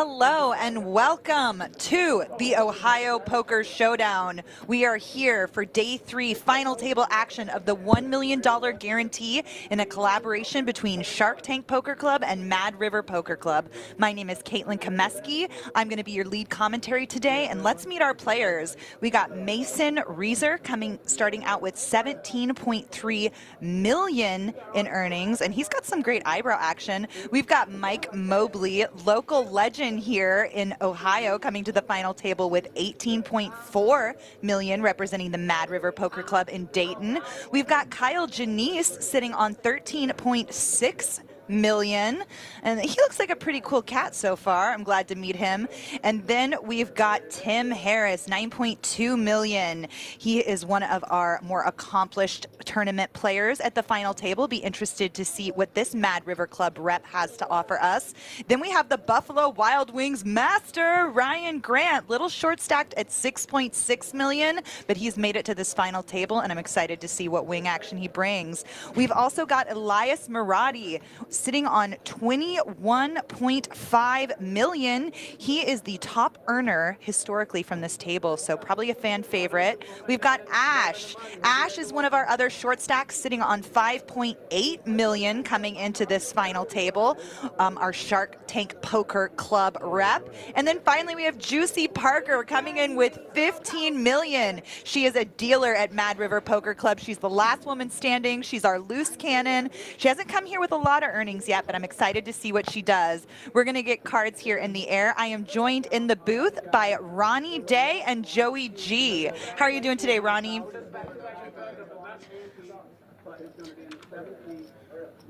Hello and welcome to the Ohio Poker Showdown. We are here for day 3 final table action of the $1 million guarantee in a collaboration between Shark Tank Poker Club and Mad River Poker Club. My name is Caitlin Komeski. I'm going to be your lead commentary today, and let's meet our players. We got Mason Reeser starting out with 17.3 million in earnings, and he's got some great eyebrow action. We've got Mike Mobley, local legend here in Ohio, coming to the final table with 18.4 million, representing the Mad River Poker Club in Dayton. We've got Kyle Janice sitting on 13.6 million, and he looks like a pretty cool cat so far. I'm glad to meet him. And then we've got Tim Harris, 9.2 million. He is one of our more accomplished tournament players at the final table. Be interested to see what this Mad River Club rep has to offer us. Then we have the Buffalo Wild Wings master, Ryan Grant, little short stacked at 6.6 million, but he's made it to this final table, and I'm excited to see what wing action he brings. We've also got Elias Maradi sitting on 21.5 million. He is the top earner historically from this table, so probably a fan favorite. We've got Ash. Ash is one of our other short stacks, sitting on 5.8 million coming into this final table, our Shark Tank Poker Club rep. And then finally we have Juicy Parker coming in with 15 million. She is a dealer at Mad River Poker Club. She's the last woman standing. She's our loose cannon. She hasn't come here with a lot of earnings yet, but I'm excited to see what she does. We're going to get cards here in the air. I am joined in the booth by Ronnie Day and Joey G. How are you doing today, Ronnie?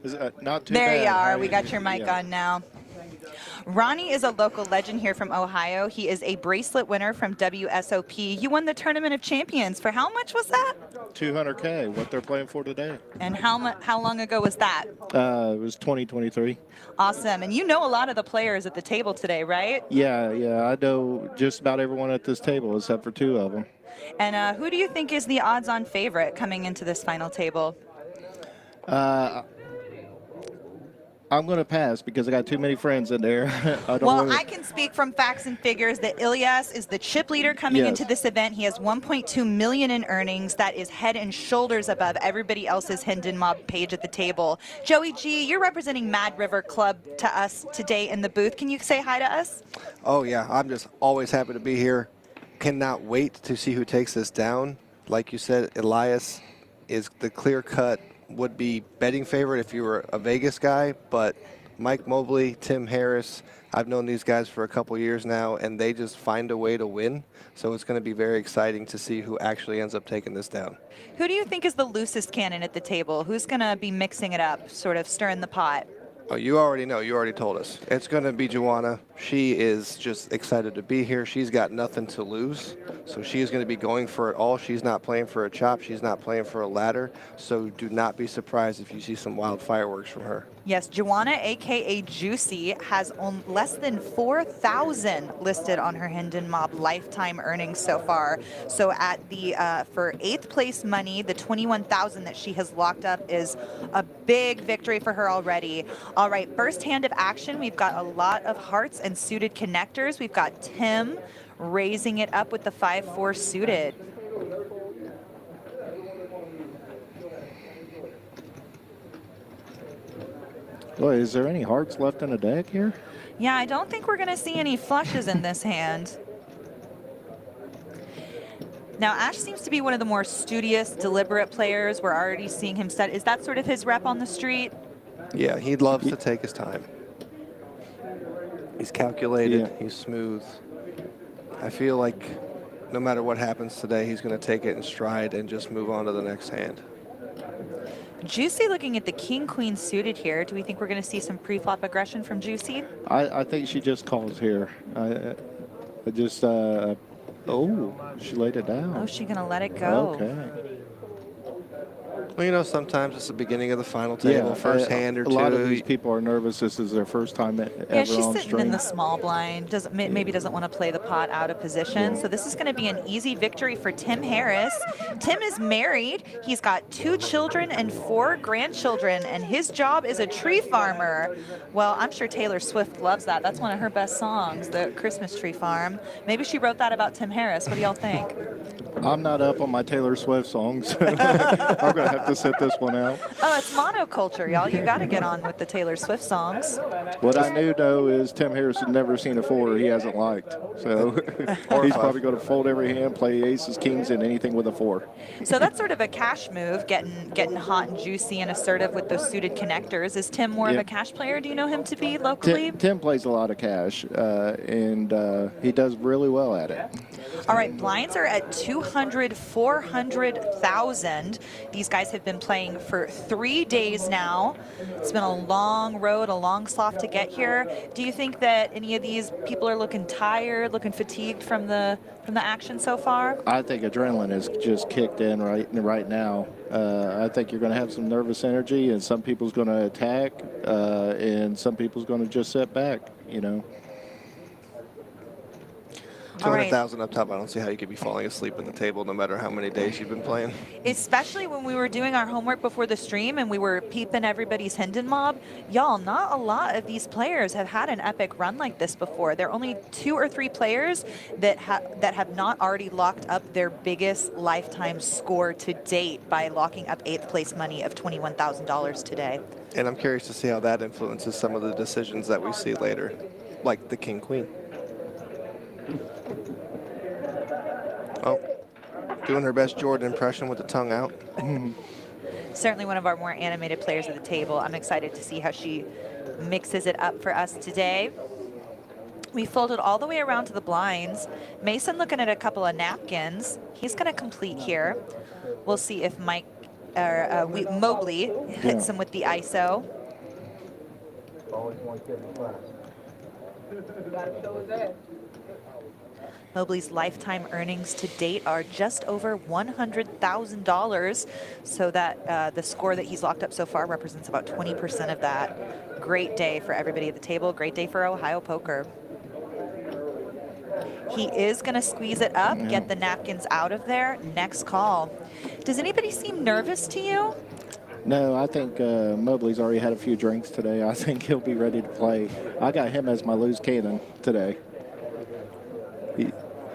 Is it not too there bad? You are. We got your mic on now. Ronnie is a local legend here from Ohio. He is a bracelet winner from WSOP. You won the Tournament of Champions. For how much was that? $200K, what they're playing for today. And how long ago was that? It was 2023. Awesome. And you know a lot of the players at the table today, right? Yeah, I know just about everyone at this table except for 2 of them. And who do you think is the odds-on favorite coming into this final table? I'm going to pass because I got too many friends in there. I can speak from facts and figures that Ilyas is the chip leader coming into this event. He has 1.2 million in earnings. That is head and shoulders above everybody else's Hendon Mob page at the table. Joey G, you're representing Mad River Club to us today in the booth. Can you say hi to us? Oh, yeah. I'm just always happy to be here. Cannot wait to see who takes this down. Like you said, Elias is the clear-cut would-be betting favorite if you were a Vegas guy, but Mike Mobley, Tim Harris, I've known these guys for a couple years now, and they just find a way to win. So it's going to be very exciting to see who actually ends up taking this down. Who do you think is the loosest cannon at the table? Who's going to be mixing it up, sort of stirring the pot? Oh, you already know. You already told us. It's going to be Joanna. She is just excited to be here. She's got nothing to lose, so she is going to be going for it all. She's not playing for a chop. She's not playing for a ladder, so do not be surprised if you see some wild fireworks from her. Yes, Joanna, a.k.a. Juicy, has less than 4,000 listed on her Hendon Mob lifetime earnings so far. So at the for 8th place money, the 21,000 that she has locked up is a big victory for her already. All right, first hand of action, we've got a lot of hearts and suited connectors. We've got Tim raising it up with the 5-4 suited. Boy, is there any hearts left in the deck here? Yeah, I don't think we're going to see any flushes in this hand. Now, Ash seems to be one of the more studious, deliberate players. We're already seeing him set. Is that sort of his rep on the street? Yeah, he loves to take his time. He's calculated. He's smooth. I feel like no matter what happens today, he's going to take it in stride and just move on to the next hand. Juicy looking at the king-queen suited here. Do we think we're going to see some pre-flop aggression from Juicy? I think she just calls here. I just, oh, she laid it down. Oh, she's going to let it go. Okay. Well, you know, sometimes it's the beginning of the final table, first hand or two. A lot of these people are nervous. This is their first time ever Yeah, she's on sitting stream. in the small blind. Maybe doesn't want to play the pot out of position. So this is going to be an easy victory for Tim Harris. Tim is married. He's got 2 children and 4 grandchildren, and his job is a tree farmer. Well, I'm sure Taylor Swift loves that. That's one of her best songs, the Christmas Tree Farm. Maybe she wrote that about Tim Harris. What do y'all think? I'm not up on my Taylor Swift songs. I'm going to have to sit this one out. Oh, it's monoculture, y'all. You got to get on with the Taylor Swift songs. What I knew, though, is Tim Harris has never seen a 4 he hasn't liked. So he's probably going to fold every hand, play aces, kings, and anything with a 4. So that's sort of a cash move, getting hot and juicy and assertive with those suited connectors. Is Tim more of a cash player? Do you know him to be locally? Tim plays a lot of cash, and he does really well at it. All right, blinds are at 200, 400,000. These guys have been playing for 3 days now. It's been a long road, a long slog to get here. Do you think that any of these people are looking tired, looking fatigued from the action so far? I think adrenaline is just kicked in right now. I think you're going to have some nervous energy, and some people's going to attack, and some people's going to just sit back, you know. 200,000 up top. I don't see how you could be falling asleep at the table no matter how many days you've been playing. Especially when we were doing our homework before the stream and we were peeping everybody's Hendon mob. Y'all, not a lot of these players have had an epic run like this before. There are only 2 or 3 players that have not already locked up their biggest lifetime score to date by locking up 8th place money of $21,000 today. And I'm curious to see how that influences some of the decisions that we see later, like the King-Queen. Oh, doing her best Jordan impression with the tongue out. Certainly one of our more animated players at the table. I'm excited to see how she mixes it up for us today. We folded all the way around to the blinds. Mason looking at a couple of napkins. He's going to complete here. We'll see if Mobley hits him with the ISO. Mobley's lifetime earnings to date are just over $100,000, so that the score that he's locked up so far represents about 20% of that. Great day for everybody at the table. Great day for Ohio Poker. He is going to squeeze it up, get the napkins out of there. Next call. Does anybody seem nervous to you? No, I think Mobley's already had a few drinks today. I think he'll be ready to play. I got him as my loose cannon today.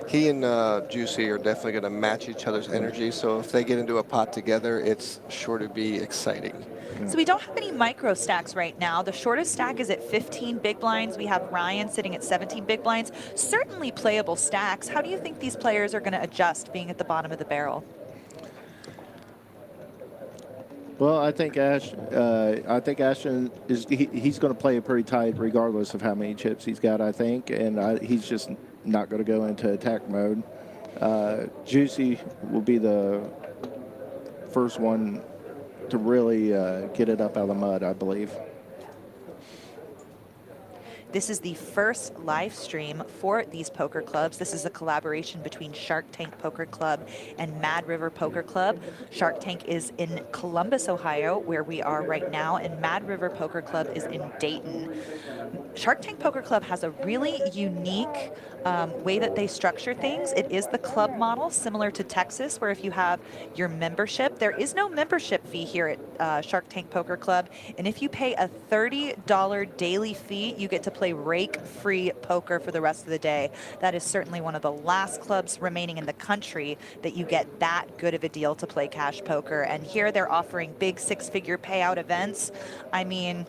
He and Juicy are definitely going to match each other's energy, so if they get into a pot together, it's sure to be exciting. So we don't have any micro stacks right now. The shortest stack is at 15 big blinds. We have Ryan sitting at 17 big blinds. Certainly playable stacks. How do you think these players are going to adjust being at the bottom of the barrel? Well, I think Ashton he's going to play it pretty tight regardless of how many chips he's got, I think, and he's just not going to go into attack mode. Juicy will be the first one to really get it up out of the mud, I believe. This is the first live stream for these poker clubs. This is a collaboration between Shark Tank Poker Club and Mad River Poker Club. Shark Tank is in Columbus, Ohio, where we are right now, and Mad River Poker Club is in Dayton. Shark Tank Poker Club has a really unique way that they structure things. It is the club model, similar to Texas, where if you have your membership, there is no membership fee here at Shark Tank Poker Club. And if you pay a $30 daily fee, you get to play rake-free poker for the rest of the day. That is certainly one of the last clubs remaining in the country that you get that good of a deal to play cash poker. And here they're offering big 6-figure payout events. I mean,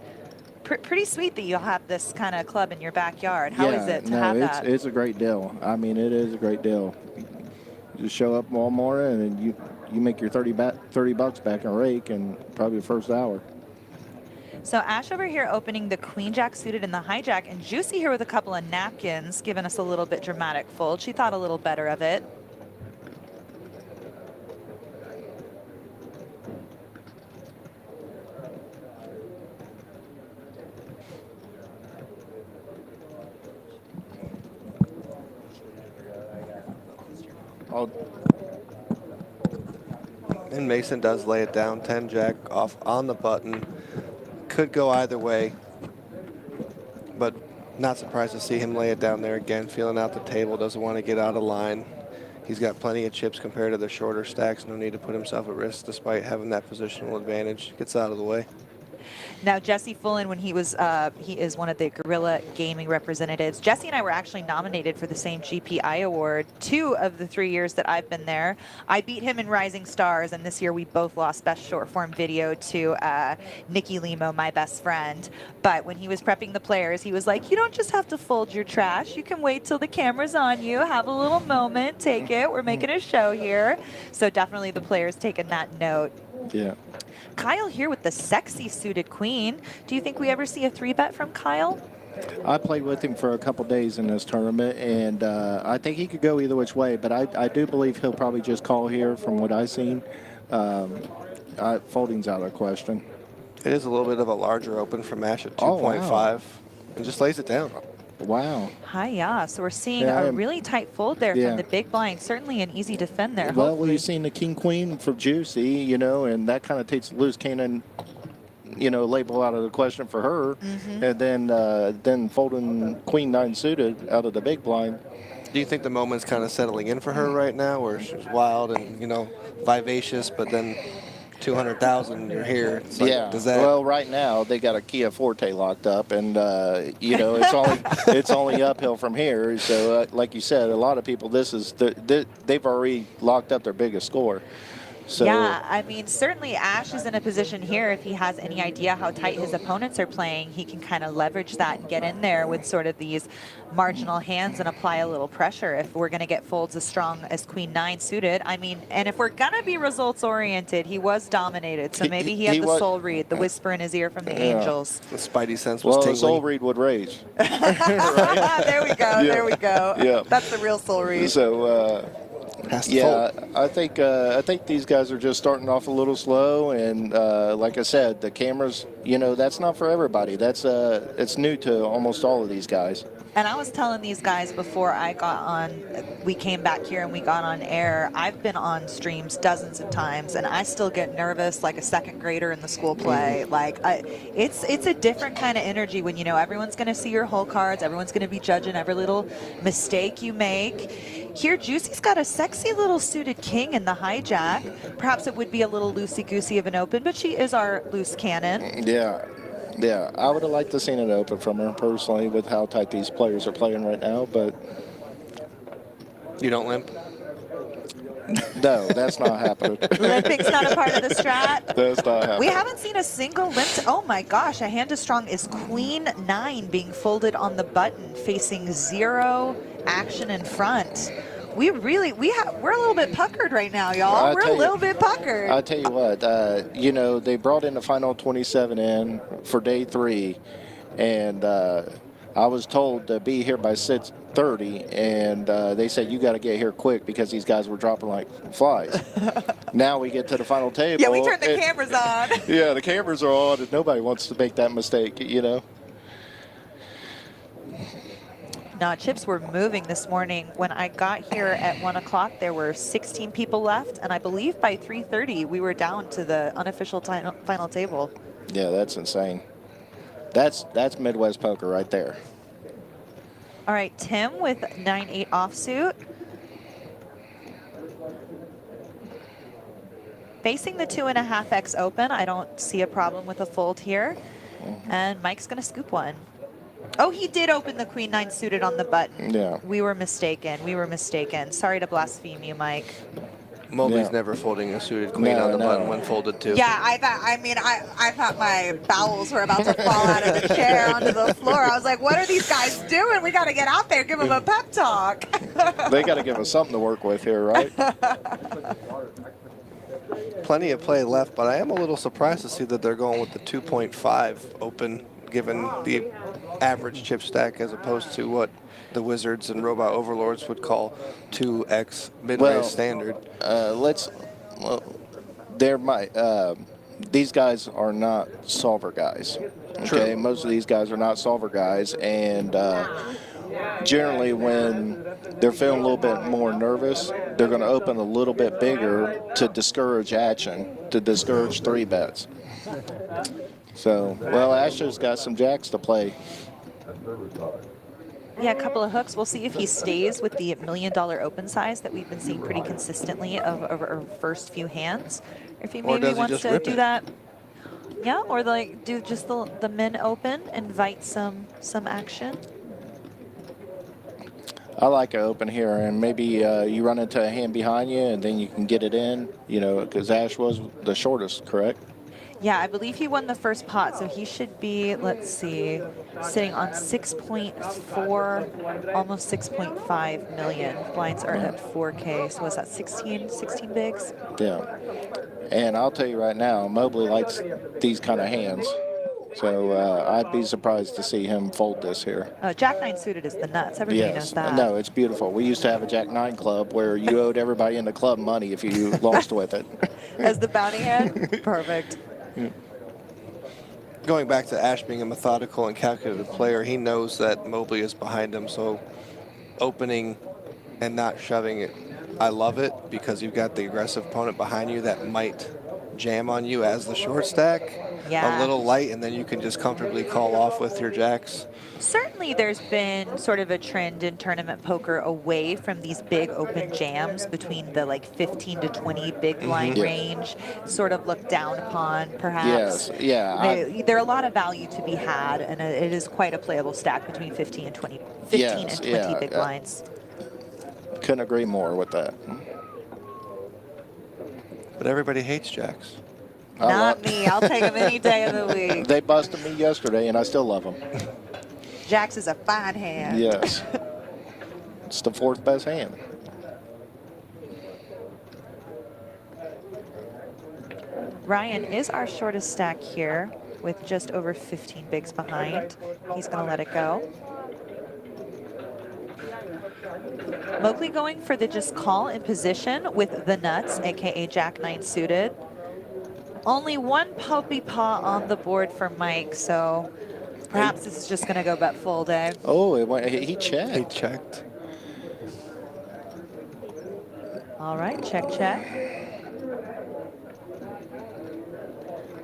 pretty sweet that you'll have this kind of club in your backyard. How is it to have that? It's a great deal. I mean, it is a great deal. You just show up all morning and you make your 30 bucks back in a rake in probably the first hour. So Ash over here opening the Queen Jack suited and the hijack, and Juicy here with a couple of napkins, giving us a little bit dramatic fold. She thought a little better of it. And Mason does lay it down. 10 jack off on the button. Could go either way. But not surprised to see him lay it down there again. Feeling out the table. Doesn't want to get out of line. He's got plenty of chips compared to the shorter stacks. No need to put himself at risk despite having that positional advantage. Gets out of the way. Now, Jesse Fullen, when he is one of the Guerrilla Gaming representatives. Jesse and I were actually nominated for the same GPI award 2 of the 3 years that I've been there. I beat him in Rising Stars, and this year we both lost Best Short Form Video to Nikki Limo, my best friend. But when he was prepping the players, he was like, you don't just have to fold your trash. You can wait till the camera's on you, have a little moment, take it. We're making a show here. So definitely the players taking that note. Yeah. Kyle here with the sexy suited queen. Do you think we ever see a 3-bet from Kyle? I played with him for a couple days in this tournament, and I think he could go either which way, but I do believe he'll probably just call here from what I've seen. Folding's out of the question. It is a little bit of a larger open from Ash at 2.5. Oh, wow. And just lays it down. Wow. Hi-ya. So we're seeing a really tight fold there from the big blind. Certainly an easy defend there. Well, we've seen the king-queen for Juicy, you know, and that kind of takes the loose cannon, you know, label out of the question for her. And then folding queen-9 suited out of the big blind. Do you think the moment's kind of settling in for her right now, where she's wild and, you know, vivacious, but then 200,000, you're here? It's like, Yeah. Does that... Well, right now they got a Kia Forte locked up, and you know it's only uphill from here. So, like you said, a lot of people they've already locked up their biggest score. So, yeah, I mean, certainly Ash is in a position here, if he has any idea how tight his opponents are playing, he can kind of leverage that and get in there with sort of these marginal hands and apply a little pressure if we're going to get folds as strong as queen-9 suited. I mean, and if we're going to be results-oriented, he was dominated, so maybe he had the soul read, the whisper in his ear from the angels. The spidey sense was tingling. the soul read would raise. There we go, there we go. Yeah. That's the real soul read. So, yeah, I think these guys are just starting off a little slow, and like I said, the cameras, you know, that's not for everybody. That's it's new to almost all of these guys. And I was telling these guys before I got on, we came back here and we got on air, I've been on streams dozens of times and I still get nervous like a second grader in the school play. Like, it's a different kind of energy when, you know, everyone's going to see your hole cards, everyone's going to be judging every little mistake you make. Here, Juicy's got a sexy little suited king in the hijack. Perhaps it would be a little loosey-goosey of an open, but she is our loose cannon. Yeah, I would have liked to seen it open from her personally with how tight these players are playing right now, but... You don't limp? No, that's not happening. Limping's not a part of the strat? That's not happening. We haven't seen a single limp. Oh my gosh, a hand as strong is queen-9 being folded on the button, facing 0 action in front. We're a little bit puckered right now, y'all. We're a little bit puckered. I'll tell you what, you know, they brought in the final 27 in for day 3, and I was told to be here by 6:30, and they said you got to get here quick because these guys were dropping like flies. Now we get to the final table. Yeah, we turned the cameras on. Yeah, the cameras are on, and nobody wants to make that mistake, you know. No, chips were moving this morning. When I got here at 1 o'clock, there were 16 people left, and I believe by 3:30 we were down to the unofficial final table. Yeah, that's insane. That's Midwest poker right there. All right, Tim with 9-8 offsuit. Facing the 2.5x open, I don't see a problem with a fold here. And Mike's going to scoop one. Oh, he did open the queen-9 suited on the button. Yeah. We were mistaken. We were mistaken. Sorry to blaspheme you, Mike. Mobley's never folding a suited queen on the button when folded too. Yeah, I thought my bowels were about to fall out of the chair onto the floor. I was like, what are these guys doing? We got to get out there, give them a pep talk. They got to give us something to work with here, right? Plenty of play left, but I am a little surprised to see that they're going with the 2.5 open, given the average chip stack as opposed to what the Wizards and Robot Overlords would call 2x mid-range standard. These guys are not solver guys. Okay, True. Most of these guys are not solver guys, and generally when they're feeling a little bit more nervous, they're going to open a little bit bigger to discourage action, to discourage 3-bets. So, well, Asher's got some jacks to play. Yeah, a couple of hooks. We'll see if he stays with the $1 million open size that we've been seeing pretty consistently over our first few hands. Or if he maybe wants to do that. Yeah, or like do just the min open, invite some action. I like an open here, and maybe you run into a hand behind you, and then you can get it in, you know, because Ash was the shortest, correct? Yeah, I believe he won the first pot, so he should be, let's see, sitting on 6.4, almost 6.5 million. Blinds are at 4K, so what's that, 16 bigs? Yeah. And I'll tell you right now, Mobley likes these kind of hands. So I'd be surprised to see him fold this here. Jack 9 suited is the nuts. Everybody knows that. No, it's beautiful. We used to have a Jack 9 club where you owed everybody in the club money if you lost with it. As the bounty hand? Perfect. Going back to Ash being a methodical and calculated player, he knows that Mobley is behind him, so opening and not shoving it, I love it, because you've got the aggressive opponent behind you that might jam on you as the short stack. Yeah. A little light, and then you can just comfortably call off with your jacks. Certainly there's been sort of a trend in tournament poker away from these big open jams between the like 15 to 20 big blind range, sort of looked down upon perhaps. Yes, yeah. There are a lot of value to be had, and it is quite a playable stack between 15 and 20 big blinds. Couldn't agree more with that. But everybody hates jacks. Not me. I'll take them any day of the week. They busted me yesterday, and I still love them. Jacks is a fine hand. Yes. It's the 4th best hand. Ryan is our shortest stack here with just over 15 bigs behind. He's going to let it go. Mobley going for the just call in position with the nuts, aka Jack 9 suited. Only one puppy paw on the board for Mike, so perhaps this is just going to go bet full day. Oh, he checked. He checked. All right, check, check.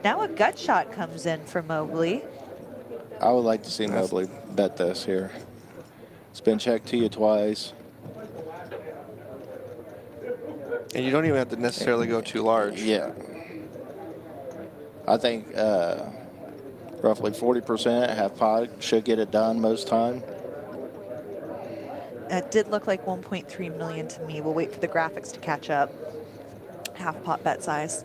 Now a gut shot comes in for Mobley. I would like to see Mobley bet this here. It's been checked to you twice. And you don't even have to necessarily go too large. Yeah. I think roughly 40%, half pot, should get it done most time. It did look like 1.3 million to me. We'll wait for the graphics to catch up. Half pot bet size.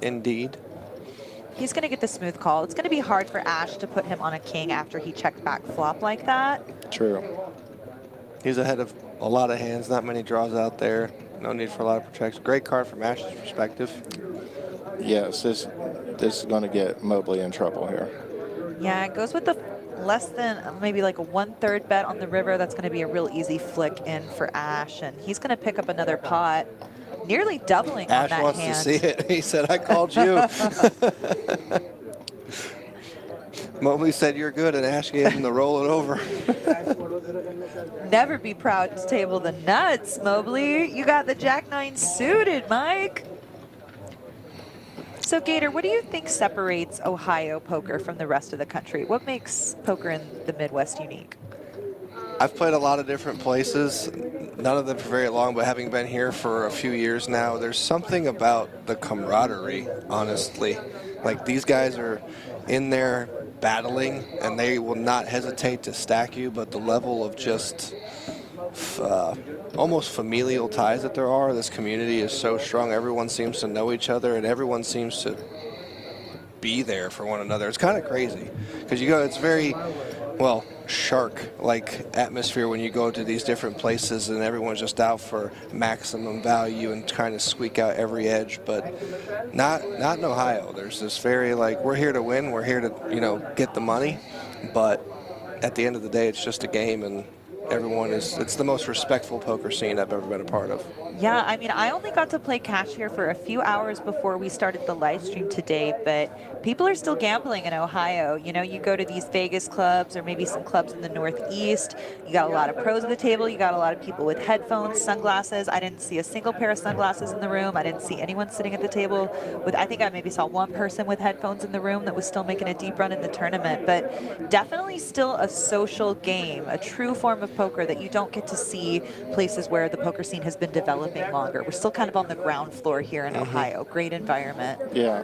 Indeed. He's going to get the smooth call. It's going to be hard for Ash to put him on a king after he checked back flop like that. True. He's ahead of a lot of hands, not many draws out there. No need for a lot of protection. Great card from Ash's perspective. Yes, this is going to get Mobley in trouble here. Yeah, it goes with the less than maybe like a 1/3 bet on the river. That's going to be a real easy flick in for Ash, and he's going to pick up another pot, nearly doubling on that hand. Ash wants to see it. He said, I called you. Mobley said, you're good, and Ash gave him the roll it over. Never be proud to table the nuts, Mobley. You got the Jack 9 suited, Mike. So, Gator, what do you think separates Ohio poker from the rest of the country? What makes poker in the Midwest unique? I've played a lot of different places, none of them for very long, but having been here for a few years now, there's something about the camaraderie, honestly. Like, these guys are in there battling, and they will not hesitate to stack you, but the level of just almost familial ties that there are, this community is so strong. Everyone seems to know each other, and everyone seems to be there for one another. It's kind of crazy, because you go, it's very, well, shark-like atmosphere when you go to these different places, and everyone's just out for maximum value and trying to squeak out every edge, but not in Ohio. There's this very, like, we're here to win, we're here to, you know, get the money, but at the end of the day, it's just a game, and everyone is, it's the most respectful poker scene I've ever been a part of. Yeah, I mean, I only got to play cash here for a few hours before we started the live stream today, but people are still gambling in Ohio. You know, you go to these Vegas clubs or maybe some clubs in the Northeast, you got a lot of pros at the table, you got a lot of people with headphones, sunglasses. I didn't see a single pair of sunglasses in the room. I didn't see anyone sitting at the table with, I think I maybe saw one person with headphones in the room that was still making a deep run in the tournament, but definitely still a social game, a true form of poker that you don't get to see places where the poker scene has been developing longer. We're still kind of on the ground floor here in Ohio. Great environment. Yeah.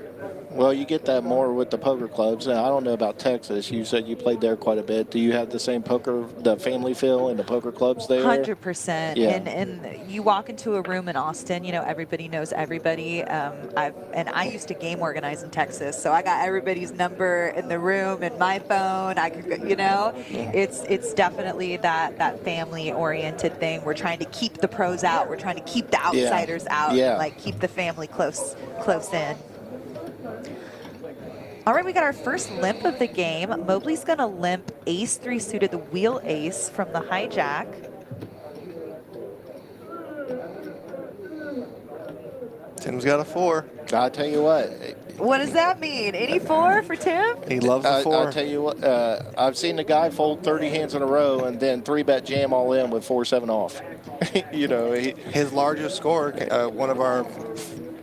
Well, you get that more with the poker clubs. Now, I don't know about Texas. You said you played there quite a bit. Do you have the same poker, the family feel in the poker clubs there? 100%. Yeah. And you walk into a room in Austin, you know, everybody knows everybody. I used to game organize in Texas, so I got everybody's number in the room and my phone. I could, you know, it's definitely that family oriented thing. We're trying to keep the pros out. We're trying to keep the outsiders out. Yeah. And, like, keep the family close in. All right, we got our first limp of the game. Mobley's going to limp ace-3 suited, the wheel ace from the hijack. Tim's got a 4. I'll tell you what. What does that mean? 84 for Tim? He loves the 4. I'll tell you what. I've seen the guy fold 30 hands in a row and then 3-bet jam all in with 4-7 off. You know, His largest score, one of our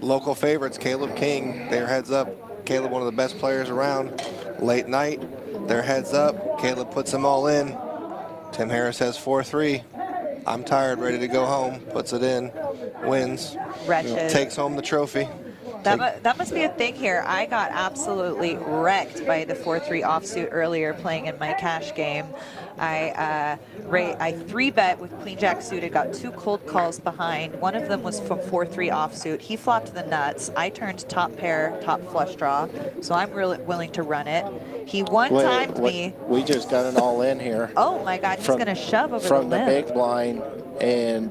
local favorites, Caleb King, they're heads up. Caleb, one of the best players around. Late night, they're heads up. Caleb puts them all in. Tim Harris has 4-3. I'm tired, ready to go home. Puts it in, wins, Wretched. takes home the trophy. That must be a thing here. I got absolutely wrecked by the 4-3 offsuit earlier playing in my cash game. I 3-bet with queen jack suited, got 2 cold calls behind. One of them was from 4-3 offsuit. He flopped the nuts. I turned top pair, top flush draw, so I'm really willing to run it. He one-timed me. We just got an all in here. Oh my God, he's going to shove over from the the limb. big blind, and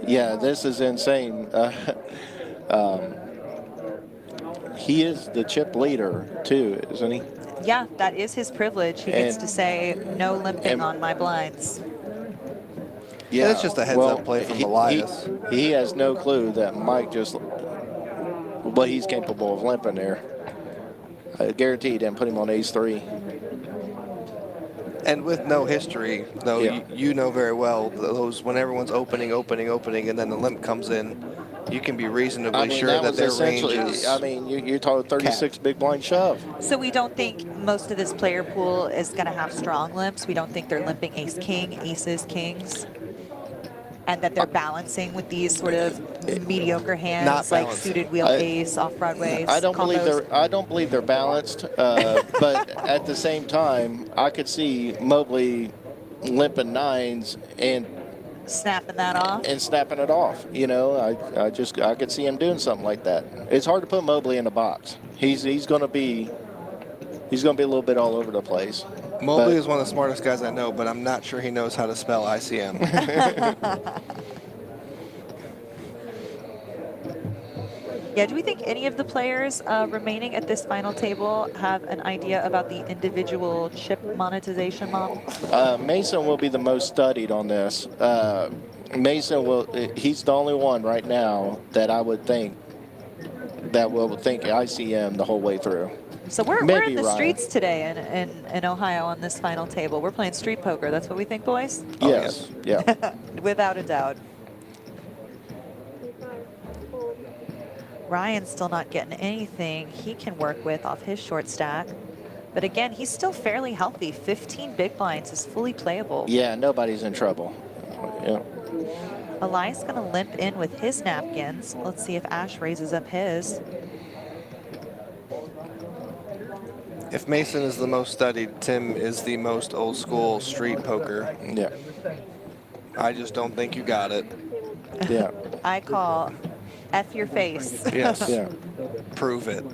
yeah, this is insane. He is the chip leader too, isn't he? Yeah, that is his privilege. He gets to say no limping on my blinds. Yeah, it's just a heads-up play from Elias. He has no clue that Mike just what he's capable of limping there. I guarantee he didn't put him on ace-3. And with no history, though, you know very well, those when everyone's opening, and then the limp comes in, you can be reasonably sure that their range is. I mean, you're talking 36 big blind shove. So we don't think most of this player pool is going to have strong limps. We don't think they're limping ace-king, aces, kings, and that they're balancing with these sort of mediocre hands like suited wheel ace, off Broadway. I don't believe they're balanced, but at the same time, I could see Mobley limping 9s and snapping that off and snapping it off. You know, I could see him doing something like that. It's hard to put Mobley in a box. He's going to be a little bit all over the place. Mobley is one of the smartest guys I know, but I'm not sure he knows how to spell ICM. Yeah, do we think any of the players remaining at this final table have an idea about the individual chip monetization model? Mason will be the most studied on this. He's the only one right now that I would think that will think ICM the whole way through. So we're in the streets today in Ohio on this final table. We're playing street poker. That's what we think, boys? Yes. Yeah. Without a doubt. Ryan's still not getting anything he can work with off his short stack. But again, he's still fairly healthy. 15 big blinds is fully playable. Yeah, nobody's in trouble. Yeah. Elias going to limp in with his napkins. Let's see if Ash raises up his. If Mason is the most studied, Tim is the most old school street poker. Yeah. I just don't think you got it. Yeah. I call F your face. Yes. Yeah. Prove it.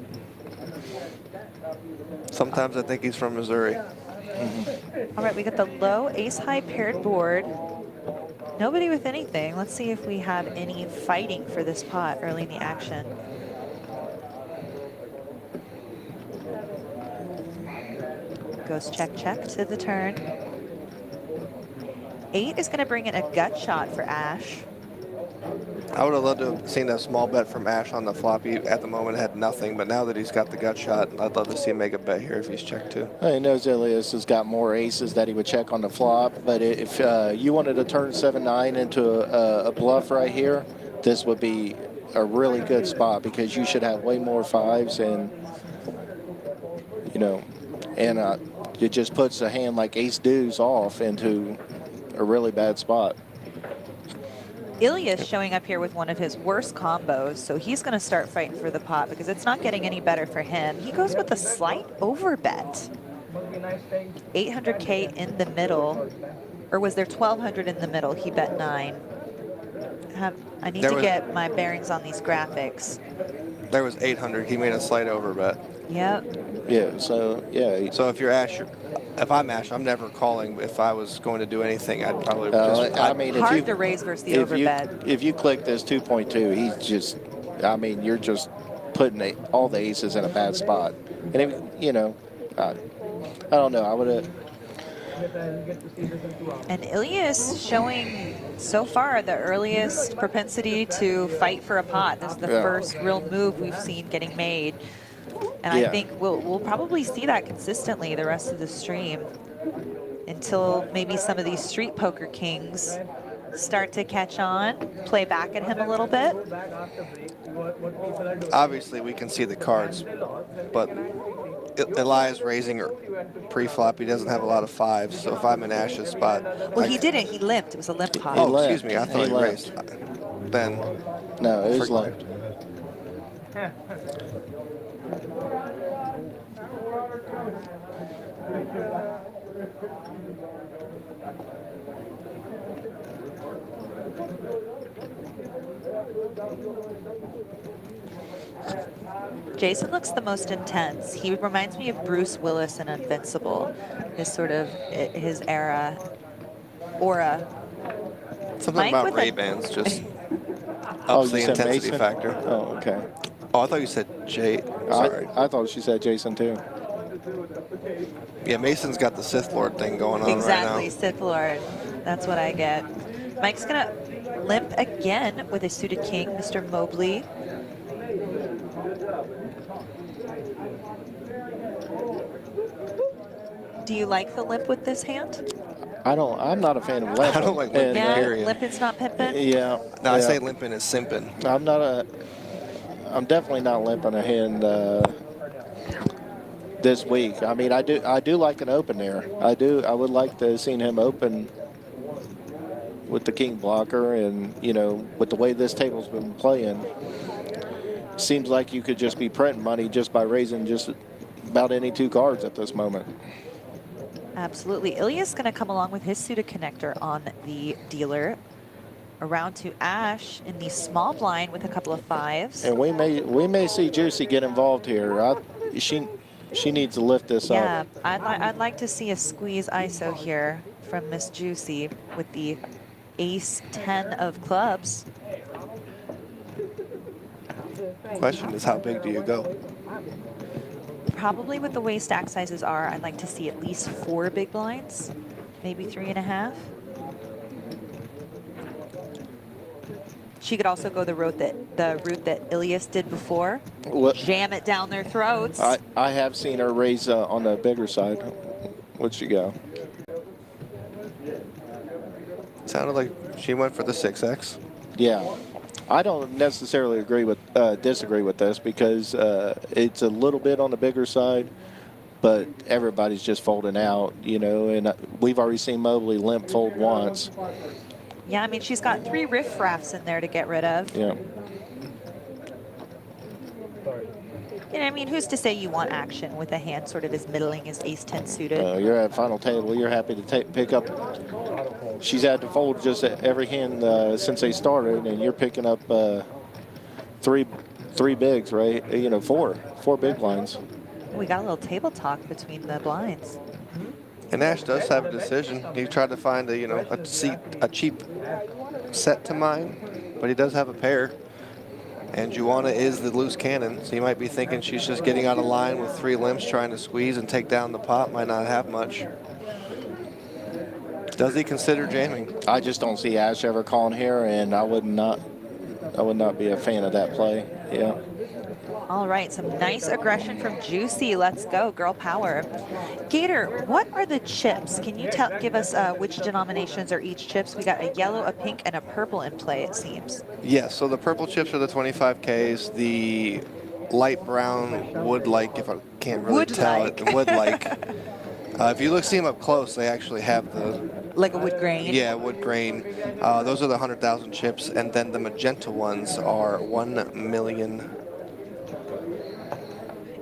Sometimes I think he's from Missouri. All right, we got the low ace-high paired board. Nobody with anything. Let's see if we have any fighting for this pot early in the action. Goes check, check to the turn. 8 is going to bring in a gut shot for Ash. I would have loved to have seen a small bet from Ash on the flop. He, at the moment, had nothing, but now that he's got the gut shot, I'd love to see him make a bet here if he's checked too. He knows Ilias has got more aces that he would check on the flop, but if you wanted to turn 7-9 into a bluff right here, this would be a really good spot because you should have way more fives and, you know, and it just puts a hand like ace deuce off into a really bad spot. Ilias showing up here with one of his worst combos, so he's going to start fighting for the pot because it's not getting any better for him. He goes with a slight overbet. 800K in the middle, or was there 1,200 in the middle? He bet 9. I need to get my bearings on these graphics. There was 800. He made a slight overbet. Yep. Yeah, so, yeah. So if you're Ash, if I'm Ash, I'm never calling. If I was going to do anything, I'd probably just... I mean, hard to raise versus the overbet. If you click this 2.2, he's just, I mean, you're just putting all the aces in a bad spot. And, if, you know, I don't know. I would have... And Ilias showing so far the earliest propensity to fight for a pot. This is the first real move we've seen getting made. And I think we'll probably see that consistently the rest of the stream until maybe some of these street poker kings start to catch on, play back at him a little bit. Obviously, we can see the cards, but Elias raising pre-flop. He doesn't have a lot of fives, so if I'm in Ash's spot... Well, he didn't. He limped. It was a limp pot. Oh, excuse me. I thought he raised. Then... No, it was limped. Jason looks the most intense. He reminds me of Bruce Willis in Invincible. His sort of, his aura. Something Mike about with Ray-Bans just ups the intensity Mason? factor. Oh, okay. Oh, I thought you said Jay. Sorry. I thought she said Jason too. Yeah, Mason's got the Sith Lord thing going on Exactly, right now. Sith Lord. That's what I get. Mike's gonna limp again with a suited king, Mr. Mobley. Do you like the limp with this hand? I'm not a fan of limping. I don't like limping, Yeah, period. limping's not pimping? Yeah. No, I say limping is simping. I'm definitely not limping a hand this week. I mean, I do like an open there. I would like to have seen him open with the king blocker, and you know, with the way this table's been playing, seems like you could just be printing money just by raising just about any 2 cards at this moment. Absolutely. Ilias going to come along with his suited connector on the dealer. Around to Ash in the small blind with a couple of 5s. And we may see Juicy get involved here. She needs to lift this up. Yeah, I'd like to see a squeeze ISO here from Miss Juicy with the ace-10 of clubs. Question is, how big do you go? Probably with the way stack sizes are, I'd like to see at least 4 big blinds, maybe 3.5. She could also go the route that Ilias did before. Jam it down their throats. I have seen her raise on the bigger side. What'd she go? Sounded like she went for the 6X. Yeah. I don't necessarily disagree with this because it's a little bit on the bigger side, but everybody's just folding out, you know, and we've already seen Mobley limp fold once. Yeah, I mean, she's got 3 riff-raffs in there to get rid of. Yeah. And I mean, who's to say you want action with a hand sort of as middling as ace-10 suited? You're at final table. You're happy to pick up. She's had to fold just every hand since they started, and you're picking up three bigs, right? You know, four big blinds. We got a little table talk between the blinds. And Ash does have a decision. He tried to find a cheap set to mine, but he does have a pair. And Juana is the loose cannon, so you might be thinking she's just getting out of line with 3 limps, trying to squeeze and take down the pot. Might not have much. Does he consider jamming? I just don't see Ash ever calling here, and I would not be a fan of that play. Yeah. All right, some nice aggression from Juicy. Let's go, girl power. Gator, what are the chips? Can you give us which denominations are each chips? We got a yellow, a pink, and a purple in play, it seems. Yes, so the purple chips are the 25Ks. The light brown wood-like, if I can't really tell it, the wood-like. If you see them up close, they actually have the... Like a wood grain? Yeah, wood grain. Those are the 100,000 chips, and then the magenta ones are 1 million.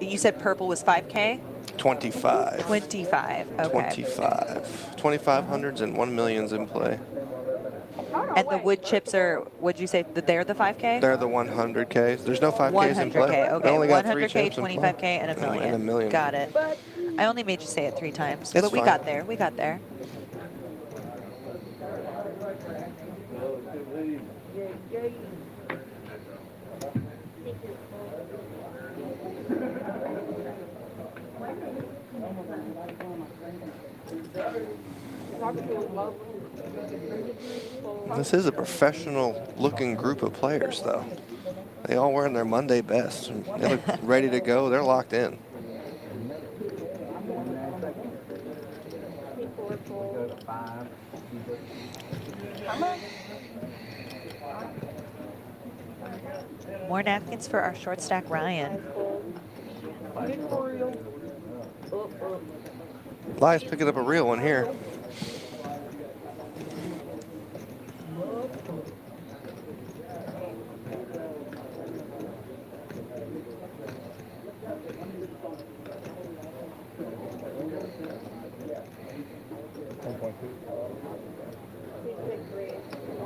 You said purple was 5K? 25. 25, okay. 25. 2,500s and 1 millions in play. And the wood chips are, what'd you say, that they're the 5K? They're the 100Ks. There's no 5Ks in play. 100K, okay. I only got 3 100K, chips in 25K, play. and a Oh, million. and a million. Got it. I only made you say it 3 times, It's but we fine. got there. We got there. This is a professional-looking group of players, though. They all wearing their Monday best. They look ready to go. They're locked in. More napkins for our short stack Ryan. Elias picking up a real one here.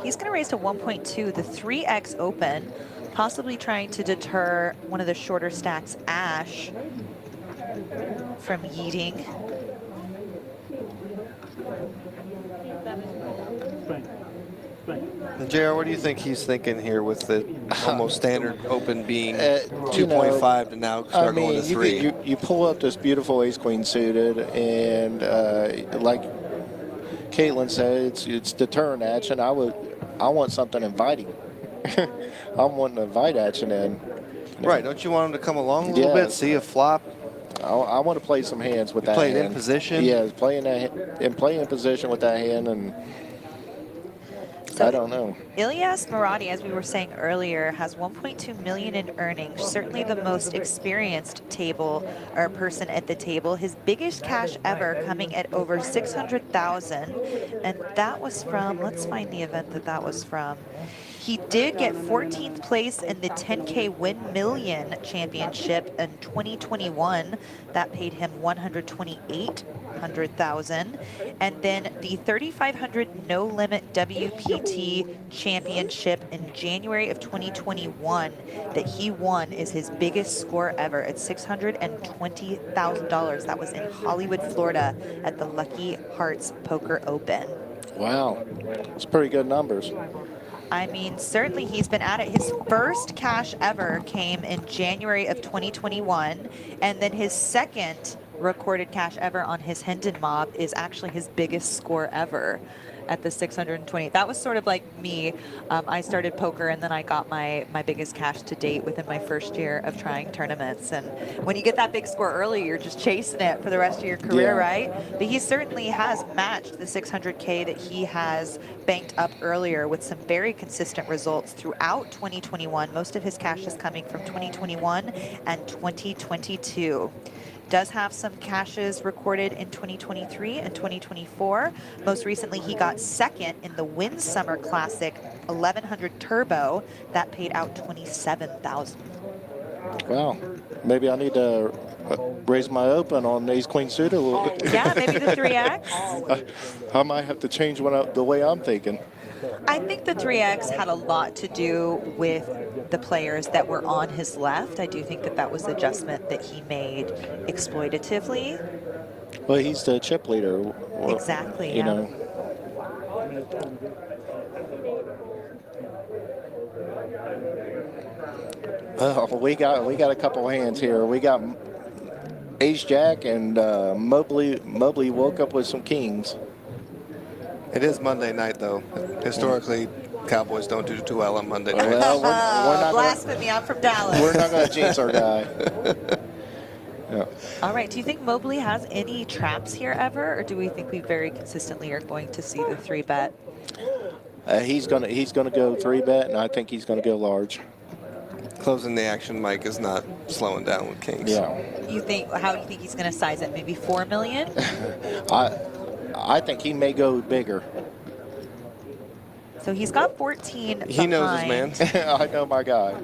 He's going to raise to 1.2, the 3X open, possibly trying to deter one of the shorter stacks, Ash, from yeeting. JR, what do you think he's thinking here with the almost standard open being You know, 2.5 to now I start mean, going to 3? you pull up this beautiful ace-queen suited, and like Caitlin said, it's deterrent action. I want something inviting. I'm wanting to invite action in. Right, don't you want him to come along a little Yeah. bit, see a flop? I want to play some hands with that Play it hand. in position? Yeah, play in position with that hand, and So I don't know. Ilyas Maradi, as we were saying earlier, has 1.2 million in earnings. Certainly the most experienced table or person at the table. His biggest cash ever coming at over 600,000, and that was from. Let's find the event that was from. He did get 14th place in the 10K Win Million Championship in 2021. That paid him 128,000, and then the 3,500 No Limit WPT Championship in January of 2021 that he won is his biggest score ever at $620,000. That was in Hollywood, Florida, at the Lucky Hearts Poker Open. Wow, it's pretty good numbers. I mean, certainly he's been at it. His first cash ever came in January of 2021, and then his second recorded cash ever on his Hendon Mob is actually his biggest score ever at the 620. That was sort of like me. I started poker, and then I got my biggest cash to date within my first year of trying tournaments. And when you get that big score early, you're just chasing it for the rest of your career, Yeah. right? But he certainly has matched the 600K that he has banked up earlier with some very consistent results throughout 2021. Most of his cash is coming from 2021 and 2022. Does have some cashes recorded in 2023 and 2024. Most recently, he got second in the Win Summer Classic 1100 Turbo. That paid out 27,000. Wow, maybe I need to raise my open on ace queen suited a little bit. Yeah, maybe the 3X. I might have to change the way I'm thinking. I think the 3X had a lot to do with the players that were on his left. I do think that was the adjustment that he made exploitatively. Well, he's the chip leader. Well, Exactly, You yeah. know. Oh, we got a couple hands here. We got Ace Jack and Mobley woke up with some kings. It is Monday night, though. Historically, Cowboys don't do too well on Monday night. Well, we're not gonna, Blasphemy, I'm from Dallas. we're not going to jinx our guy. Yeah. All right, do you think Mobley has any traps here ever, or do we think we very consistently are going to see the 3-bet? He's gonna go 3-bet, and I think he's gonna go large. Closing the action, Mike, is not slowing down with Kings. Yeah. How do you think he's going to size it? Maybe 4 million? I think he may go bigger. So he's got 14 He knows his man. I know my guy.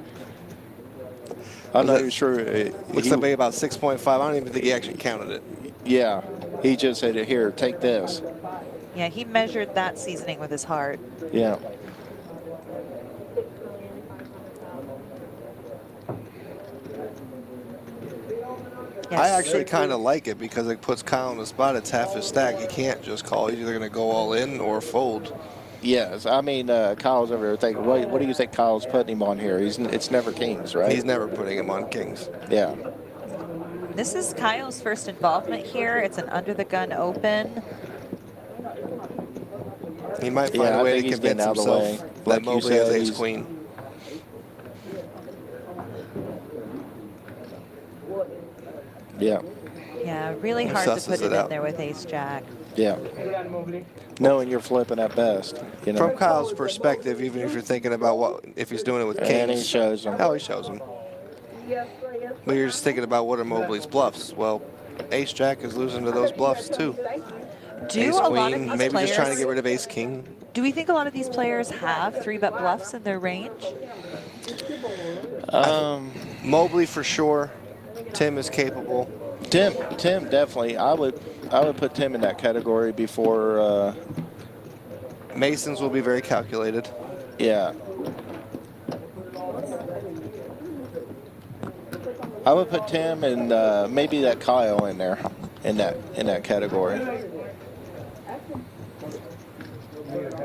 I'm not even sure. Looks to be about 6.5. I don't even think he actually counted it. Yeah, he just said, "Here, take this." Yeah, he measured that seasoning with his heart. Yeah. Yes. I actually kind of like it because it puts Kyle on the spot. It's half his stack. He can't just call. He's either going to go all in or fold. Yes, I mean Kyle's over there thinking, what do you think Kyle's putting him on here? It's never Kings, right? He's never putting him on Kings. Yeah. This is Kyle's first involvement here. It's an under-the-gun open. He might find Yeah, a I way think to he's convince getting out of the himself way. that Like you Mobley has said, ace he's- queen. Yeah. Yeah, really He hard to susses put it it in out. there with ace-jack. Yeah. Knowing you're flipping at best, you know. From Kyle's perspective, even if you're thinking about if he's doing it with Kings. And he shows him. Oh, he shows him. But you're just thinking about what are Mobley's bluffs. Well, ace-jack is losing to those bluffs, too. Do Ace a lot of queen, these maybe players, just trying to get rid of ace king. do we think a lot of these players have 3-bet bluffs in their range? Mobley for sure. Tim is capable. Tim definitely. I would put Tim in that category before. Masons will be very calculated. Yeah. I would put Tim and maybe that Kyle in there, in that category.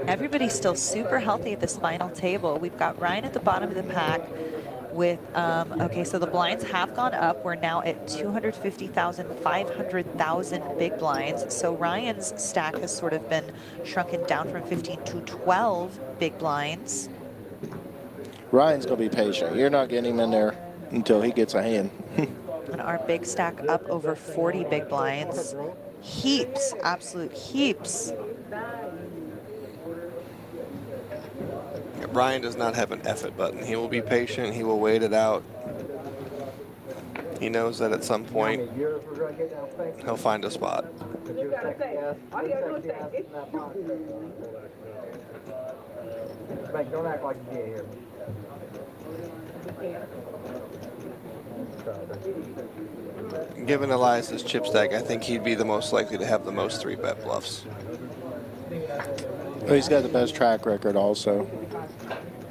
Everybody's still super healthy at this final table. We've got Ryan at the bottom of the pack with, okay, so the blinds have gone up. We're now at 250,000, 500,000 big blinds. So Ryan's stack has sort of been shrunken down from 15 to 12 big blinds. Ryan's gonna be patient. You're not getting him in there until he gets a hand. And our big stack up over 40 big blinds. Heaps, absolute heaps. Ryan does not have an effort button. He will be patient. He will wait it out. He knows that at some point he'll find a spot. Don't act like you can't hear me. Given Elias's chip stack, I think he'd be the most likely to have the most 3-bet bluffs. Well, he's got the best track record also.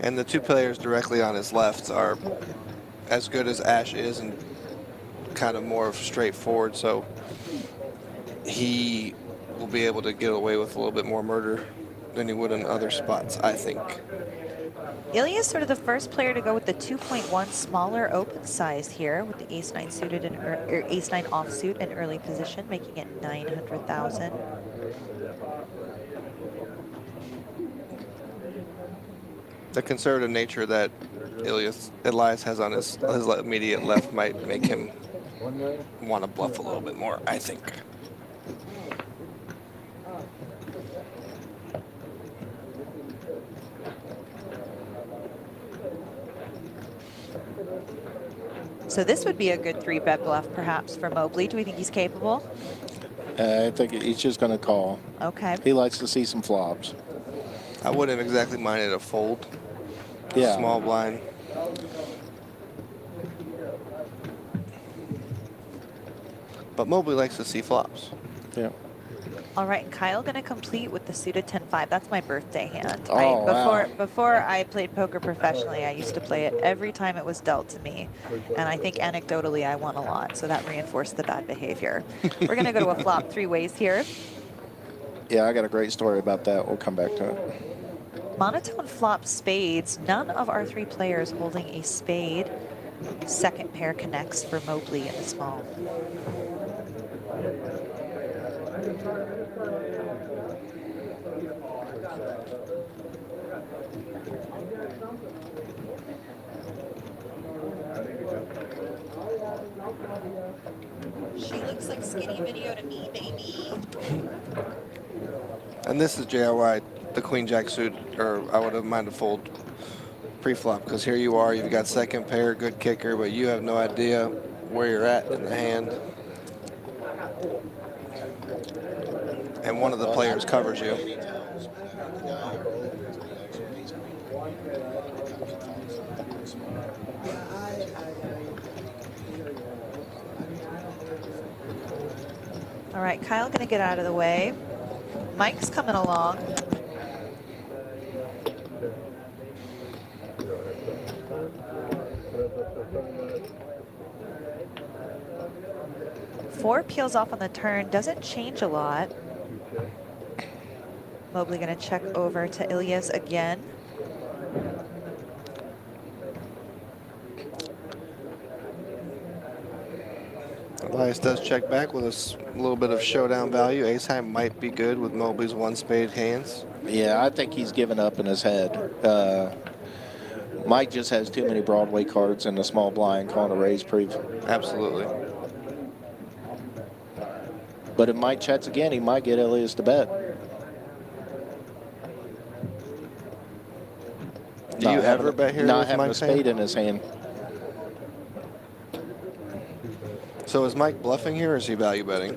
And the two players directly on his left are as good as Ash is and kind of more straightforward, so he will be able to get away with a little bit more murder than he would in other spots, I think. Ilya is sort of the first player to go with the 2.1 smaller open size here with the ace-9 suited and ace-9 offsuit in early position, making it 900,000. The conservative nature that Elias has on his immediate left might make him want to bluff a little bit more, I think. So this would be a good 3-bet bluff perhaps for Mobley. Do we think he's capable? I think he's just going to call. Okay. He likes to see some flops. I wouldn't have exactly minded a fold. Yeah. Small blind. But Mobley likes to see flops. Yeah. All right, Kyle going to complete with the suited 10-5. That's my birthday hand. Oh, wow. Before I played poker professionally, I used to play it every time it was dealt to me. And I think anecdotally I won a lot, so that reinforced the bad behavior. We're going to go to a flop 3 ways here. Yeah, I got a great story about that. We'll come back to it. Monotone flop spades. None of our 3 players holding a spade. Second pair connects for Mobley in the small. She looks like skinny video to me, baby. And this is JRY, the Queen Jack suit, or I would have minded fold pre-flop, because here you are, you've got second pair, good kicker, but you have no idea where you're at in the hand. And one of the players covers you. All right, Kyle gonna get out of the way. Mike's coming along. Four peels off on the turn, doesn't change a lot. Mobley gonna check over to Ilias again. Elias does check back with a little bit of showdown value. Ace high might be good with Mobley's one spade hands. Yeah, I think he's given up in his head. Mike just has too many Broadway cards in the small blind calling a raise proof. Absolutely. But if Mike checks again, he might get Ilias to bet. Do you ever bet here Not with having a Mike's spade hand? in his hand. So is Mike bluffing here, or is he value betting?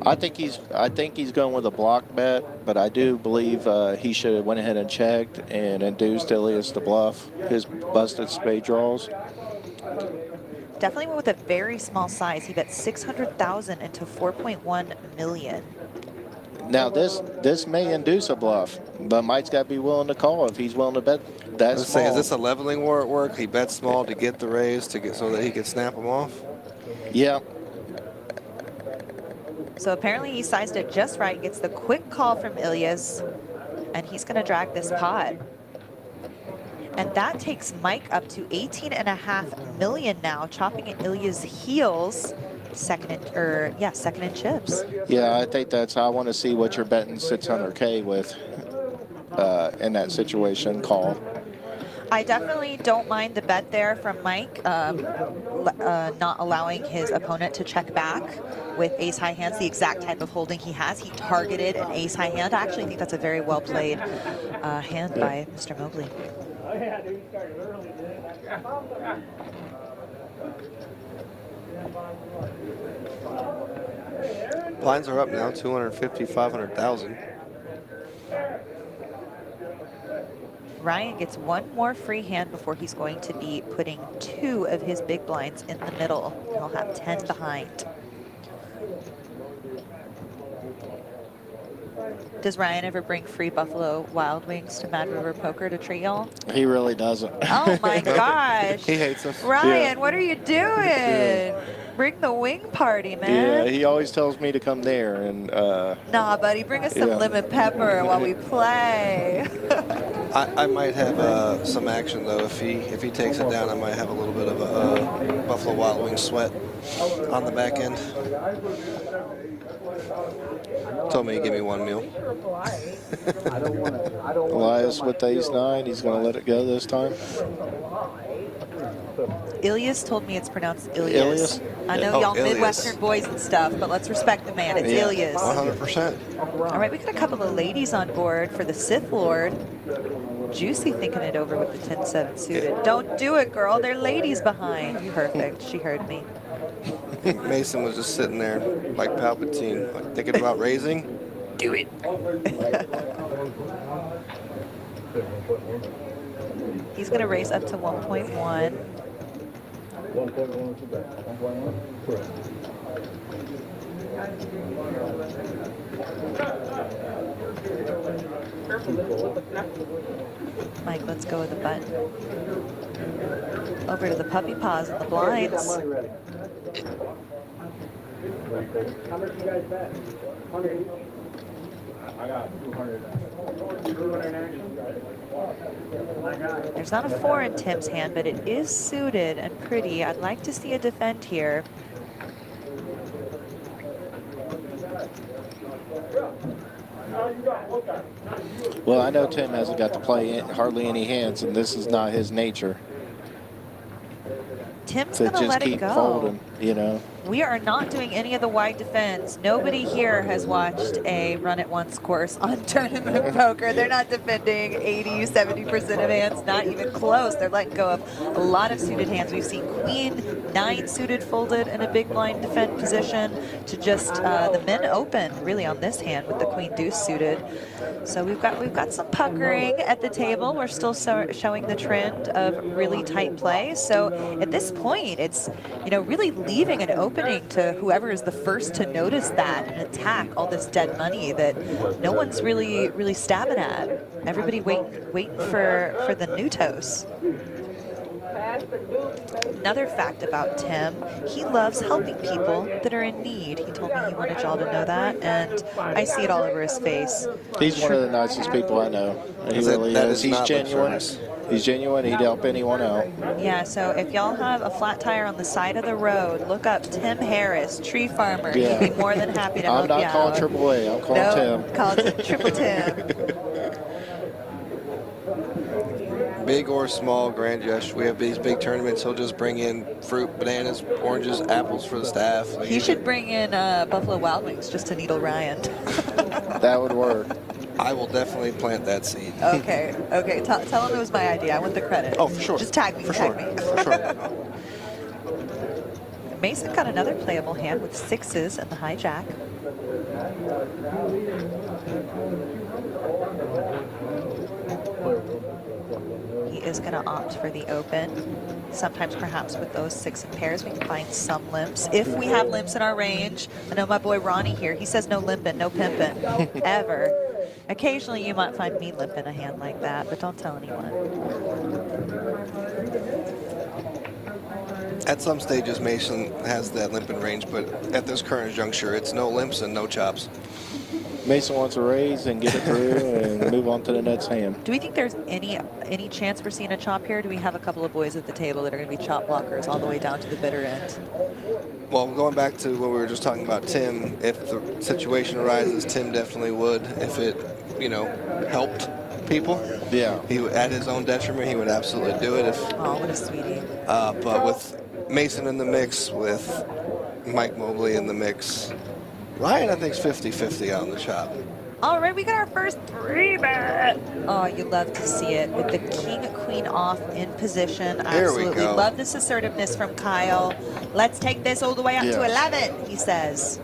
I think he's going with a block bet, but I do believe he should have went ahead and checked and induced Ilias to bluff his busted spade draws. Definitely went with a very small size. He bet 600,000 into 4.1 million. Now this may induce a bluff, but Mike's got to be willing to call if he's willing to bet that Let's small. say, is this a leveling war at work? He bets small to get the raise so that he can snap them off? Yeah. So apparently he sized it just right, gets the quick call from Ilias, and he's gonna drag this pot. And that takes Mike up to 18.5 million now, chopping at Ilias' heels. Second in chips. Yeah, I think I want to see what you're betting 600K with in that situation call. I definitely don't mind the bet there from Mike, not allowing his opponent to check back with ace high hands, the exact type of holding he has. He targeted an ace high hand. I actually think that's a very well played hand by Mr. Mobley. Blinds are up now, 250, 500,000. Ryan gets one more free hand before he's going to be putting 2 of his big blinds in the middle. He'll have 10 behind. Does Ryan ever bring free Buffalo Wild Wings to Mad River Poker to treat y'all? He really doesn't. Oh my gosh. He hates us. Ryan, what are you doing? Bring the wing party, man. Yeah, he always tells me to come there, and Nah, buddy, bring us some Yeah. lemon pepper while we play. I might have some action though. If he takes it down, I might have a little bit of a Buffalo Wild Wings sweat on the back end. Told me to give me one meal. Elias with ace-9, he's going to let it go this time. Ilias told me it's pronounced Ilias. Ilias? I know Oh, y'all Ilias. Midwestern boys and stuff, but let's respect the man. It's Yeah. Ilias. 100%. All right, we got a couple of ladies on board for the Sith Lord. Juicy thinking it over with the 10-7 suited. Don't do it, girl. There are ladies behind. Perfect. She heard me. Mason was just sitting there like Palpatine, like thinking about raising. Do it. He's going to raise up to 1.1. 1.1 to bet. 1.1? Correct. Mike, let's go with the button. Over to the puppy paws and the blinds. Money ready. How much you guys bet? 100 each? I got 200. 200 action. There's not a 4 in Tim's hand, but it is suited and pretty. I'd like to see a defend here. Well, I know Tim hasn't got to play hardly any hands, and this is not his nature Tim's to gonna just let it keep go. folding, you know. We are not doing any of the wide defense. Nobody here has watched a run it once course on tournament poker. They're not defending 80, 70% of hands, not even close. They're letting go of a lot of suited hands. We've seen Queen 9 suited folded in a big blind defend position to just the men open really on this hand with the Queen Deuce suited. So we've got some puckering at the table. We're still showing the trend of really tight play. So at this point, it's, you know, really leaving an opening to whoever is the first to notice that and attack all this dead money that no one's really stabbing at. Everybody waiting for the new toast. Another fact about Tim, he loves helping people that are in need. He told me he wanted y'all to know that, and I see it all over his face. He's one of the nicest people I know. He Is it- really that is. is He's not lip genuine. service. He's genuine. He'd help anyone out. Yeah, so if y'all have a flat tire on the side of the road, look up Tim Harris, tree farmer. Yeah. He'd be more than happy to I'm help you not calling out. AAA. I'm calling No, Tim. call it Triple Tim. Big or small, grand gesture. We have these big tournaments. He'll just bring in fruit, bananas, oranges, apples for the staff. He should bring in Buffalo Wild Wings just to needle Ryan. That would work. I will definitely plant that seed. Okay. Tell him it was my idea. I want the credit. Oh, for sure. Just tag me. For tag sure. me. For sure. Mason got another playable hand with 6s and the hijack. He is going to opt for the open. Sometimes perhaps with those 6 in pairs we can find some limps. If we have limps in our range, I know my boy Ronnie here, he says no limping, no pimping, ever. Occasionally you might find me limping a hand like that, but don't tell anyone. At some stages, Mason has that limping range, but at this current juncture, it's no limps and no chops. Mason wants a raise and get it through and move on to the next hand. Do we think there's any chance we're seeing a chop here? Do we have a couple of boys at the table that are going to be chop blockers all the way down to the bitter end? Well, going back to what we were just talking about, Tim, if the situation arises, Tim definitely would. If it, you know, helped people, Yeah. he would, at his own detriment, he would absolutely do it. If, Oh, what a sweetie. but with Mason in the mix, with Mike Mobley in the mix, Ryan, I think, is 50-50 on the chop. All right, we got our first 3-bet. Oh, you love to see it with the king, queen off in position. Here we Absolutely go. love this assertiveness from Kyle. Let's take this all the way up to Yes. 11, he says.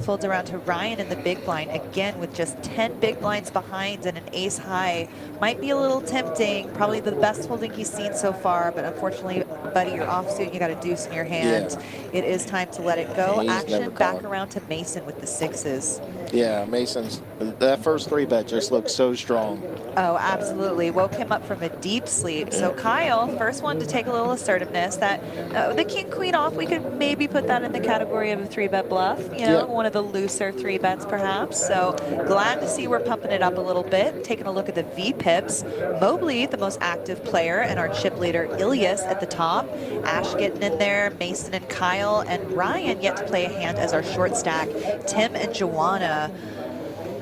Folds around to Ryan in the big blind, again with just 10 big blinds behind and an ace high. Might be a little tempting, probably the best folding he's seen so far, but unfortunately, buddy, you're offsuit, you got a deuce in your hand. Yeah. It is time to let it go. He's Action never back caught. around to Mason with the 6s. Yeah, Mason's, that first 3-bet just looks so strong. Oh, absolutely. Woke him up from a deep sleep. So Kyle, first one to take a little assertiveness. That the king queen off, we could maybe put that in the category of a 3-bet bluff. You know, Yeah. one of the looser 3-bets perhaps. So glad to see we're pumping it up a little bit. Taking a look at the V pips. Mobley, the most active player, and our chip leader Ilias at the top. Ash getting in there. Mason and Kyle and Ryan yet to play a hand as our short stack. Tim and Joanna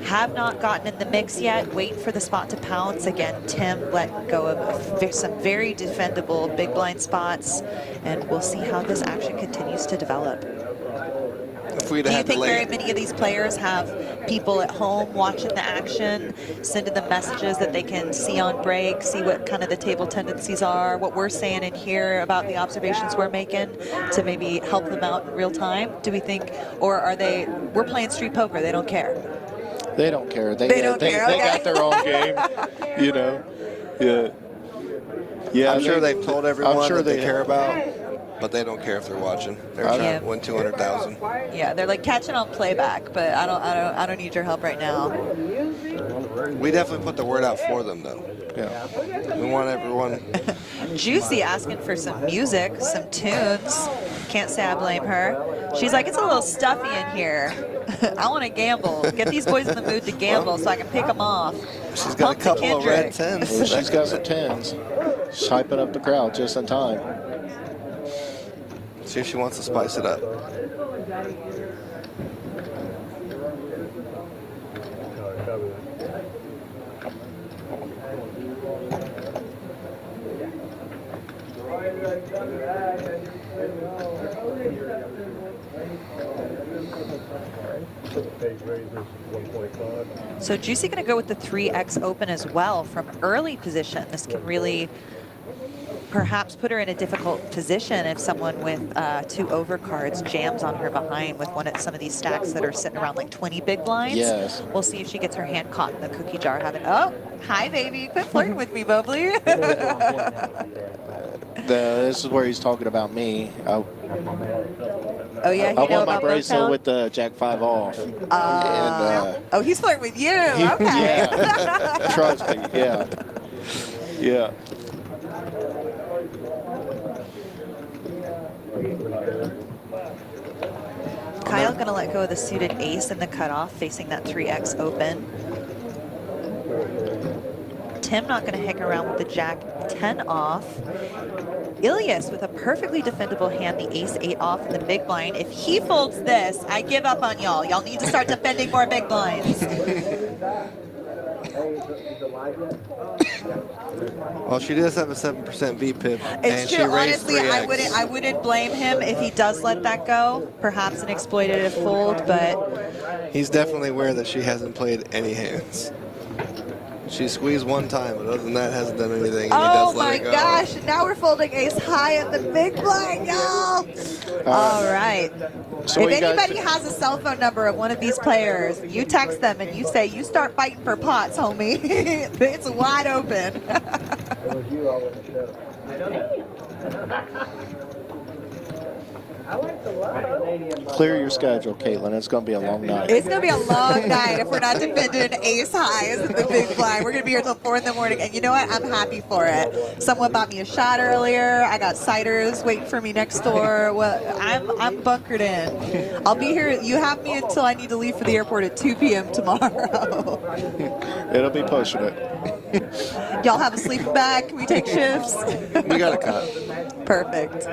have not gotten in the mix yet. Wait for the spot to pounce. Again, Tim let go of some very defendable big blind spots, and we'll see how this action continues to develop. If we'd Do you had think to very lay, many of these players have people at home watching the action, sending them messages that they can see on break, see what kind of the table tendencies are, what we're saying in here about the observations we're making to maybe help them out in real time? Do we think, or are they, we're playing street poker, they don't care? They don't care. They don't care, They okay. got their own game, you know. Yeah. Yeah, I'm sure they've told everyone I'm sure that they they care about, but they don't care if they're watching. They're trying Yeah. to win 200,000. Yeah, they're like catching on playback, but I don't need your help right now. We definitely put the word out for them, though. Yeah. We want everyone. Juicy asking for some music, some tunes. Can't say I blame her. She's like, it's a little stuffy in here. I want to gamble. Get these boys in the mood to gamble so I can pick them off. She's got Pump a the couple of red Kendrick. 10s. Well, she's got some 10s. She's hyping up the crowd just in time. See if she wants to spice it up. So Juicy going to go with the 3X open as well from early position. This can really perhaps put her in a difficult position if someone with 2 overcards jams on her behind with some of these stacks that are sitting around like 20 big blinds. Yes. We'll see if she gets her hand caught in the cookie jar. Oh, hi, baby. Quit flirting with me, Bubbly. This is where he's talking about me. Oh, yeah, you I know won my about bracelet Motown? with the Jack 5 off. Oh, he's flirting with you. Okay. Yeah, trust me. Yeah, yeah. Kyle going to let go of the suited ace in the cutoff, facing that 3X open. Tim not going to hang around with the Jack 10 off. Ilias with a perfectly defendable hand, the ace 8 off in the big blind. If he folds this, I give up on y'all. Y'all need to start defending more big blinds. Well, she does have a 7% VPIP, and It's she true. raised Honestly, 3X. I wouldn't blame him if he does let that go. Perhaps an exploitative fold, but He's definitely aware that she hasn't played any hands. She squeezed one time, but other than that, hasn't done anything. And he oh does let my it go. gosh! Now we're folding ace high at the big blind, y'all. All right. So if what you guys anybody has a cell phone number of one of these players, you text them and you say, you start fighting for pots, homie. It's wide open. Clear your schedule, Caitlin. It's going to be a long night. It's going to be a long night if we're not defending ace highs in the big blind. We're going to be here till 4 in the morning. And you know what? I'm happy for it. Someone bought me a shot earlier. I got ciders waiting for me next door. Well, I'm bunkered in. I'll be here. You have me until I need to leave for the airport at 2 p.m. tomorrow. It'll be pushing it. Y'all have a sleeping bag? Can we take shifts? We got a cut. Perfect.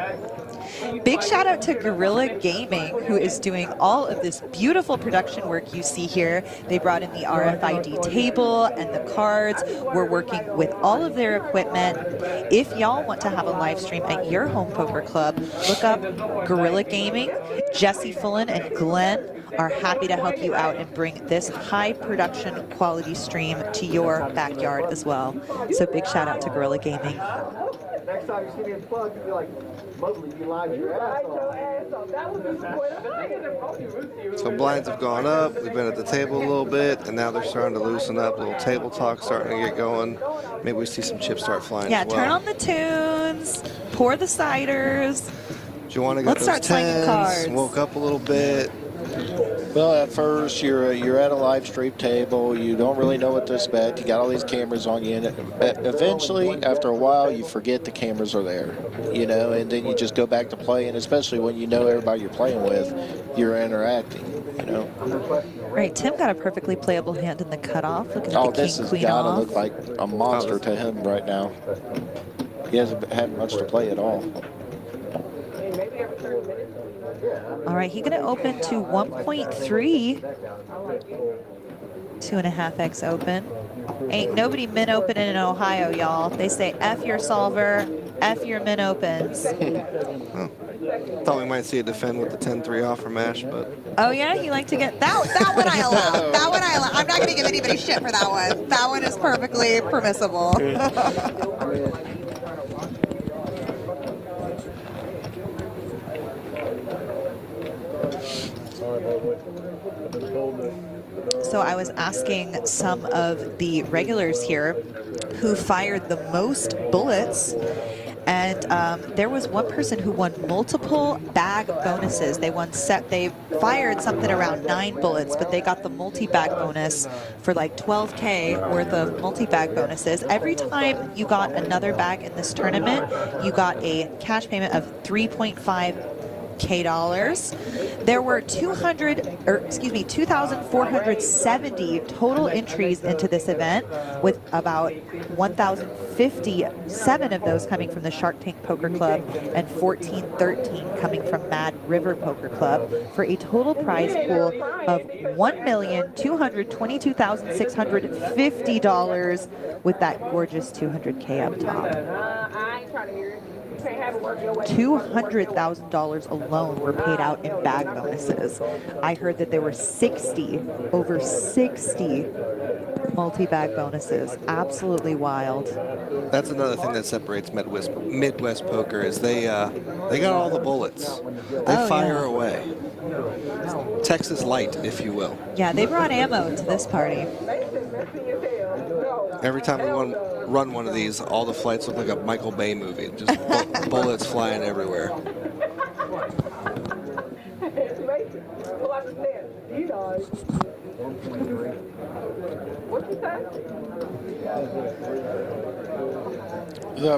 Big shout out to Gorilla Gaming, who is doing all of this beautiful production work you see here. They brought in the RFID table and the cards. We're working with all of their equipment. If y'all want to have a live stream at your home poker club, look up Gorilla Gaming. Jesse Fullen and Glenn are happy to help you out and bring this high production quality stream to your backyard as well. So big shout out to Gorilla Gaming. Next time you see me in plug, you'll be like, Mobley, you lied your ass off. That was disappointing. So blinds have gone up. We've been at the table a little bit, and now they're starting to loosen up. A little table talk starting to get going. Maybe we see some chips start flying Yeah, as well. turn on the tunes, pour the ciders. Joanna got Let's those start slanging 10s, cards. woke up a little bit. Well, at first, you're at a live stream table. You don't really know what to expect. You got all these cameras on you. And eventually, after a while, you forget the cameras are there, you know, and then you just go back to playing, especially when you know everybody you're playing with, you're interacting, you know. Right, Tim got a perfectly playable hand in the cutoff. Looking at Oh, the this king, has queen got to off. look like a monster to him right now. He hasn't had much to play at all. All right, he's going to open to 1.3. 2.5x open. Ain't nobody min opening in Ohio, y'all. They say F your solver, F your min opens. Thought we might see a defend with the 10-3 off for Mash, but Oh yeah, you like to get that one I allow. That one I allow. I'm not going to give anybody shit for that one. That one is perfectly permissible. So I was asking some of the regulars here who fired the most bullets, and there was one person who won multiple bag bonuses. They fired something around 9 bullets, but they got the multi-bag bonus for like 12K worth of multi-bag bonuses. Every time you got another bag in this tournament, you got a cash payment of 3.5 K dollars. There were 2,470 total entries into this event, with about 1,057 of those coming from the Shark Tank Poker Club and 1,413 coming from Mad River Poker Club, for a total prize pool of $1,222,650, with that gorgeous 200K up top. I ain't trying to hear it. You can't have it work your way. $200,000 alone were paid out in bag bonuses. I heard that there were over 60 multi-bag bonuses. Absolutely wild. That's another thing that separates Midwest Poker is they got all the bullets. They fire away. Texas light, if you will. Yeah, they brought ammo to this party. Every time we run one of these, all the flights look like a Michael Bay movie. Just bullets flying everywhere. What you say?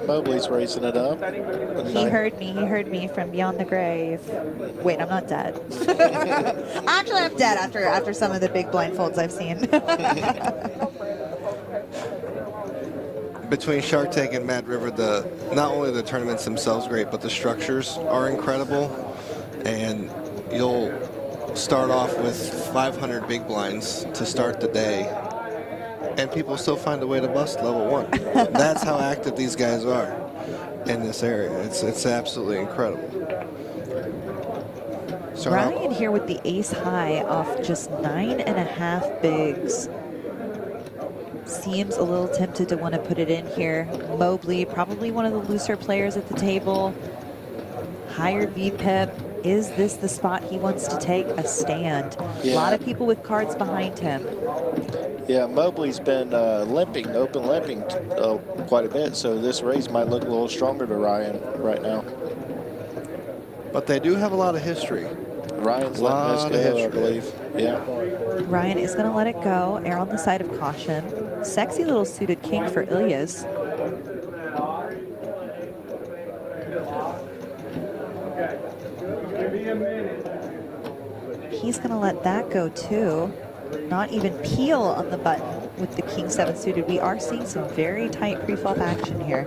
Mobley's racing it up. He heard me from beyond the grave. Wait, I'm not dead. Actually, I'm dead after some of the big blindfolds I've seen. Between Shark Tank and Mad River, not only the tournaments themselves great, but the structures are incredible. And you'll start off with 500 big blinds to start the day, and people still find a way to bust level 1. That's how active these guys are in this area. It's absolutely incredible. Ryan here with the ace high off just 9.5 bigs. Seems a little tempted to want to put it in here. Mobley, probably one of the looser players at the table. Higher VPIP. Is this the spot he wants to take a stand? Yeah. A lot of people with cards behind him. Yeah, Mobley's been open limping quite a bit, so this raise might look a little stronger to Ryan right now. But they do have a lot of history. Ryan's letting this go, I believe. Yeah. Ryan is going to let it go, err on the side of caution. Sexy little suited king for Ilyas. He's going to let that go too. Not even peel on the button with the king 7 suited. We are seeing some very tight pre-flop action here.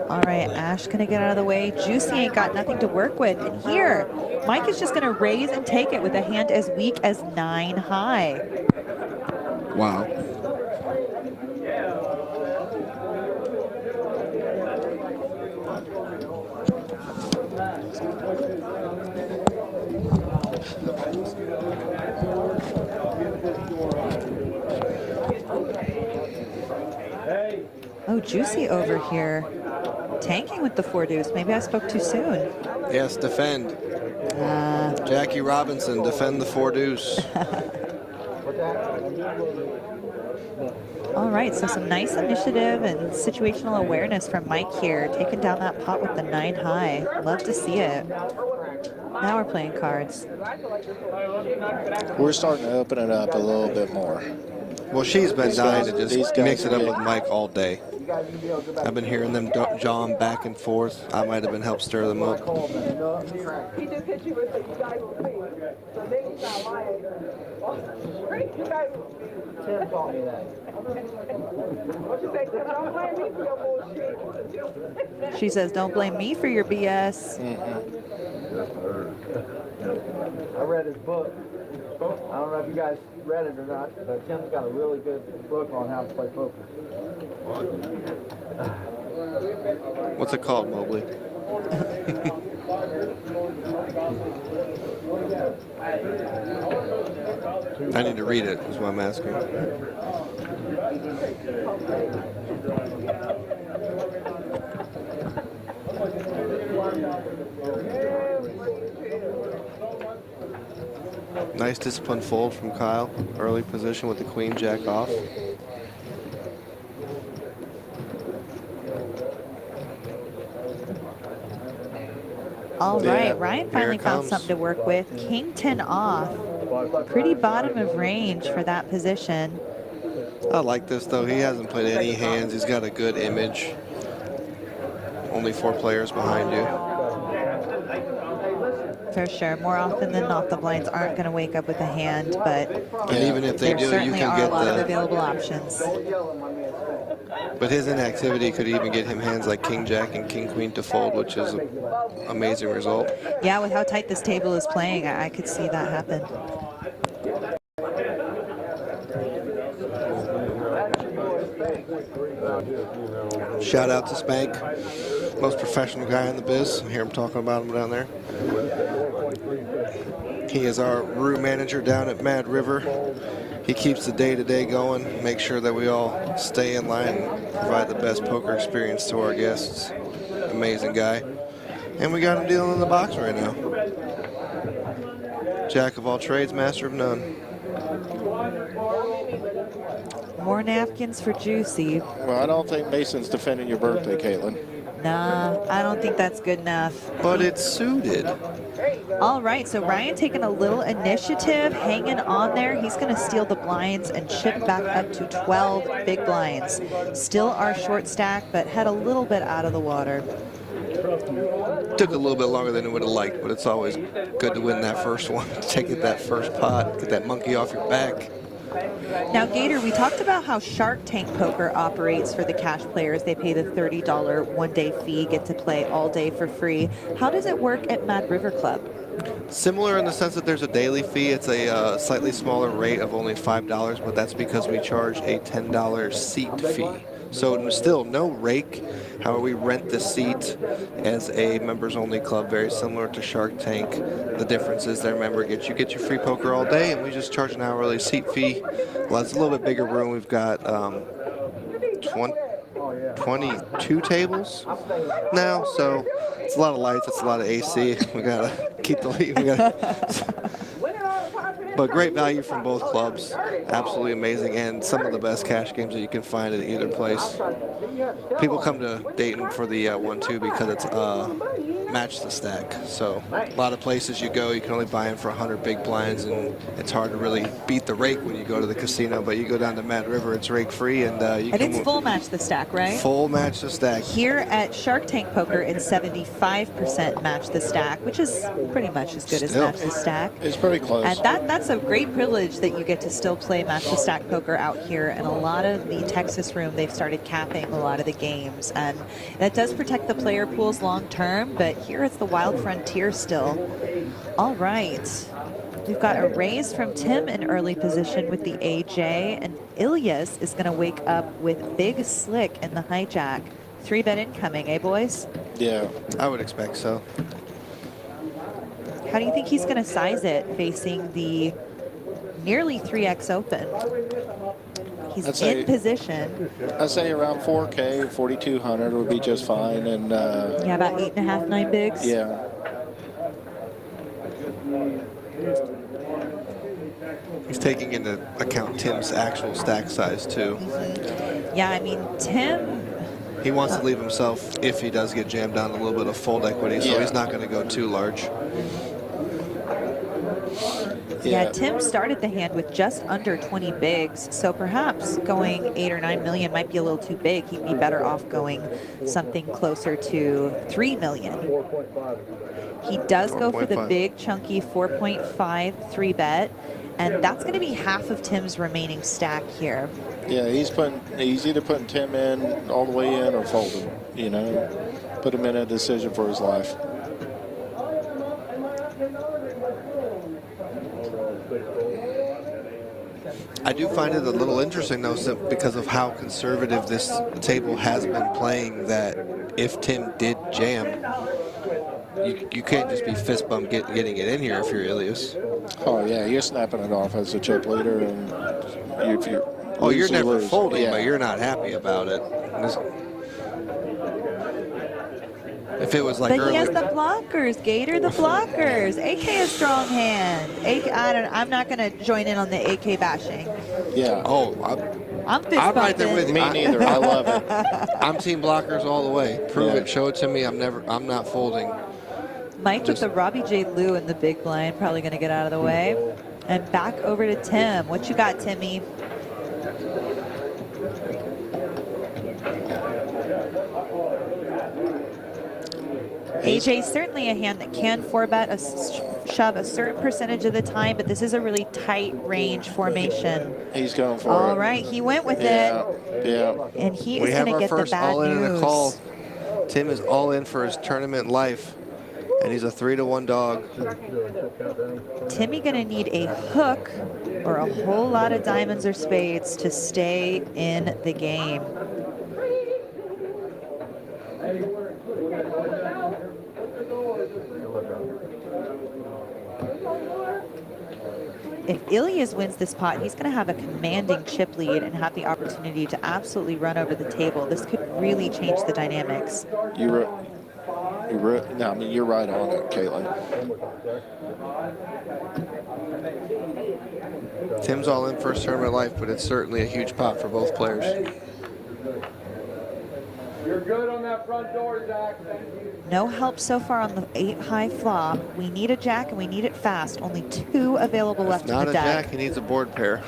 All right, Ash gonna get out of the way. Juicy ain't got nothing to work with. And here, Mike is just gonna raise and take it with a hand as weak as 9 high. Wow. Oh, Juicy over here. Tanking with the 4 deuce. Maybe I spoke too soon. Yes, defend. Jackie Robinson, defend the 4 deuce. All right, so some nice initiative and situational awareness from Mike here, taking down that pot with the 9 high. Love to see it. Now we're playing cards. We're starting to open it up a little bit more. Well, she's been dying to these just guys mix it up are with getting- Mike all day. I've been hearing them jawing back and forth. I might have been helped stir them up. He just hit you with the you guys will see. So niggas not lying. You guys will see. Tim taught me that. What you say, Tim? Don't blame me for your bullshit. She says, don't blame me for your BS. I read his book. I don't know if you guys read it or not, but Tim's got a really good book on how to play poker. What's it called, Mobley? I need to read it, is what I'm asking. Nice disciplined fold from Kyle. Early position with the queen jack off. All Yeah, right, Ryan here finally it found comes. something to work with. King 10 off. Pretty bottom of range for that position. I like this, though. He hasn't played any hands. He's got a good image. Only 4 players behind you. For sure. More often than not, the blinds aren't going to wake up with a hand, but And even if they there do, you certainly can are get a lot of the. available options. But his inactivity could even get him hands like King Jack and King Queen to fold, which is an amazing result. Yeah, with how tight this table is playing, I could see that happen. Shout out to Spank, most professional guy in the biz. I hear him talking about him down there. He is our room manager down at Mad River. He keeps the day-to-day going, make sure that we all stay in line and provide the best poker experience to our guests. Amazing guy. And we got him dealing in the box right now. Jack of all trades, master of none. More napkins for Juicy. Well, I don't think Mason's defending your birthday, Caitlin. Nah, I don't think that's good enough. But it's suited. All right, so Ryan taking a little initiative, hanging on there. He's going to steal the blinds and chip back up to 12 big blinds. Still our short stack, but head a little bit out of the water. Took a little bit longer than I would have liked, but it's always good to win that first one. Take it that first pot, get that monkey off your back. Now, Gator, we talked about how Shark Tank Poker operates for the cash players. They pay the $30 one-day fee, get to play all day for free. How does it work at Mad River Club? Similar in the sense that there's a daily fee. It's a slightly smaller rate of only $5, but that's because we charge a $10 seat fee. So still no rake. However, we rent the seat as a members-only club, very similar to Shark Tank. The difference is their member you get your free poker all day, and we just charge an hourly seat fee. Well, it's a little bit bigger room. We've got 22 tables now, so it's a lot of lights. It's a lot of AC. We gotta keep the lead. But great value from both clubs. Absolutely amazing, and some of the best cash games that you can find at either place. People come to Dayton for the 1-2 because it's match the stack. So a lot of places you go, you can only buy them for 100 big blinds, and it's hard to really beat the rake when you go to the casino. But you go down to Mad River, it's rake free, and you And can it's full match the stack, right? full match the stack. Here at Shark Tank Poker, it's 75% match the stack, which is pretty much as good as Still. match the stack. It's pretty close. And that's a great privilege that you get to still play match the stack poker out here. And a lot of the Texas room, they've started capping a lot of the games, and that does protect the player pools long term. But here it's the wild frontier still. All right. We've got a raise from Tim in early position with the AJ, and Ilyas is going to wake up with Big Slick in the hijack. 3-bet incoming, eh, boys? Yeah. I would expect so. How do you think he's going to size it facing the nearly 3x open? He's I'd say- in position. I'd say around 4K, 4,200 would be just fine. And Yeah, about 8.5, 9 bigs. yeah. He's taking into account Tim's actual stack size too. Yeah, I mean, Tim, He wants to leave himself, if he does get jammed down, a little bit of fold equity, so Yeah. he's not going to go too large. yeah, Tim started the hand with just under 20 bigs, so perhaps going 8 or 9 million might be a little too big. He'd be better off going something closer to 3 million. He does go for the 4.5. big chunky 4.5 3-bet, and that's going to be half of Tim's remaining stack here. Yeah, he's either putting Tim in all the way in or folding, you know, put him in a decision for his life. I do find it a little interesting, though, because of how conservative this table has been playing, that if Tim did jam, you can't just be fist bump getting it in here if you're Ilyas. Oh, yeah, you're snapping it off as a chip leader. And if you Oh, you're lose, you never lose. folding, Yeah. but you're not happy about it. If it was like But he has earlier, the blockers, Gator, the blockers. AK is strong hand. AK, I'm not going to join in on the AK bashing. Yeah. oh, I'm fist I'm right there bumping. with you. Me neither. I love it. I'm team blockers all the way. Prove Yeah. it, show it to me. I'm not folding. Mike with the Robbie J. Lou in the big blind, probably going to get out of the way. And back over to Tim. What you got, Timmy? AJ, certainly a hand that can 4-bet, shove a certain percentage of the time, but this is a really tight range formation. He's going for it. All right, he went with Yeah, it. yeah. And he We is have going to our get the first bad all-in and news. a call. Tim is all in for his tournament life, and he's a 3-to-1 dog. Timmy going to need a hook or a whole lot of diamonds or spades to stay in the game. If Ilias wins this pot, he's going to have a commanding chip lead and have the opportunity to absolutely run over the table. This could really change the dynamics. No, I mean, you're right on it, Caitlin. Tim's all in for his tournament life, but it's certainly a huge pot for both players. You're good on that front door, Zach. Thank you. No help so far on the 8-high flop. We need a jack and we need it fast. Only 2 available left in Not the a deck. jack, he needs a board pair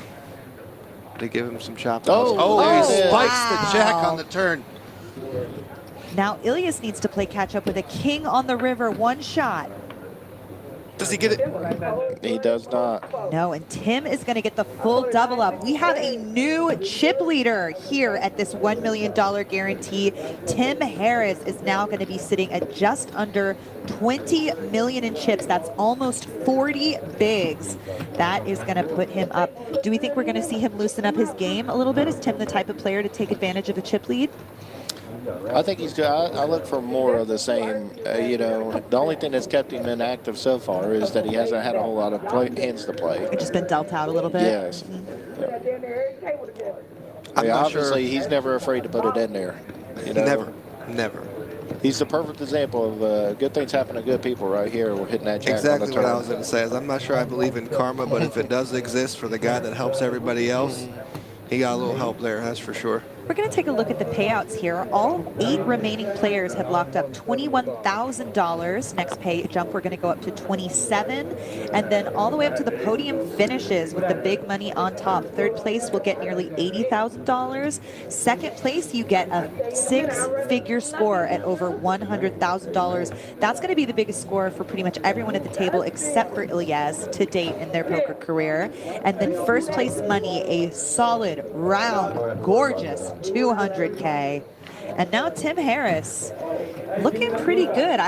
to give him some chop. Oh, he there it is. spikes wow. the jack on the turn. Now Ilias needs to play catch up with a king on the river, 1 shot. Does he get it? He does not. No, and Tim is going to get the full double up. We have a new chip leader here at this $1 million guarantee. Tim Harris is now going to be sitting at just under 20 million in chips. That's almost 40 bigs. That is going to put him up. Do we think we're going to see him loosen up his game a little bit? Is Tim the type of player to take advantage of a chip lead? I think he's good. I look for more of the same. You know, the only thing that's kept him inactive so far is that he hasn't had a whole lot of hands to play. It's just been dealt out a little bit. Yes. I'm Yeah, not obviously, sure. he's never afraid to put it in there. You know? Never. He's the perfect example of good things happen to good people right here. We're hitting that jack Exactly on the what turn. I was going to say. Is I'm not sure I believe in karma, but if it does exist for the guy that helps everybody else, he got a little help there, that's for sure. We're going to take a look at the payouts here. All 8 remaining players have locked up $21,000. Next pay jump, we're going to go up to 27, and then all the way up to the podium finishes with the big money on top. Third place will get nearly $80,000. Second place, you get a 6-figure score at over $100,000. That's going to be the biggest score for pretty much everyone at the table except for Ilias to date in their poker career. And then first place money, a solid, round, gorgeous $200K. And now Tim Harris looking pretty good.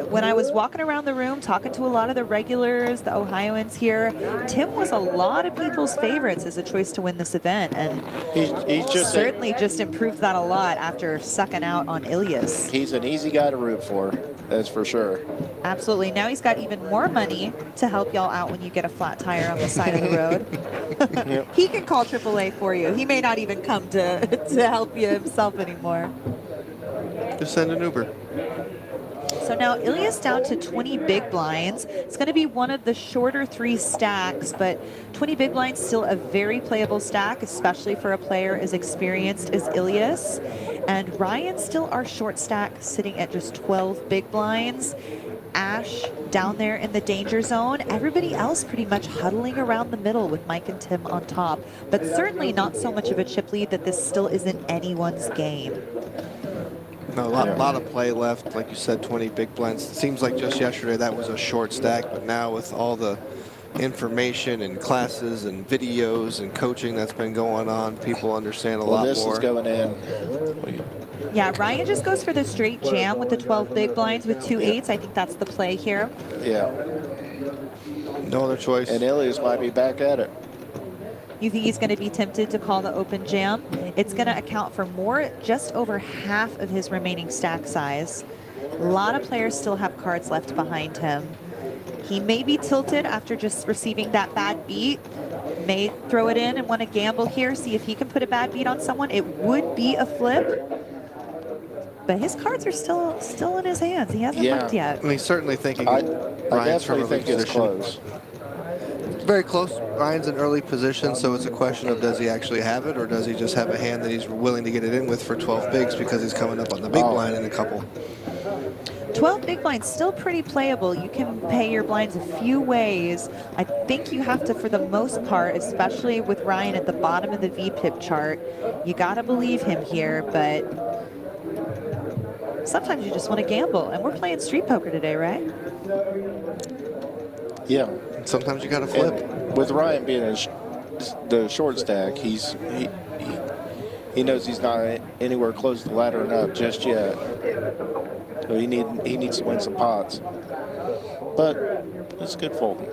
When I was walking around the room talking to a lot of the regulars, the Ohioans here, Tim was a lot of people's favorites as a choice to win this event, and He's just certainly just improved that a lot after sucking out on Ilias. he's an easy guy to root for. That's for sure. Absolutely. Now he's got even more money to help y'all out when you get a flat tire on the side of the road. Yep. He can call AAA for you. He may not even come to help you himself anymore. Just send an Uber. So now Ilias down to 20 big blinds. It's going to be one of the shorter 3 stacks, but 20 big blinds still a very playable stack, especially for a player as experienced as Ilias. And Ryan's still our short stack, sitting at just 12 big blinds. Ash down there in the danger zone. Everybody else pretty much huddling around the middle with Mike and Tim on top, but certainly not so much of a chip lead that this still isn't anyone's game. No, a lot of play left. Like you said, 20 big blinds. It seems like just yesterday that was a short stack, but now with all the information and classes and videos and coaching that's been going on, people understand a lot This more. is going in. Yeah, Ryan just goes for the straight jam with the 12 big blinds with 2 8s. I think that's the play here. Yeah. No other choice. And Ilias might be back at it. You think he's going to be tempted to call the open jam? It's going to account for just over half of his remaining stack size. A lot of players still have cards left behind him. He may be tilted after just receiving that bad beat. May throw it in and want to gamble here, see if he can put a bad beat on someone. It would be a flip. But his cards are still in his hands. He hasn't flipped yet. And he's certainly thinking I Ryan's from definitely a think it's position. close. Very close. Ryan's in early position, so it's a question of does he actually have it, or does he just have a hand that he's willing to get it in with for 12 bigs because he's coming up on the big blind in a couple. 12 big blinds, still pretty playable. You can pay your blinds a few ways. I think you have to, for the most part, especially with Ryan at the bottom of the VPIP chart, you got to believe him here, but sometimes you just want to gamble. And we're playing street poker today, right? Yeah. Sometimes you got to flip. And with Ryan being the short stack, he knows he's not anywhere close to laddering up just yet. So he needs to win some pots. But it's good folding.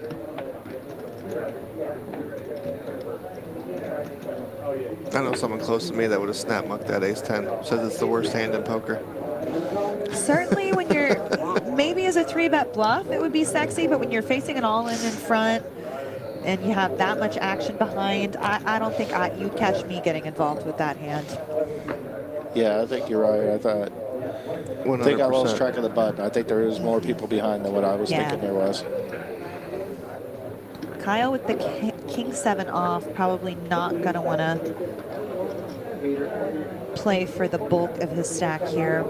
I know someone close to me that would have snap mucked that ace-10. Says it's the worst hand in poker. Certainly when you're, maybe as a 3-bet bluff, it would be sexy, but when you're facing an all-in in front and you have that much action behind, I don't think you'd catch me getting involved with that hand. Yeah, I think you're right. I think I lost 100%. track of the button. I think there is more people behind than what I was thinking there was. Kyle with the king 7 off, probably not going to want to play for the bulk of his stack here.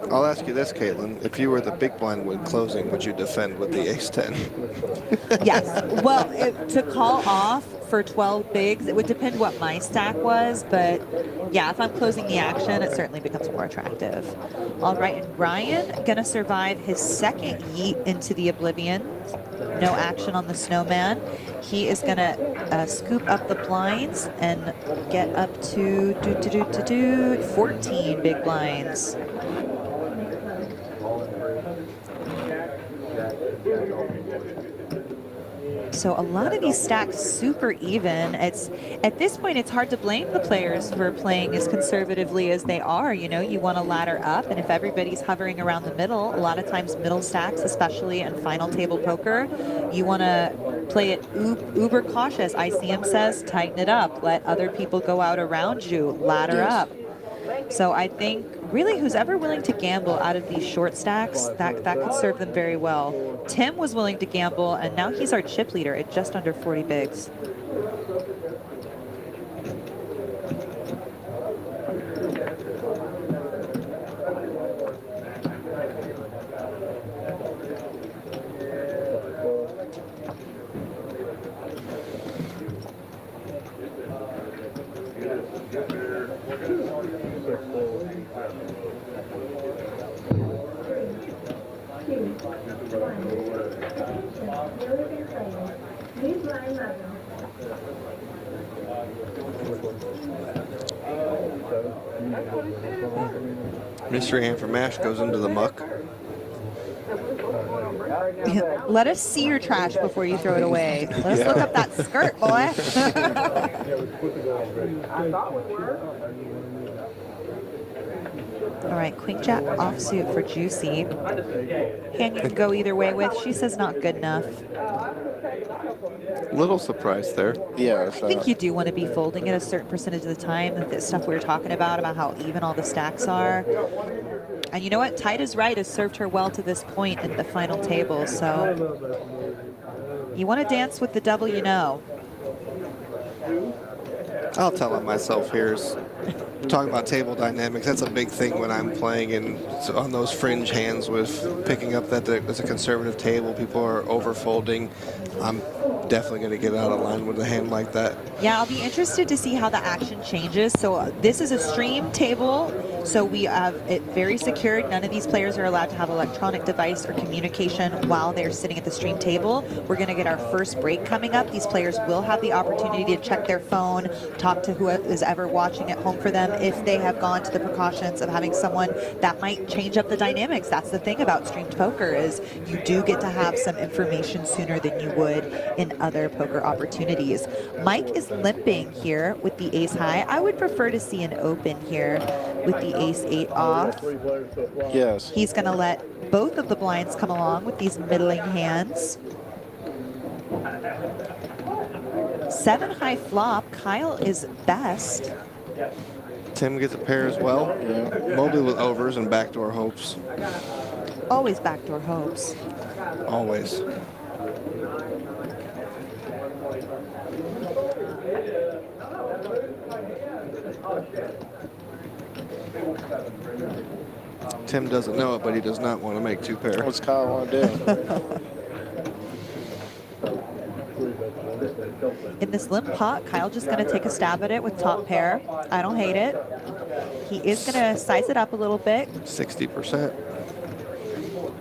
I'll ask you this, Caitlin. If you were the big blind when closing, would you defend with the ace-10? Yes. Well, to call off for 12 bigs, it would depend what my stack was, but yeah, if I'm closing the action, it certainly becomes more attractive. All right, and Ryan gonna survive his second yeet into the oblivion. No action on the snowman. He is gonna scoop up the blinds and get up to 14 big blinds. So a lot of these stacks super even. At this point, it's hard to blame the players for playing as conservatively as they are. You know, you want to ladder up, and if everybody's hovering around the middle, a lot of times middle stacks, especially in final table poker, you want to play it uber cautious. ICM says, tighten it up, let other people go out around you, ladder up. So I think really who's ever willing to gamble out of these short stacks, that could serve them very well. Tim was willing to gamble, and now he's our chip leader at just under 40 bigs. Mystery hand for mash goes into the muck. Let us see your trash before you throw it away. Let us look up that skirt, boy. All right, Queen Jack offsuit for Juicy. Hand you can go either way with. She says not good enough. Little surprise there. Yeah. I think you do want to be folding it a certain percentage of the time. The stuff we were talking about how even all the stacks are. And you know what? Tight is right has served her well to this point at the final table. So you want to dance with the double you know. I'll tell on myself here. Talking about table dynamics, that's a big thing when I'm playing on those fringe hands with picking up that there's a conservative table, people are over folding. I'm definitely going to get out of line with a hand like that. Yeah, I'll be interested to see how the action changes. So this is a stream table, so we have it very secured. None of these players are allowed to have electronic device or communication while they're sitting at the stream table. We're going to get our first break coming up. These players will have the opportunity to check their phone, talk to who is ever watching at home for them if they have gone to the precautions of having someone that might change up the dynamics. That's the thing about streamed poker is you do get to have some information sooner than you would in other poker opportunities. Mike is limping here with the ace high. I would prefer to see an open here with the ace 8 off. Yes. He's going to let both of the blinds come along with these middling hands. 7 high flop. Kyle is best. Tim gets a pair as well. Yeah. Mobley with overs and backdoor hopes. Always backdoor hopes. Always. Tim doesn't know it, but he does not want to make two pair. What's Kyle want to do? In this limp pot, Kyle just going to take a stab at it with top pair. I don't hate it. He is going to size it up a little bit. 60%.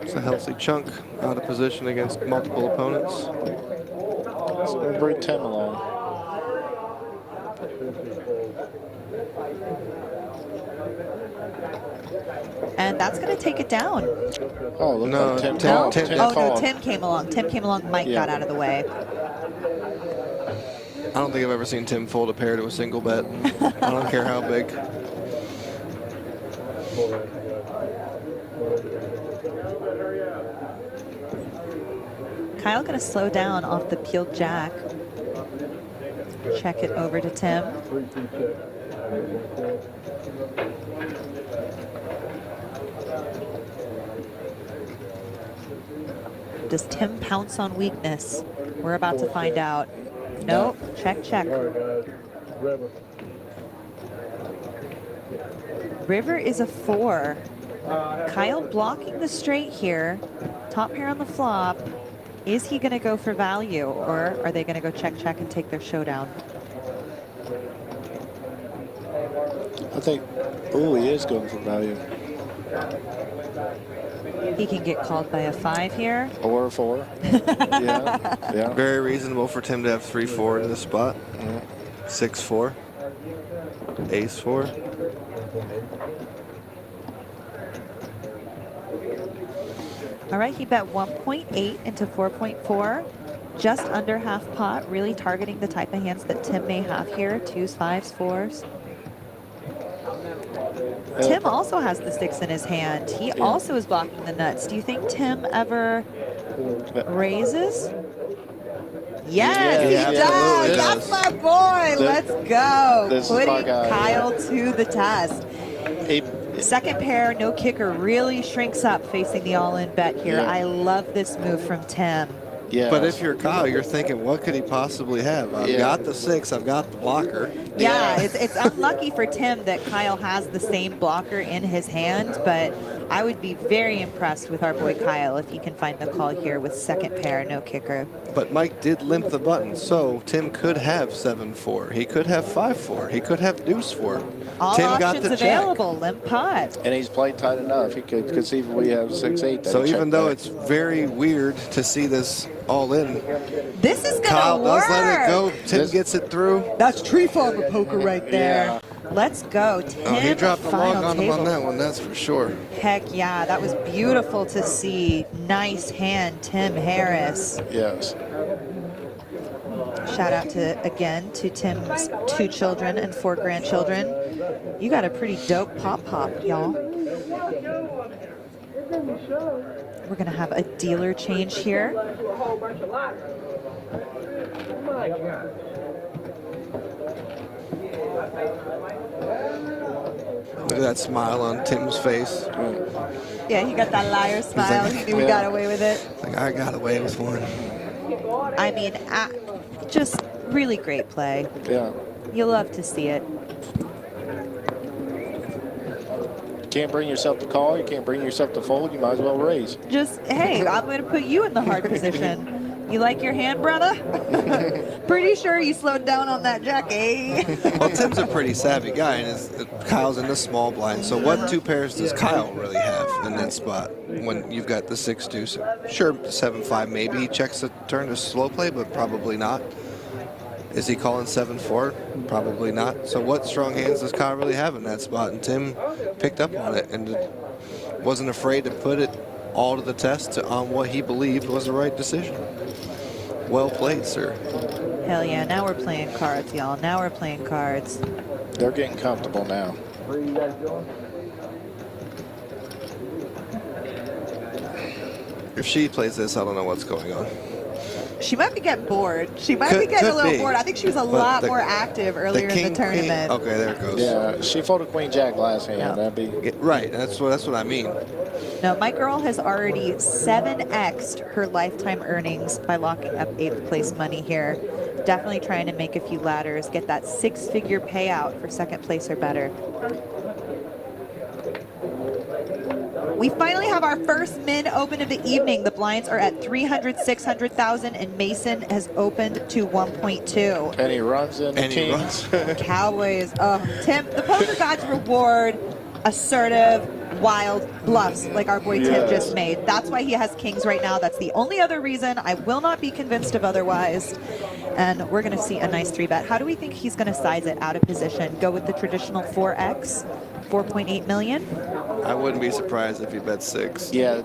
It's a healthy chunk out of position against multiple opponents. So we'll bring Tim along. And that's going to take it down. Oh, look No, like Tim Tim- called. Tim- Tim Oh, no, called. Tim came along. Tim came along. Mike Yeah. got out of the way. I don't think I've ever seen Tim fold a pair to a single bet. I don't care how big. Kyle going to slow down off the peeled jack. Check it over to Tim. Does Tim pounce on weakness? We're about to find out. Nope. Check, check. River is a 4. Kyle blocking the straight here. Top pair on the flop. Is he going to go for value, or are they going to go check, check and take their showdown? I think, oh, he is going for value. He can get called by a 5 here. Or a 4. Yeah, yeah. Very reasonable for Tim to have 3-4 in this spot. 6-4. Ace-4. All right, he bet 1.8 into 4.4. Just under half pot, really targeting the type of hands that Tim may have here. 2s, 5s, 4s. Tim also has the 6 in his hand. He also is blocking the nuts. Do you think Tim ever raises? Yes, he Yeah, does. absolutely That's does. my boy. Let's go. this is my Putting guy, Kyle to the test. He, Second pair, no kicker, really shrinks up facing the all-in bet here. Yeah. I love this move from Tim. yeah. But if you're Kyle, you're thinking, what could he possibly have? I've Yeah. got the 6, I've got the blocker. Yeah, it's unlucky for Tim that Kyle has the same blocker in his hand, but I would be very impressed with our boy Kyle if he can find the call here with second pair, no kicker. But Mike did limp the button, so Tim could have 7-4. He could have 5-4. He could have deuce-4. All Tim got options the check. available, limp pot. and he's played tight enough. He could conceivably have 6-8. So even though it's very weird to see this all in, This is gonna Kyle work. does let it go. Tim This- gets it through. That's tree farmer poker right there. Yeah. Let's go, Tim. Oh, he dropped the log final on him on table. that one, that's for sure. Heck yeah, that was beautiful to see. Nice hand, Tim Harris. yes. Shout out again to Tim's 2 children and 4 grandchildren. You got a pretty dope pop, y'all. We're gonna have a dealer change here. A whole bunch of lots. My God. Look at that smile on Tim's face. Yeah, he got that liar smile. He knew he got away with it. Like, I got away with one. I mean, just really great play. Yeah. You love to see it. Can't bring yourself to call. You can't bring yourself to fold. You might as well raise. Just, hey, I'm going to put you in the hard position. You like your hand, brother? Pretty sure you slowed down on that jack, eh? Well, Tim's a pretty savvy guy, and Kyle's in the small blind. So what 2 pairs does Kyle really have in that spot when you've got the 6 deuce? Sure, 7-5 maybe. He checks the turn to slow play, but probably not. Is he calling 7-4? Probably not. So what strong hands does Kyle really have in that spot? And Tim picked up on it and wasn't afraid to put it all to the test on what he believed was the right decision. Well played, sir. Hell yeah, now we're playing cards, y'all. Now we're playing cards. They're getting comfortable now. What are you guys doing? If she plays this, I don't know what's going on. She might be getting bored. She might Could- be getting a could little be. bored. I think she was a But lot the- more active earlier in the king, tournament. okay, there it goes. Yeah, she folded Queen Jack last hand. Yeah. That'd be. Right, that's what I mean. No, my girl has already 7x'd her lifetime earnings by locking up 8th place money here. Definitely trying to make a few ladders, get that 6-figure payout for 2nd place or better. We finally have our first min open of the evening. The blinds are at 300, 600,000, and Mason has opened to 1.2. And he runs in the And he kings. Cowboys. Oh, Tim, the poker gods reward assertive, wild bluffs like our boy Tim Yes. just made. That's why he has kings right now. That's the only other reason. I will not be convinced of otherwise. And we're going to see a nice 3-bet. How do we think he's going to size it out of position? Go with the traditional 4x, 4.8 million? I wouldn't be surprised if he bet 6. Yeah,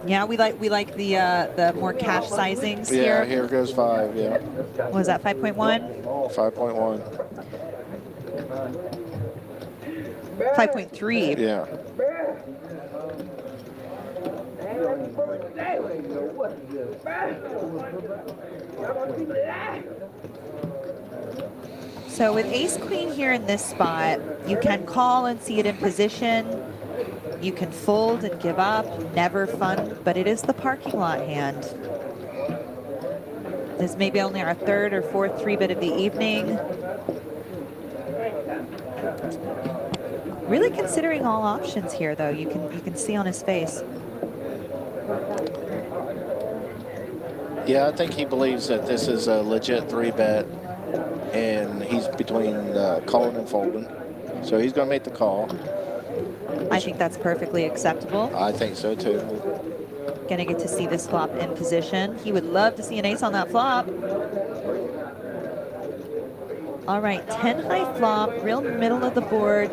Yeah, we like the more cash sizings yeah, here. here goes 5, yeah. What was that, 5.1? 5.1. 5.3. Yeah. So with ace queen here in this spot, you can call and see it in position. You can fold and give up, never fun, but it is the parking lot hand. This may be only our third or fourth 3-bet of the evening. Really considering all options here, though. You can see on his face. Yeah, I think he believes that this is a legit 3-bet, and he's between calling and folding. So he's going to make the call. I think that's perfectly acceptable. I think so, too. Gonna get to see this flop in position. He would love to see an ace on that flop. All right, 10 high flop, real middle of the board.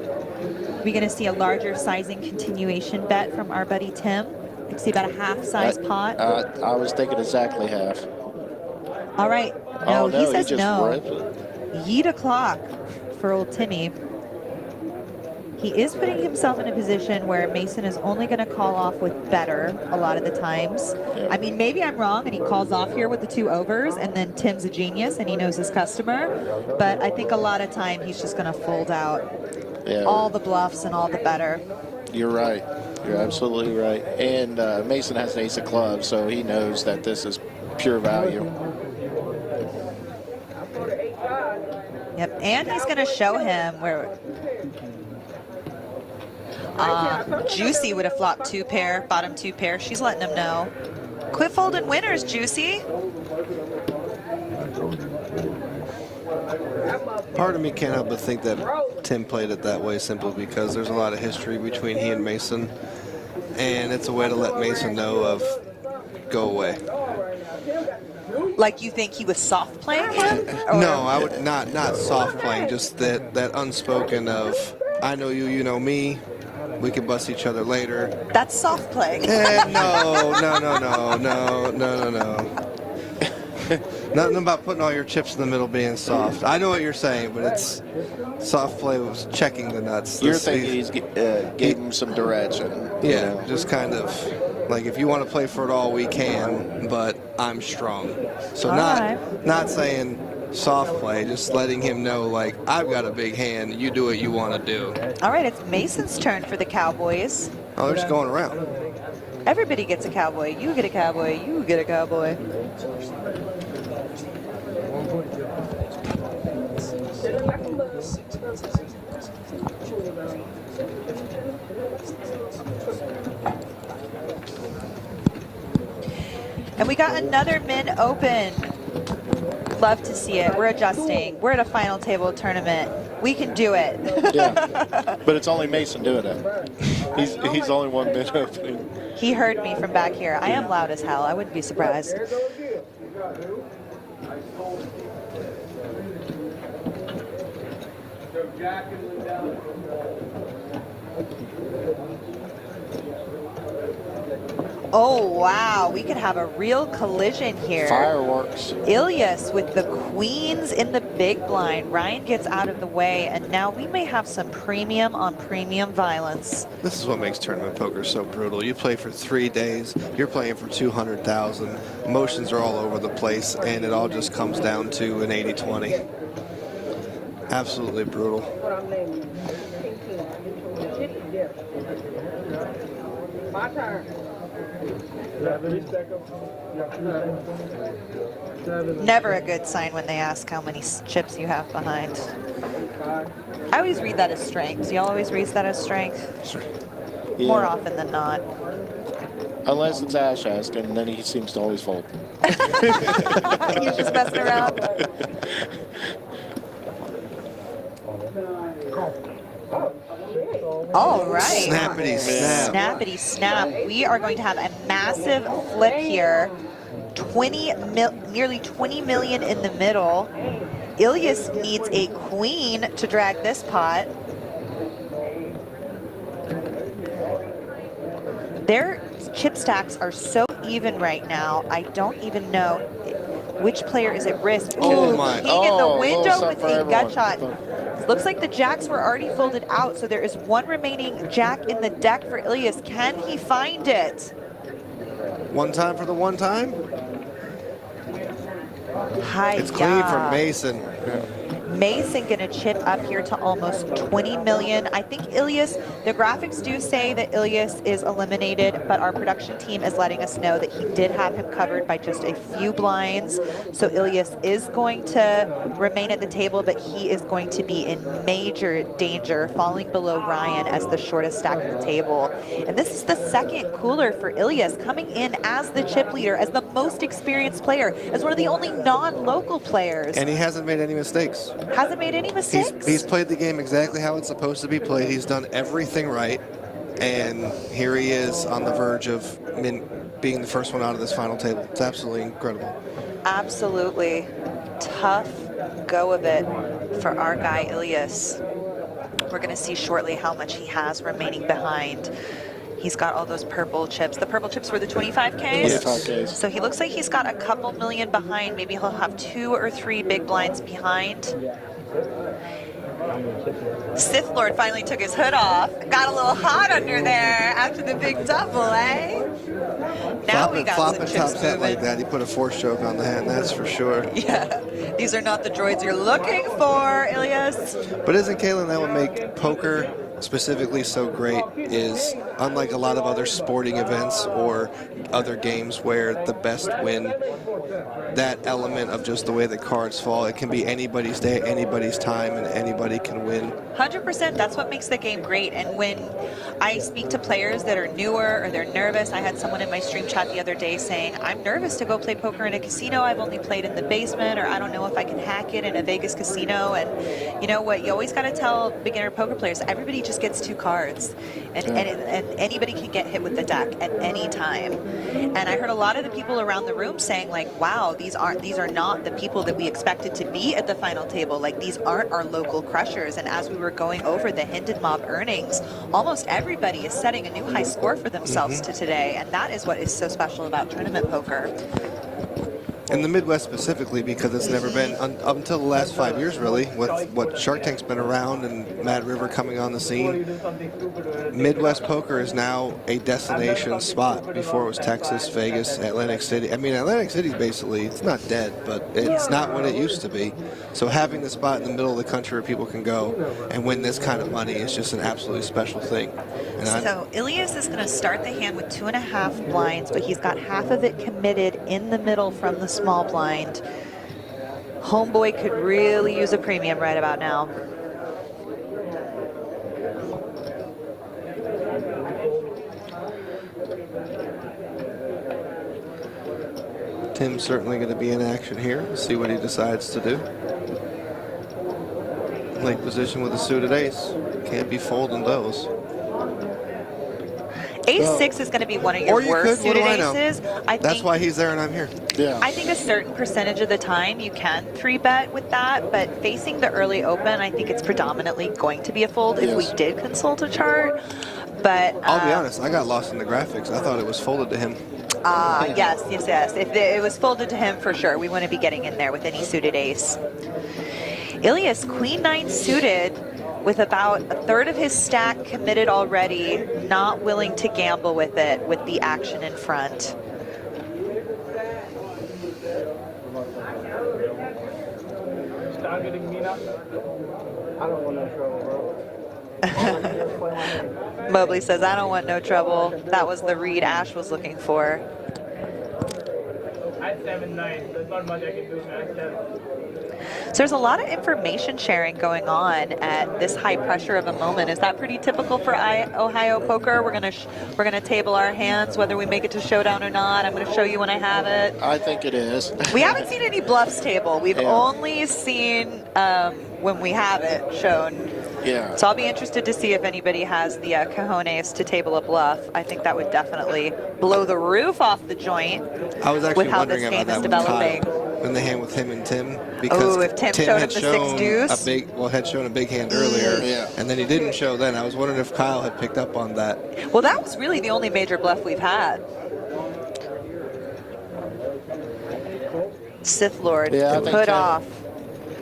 We're gonna see a larger sizing continuation bet from our buddy Tim. You can see about a half size pot. I was thinking exactly half. All right, Oh, no, he says just no. ripped it. Yeet o'clock for old Timmy. He is putting himself in a position where Mason is only going to call off with better a lot of the times. Yeah. I mean, maybe I'm wrong and he calls off here with the 2 overs, and then Tim's a genius and he knows his customer. But I think a lot of time he's just going to fold out Yeah. all the bluffs and all the better. You're right. You're absolutely right. And Mason has an ace of clubs, so he knows that this is pure value. Yep, and he's going to show him where Juicy would have flopped 2 pair, bottom 2 pair. She's letting him know. Quit folding winners, Juicy. Part of me can't help but think that Tim played it that way simply because there's a lot of history between he and Mason, and it's a way to let Mason know of go away. Like you think he was soft playing him? Or- No, I would not soft playing, just that unspoken of I know you, you know me. We can bust each other later. That's soft playing. No. Nothing about putting all your chips in the middle being soft. I know what you're saying, but it's soft play was checking the nuts. You're thinking he's gave him some direction. you Yeah, know. just kind of like if you want to play for it all, we can, but I'm strong. So All right. not saying soft play, just letting him know like I've got a big hand. You do what you want to do. All right, it's Mason's turn for the Cowboys. Oh, they're just going around. Everybody gets a cowboy. You get a cowboy. You get a cowboy. And we got another min open. Love to see it. We're adjusting. We're at a final table tournament. We can do it. Yeah, but it's only Mason doing it. He's only one bit opening. He heard me from back here. I am loud as hell. I wouldn't be surprised. Oh, wow. We could have a real collision here. Fireworks. Ilias with the queens in the big blind. Ryan gets out of the way, and now we may have some premium on premium violence. This is what makes tournament poker so brutal. You play for 3 days, you're playing for 200,000. Emotions are all over the place, and it all just comes down to an 80-20. Absolutely brutal. My turn. Never a good sign when they ask how many chips you have behind. I always read that as strength. Do y'all always read that as strength? more Yeah. often than not. Unless it's Ash asking, and then he seems to always fold. He's just messing around. All right. Snappity snap. Snappity snap. We are going to have a massive flip here. Nearly 20 million in the middle. Ilias needs a queen to drag this pot. Their chip stacks are so even right now. I don't even know which player is at risk. Oh Ooh, my. king in the Oh, window little with something a for gut everyone. shot. Looks like the jacks were already folded out, so there is one remaining jack in the deck for Ilias. Can he find it? One time for the one time. Hi, It's clean from Mason. Mason gonna chip up here to almost 20 million. I think Ilias, the graphics do say that Ilias is eliminated, but our production team is letting us know that he did have him covered by just a few blinds. So Ilias is going to remain at the table, but he is going to be in major danger, falling below Ryan as the shortest stack at the table. And this is the second cooler for Ilias, coming in as the chip leader, as the most experienced player, as one of the only non-local players. And he hasn't made any mistakes. Hasn't made any mistakes. He's played the game exactly how it's supposed to be played. He's done everything right. And here he is on the verge of being the first one out of this final table. It's absolutely incredible. Absolutely. Tough go of it for our guy Ilias. We're going to see shortly how much he has remaining behind. He's got all those purple chips. The purple chips were the 25Ks. Yes. 25Ks. So he looks like he's got a couple million behind. Maybe he'll have 2 or 3 big blinds behind. Sith Lord finally took his hood off. Got a little hot under there after the big double, eh? Now we got some flopping top chips set like moving. that. He put a force choke on the hand, that's for sure. Yeah, these are not the droids you're looking for, Ilias. But isn't Kalen that would make poker specifically so great is unlike a lot of other sporting events or other games where the best win, that element of just the way the cards fall, it can be anybody's day, anybody's time, and anybody can win. 100%, that's what makes the game great. And when I speak to players that are newer or they're nervous, I had someone in my stream chat the other day saying, I'm nervous to go play poker in a casino. I've only played in the basement, or I don't know if I can hack it in a Vegas casino. And you know what, you always got to tell beginner poker players, everybody just gets 2 cards. And anybody can get hit with the deck at any time. And I heard a lot of the people around the room saying like, wow, these are not the people that we expected to be at the final table. Like, these aren't our local crushers. And as we were going over the Hendon Mob earnings, almost everybody is setting a new high score for themselves to today. And that is what is so special about tournament poker. In the Midwest specifically, because it's never been, up until the last 5 years really, with what Shark Tank's been around and Mad River coming on the scene, Midwest poker is now a destination spot. Before it was Texas, Vegas, Atlantic City. I mean, Atlantic City basically, it's not dead, but it's not what it used to be. So having the spot in the middle of the country where people can go and win this kind of money is just an absolutely special thing. And So Ilias is going to start the hand with 2.5 blinds, but he's got half of it committed in the middle from the small blind. Homeboy could really use a premium right about now. Tim's certainly going to be in action here. See what he decides to do. Late position with a suited ace. Can't be folding those. Ace-6 is going to be one of your Or you worst could, what do suited I know? aces. That's why he's there and I'm here. Yeah. I think a certain percentage of the time you can 3-bet with that, but facing the early open, I think it's predominantly going to be a fold if we Yes. did consult a chart. But I'll be honest, I got lost in the graphics. I thought it was folded to him. yes. If it was folded to him, for sure, we wouldn't be getting in there with any suited ace. Ilias, Queen-9 suited, with about a third of his stack committed already, not willing to gamble with it, with the action in front. I don't want no trouble, bro. Mobley says, I don't want no trouble. That was the read Ash was looking for. at 7-9. There's not much I can do, man. So there's a lot of information sharing going on at this high pressure of a moment. Is that pretty typical for Ohio Poker? We're gonna table our hands whether we make it to showdown or not. I'm gonna show you when I have it. I think it is. We haven't seen any bluffs table. We've Yeah. only seen when we have it shown. Yeah. So I'll be interested to see if anybody has the cojones to table a bluff. I think that would definitely blow the roof off the joint. I was actually with how this wondering about game that is with developing. Kyle in the hand with him and Tim, because if Tim showed had him the shown 6 deuce. had shown a big hand earlier, Yeah. and then he didn't show then. I was wondering if Kyle had picked up on that. Well, that was really the only major bluff we've had. Sith Lord, Yeah, I think put Tim- off.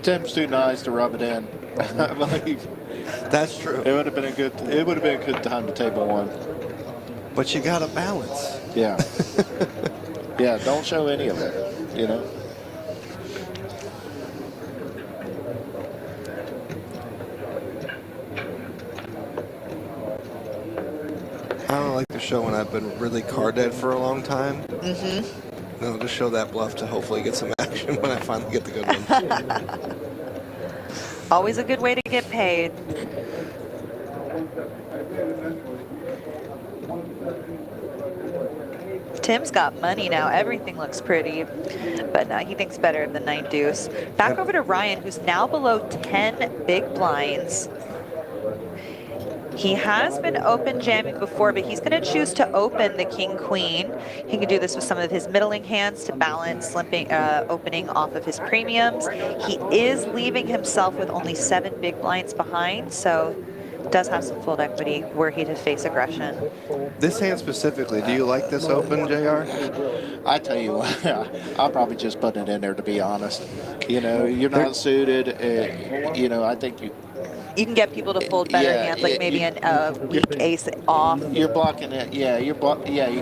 Tim's too nice to rub it in. I believe That's true. it would have been a good. It would have been a good time to table one. But you got to balance. Yeah. Yeah. Don't show any of it. You know. I don't like to show when I've been really card dead for a long time. Mm-hmm. Then I'll just show that bluff to hopefully get some action when I finally get the good one. Always a good way to get paid. Tim's got money now. Everything looks pretty. But now he thinks better of the 9 deuce. Back over to Ryan, who's now below 10 big blinds. He has been open jamming before, but he's going to choose to open the king queen. He can do this with some of his middling hands to balance opening off of his premiums. He is leaving himself with only 7 big blinds behind, so does have some fold equity were he to face aggression. This hand specifically, do you like this open, JR? I tell you what, I'll probably just put it in there to be honest. You know, you're not suited. You know, I think You can get people to fold better Yeah, hands, like maybe a weak ace off. you're blocking it. Yeah, you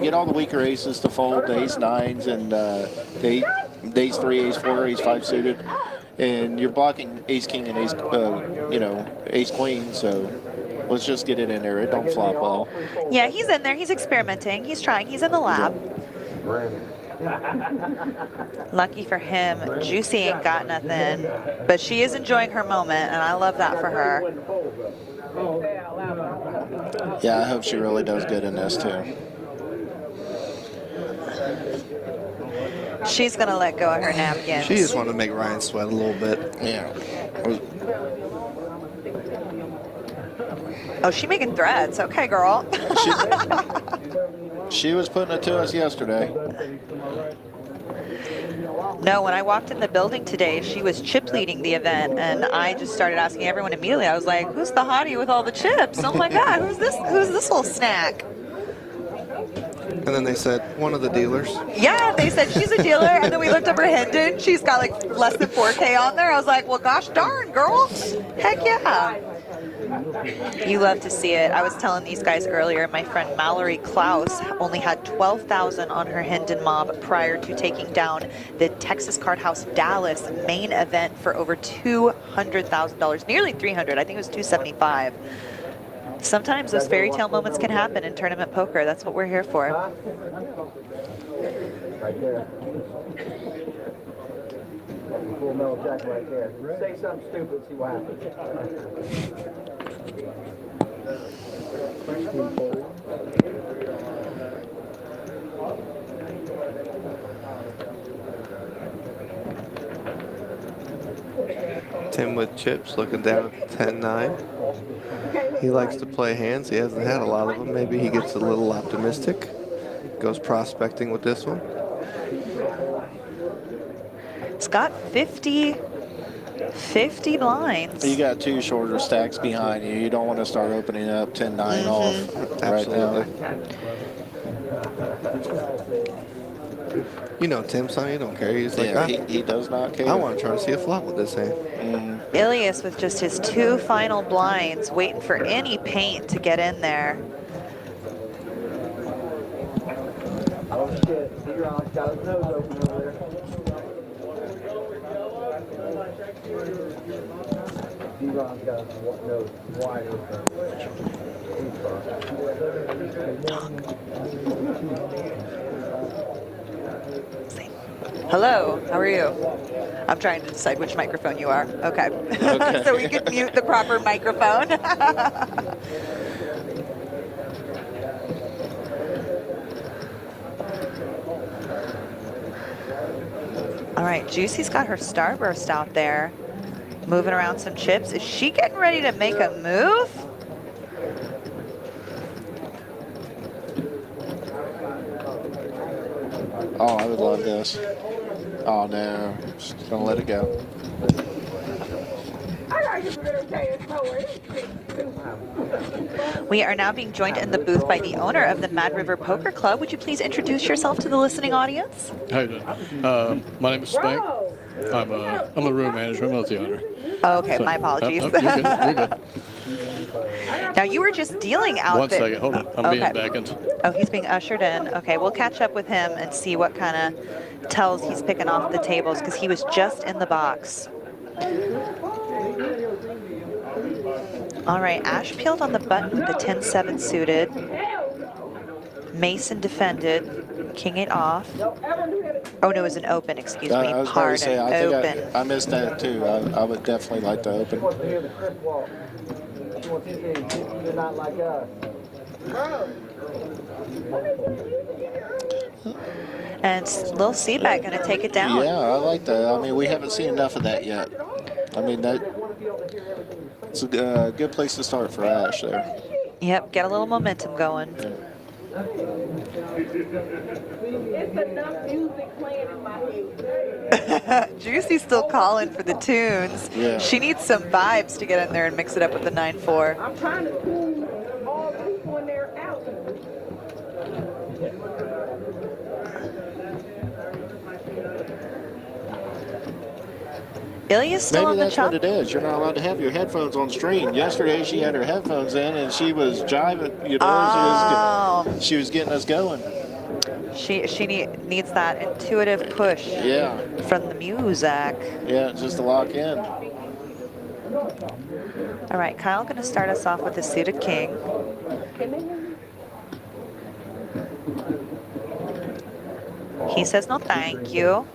get all the weaker aces to fold, the ace nines and the ace 3, ace 4, ace 5 suited, and you're blocking ace king and ace ace queen. So let's just get it in there. It don't flop well. Yeah, he's in there. He's experimenting. He's trying. He's in the lab. Lucky for him, Juicy ain't got nothing, but she is enjoying her moment, and I love that for her. Yeah, I hope she really does good in this too. She's gonna let go of her napkins. She just wanted to make Ryan sweat a little bit. Yeah. Oh, she making threads. Okay, girl. She was putting it to us yesterday. No, when I walked in the building today, she was chip leading the event, and I just started asking everyone immediately. I was like, "Who's the hottie with all the chips?" Oh my God, who's this? Who's this little snack? And then they said, one of the dealers. Yeah, they said she's a dealer, and then we looked up her Hendon. She's got like less than 4K on there. I was like, well, gosh darn, girl. Heck yeah. You love to see it. I was telling these guys earlier, my friend Mallory Klaus only had 12,000 on her Hendon mob prior to taking down the Texas Card House Dallas main event for over $200,000, nearly 300. I think it was 275. Sometimes those fairy tale moments can happen in tournament poker. That's what we're here for. Right there. Full metal jack right there. Say something stupid, see what Tim with chips looking down at 10-9. He likes to play hands. He hasn't had a lot of them. Maybe he gets a little optimistic. Goes prospecting with this one. It's got 50 blinds. You got 2 shorter stacks behind you. You don't want to start opening up 10-9 off right now. You know Tim, son, he don't care. He's like, Yeah, he does not care. I want to try to see a flop with this hand. Ilias with just his 2 final blinds, waiting for any paint to get in there. Oh shit, D-Ron's got his nose open over there. D-Ron's got his nose wide open. Hello, how are you? I'm trying to decide which microphone you are. Okay. Okay. So we could mute the proper microphone. All right, Juicy's got her Starburst out there, moving around some chips. Is she getting ready to make a move? Oh, I would love this. Oh, no. Just going to let it go. I gotta get rid of KS Mower. We are now being joined in the booth by the owner of the Mad River Poker Club. Would you please introduce yourself to the listening audience? How you doing? My name is Spank. I'm the room manager. I'm not the owner. Oh, okay, my apologies. You're good. You're good. Now you were just dealing out One there. second. Hold on. I'm Okay. being beckoned. Oh, he's being ushered in. Okay, we'll catch up with him and see what kind of tells he's picking off the tables because he was just in the box. All right, Ash peeled on the button with the 10-7 suited. Mason defended. King 8 off. Oh, no, it was an open, excuse me. I was about to Pardon, say, I open. think I missed that too. I would definitely like to open. She wants to hear the Chris walk. She wants to say, you're not like us. And Lil Seaback going to take it down. Yeah, I like that. I mean, we haven't seen enough of that yet. I mean, it's a good place to start for Ash there. Yep, get a little momentum going. It's enough music playing in my head. Juicy's still calling for the tunes. Yeah. She needs some vibes to get in there and mix it up with the 9-4. I'm trying to tune all the people in there out. Ilya's still Maybe on the that's chop. what it is. You're not allowed to have your headphones on screen. Yesterday, she had her headphones in and she was jiving. You know, Oh, she was getting us going. she needs that intuitive push Yeah, from the music. yeah, just to lock in. All right, Kyle going to start us off with the suited king. He says no thank you.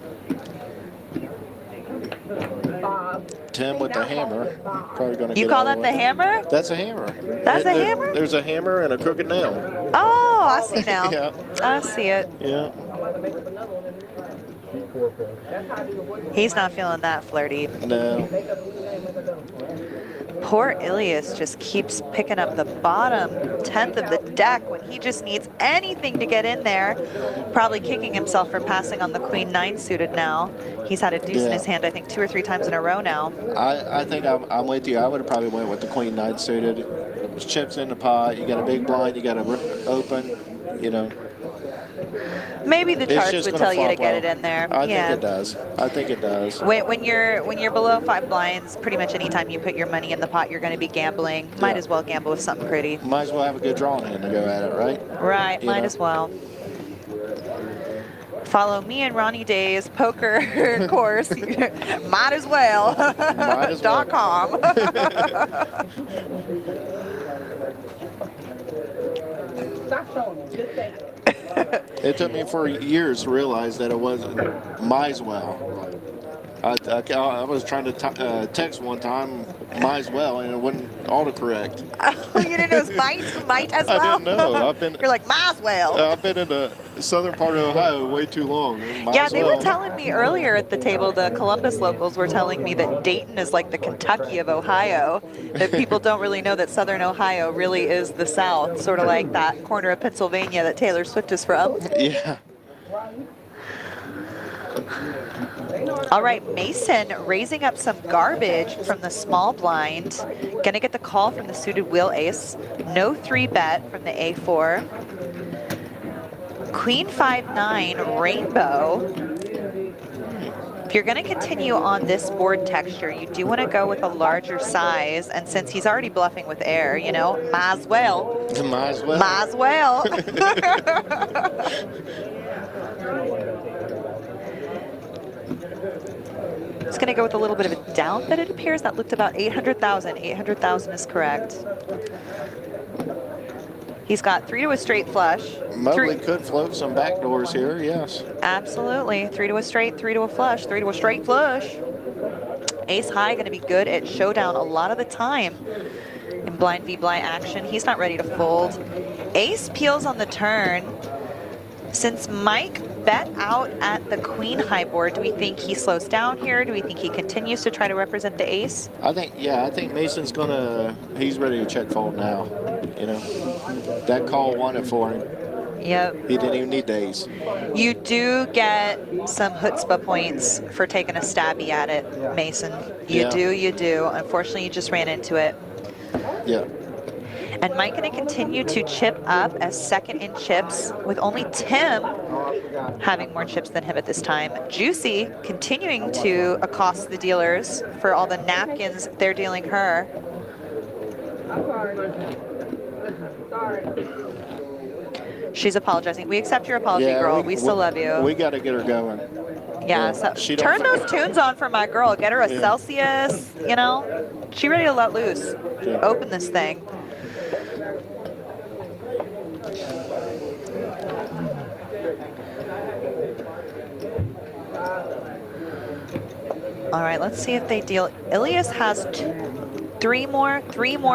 Tim with the hammer. Probably going to You get call out that of the way. hammer? That's a hammer. That's a There- hammer? There's a hammer and a crooked nail. Oh, I see now. Yeah. I see it. Yeah. He's not feeling that flirty. No. Poor Ilias just keeps picking up the bottom 10th of the deck when he just needs anything to get in there. Probably kicking himself for passing on the Queen 9 suited now. He's had a deuce in Yeah. his hand, I think, 2 or 3 times in a row now. I think I'm with you. I would have probably went with the Queen 9 suited. It was chips in the pot. You got a big blind. You got to open. You know. Maybe the It's charts just would gonna tell you to flop get well. it in there. I Yeah. think it does. I think it does. When you're below 5 blinds, pretty much anytime you put your money in the pot, you're going to be gambling. Might Yeah. as well gamble with something pretty. Might as well have a good drawing hand to go at it, right? Right, You might know. as well. Follow me and Ronnie Day's poker course. Might as well. Might as well. .com. Stop showing me. Just say it. It took me for years to realize that it wasn't Miswell. I was trying to text one time, might as well, and it wouldn't autocorrect. Oh, you didn't know it was might as I well? didn't know. You're like, might as well. I've been in the southern part of Ohio way too long. Might Yeah, as they well. were telling me earlier at the table, the Columbus locals were telling me that Dayton is like the Kentucky of Ohio, that people don't really know that Southern Ohio really is the South, sort of like that corner of Pennsylvania that Taylor Swift is from. Yeah. All right, Mason raising up some garbage from the small blind. Gonna get the call from the suited wheel ace. No 3-bet from the A4. Queen 5-9 rainbow. If you're gonna continue on this board texture, you do wanna go with a larger size. And since he's already bluffing with air, you know, might as well. Might as well. Might as well. It's going to go with a little bit of a down bet, it appears. That looked about 800,000. 800,000 is correct. He's got 3 to a straight flush. Mobley could float some backdoors here, yes. Absolutely. 3 to a straight, 3 to a flush, 3 to a straight flush. Ace high going to be good at showdown a lot of the time in blind v blind action. He's not ready to fold. Ace peels on the turn. Since Mike bet out at the queen high board, do we think he slows down here? Do we think he continues to try to represent the ace? I think Mason's he's ready to check fold now. You know, that call won it for him. Yep. He didn't even need the ace. You do get some chutzpah points for taking a stabby at it, Mason. You do. Unfortunately, you just ran into it. Yeah. And Mike going to continue to chip up as second in chips, with only Tim having more chips than him at this time. Juicy continuing to accost the dealers for all the napkins they're dealing her. I'm sorry. Sorry. She's apologizing. We accept your apology, Yeah, girl. We still love you. We got to get her going. Yeah, so She don't- turn those tunes on for my girl. Get her a Celsius, you know. She ready to let loose. Yeah. Open this thing. All right, let's see if they deal. Ilias has three more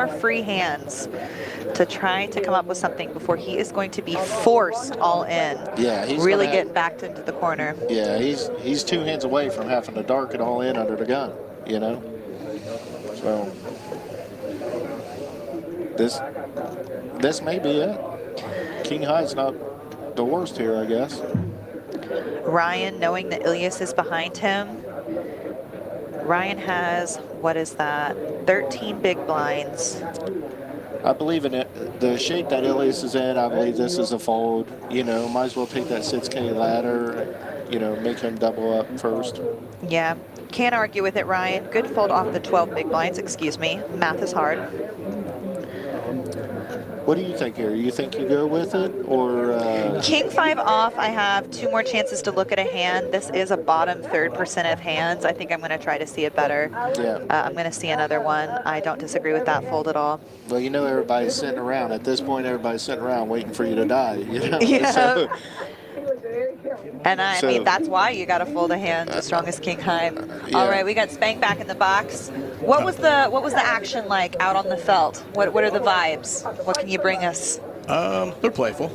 free hands to try to come up with something before he is going to be forced all in. Yeah, he's really gonna get backed into the corner. Yeah, he's 2 hands away from having to dark it all in under the gun, you know. So this may be it. King high's not the worst here, I guess. Ryan, knowing that Ilias is behind him, Ryan has, what is that, 13 big blinds. I believe in it. The shape that Ilias is in, I believe this is a fold. You know, might as well take that 6K ladder, you know, make him double up first. Yeah, can't argue with it, Ryan. Good fold off the 12 big blinds, excuse me. Math is hard. What do you think here? You think you go with it, or? King 5 off, I have 2 more chances to look at a hand. This is a bottom 3% of hands. I think I'm going to try to see it better. Yeah. I'm going to see another one. I don't disagree with that fold at all. Well, you know, everybody's sitting around. At this point, everybody's sitting around waiting for you to die. You know? Yeah. So, And I mean, that's why you got to fold a hand as strong as King High. Yeah. All right, we got Spank back in the box. What was the action like out on the felt? What are the vibes? What can you bring us? They're playful.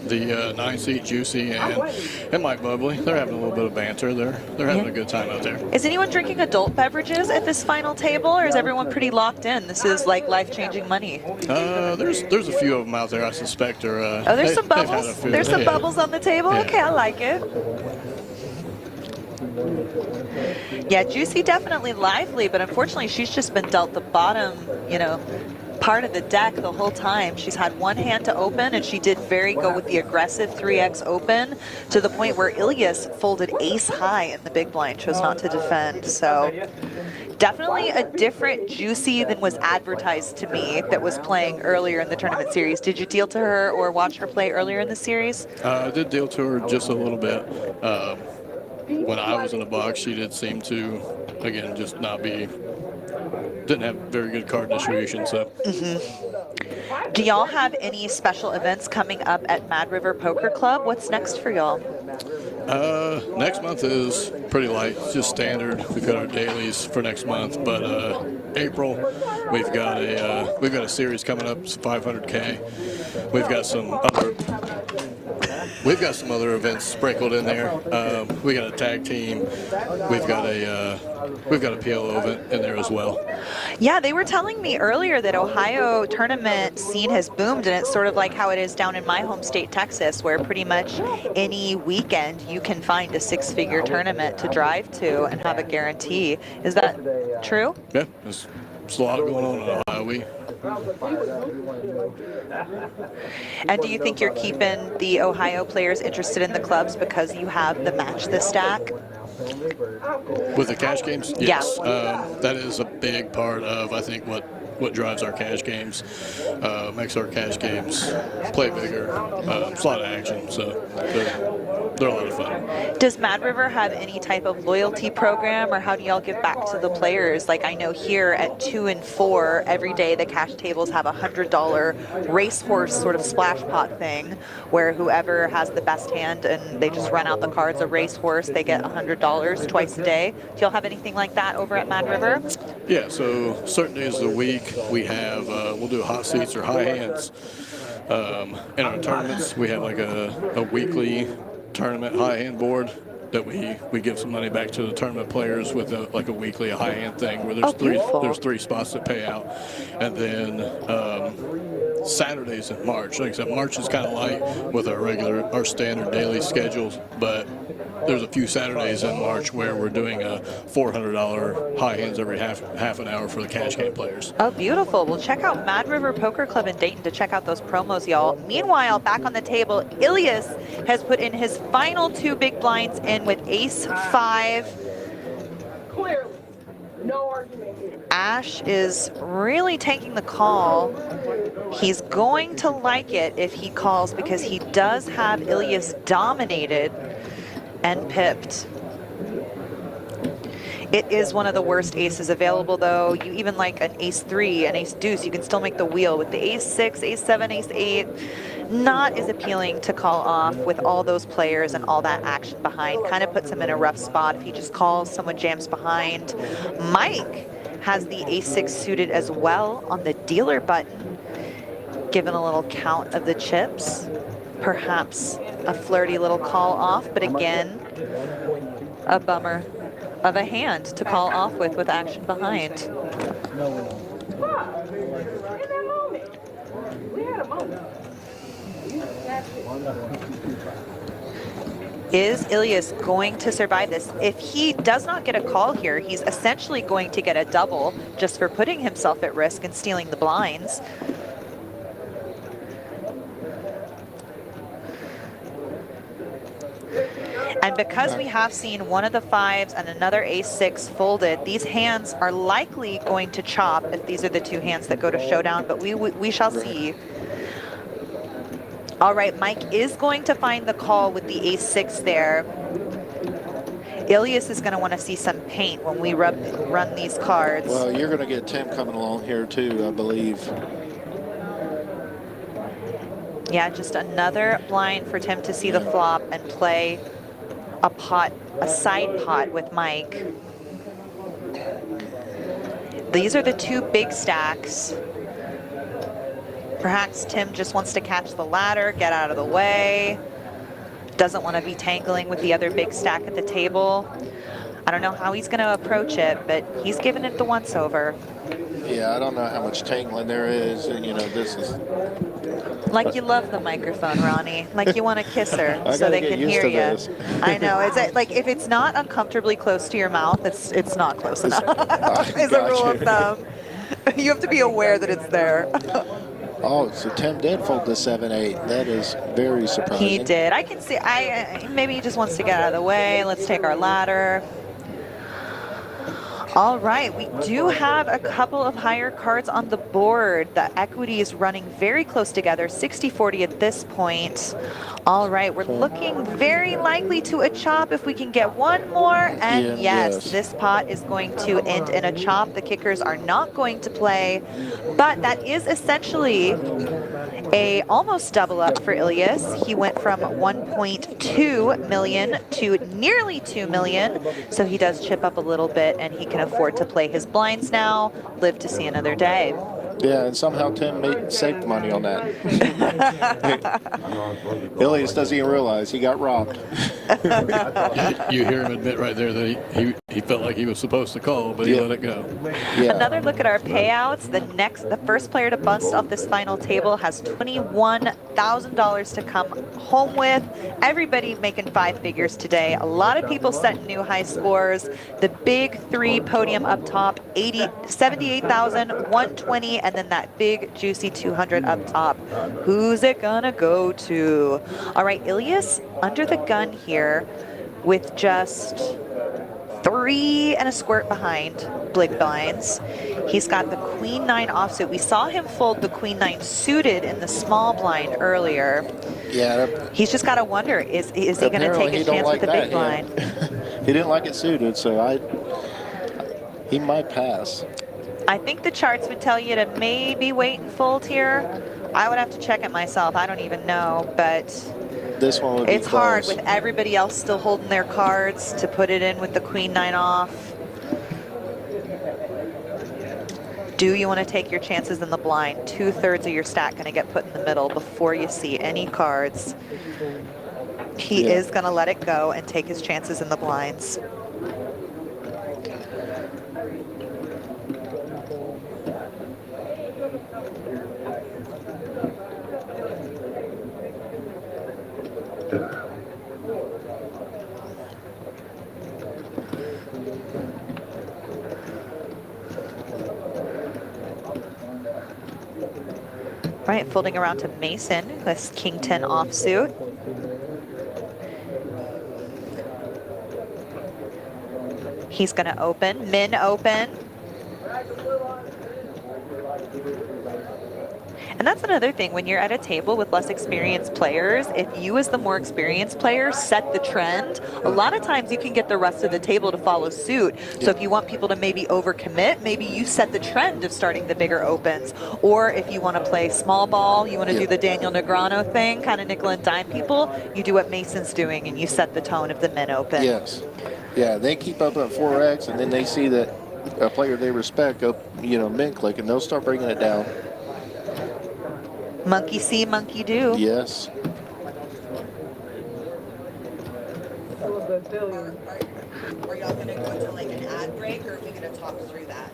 The 9-seat Juicy and Mike Bubbly, they're having a little bit of banter. They're having a good time out there. Is anyone drinking adult beverages at this final table, or is everyone pretty locked in? This is like life-changing money. There's a few of them out there I suspect are. Oh, there's some bubbles. There's some bubbles on the table. Yeah. Okay, I like it. Yeah, Juicy definitely lively, but unfortunately she's just been dealt the bottom, you know, part of the deck the whole time. She's had one hand to open, and she did go with the aggressive 3x open to the point where Ilias folded ace high in the big blind, chose not to defend. So definitely a different Juicy than was advertised to me that was playing earlier in the tournament series. Did you deal to her or watch her play earlier in the series? I did deal to her just a little bit. When I was in the box, she did seem to, again, just didn't have very good card distribution. So. Do y'all have any special events coming up at Mad River Poker Club? What's next for y'all? Next month is pretty light. It's just standard. We've got our dailies for next month, but April we've got a series coming up. It's 500K. We've got some other events sprinkled in there. We got a tag team. We've got a PLO event in there as well. Yeah, they were telling me earlier that Ohio tournament scene has boomed, and it's sort of like how it is down in my home state, Texas, where pretty much any weekend you can find a 6-figure tournament to drive to and have a guarantee. Is that true? Yeah, there's a lot going on in Ohio. And do you think you're keeping the Ohio players interested in the clubs because you have the match the stack? With the cash games, yes. Yeah. That is a big part of, I think, what what drives our cash games, makes our cash games play bigger. It's a lot of action, so they're a lot of fun. Does Mad River have any type of loyalty program, or how do y'all give back to the players? Like, I know here at 2 and 4, every day the cash tables have a $100 racehorse sort of splash pot thing, where whoever has the best hand and they just run out the cards, a racehorse, they get $100 twice a day. Do y'all have anything like that over at Mad River? Yeah, so certain days of the week we have, we'll do hot seats or high hands. In our tournaments, we have like a weekly tournament high hand board that we give some money back to the tournament players with like a weekly high hand thing where there's three spots that pay out. And then Saturdays in March, like I said, March is kind of light with our standard daily schedules, but there's a few Saturdays in March where we're doing a $400 high hands every half an hour for the cash game players. Oh, beautiful. Well, check out Mad River Poker Club in Dayton to check out those promos, y'all. Meanwhile, back on the table, Ilias has put in his final 2 big blinds in with ace-5. Clearly, no argument here. Ash is really taking the call. He's going to like it if he calls because he does have Ilias dominated and pipped. It is one of the worst aces available, though. You even like an ace-3, an ace-deuce, you can still make the wheel. With the ace-6, ace-7, ace-8, not as appealing to call off with all those players and all that action behind. Kind of puts him in a rough spot if he just calls, someone jams behind. Mike has the ace-6 suited as well on the dealer button, given a little count of the chips. Perhaps a flirty little call off, but again, a bummer of a hand to call off with action behind. In that moment, we had a moment. Is Ilias going to survive this? If he does not get a call here, he's essentially going to get a double just for putting himself at risk and stealing the blinds. And because we have seen one of the 5s and another ace-6 folded, these hands are likely going to chop if these are the 2 hands that go to showdown, but we shall see. All right, Mike is going to find the call with the ace-6 there. Ilias is going to want to see some paint when we run these cards. Well, you're going to get Tim coming along here too, I believe. Yeah, just another blind for Tim to see the flop and play a side pot with Mike. These are the 2 big stacks. Perhaps Tim just wants to catch the ladder, get out of the way. Doesn't want to be tangling with the other big stack at the table. I don't know how he's going to approach it, but he's giving it the once over. Yeah, I don't know how much tangling there is. You know, this is... Like you love the microphone, Ronnie. Like you want to kiss her so they can hear you. I know. It's like if it's not uncomfortably close to your mouth, it's not close enough. Is a rule of thumb. You have to be aware that it's there. Oh, so Tim did fold the 7-8. That is very surprising. He did. I can see. Maybe he just wants to get out of the way. Let's take our ladder. All right, we do have a couple of higher cards on the board. The equity is running very close together, 60-40 at this point. All right, we're looking very likely to a chop if we can get one more. And yes, this pot is going to end in a chop. The kickers are not going to play, but that is essentially a almost double up for Ilias. He went from 1.2 million to nearly 2 million. So he does chip up a little bit and he can afford to play his blinds now, live to see another day. Yeah, and somehow Tim saved money on that. Ilias doesn't even realize he got robbed. You hear him admit right there that he felt like he was supposed to call, but he let it go. Yeah. Another look at our payouts. The first player to bust off this final table has $21,000 to come home with. Everybody making 5 figures today. A lot of people setting new high scores. The big 3 podium up top, 78,000, 120, and then that big juicy 200 up top. Who's it gonna go to? All right, Ilias under the gun here with just 3 and a squirt behind big blinds. He's got the queen 9 offsuit. We saw him fold the queen 9 suited in the small blind earlier. Yeah. He's just got to wonder, is he going to take his chance with the big blind? He didn't like it suited, so he might pass. I think the charts would tell you to maybe wait and fold here. I would have to check it myself. I don't even know, but This one would be it's hard close. with everybody else still holding their cards to put it in with the queen 9 off. Do you want to take your chances in the blind? 2/3 of your stack going to get put in the middle before you see any cards. He Yeah. is going to let it go and take his chances in the blinds. Right, folding around to Mason, this king 10 offsuit. He's going to open, min open. And that's another thing, when you're at a table with less experienced players, if you as the more experienced player set the trend, a lot of times you can get the rest of the table to follow suit. So if you want people to maybe overcommit, maybe you set the trend of starting the bigger opens. Or if you want to play small ball, you want to do the Daniel Negreanu thing, kind of nickel and dime people, you do what Mason's doing and you set the tone of the min open. Yes. Yeah, they keep up at 4X, and then they see that a player they respect go, min click, and they'll start bringing it down. Monkey see, monkey do. Yes. Are y'all going to go into like an ad break, or are we going to talk through that?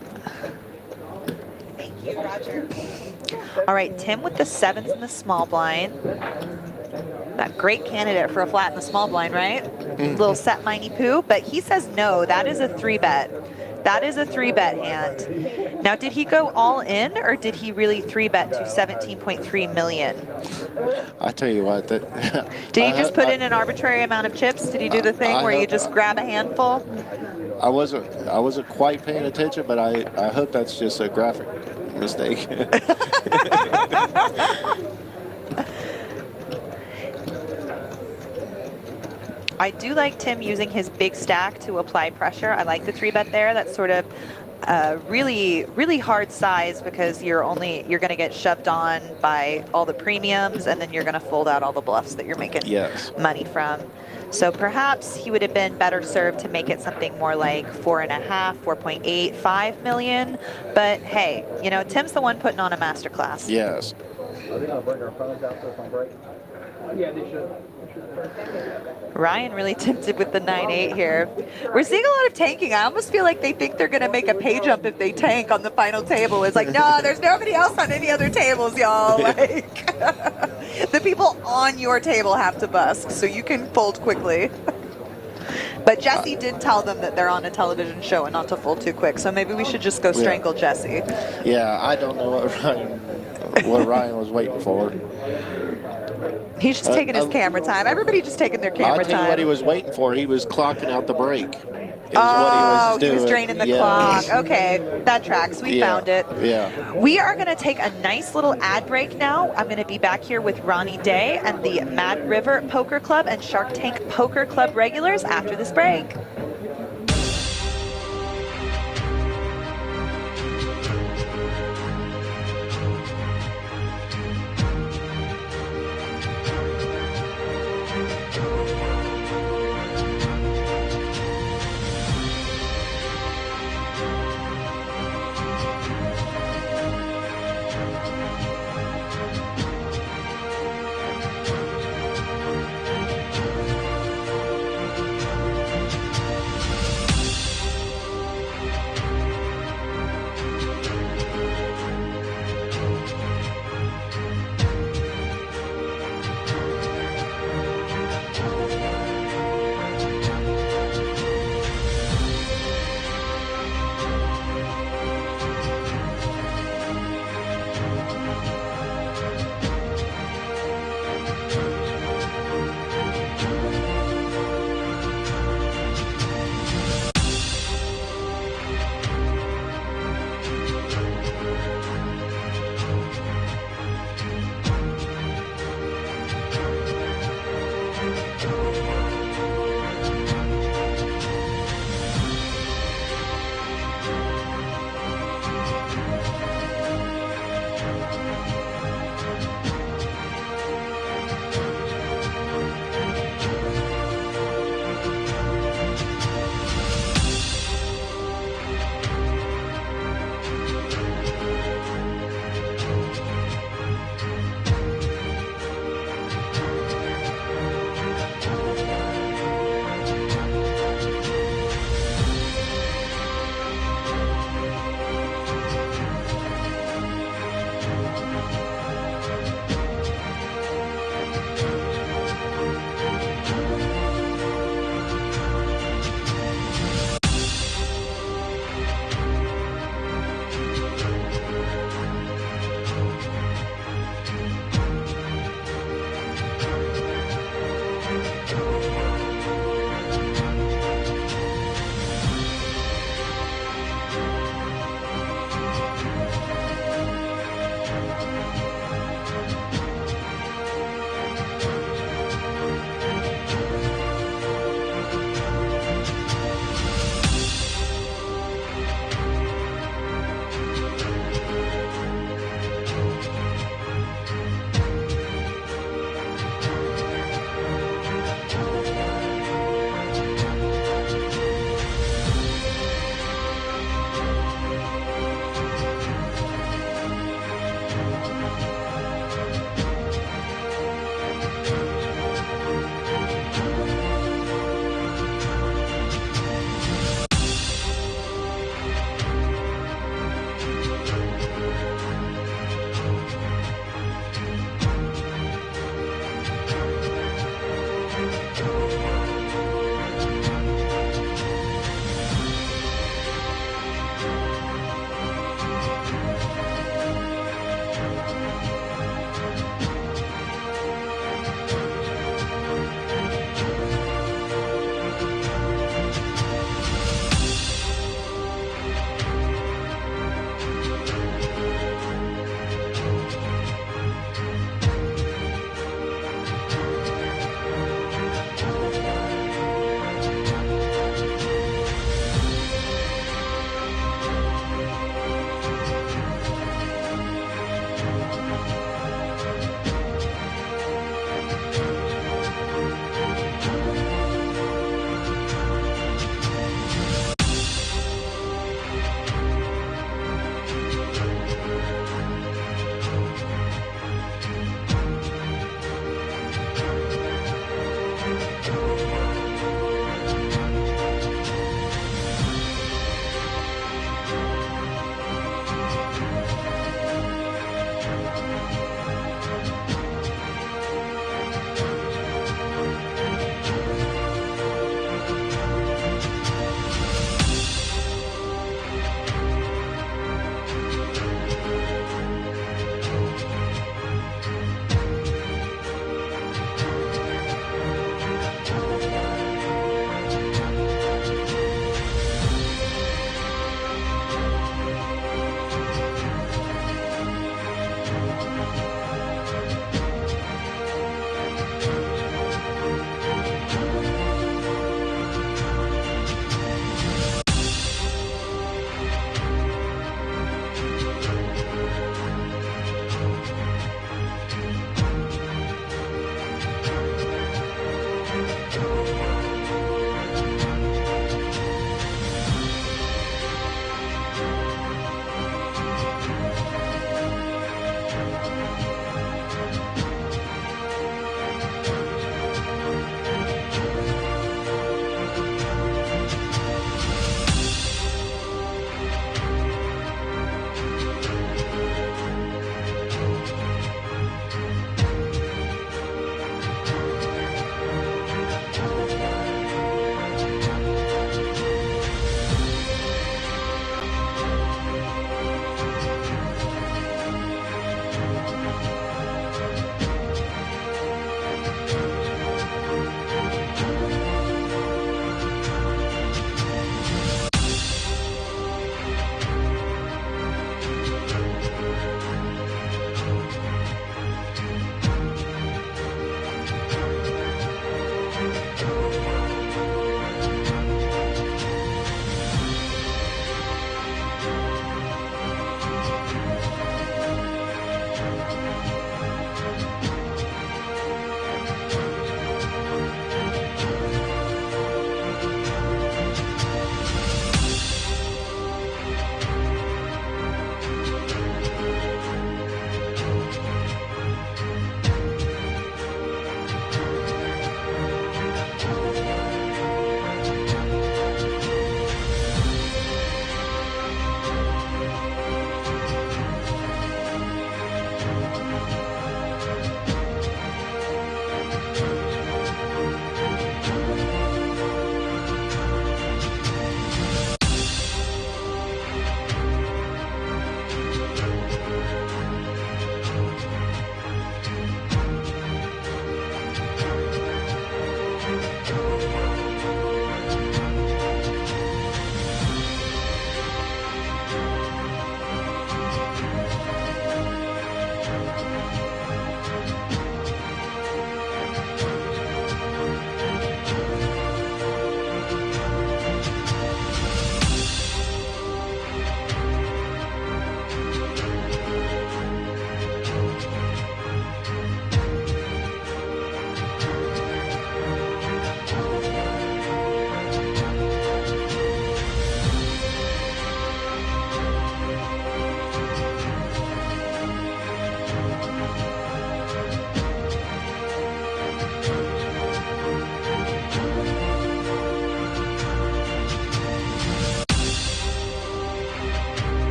Thank you, Roger. All right, Tim with the 7s in the small blind. That great candidate for a flat in the small blind, right? Little set miney poo, but he says no, that is a 3-bet. That is a 3-bet hand. Now, did he go all in, or did he really 3-bet to 17.3 million? I tell you what, Did he just put in an arbitrary amount of chips? Did he do the thing where you just grab a handful? I wasn't quite paying attention, but I hope that's just a graphic mistake. I do like Tim using his big stack to apply pressure. I like the 3-bet there. That's sort of really, really hard size, because you're going to get shoved on by all the premiums, and then you're going to fold out all the bluffs that you're making money from. So perhaps he would have been better served to make it something more like 4.5, 4.8, 5 million. But hey, Tim's the one putting on a masterclass. Yes. Are they going to bring our phones out so on break? Yeah, they should. Ryan really tempted with the 9-8 here. We're seeing a lot of tanking. I almost feel like they think they're going to make a pay jump if they tank on the final table. It's like, no, there's nobody else on any other tables, y'all. Like, the people on your table have to bust, so you can fold quickly. But Jesse did tell them that they're on a television show and not to fold too quick, so maybe we should just go strangle Jesse. Yeah, I don't know what Ryan was waiting for. He's just taking his camera time. Everybody just taking their camera I'll tell you time. what he was waiting for. He was clocking out the break. Oh, he was draining the clock. Okay, that tracks. We found it. Yeah. We are going to take a nice little ad break now. I'm going to be back here with Ronnie Day and the Mad River Poker Club and Shark Tank Poker Club regulars after this break.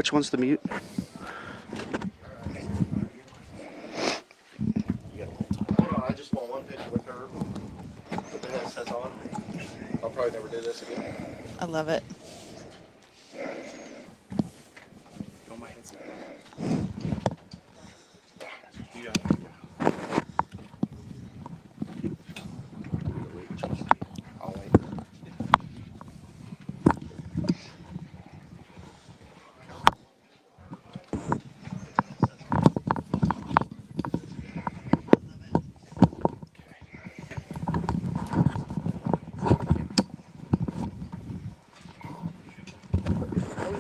Which one's the mute? I just want one picture with her. Put the headset on. I'll probably never do this again. I love it.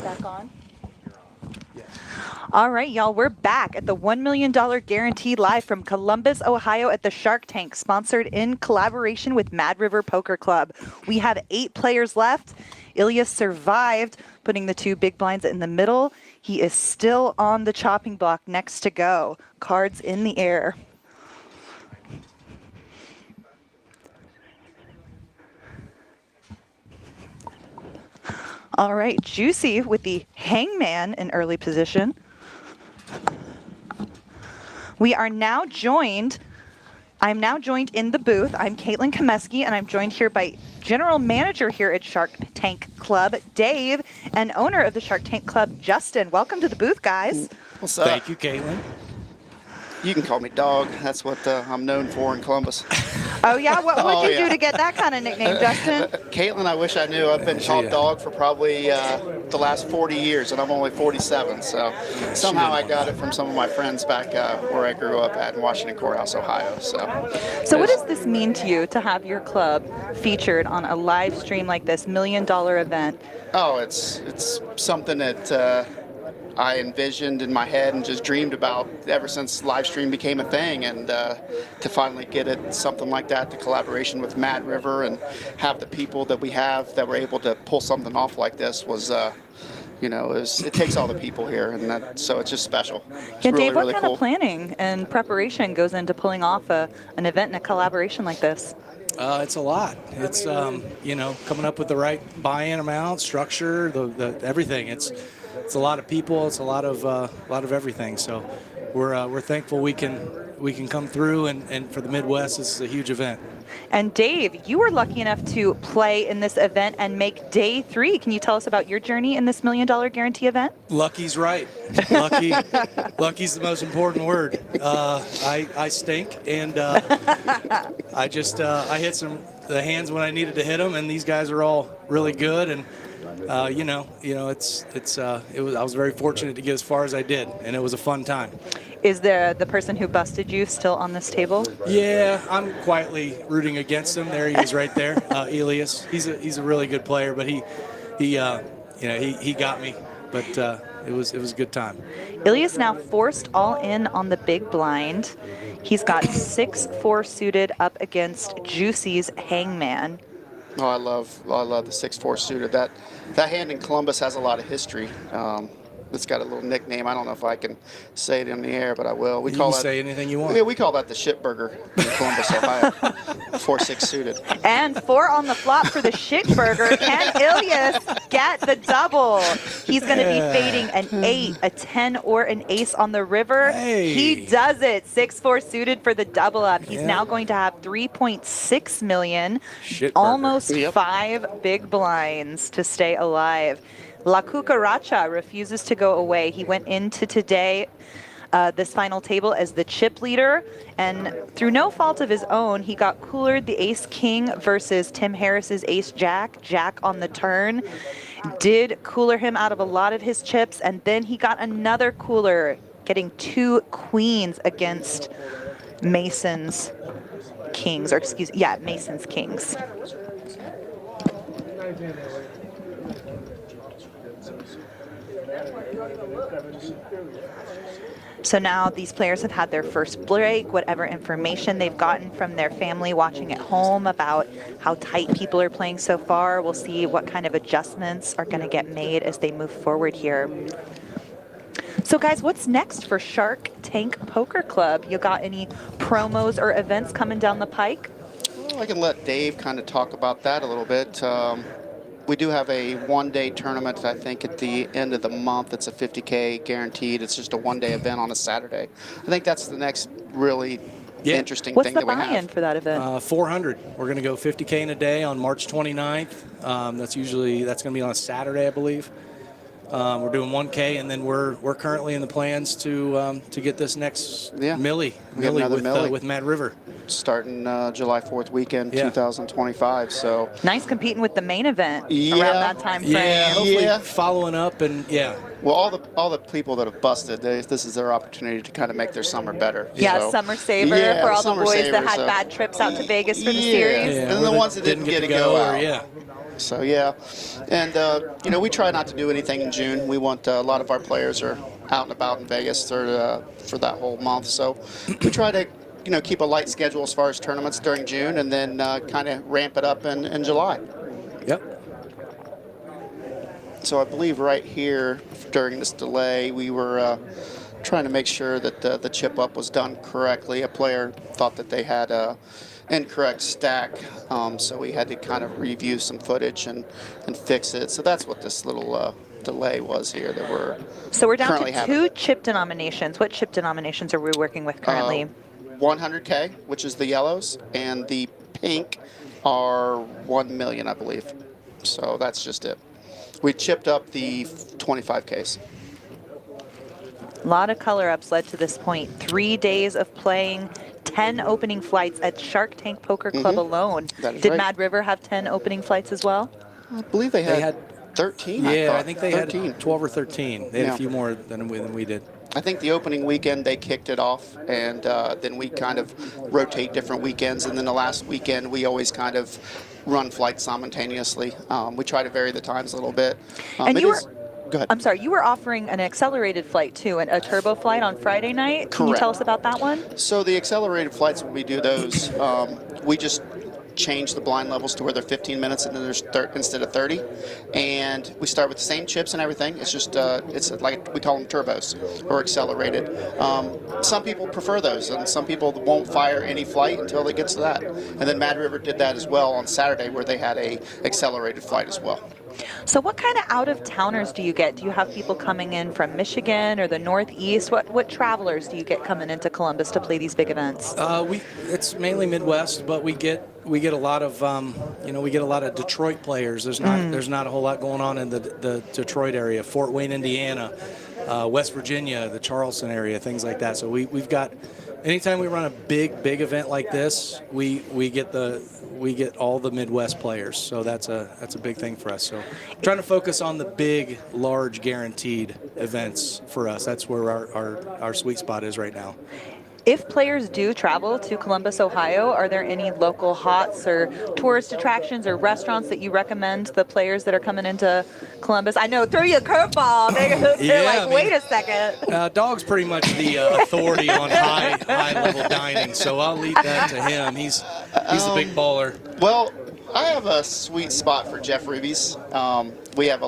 Back on. All right, y'all, we're back at the $1 million guarantee live from Columbus, Ohio at the Shark Tank, sponsored in collaboration with Mad River Poker Club. We have 8 players left. Ilias survived, putting the 2 big blinds in the middle. He is still on the chopping block, next to go. Cards in the air. All right, Juicy with the hangman in early position. I'm now joined in the booth. I'm Caitlin Komeski, and I'm joined here by General Manager here at Shark Tank Club, Dave, and owner of the Shark Tank Club, Justin. Welcome to the booth, guys. What's up? Thank you, Caitlin. You can call me Dog. That's what I'm known for in Columbus. Oh, yeah? What would you do to get that kind of nickname, Justin? Caitlin, I wish I knew. I've been called Dog for probably the last 40 years, and I'm only 47. So somehow I got it from some of my friends back where I grew up at in Washington Courthouse, Ohio. So what does this mean to you to have your club featured on a live stream like this, $1 million event? Oh, it's something that I envisioned in my head and just dreamed about ever since live stream became a thing, and to finally get it something like that, the collaboration with Mad River, and have the people that we have that were able to pull something off like this was it takes all the people here, and so it's just special. It's Yeah, really, Dave, what really kind cool. of planning and preparation goes into pulling off an event and a collaboration like this? It's a lot. It's coming up with the right buy-in amount, structure, the everything. It's a lot of people. It's a lot of everything. So we're thankful we can come through, and for the Midwest, this is a huge event. And Dave, you were lucky enough to play in this event and make day 3. Can you tell us about your journey in this $1 million guarantee event? Lucky's right. Lucky's the most important word. I stink, and I hit the hands when I needed to hit them, and these guys are all really good, and I was very fortunate to get as far as I did, and it was a fun time. Is the person who busted you still on this table? Yeah, I'm quietly rooting against him. There he is, right there, Ilias. He's a really good player, but he got me. But it was a good time. Ilias now forced all in on the big blind. He's got 6-4 suited up against Juicy's hangman. Oh, I love the 6-4 suited. That hand in Columbus has a lot of history. It's got a little nickname. I don't know if I can say it in the air, but I will. You can say anything you want. Yeah, we call that the shitburger in Columbus, Ohio. 4-6 suited. And 4 on the flop for the shitburger. Can Ilias get the double? He's going to be fading an 8, a 10, or an ace on the river. Hey. He does it. 6-4 suited for the double up. He's now going to have 3.6 million, Shitburger. almost 5 big blinds to stay alive. La Cucaracha refuses to go away. He went into today, this final table, as the chip leader, and through no fault of his own, he got coolered the ace-king versus Tim Harris's ace-jack. Jack on the turn did cooler him out of a lot of his chips, and then he got another cooler, getting 2 queens against Mason's kings, or Mason's kings. So now these players have had their first break, whatever information they've gotten from their family watching at home about how tight people are playing so far. We'll see what kind of adjustments are going to get made as they move forward here. So guys, what's next for Shark Tank Poker Club? You got any promos or events coming down the pike? Well, I can let Dave kind of talk about that a little bit. we do have a one-day tournament, I think, at the end of the month. It's a 50K guaranteed. It's just a one-day event on a Saturday. I think that's the next really interesting What's thing the that we buy-in have. for that event? 400. We're going to go 50K in a day on March 29th. That's going to be on a Saturday, I believe. We're doing 1K, and then we're currently in the plans to get this next Millie with Mad River. Starting July 4th weekend, 2025. So nice, competing with the main event around that time frame. Yeah, hopefully following up, and well, all the people that have busted, this is their opportunity to kind of make their summer better. Yeah, so, summer saver for all the boys that had bad trips out to Vegas for the series. And the ones that didn't get to go out. Yeah. So and we try not to do anything in June. We want a lot of our players are out and about in Vegas for that whole month. So we try to keep a light schedule as far as tournaments during June, and then kind of ramp it up in July. Yep. So I believe right here during this delay, we were trying to make sure that the chip up was done correctly. A player thought that they had a incorrect stack, so we had to kind of review some footage and fix it. So that's what this little delay was here that we're So we're down currently to having. 2 chip denominations. What chip denominations are we working with currently? 100K, which is the yellows, and the pink are 1 million, I believe. So that's just it. We chipped up the 25Ks. A lot of color ups led to this point. 3 days of playing, 10 opening flights at Shark Tank Poker Club alone. That is Did right. Mad River have 10 opening flights as well? I believe they had 13. I think they 13. had 12 or 13. They had Yeah. a few more than we did. I think the opening weekend they kicked it off, and then we kind of rotate different weekends, and then the last weekend we always kind of run flights simultaneously. We try to vary the times a little bit. And it you is- Go ahead. I'm sorry, you were offering an accelerated flight too, a turbo flight on Friday night. Can you tell us about that one? So the accelerated flights, when we do those, we just change the blind levels to where they're 15 minutes and then there's instead of 30. And we start with the same chips and everything. It's just, it's like we call them turbos or accelerated. Some people prefer those, and some people won't fire any flight until they get to that. And then Mad River did that as well on Saturday, where they had a accelerated flight as well. So what kind of out-of-towners do you get? Do you have people coming in from Michigan or the Northeast? What travelers do you get coming into Columbus to play these big events? It's mainly Midwest, but we get a lot of we get a lot of Detroit players. There's not a whole lot going on in the Detroit area, Fort Wayne, Indiana, West Virginia, the Charleston area, things like that. So we've got, anytime we run a big event like this, we get all the Midwest players. So that's a big thing for us. So trying to focus on the big, large, guaranteed events for us. That's where our sweet spot is right now. If players do travel to Columbus, Ohio, are there any local hots or tourist attractions or restaurants that you recommend the players that are coming into Columbus? I know, throw you a curveball. They're like, wait a second. Dog's pretty much the authority on high-level dining, so I'll leave that to him. He's a big baller. Well, I have a sweet spot for Jeff Ruby's. We have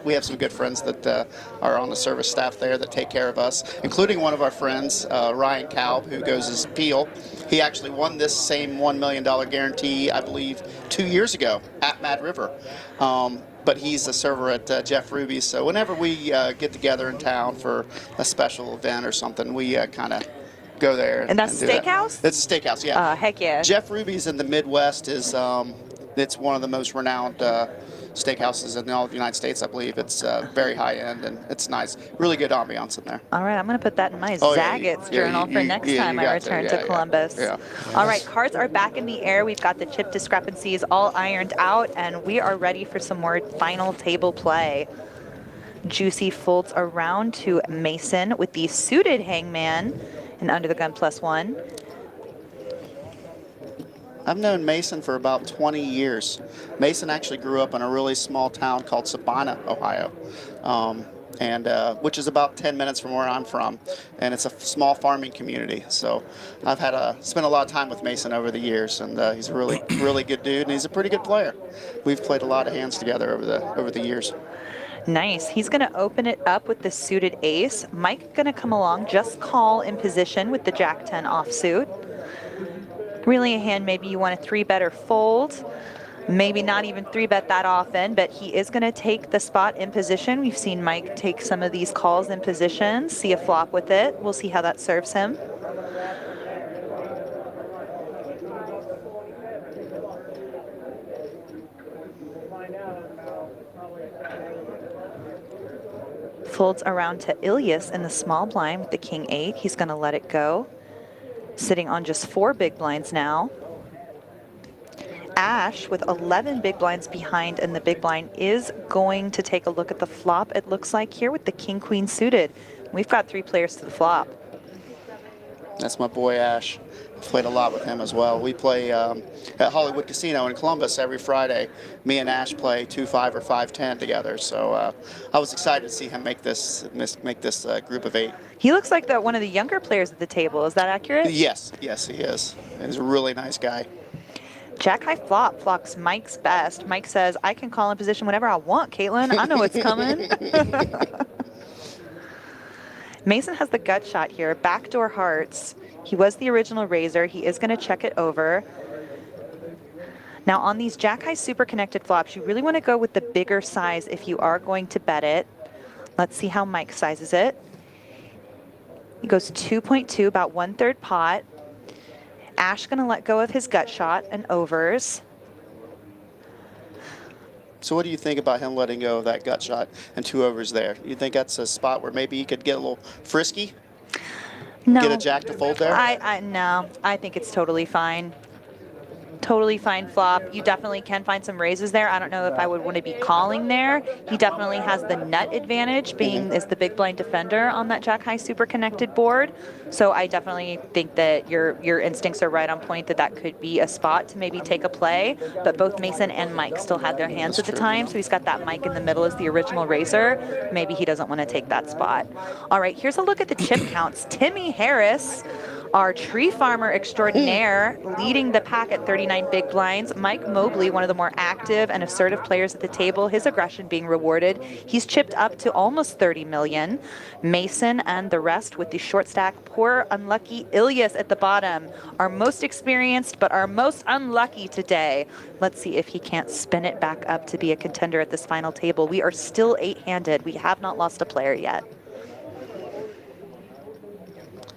we have some good friends that are on the service staff there that take care of us, including one of our friends, Ryan Kalb, who goes as Peel. He actually won this same $1 million guarantee, I believe, 2 years ago at Mad River. But he's a server at Jeff Ruby's. So whenever we get together in town for a special event or something, we kind of go there. And that's do that. Steakhouse? It's a steakhouse, yeah. Heck yeah. Jeff Ruby's in the Midwest is it's one of the most renowned steakhouses in all of the United States, I believe. It's very high end and it's nice. Really good ambiance in there. All right, I'm going to put that in my Oh, yeah, Zagat's yeah, journal for next time I got to, return to Columbus. Yeah. All right, cards are back in the air. We've got the chip discrepancies all ironed out, and we are ready for some more final table play. Juicy folds around to Mason with the suited hangman and under the gun +1. I've known Mason for about 20 years. Mason actually grew up in a really small town called Sabina, Ohio, which is about 10 minutes from where I'm from, and it's a small farming community. So I've spent a lot of time with Mason over the years, and he's a really, really good dude, and he's a pretty good player. We've played a lot of hands together over the years. Nice. He's going to open it up with the suited ace. Mike going to come along, just call in position with the Jack-10 offsuit. Really a hand maybe you want a 3-bet or fold. Maybe not even 3-bet that often, but he is going to take the spot in position. We've seen Mike take some of these calls in position, see a flop with it. We'll see how that serves him. Folds around to Ilias in the small blind with the king 8. He's going to let it go. Sitting on just 4 big blinds now. Ash with 11 big blinds behind, and the big blind is going to take a look at the flop, it looks like here, with the king queen suited. We've got 3 players to the flop. That's my boy Ash. I've played a lot with him as well. We play at Hollywood Casino in Columbus every Friday. Me and Ash play 2-5 or 5-10 together. So I was excited to see him make this group of 8. He looks like one of the younger players at the table. Is that accurate? Yes, yes, he is. He's a really nice guy. Jack high flop flocks Mike's best. Mike says, I can call in position whenever I want, Caitlin. I know what's coming. Mason has the gut shot here. Backdoor hearts. He was the original raiser. He is going to check it over. Now on these Jack high super connected flops, you really want to go with the bigger size if you are going to bet it. Let's see how Mike sizes it. He goes 2.2, about 1/3 pot. Ash going to let go of his gut shot and overs. So what do you think about him letting go of that gut shot and 2 overs there? You think that's a spot where maybe he could get a little frisky? No. Get a jack to fold there? No, I think it's totally fine. Totally fine flop. You definitely can find some raises there. I don't know if I would want to be calling there. He definitely has the nut advantage, being is the big blind defender on that Jack high super connected board. So I definitely think that your instincts are right on point that could be a spot to maybe take a play. But both Mason and Mike still had their hands at the time, so he's got that Mike in the middle as the original raiser. Maybe he doesn't want to take that spot. All right, here's a look at the chip counts. Timmy Harris, our tree farmer extraordinaire, leading the pack at 39 big blinds. Mike Mobley, one of the more active and assertive players at the table, his aggression being rewarded. He's chipped up to almost 30 million. Mason and the rest with the short stack. Poor unlucky Ilias at the bottom, our most experienced but our most unlucky today. Let's see if he can't spin it back up to be a contender at this final table. We are still 8-handed. We have not lost a player yet.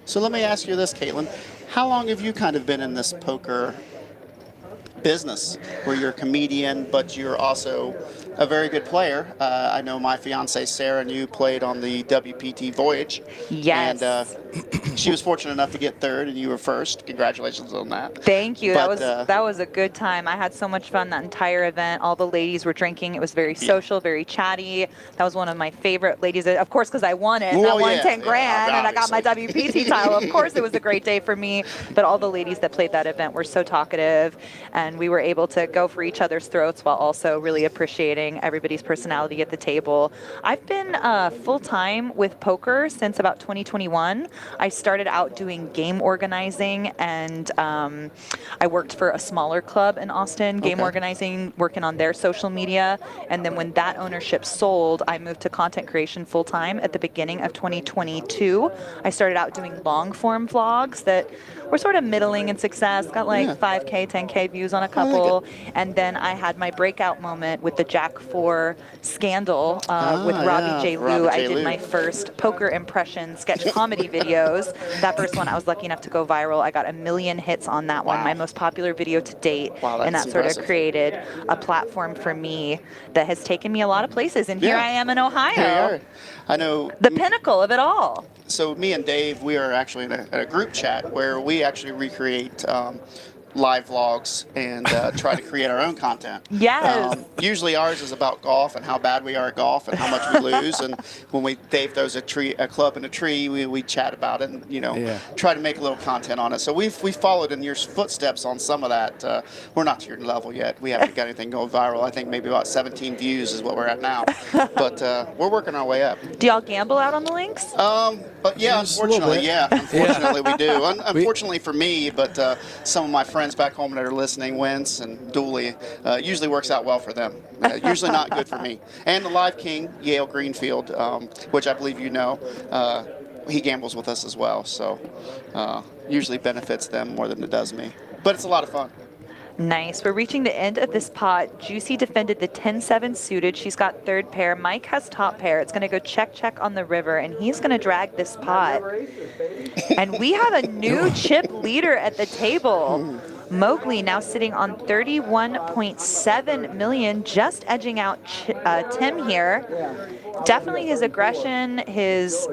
So let me ask you this, Caitlin. How long have you kind of been in this poker business where you're a comedian, but you're also a very good player? I know my fiance Sarah and you played on the WPT Voyage. Yes. And she was fortunate enough to get 3rd and you were 1st. Congratulations on that. Thank you. But, that was a good time. I had so much fun that entire event. All the ladies were drinking. It was very social, very chatty. That was one of my favorite ladies, of course, because I won it. Well, I won yeah, 10 grand and I got my obviously. WPT title. Of course, it was a great day for me. But all the ladies that played that event were so talkative, and we were able to go for each other's throats while also really appreciating everybody's personality at the table. I've been full-time with poker since about 2021. I started out doing game organizing, and I worked for a smaller club in Austin, game organizing, working on their social media. And then when that ownership sold, I moved to content creation full-time at the beginning of 2022. I started out doing long-form vlogs that were sort of middling in success, got like 5K, 10K views on a couple. And then I had my breakout moment with the Jack 4 scandal with Robbie J. Lou. I did my first poker impression sketch comedy videos. That first one, I was lucky enough to go viral. I got 1 million hits on that one, my most popular video to date. And that sort of created a platform for me that has taken me a lot of places. And here I am in Ohio. I know. The pinnacle of it all. So me and Dave, we are actually in a group chat where we actually recreate live vlogs and try to create our own content. Yes. Usually ours is about golf and how bad we are at golf and how much we lose. And when Dave throws a club in a tree, we chat about it and try to make a little content on it. So we followed in your footsteps on some of that. We're not to your level yet. We haven't got anything going viral. I think maybe about 17 views is what we're at now. But we're working our way up. Do y'all gamble out on the links? But yeah, unfortunately we do. Unfortunately for me, but some of my friends back home that are listening wins, and Dooley usually works out well for them. Usually not good for me. And the Live King, Yale Greenfield, which I believe you know, he gambles with us as well. So usually benefits them more than it does me. But it's a lot of fun. Nice. We're reaching the end of this pot. Juicy defended the 10-7 suited. She's got third pair. Mike has top pair. It's going to go check on the river, and he's going to drag this pot. And we have a new chip leader at the table. Mowgli now sitting on 31.7 million, just edging out Tim here. Definitely his aggression, his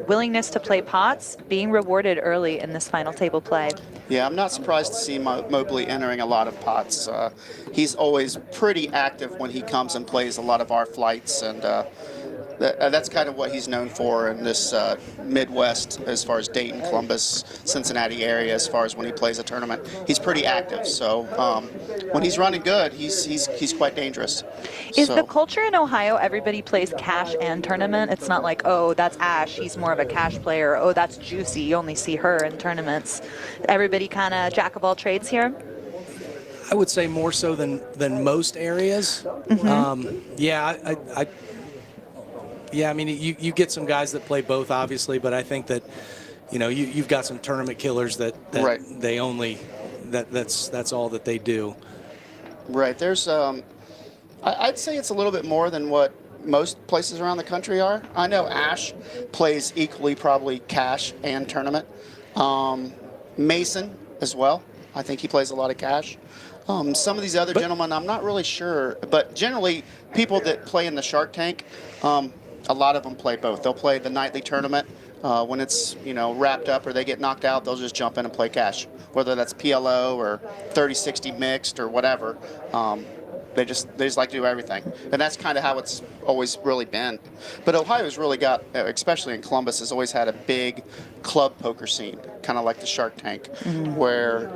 willingness to play pots being rewarded early in this final table play. Yeah, I'm not surprised to see Mobley entering a lot of pots. He's always pretty active when he comes and plays a lot of our flights, and that's kind of what he's known for in this Midwest, as far as Dayton, Columbus, Cincinnati area, as far as when he plays a tournament. He's pretty active, so when he's running good, he's quite dangerous. Is the culture in Ohio, everybody plays cash and tournament? It's not like, oh, that's Ash, he's more of a cash player. Oh, that's Juicy, you only see her in tournaments. Everybody kind of jack of all trades here? I would say more so than most areas. Yeah, I mean, you get some guys that play both, obviously, but I think that, you've got some tournament killers that right. they only, that's all that they do. Right. There's, I'd say it's a little bit more than what most places around the country are. I know Ash plays equally probably cash and tournament. Mason as well. I think he plays a lot of cash. Some of these other gentlemen, I'm not really sure, but generally people that play in the Shark Tank, a lot of them play both. They'll play the nightly tournament when it's wrapped up or they get knocked out. They'll just jump in and play cash, whether that's PLO or 30-60 mixed or whatever. They just like to do everything, and that's kind of how it's always really been. But Ohio's really got, especially in Columbus, has always had a big club poker scene, kind of like the Shark Tank, where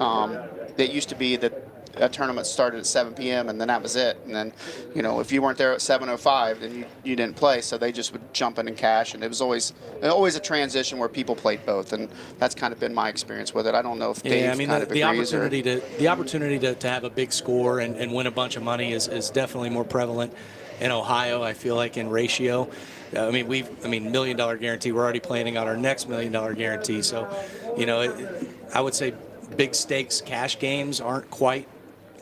it used to be that a tournament started at 7 p.m. and then that was it. And then, if you weren't there at 7:05, then you didn't play. So they just would jump in and cash. And it was always a transition where people played both. And that's kind of been my experience with it. I don't know if Dave kind of agrees. The opportunity to have a big score and win a bunch of money is definitely more prevalent in Ohio. I feel like in ratio. $1 million guarantee. We're already planning on our next $1 million guarantee. So, I would say big stakes cash games aren't quite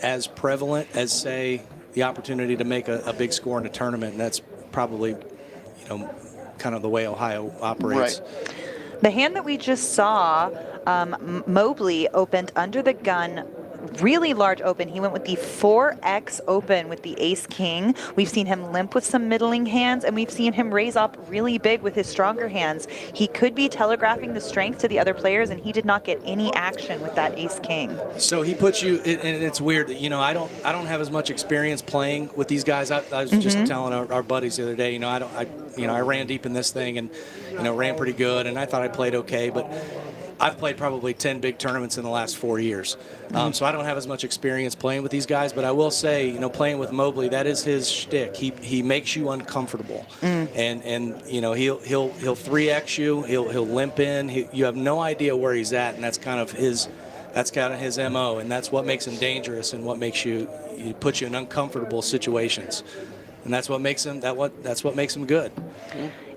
as prevalent as, say, the opportunity to make a big score in a tournament, and that's probably, kind of the way Ohio operates. Right. The hand that we just saw, Mobley opened under the gun, really large open. He went with the 4X open with the ace-king. We've seen him limp with some middling hands, and we've seen him raise up really big with his stronger hands. He could be telegraphing the strength to the other players, and he did not get any action with that ace-king. So he puts you, and it's weird that, I don't have as much experience playing with these guys. I was just telling our buddies the other day, I ran deep in this thing and, ran pretty good, and I thought I played okay, but I've played probably 10 big tournaments in the last 4 years. So I don't have as much experience playing with these guys, but I will say, playing with Mobley, that is his shtick. He makes you uncomfortable. And he'll 3X you, he'll limp in. You have no idea where he's at, and that's kind of his MO, and that's what makes him dangerous and what makes you puts you in uncomfortable situations. And that's what makes him good.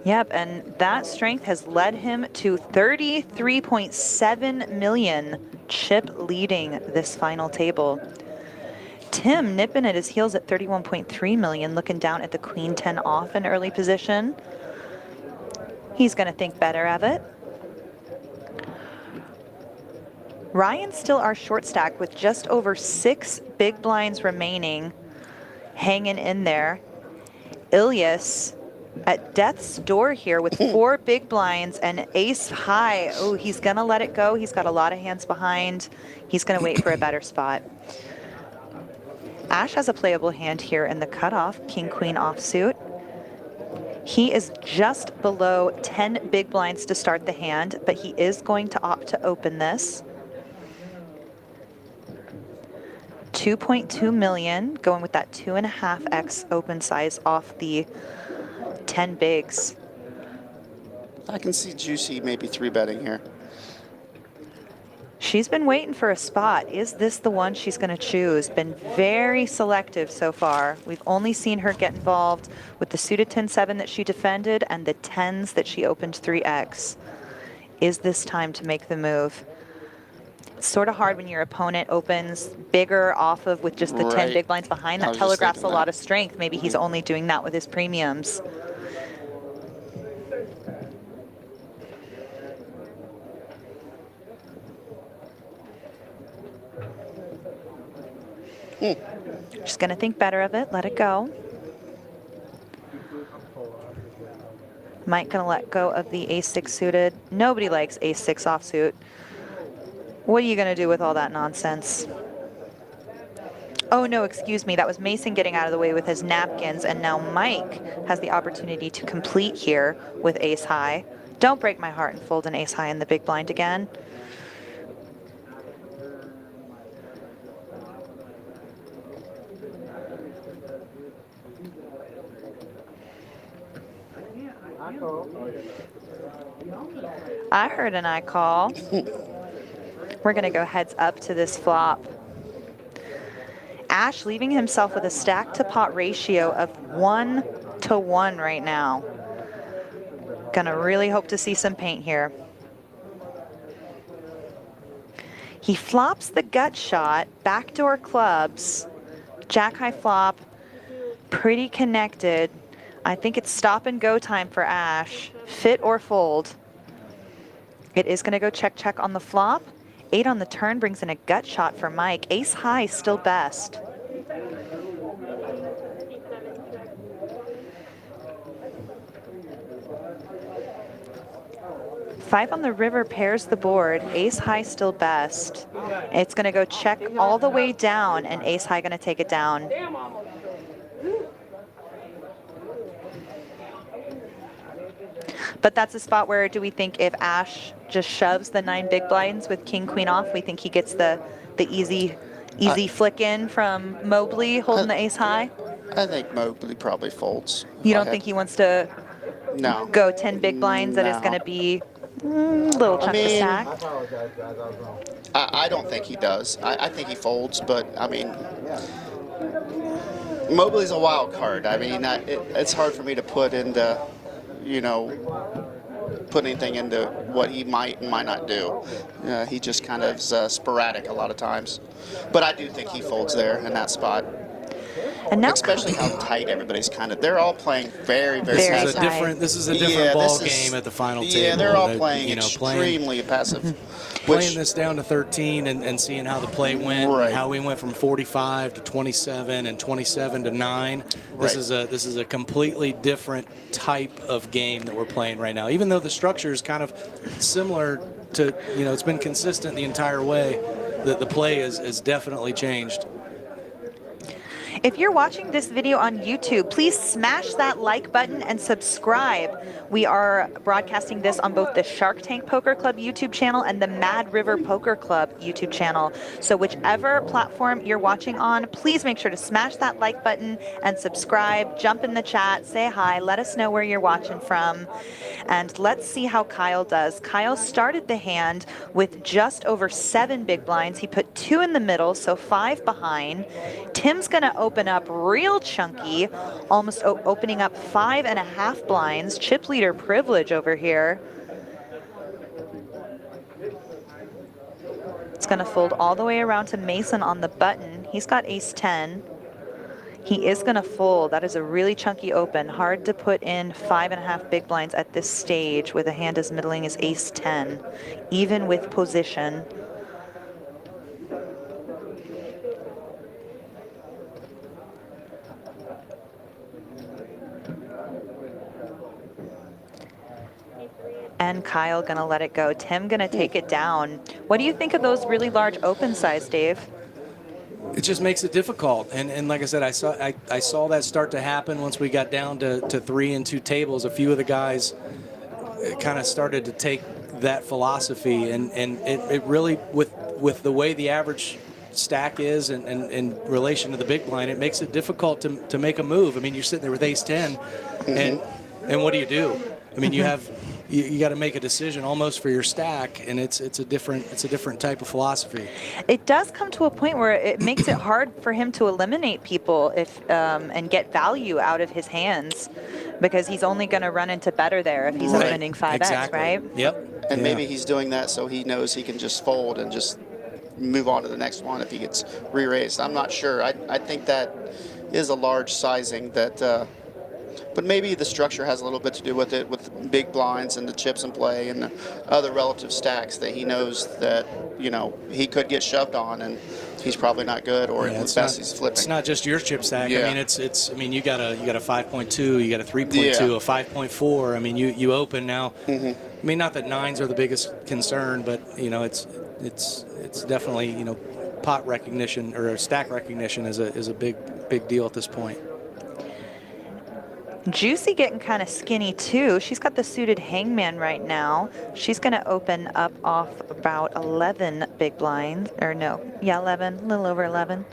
Yep, and that strength has led him to 33.7 million, chip leading this final table. Tim nipping at his heels at 31.3 million, looking down at the queen 10 off in early position. He's going to think better of it. Ryan's still our short stack with just over 6 big blinds remaining, hanging in there. Ilyas at death's door here with 4 big blinds and ace high. Oh, he's going to let it go. He's got a lot of hands behind. He's going to wait for a better spot. Ash has a playable hand here in the cutoff, king-queen offsuit. He is just below 10 big blinds to start the hand, but he is going to opt to open this. 2.2 million, going with that 2.5x open size off the 10 bigs. I can see Juicy maybe 3-betting here. She's been waiting for a spot. Is this the one she's going to choose? Been very selective so far. We've only seen her get involved with the suited 10-7 that she defended and the 10s that she opened 3x. Is this time to make the move? sort of hard when your opponent opens bigger off of with just the 10 Right. big blinds behind. I That was just telegraphs a thinking lot that. of strength. Maybe he's only doing that with his premiums. Just gonna think better of it, let it go. Mike gonna let go of the ace-6 suited. Nobody likes ace-6 offsuit. What are you gonna do with all that nonsense? Oh no, excuse me, that was Mason getting out of the way with his napkins, and now Mike has the opportunity to complete here with ace high. Don't break my heart and fold an ace high in the big blind again. I heard an I call. We're gonna go heads up to this flop. Ash leaving himself with a stack to pot ratio of 1-to-1 right now. Gonna really hope to see some paint here. He flops the gut shot, backdoor clubs, jack high flop, pretty connected. I think it's stop and go time for Ash. Fit or fold. It is gonna go check, check on the flop. 8 on the turn brings in a gut shot for Mike. Ace high still best. Five on the river pairs the board. Ace high still best. It's gonna go check all the way down, and ace high gonna take it down. But that's a spot where, do we think if Ash just shoves the 9 big blinds with king queen off, we think he gets the easy flick in from Mobley holding the ace high? I think Mobley probably folds. You don't think he wants to No. go 10 big blinds? That is No. going to be a little chunk of mean, stack. I apologize, guys. I was wrong. I don't think he does. I think he folds, but I mean, Mobley's a wild card. I mean, it's hard for me to put into, put anything into what he might and might not do. He just kind of is sporadic a lot of times. But I do think he folds there in that spot. And now Especially how tight everybody's they're all playing very, very Very passive. tight. This is a different Yeah, ball this is- game at the final table. Yeah, they're all that, playing you know, extremely passive. playing this down to 13 and seeing how the play went, Right. and how we went from 45 to 27 and 27 to 9. This Right. is a completely different type of game that we're playing right now. Even though the structure is kind of similar to, it's been consistent the entire way, the play is definitely changed. if you're watching this video on YouTube, please smash that like button and subscribe. We are broadcasting this on both the Shark Tank Poker Club YouTube channel and the Mad River Poker Club YouTube channel. So whichever platform you're watching on, please make sure to smash that like button and subscribe. Jump in the chat, say hi, let us know where you're watching from. And let's see how Kyle does. Kyle started the hand with just over 7 big blinds. He put 2 in the middle, so 5 behind. Tim's gonna open up real chunky, almost opening up 5.5 blinds. Chip leader privilege over here. It's gonna fold all the way around to Mason on the button. He's got ace 10. He is gonna fold. That is a really chunky open. Hard to put in 5.5 big blinds at this stage with a hand as middling as ace 10, even with position. And Kyle gonna let it go. Tim gonna take it down. What do you think of those really large open size, Dave? It just makes it difficult, and like I said, I saw that start to happen once we got down to 3 and 2 tables. A few of the guys kind of started to take that philosophy, and it really, with the way the average stack is and in relation to the big blind, it makes it difficult to make a move. I mean, you're sitting there with ace 10, and what do you do? I mean, you have you got to make a decision almost for your stack, and it's a different type of philosophy. It does come to a point where it makes it hard for him to eliminate people and get value out of his hands, because he's only going to run into better there if he's opening 5x, Exactly. right? Yep. And maybe he's doing that so he knows he can just fold and just move on to the next one if he gets re-raised. I'm not sure. I think that is a large sizing that. But maybe the structure has a little bit to do with it, with big blinds and the chips in play and the other relative stacks that he knows that, you know, he could get shoved on and he's probably not good, or at best he's flipping. It's not just your chip stack. Yeah. I mean, you got a 5.2, you got a 3.2, a 5.4. I mean, you open now. I mean, not that 9s are the biggest concern, but you know, it's definitely, you know, pot recognition or stack recognition is a big deal at this point. Juicy getting kind of skinny too. She's got the suited hangman right now. She's going to open up off about 11 big blinds, or no, yeah, 11, a little over 11.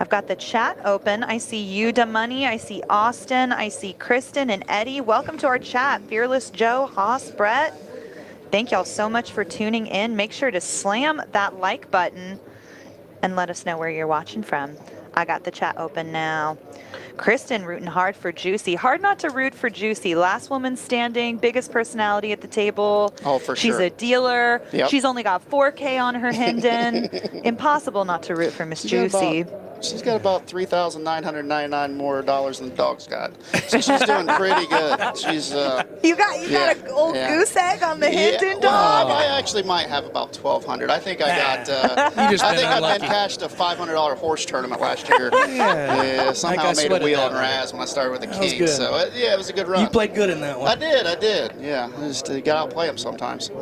I've got the chat open. I see you, Money. I see Austin. I see Kristen and Eddie. Welcome to our chat. Fearless Joe, Haas, Brett. Thank y'all so much for tuning in. Make sure to slam that like button and let us know where you're watching from. I got the chat open now. Kristen rooting hard for Juicy. Hard not to root for Juicy. Last woman standing, biggest personality at the table. Oh, for She's sure. a dealer. Yep. She's only got 4K on her Hendon. Impossible not to root for Miss Juicy. She's got about $3,999 more dollars than the dog's got. So she's doing pretty good. She's You got an old goose egg on the Hendon well, dog? I actually might have about $1,200. I think I got. You just I been think I unlucky. been cashed a $500 horse tournament last year. Somehow I made a sweated wheel that on her one. ass when I started with the That was king. good. So it was a good run. You played good in that one. I did. Yeah, I just got out and play them sometimes.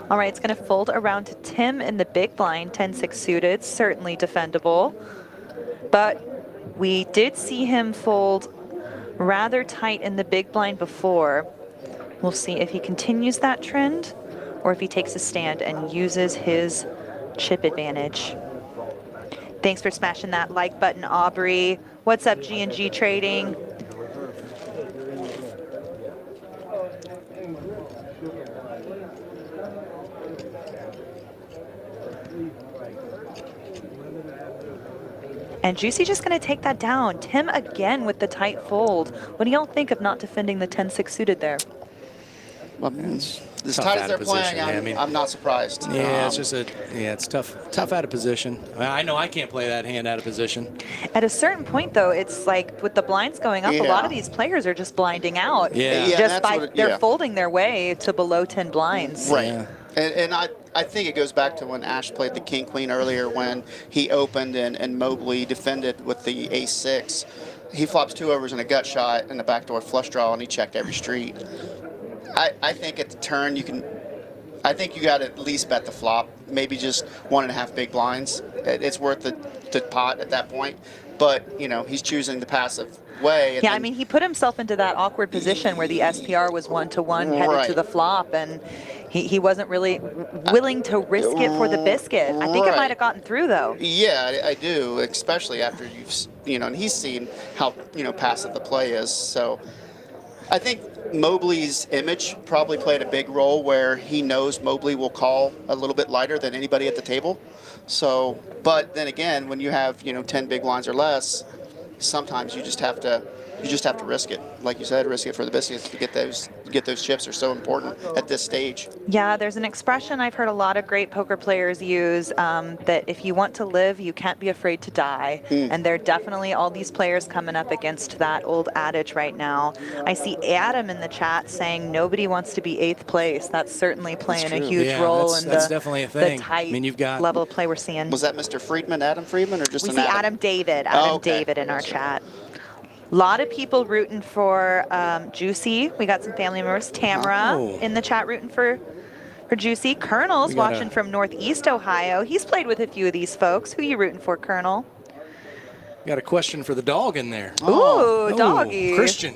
All right, it's going to fold around to Tim in the big blind, 10-6 suited, certainly defendable. But we did see him fold rather tight in the big blind before. We'll see if he continues that trend or if he takes a stand and uses his chip advantage. Thanks for smashing that like button, Aubrey. What's up, G&G Trading? And Juicy just going to take that down. Tim again with the tight fold. What do y'all think of not defending the 10-6 suited there? Well, as Tough tight as out they're of position, playing, yeah, I mean- I'm not surprised. Yeah, it's just it's tough out of position. I know I can't play that hand out of position. At a certain point, though, it's like with the blinds going up, a lot of these players are just blinding out. Yeah. Yeah, Just that's by what it- they're yeah. folding their way to below 10 blinds. Right. Yeah. And I think it goes back to when Ash played the King Queen earlier when he opened and Mobley defended with the Ace-6. He flops 2 overs and a gut shot and a backdoor flush draw, and he checked every street. I think at the turn I think you got to at least bet the flop, maybe just 1.5 big blinds. It's worth the pot at that point. But, you know, he's choosing the passive way. And Yeah, I then- mean, he put himself into that awkward position where the SPR was 1-to-1 headed Right. to the flop, and he wasn't really willing to risk it for the biscuit. I think it Right. might have gotten through, though. Yeah, I do, especially after and he's seen how, passive the play is. So I think Mobley's image probably played a big role where he knows Mobley will call a little bit lighter than anybody at the table. So, but then again, when you have, 10 big blinds or less, sometimes you just have to risk it. Like you said, risk it for the biscuits to get those chips are so important at this stage. Yeah, there's an expression I've heard a lot of great poker players use that if you want to live, you can't be afraid to die. And there are definitely all these players coming up against that old adage right now. I see Adam in the chat saying nobody wants to be 8th place. That's certainly playing a huge Yeah, role that's- in that's the, definitely a thing. the tight I mean, you've got- level of play we're seeing. Was that Mr. Friedman, Adam Friedman, or just We an see Adam? Adam David, okay. David in our chat. A lot of people rooting for Juicy. We got some family members. Tamara Oh. in the chat rooting for Juicy. Colonel's We got watching a- from Northeast Ohio. He's played with a few of these folks. Who you rooting for, Colonel? Got a question for the dog in there. Ooh, doggy. Christian.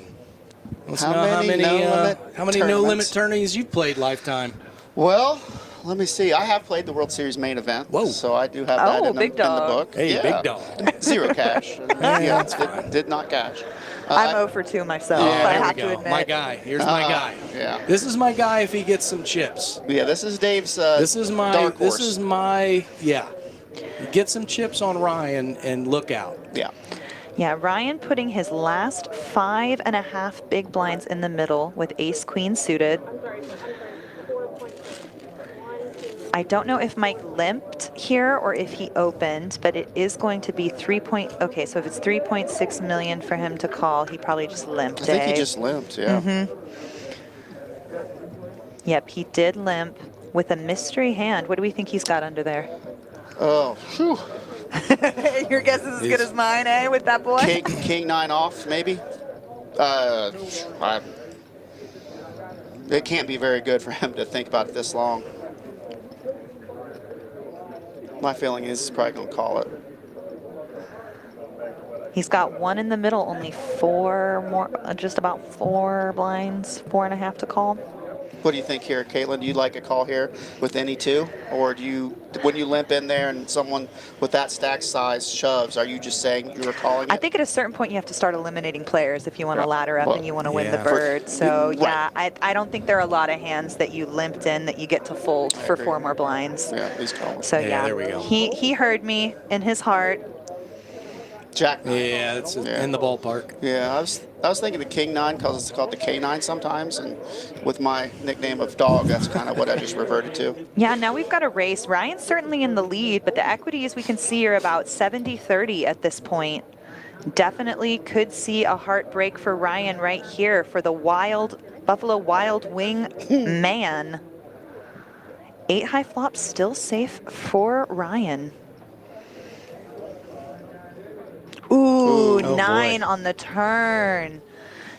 Let's How know how many many no-limit no limit tournaments? tourneys you've played lifetime. Well, let me see. I have played the World Series main event. Whoa. So I do have that Oh, in big the dog. book. Hey, Yeah. big dog. 0 cash. that's did not cash. I'm 0 for 2 myself, Oh, I there have we to go. admit. My guy. Here's my guy. Yeah. This is my guy if he gets some chips. Yeah, this is Dave's This is my dark horse. Get some chips on Ryan and look out. Yeah. Yeah, Ryan putting his last 5.5 big blinds in the middle with ace queen suited. I don't know if Mike limped here or if he opened, but it is going to be okay, so if it's 3.6 million for him to call, he probably just limped. I think he just limped, yeah. Yep, he did limp with a mystery hand. What do we think he's got under there? Oh, whew. Your guess is as good as mine, eh, with that boy? King 9 off, maybe? It can't be very good for him to think about it this long. My feeling is he's probably going to call it. He's got one in the middle, only 4 more, just about 4 blinds, 4.5 to call. What do you think here, Caitlin? Do you like a call here with any two? Or do you, when you limp in there and someone with that stack size shoves, are you just saying you were calling it? I think at a certain point you have to start eliminating players if you want to ladder up and you want to win the Yeah. bird. So Right. yeah, I don't think there are a lot of hands that you limped in that you get to fold for agree. 4 more blinds. Yeah, he's calling. So Yeah, yeah, there we go. He heard me in his heart. Jack 9. Yeah, it's in the ballpark. Yeah, I was thinking the King 9 because it's called the K9 sometimes, and with my nickname of dog, that's kind of what I just reverted to. Yeah, now we've got a race. Ryan's certainly in the lead, but the equities we can see are about 70-30 at this point. Definitely could see a heartbreak for Ryan right here for the Buffalo Wild Wing man. 8 high flops still safe for Ryan. Ooh, Oh, 9 boy. on the turn.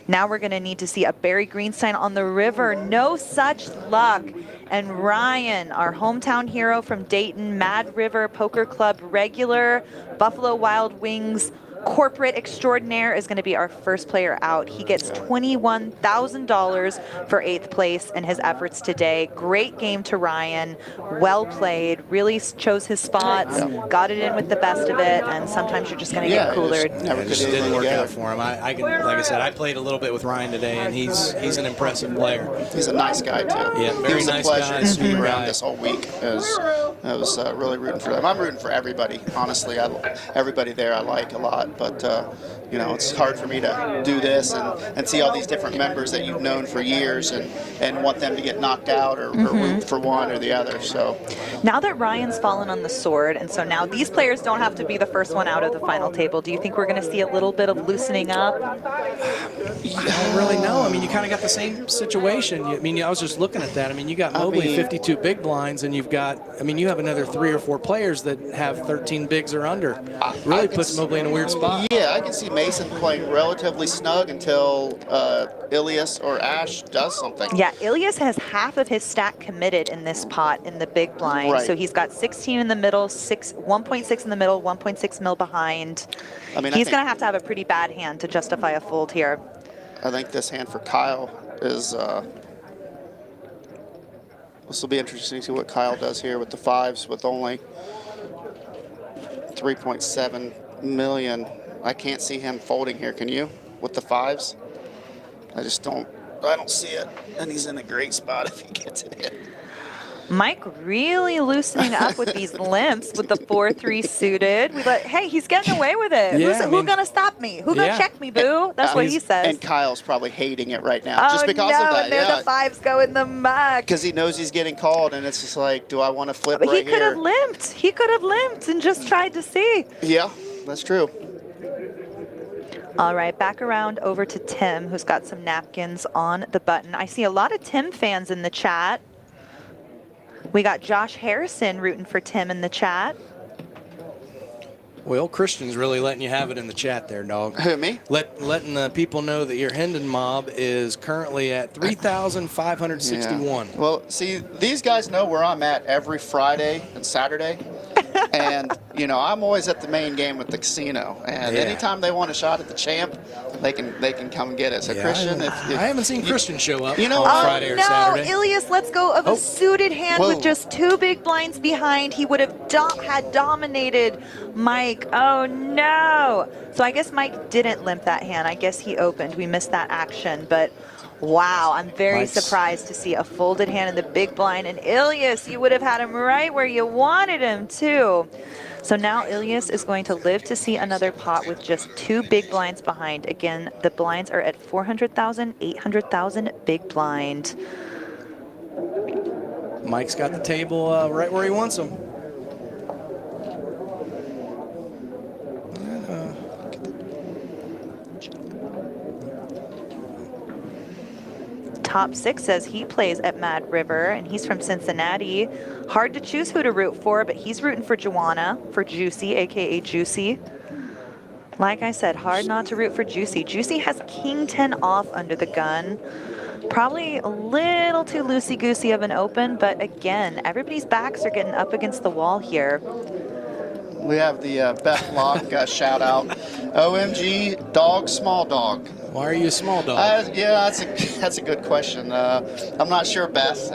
Now we're going to need to see a Barry Greenstein on the river. No such luck. And Ryan, our hometown hero from Dayton, Mad River Poker Club regular, Buffalo Wild Wings corporate extraordinaire, is going to be our first player out. He gets $21,000 for 8th place in his efforts today. Great game to Ryan. Well played. Really chose his spots. Got it in with the best of it. And sometimes you're just going to get coolered. Never It could just do didn't anything work together. out for him. I can, like I said, I played a little bit with Ryan today, and he's an impressive player. He's a nice guy too. Yeah, He very was nice a pleasure guy, to be sweet around guy. this whole week. I was really rooting for them. I'm rooting for everybody, honestly. Everybody there I like a lot, but you know, it's hard for me to do this and see all these different members that you've known for years and want them to get knocked out or root for one or the other. So Now that Ryan's fallen on the sword, and so now these players don't have to be the first one out of the final table, do you think we're going to see a little bit of loosening up? I don't really know. I mean, you kind of got the same situation. I mean, I was just looking at that. I mean, you got Mobley mean- 52 big blinds, and you've got, I mean, you have another 3 or 4 players that have 13 bigs or under. Really puts Mobley in a weird spot. yeah, I can see Mason playing relatively snug until Ilias or Ash does something. Yeah, Ilias has half of his stack committed in this pot in the big blind. Right. So he's got 16 in the middle, 1.6 in the middle, 1.6 mil behind. I mean, He's going to have a pretty bad hand to justify a fold here. I think this hand for Kyle is. This will be interesting to see what Kyle does here with the 5s with only 3.7 million. I can't see him folding here. Can you? With the 5s? I just don't. I don't see it. And he's in a great spot if he gets it in. Mike really loosening up with these limps with the 4-3 suited. Hey, he's getting away with it. Yeah, Who's going to stop me? Who going to Yeah. check me, boo? That's what he says. And Kyle's probably hating it right now just Oh, because no, of that. and there the 5s go in the muck. Because he knows he's getting called, and it's just like, do I want to flip But right he could have here? limped. He could have limped and just tried to see. Yeah, that's true. All right, back around over to Tim, who's got some napkins on the button. I see a lot of Tim fans in the chat. We got Josh Harrison rooting for Tim in the chat. Well, Christian's really letting you have it in the chat there, dog. Who, me? Letting the people know that your Hendon mob is currently at 3,561. Yeah. Well, see, these guys know where I'm at every Friday and Saturday. And, you know, I'm always at the main game with the casino. And Yeah. anytime they want a shot at the champ, they can come and get it. So, Yeah, Christian, I haven't seen Christian show up you know, on oh, Friday or no, Saturday. Ilias lets go of Oh. a suited hand Whoa. with just 2 big blinds behind. He would have had dominated Mike. Oh, no. So I guess Mike didn't limp that hand. I guess he opened. We missed that action. But, wow, I'm very Mike's- surprised to see a folded hand in the big blind. And Ilias, you would have had him right where you wanted him, too. So now Ilias is going to live to see another pot with just 2 big blinds behind. Again, the blinds are at 400,000, 800,000 big blind. Mike's got the table right where he wants them. Top 6 says he plays at Mad River, and he's from Cincinnati. Hard to choose who to root for, but he's rooting for Joanna, for Juicy, aka Juicy. Like I said, hard not to root for Juicy. Juicy has King 10 off under the gun. Probably a little too loosey-goosey of an open, but again, everybody's backs are getting up against the wall here. We have the Beth Locke shout out. OMG, dog, small dog. Why are you a small dog? Yeah, that's a good question. I'm not sure, Beth.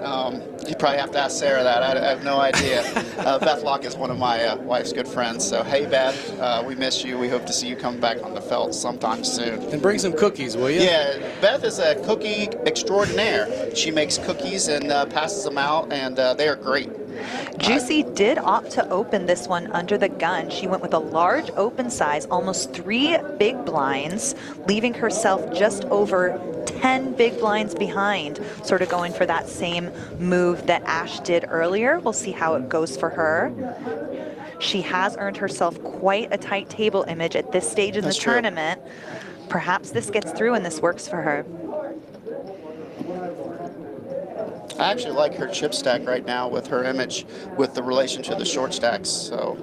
You probably have to ask Sarah that. I have no idea. Beth Locke is one of my wife's good friends. So, hey, Beth, we miss you. We hope to see you come back on the felt sometime soon. And bring some cookies, will you? Yeah, Beth is a cookie extraordinaire. She makes cookies and passes them out, and they are great. Juicy did opt to open this one under the gun. She went with a large open size, almost 3 big blinds, leaving herself just over 10 big blinds behind, sort of going for that same move that Ash did earlier. We'll see how it goes for her. She has earned herself quite a tight table image at this stage in the tournament. Perhaps this gets through and this works for her. I actually like her chip stack right now with her image, with the relation to the short stacks. So,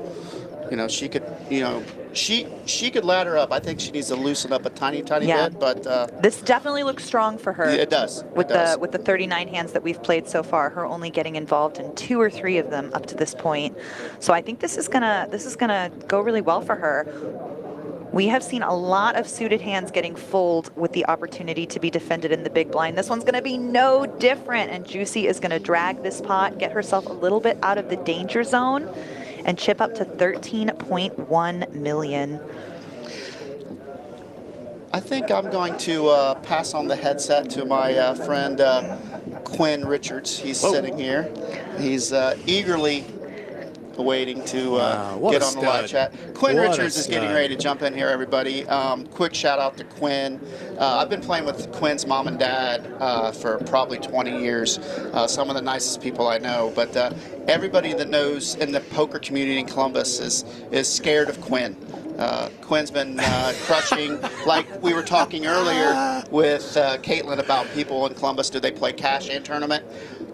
you know, she could, you know, she could ladder up. I think she needs to loosen up a tiny bit, but this definitely looks strong for her. It does. With the 39 hands that we've played so far, her only getting involved in 2 or 3 of them up to this point. So I think this is gonna go really well for her. We have seen a lot of suited hands getting fold with the opportunity to be defended in the big blind. This one's going to be no different, and Juicy is going to drag this pot, get herself a little bit out of the danger zone, and chip up to 13.1 million. I think I'm going to pass on the headset to my friend Quinn Richards. He's sitting here. He's eagerly waiting to get on the live chat. Quinn Richards is getting ready to jump in here, everybody. Quick shout out to Quinn. I've been playing with Quinn's mom and dad for probably 20 years. Some of the nicest people I know, but everybody that knows in the poker community in Columbus is scared of Quinn. Quinn's been crushing, like we were talking earlier with Caitlin about people in Columbus, do they play cash and tournament?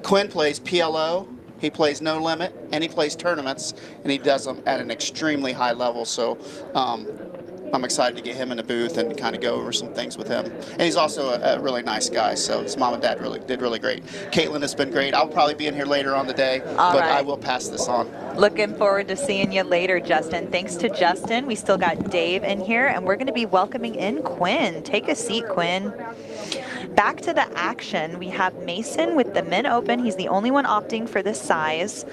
Quinn plays PLO. He plays no limit, and he plays tournaments, and he does them at an extremely high level. So I'm excited to get him in the booth and kind of go over some things with him. And he's also a really nice guy, so his mom and dad did really great. Caitlin has been great. I'll probably be in here later on today, but I will pass this on. Looking forward to seeing you later, Justin. Thanks to Justin. We still got Dave in here, and we're going to be welcoming in Quinn. Take a seat, Quinn. Back to the action, we have Mason with the min open. He's the only one opting for this size,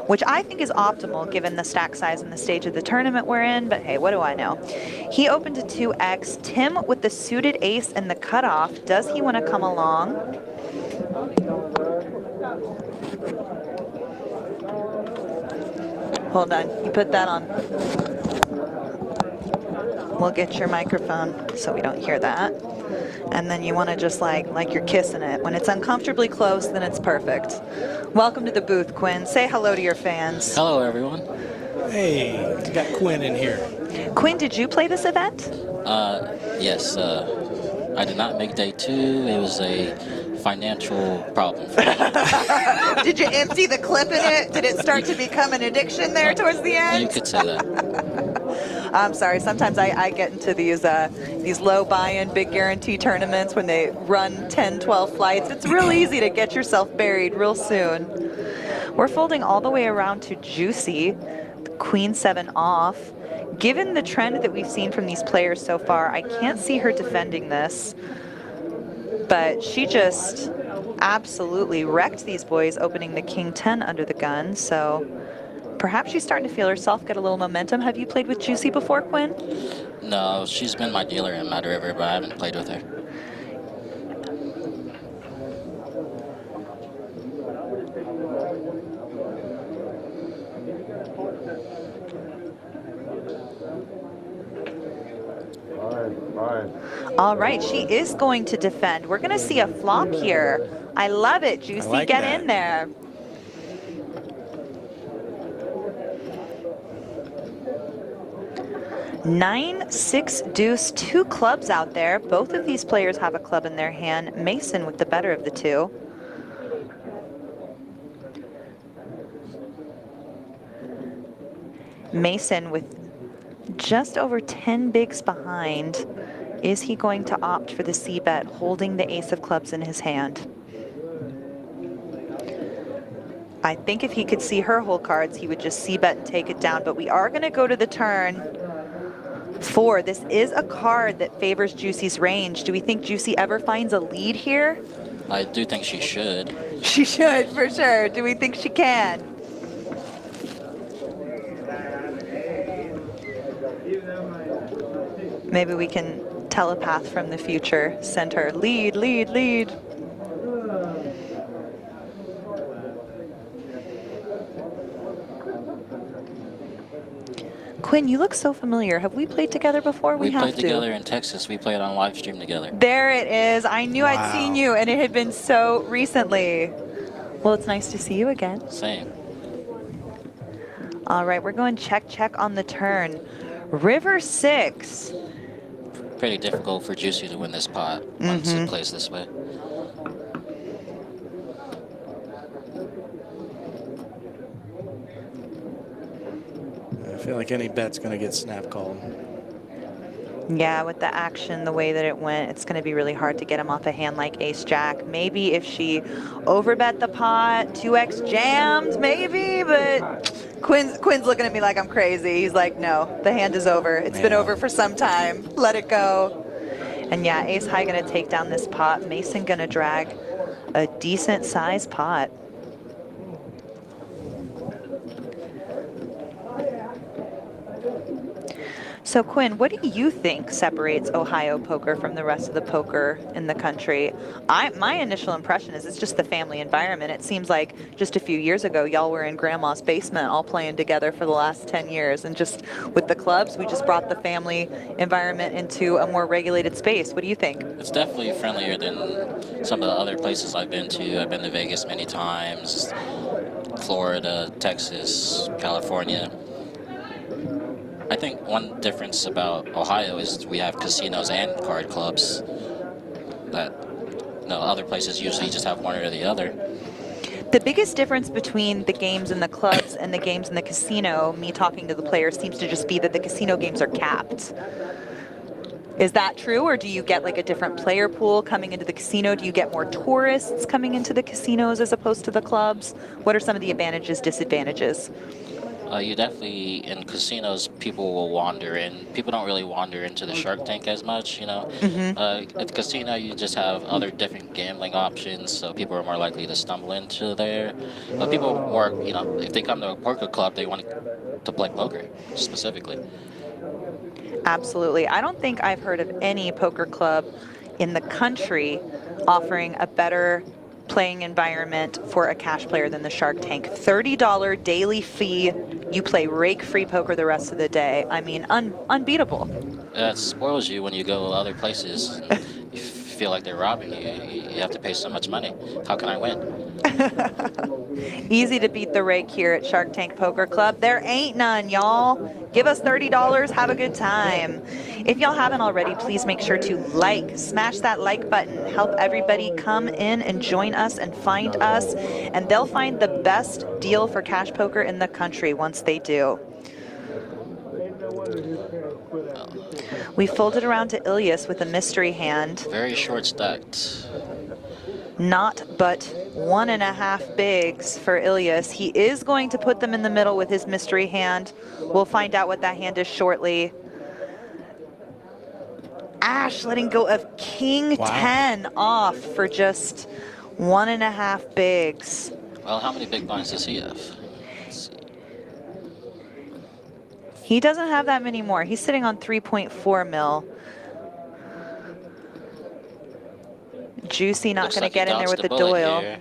which I think is optimal given the stack size and the stage of the tournament we're in, but hey, what do I know? He opened to 2x. Tim with the suited ace and the cutoff. Does he want to come along? Hold on, you put that on. We'll get your microphone so we don't hear that. And then you want to just like you're kissing it. When it's uncomfortably close, then it's perfect. Welcome to the booth, Quinn. Say hello to your fans. Hello, everyone. Hey, we got Quinn in here. Quinn, did you play this event? Yes. I did not make day 2. It was a financial problem for me. Did you empty the clip in it? Did it start to become an addiction there towards the end? You could say that. I'm sorry. Sometimes I get into these low buy-in, big guarantee tournaments when they run 10, 12 flights. It's real easy to get yourself buried real soon. We're folding all the way around to Juicy, Queen 7 off. Given the trend that we've seen from these players so far, I can't see her defending this. But she just absolutely wrecked these boys opening the King 10 under the gun. So perhaps she's starting to feel herself get a little momentum. Have you played with Juicy before, Quinn? No, she's been my dealer in Mad River, but I haven't played with her. All right, she is going to defend. We're going to see a flop here. I love it, Juicy. like Get that. in there. Nine, six, deuce, two clubs out there. Both of these players have a club in their hand. Mason with the better of the two. Mason with just over 10 bigs behind. Is he going to opt for the C-bet, holding the ace of clubs in his hand? I think if he could see her hold cards, he would just C-bet and take it down. But we are going to go to the turn 4. This is a card that favors Juicy's range. Do we think Juicy ever finds a lead here? I do think she should. She should, for sure. Do we think she can? Maybe we can telepath from the future. Send her lead, lead, lead. Quinn, you look so familiar. Have we played together before? We have played to. together in Texas. We played on live stream together. There it is. I knew I'd Wow. seen you, and it had been so recently. Well, it's nice to see you again. Same. All right, we're going check, check on the turn. River 6. Pretty difficult for Juicy to win this pot once it plays this way. I feel like any bet's going to get snap called. Yeah, with the action, the way that it went, it's going to be really hard to get him off a hand like ace-jack. Maybe if she overbet the pot, 2x jammed, maybe, but Quinn's looking at me like I'm crazy. He's like, no, the hand is over. It's been Yeah. over for some time. Let it go. And yeah, ace-high going to take down this pot. Mason going to drag a decent-sized pot. So Quinn, what do you think separates Ohio poker from the rest of the poker in the country? My initial impression is it's just the family environment. It seems like just a few years ago, y'all were in grandma's basement all playing together for the last 10 years. And just with the clubs, we just brought the family environment into a more regulated space. What do you think? It's definitely friendlier than some of the other places I've been to. I've been to Vegas many times, Florida, Texas, California. I think one difference about Ohio is we have casinos and card clubs that other places usually just have one or the other. The biggest difference between the games in the clubs and the games in the casino, me talking to the players, seems to just be that the casino games are capped. Is that true, or do you get like a different player pool coming into the casino? Do you get more tourists coming into the casinos as opposed to the clubs? What are some of the advantages, disadvantages? You definitely, in casinos, people will wander in. People don't really wander into the Shark Tank as much, you know. At the casino, you just have other different gambling options, so people are more likely to stumble into there. But people more, if they come to a poker club, they want to play poker, specifically. Absolutely. I don't think I've heard of any poker club in the country offering a better playing environment for a cash player than the Shark Tank. $30 daily fee. You play rake-free poker the rest of the day. I mean, unbeatable. It spoils you when you go other places. You feel like they're robbing you. You have to pay so much money. How can I win? Easy to beat the rake here at Shark Tank Poker Club. There ain't none, y'all. Give us $30, have a good time. If y'all haven't already, please make sure to smash that like button. Help everybody come in and join us and find us, and they'll find the best deal for cash poker in the country once they do. We folded around to Ilias with a mystery hand. Very short stacked. Not but 1.5 bigs for Ilias. He is going to put them in the middle with his mystery hand. We'll find out what that hand is shortly. Ash letting go of King 10 off for just 1.5 bigs. Well, how many big blinds does he have? Let's see. He doesn't have that many more. He's sitting on 3.4 mil. Juicy not going to get in there with the Doyle. Here.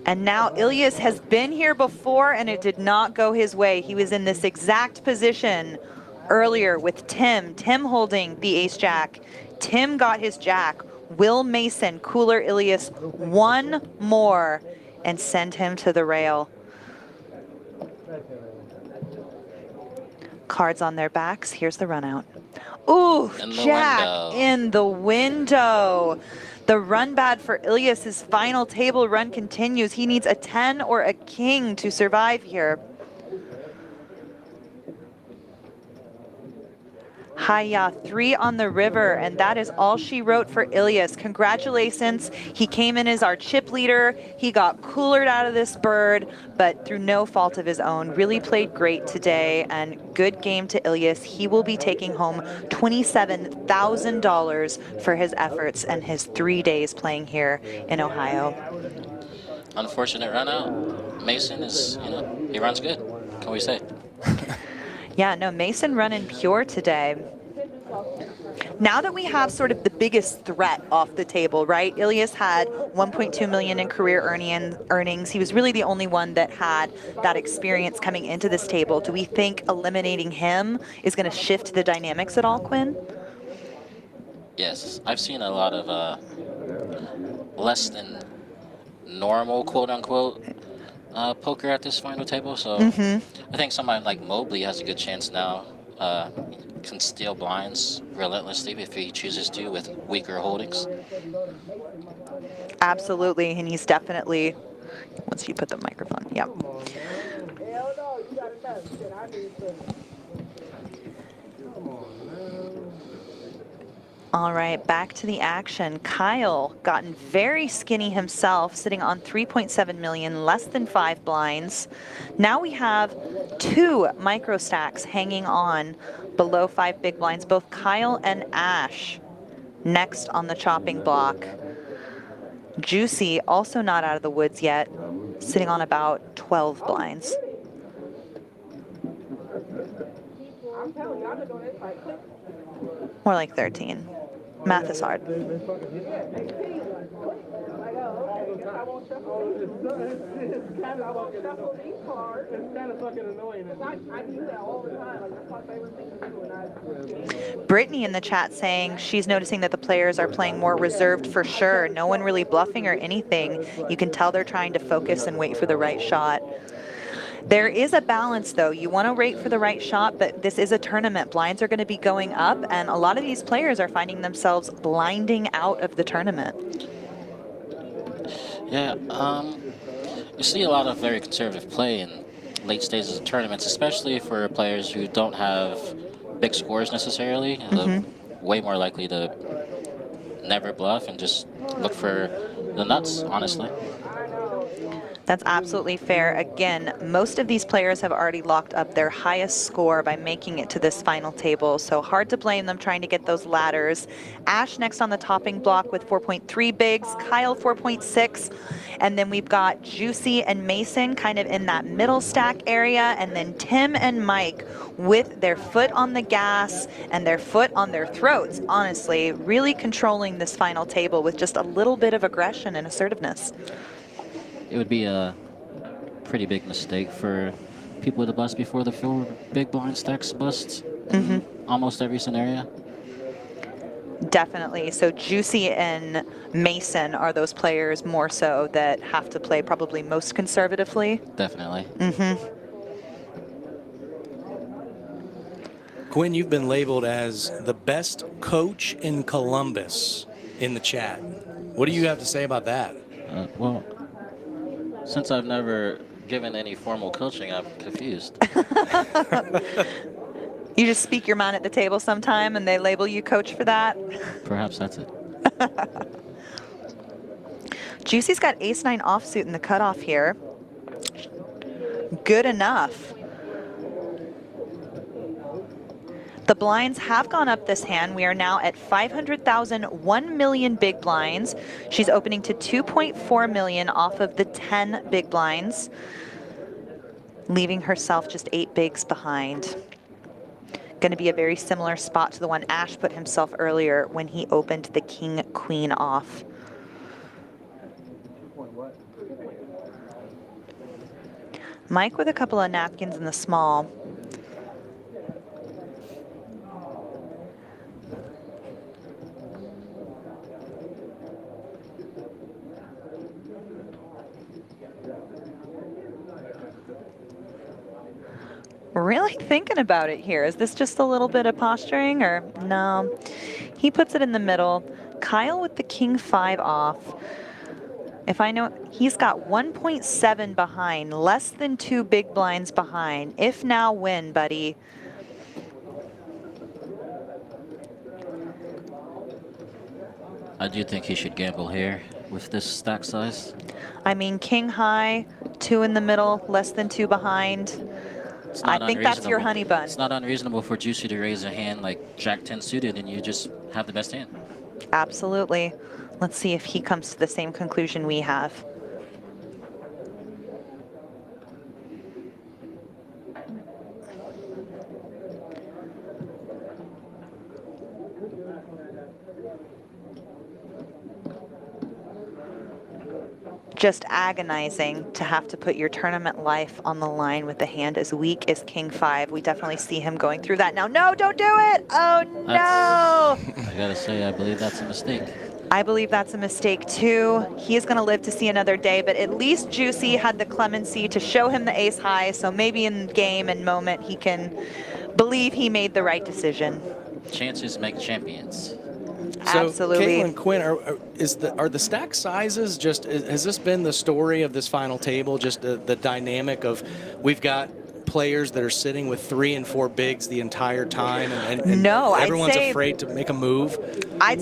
And now Ilias has been here before and it did not go his way. He was in this exact position earlier with Tim. Tim holding the ace-jack. Tim got his jack. Will Mason cooler Ilias one more and send him to the rail. Cards on their backs. Here's the run out. Ooh, jack in the window. The run bad for Ilias. His final table run continues. He needs a 10 or a king to survive here. Hiya, 3 on the river, and that is all she wrote for Ilias. Congratulations. He came in as our chip leader. He got coolered out of this bird, but through no fault of his own. Really played great today, and good game to Ilias. He will be taking home $27,000 for his efforts and his 3 days playing here in Ohio. Unfortunate run out. Mason is, he runs good. What can we say? Yeah, no, Mason running pure today. Now that we have sort of the biggest threat off the table, right? Ilias had 1.2 million in career earnings. He was really the only one that had that experience coming into this table. Do we think eliminating him is going to shift the dynamics at all, Quinn? Yes, I've seen a lot of less than normal, quote unquote, poker at this final table, so I think somebody like Mobley has a good chance now. Can steal blinds relentlessly if he chooses to with weaker holdings. Absolutely, and he's definitely, once you put the microphone, yep. All right, back to the action. Kyle gotten very skinny himself, sitting on 3.7 million, less than 5 blinds. Now we have 2 micro stacks hanging on below 5 big blinds, both Kyle and Ash next on the chopping block. Juicy, also not out of the woods yet, sitting on about 12 blinds. More like 13. Math is hard. Brittany in the chat saying she's noticing that the players are playing more reserved for sure. No one really bluffing or anything. You can tell they're trying to focus and wait for the right shot. There is a balance, though. You want to wait for the right shot, but this is a tournament. Blinds are going to be going up, and a lot of these players are finding themselves blinding out of the tournament. Yeah, you see a lot of very conservative play in late stages of tournaments, especially for players who don't have big scores necessarily. They're way more likely to never bluff and just look for the nuts, honestly. That's absolutely fair. Again, most of these players have already locked up their highest score by making it to this final table, so hard to blame them trying to get those ladders. Ash next on the topping block with 4.3 bigs, Kyle 4.6, and then we've got Juicy and Mason kind of in that middle stack area, and then Tim and Mike with their foot on the gas and their foot on their throats, honestly, really controlling this final table with just a little bit of aggression and assertiveness. It would be a pretty big mistake for people to bust before the 4 big blind stacks busts in almost every scenario. Definitely. So Juicy and Mason are those players more so that have to play probably most conservatively. Definitely. Quinn, you've been labeled as the best coach in Columbus in the chat. What do you have to say about that? Well, since I've never given any formal coaching, I'm confused. You just speak your mind at the table sometime and they label you coach for that? Perhaps that's it. Juicy's got ace-9 offsuit in the cutoff here. Good enough. The blinds have gone up this hand. We are now at 500,000, 1 million big blinds. She's opening to 2.4 million off of the 10 big blinds, leaving herself just 8 bigs behind. Going to be a very similar spot to the one Ash put himself earlier when he opened the king-queen off. Mike with a couple of napkins in the small. Really thinking about it here. Is this just a little bit of posturing or no? He puts it in the middle. Kyle with the king 5 off. If I know, he's got 1.7 behind, less than 2 big blinds behind. If now, win, buddy. I do think he should gamble here with this stack size. I mean, king high, 2 in the middle, less than 2 behind. It's not I think that's your honey bun. It's not unreasonable for Juicy to raise a hand like Jack 10 suited and you just have the best hand. Absolutely. Let's see if he comes to the same conclusion we have. Just agonizing to have to put your tournament life on the line with a hand as weak as king 5. We definitely see him going through that now. No, don't do it. Oh, no. I gotta say, I believe that's a mistake. I believe that's a mistake too. He is going to live to see another day, but at least Juicy had the clemency to show him the ace high, so maybe in game and moment he can believe he made the right decision. Chances make champions. So, Absolutely. Caitlin Quinn, are the stack sizes just, has this been the story of this final table, just the dynamic of we've got players that are sitting with 3 and 4 bigs the entire time and No, everyone's I'd say, afraid to make a move?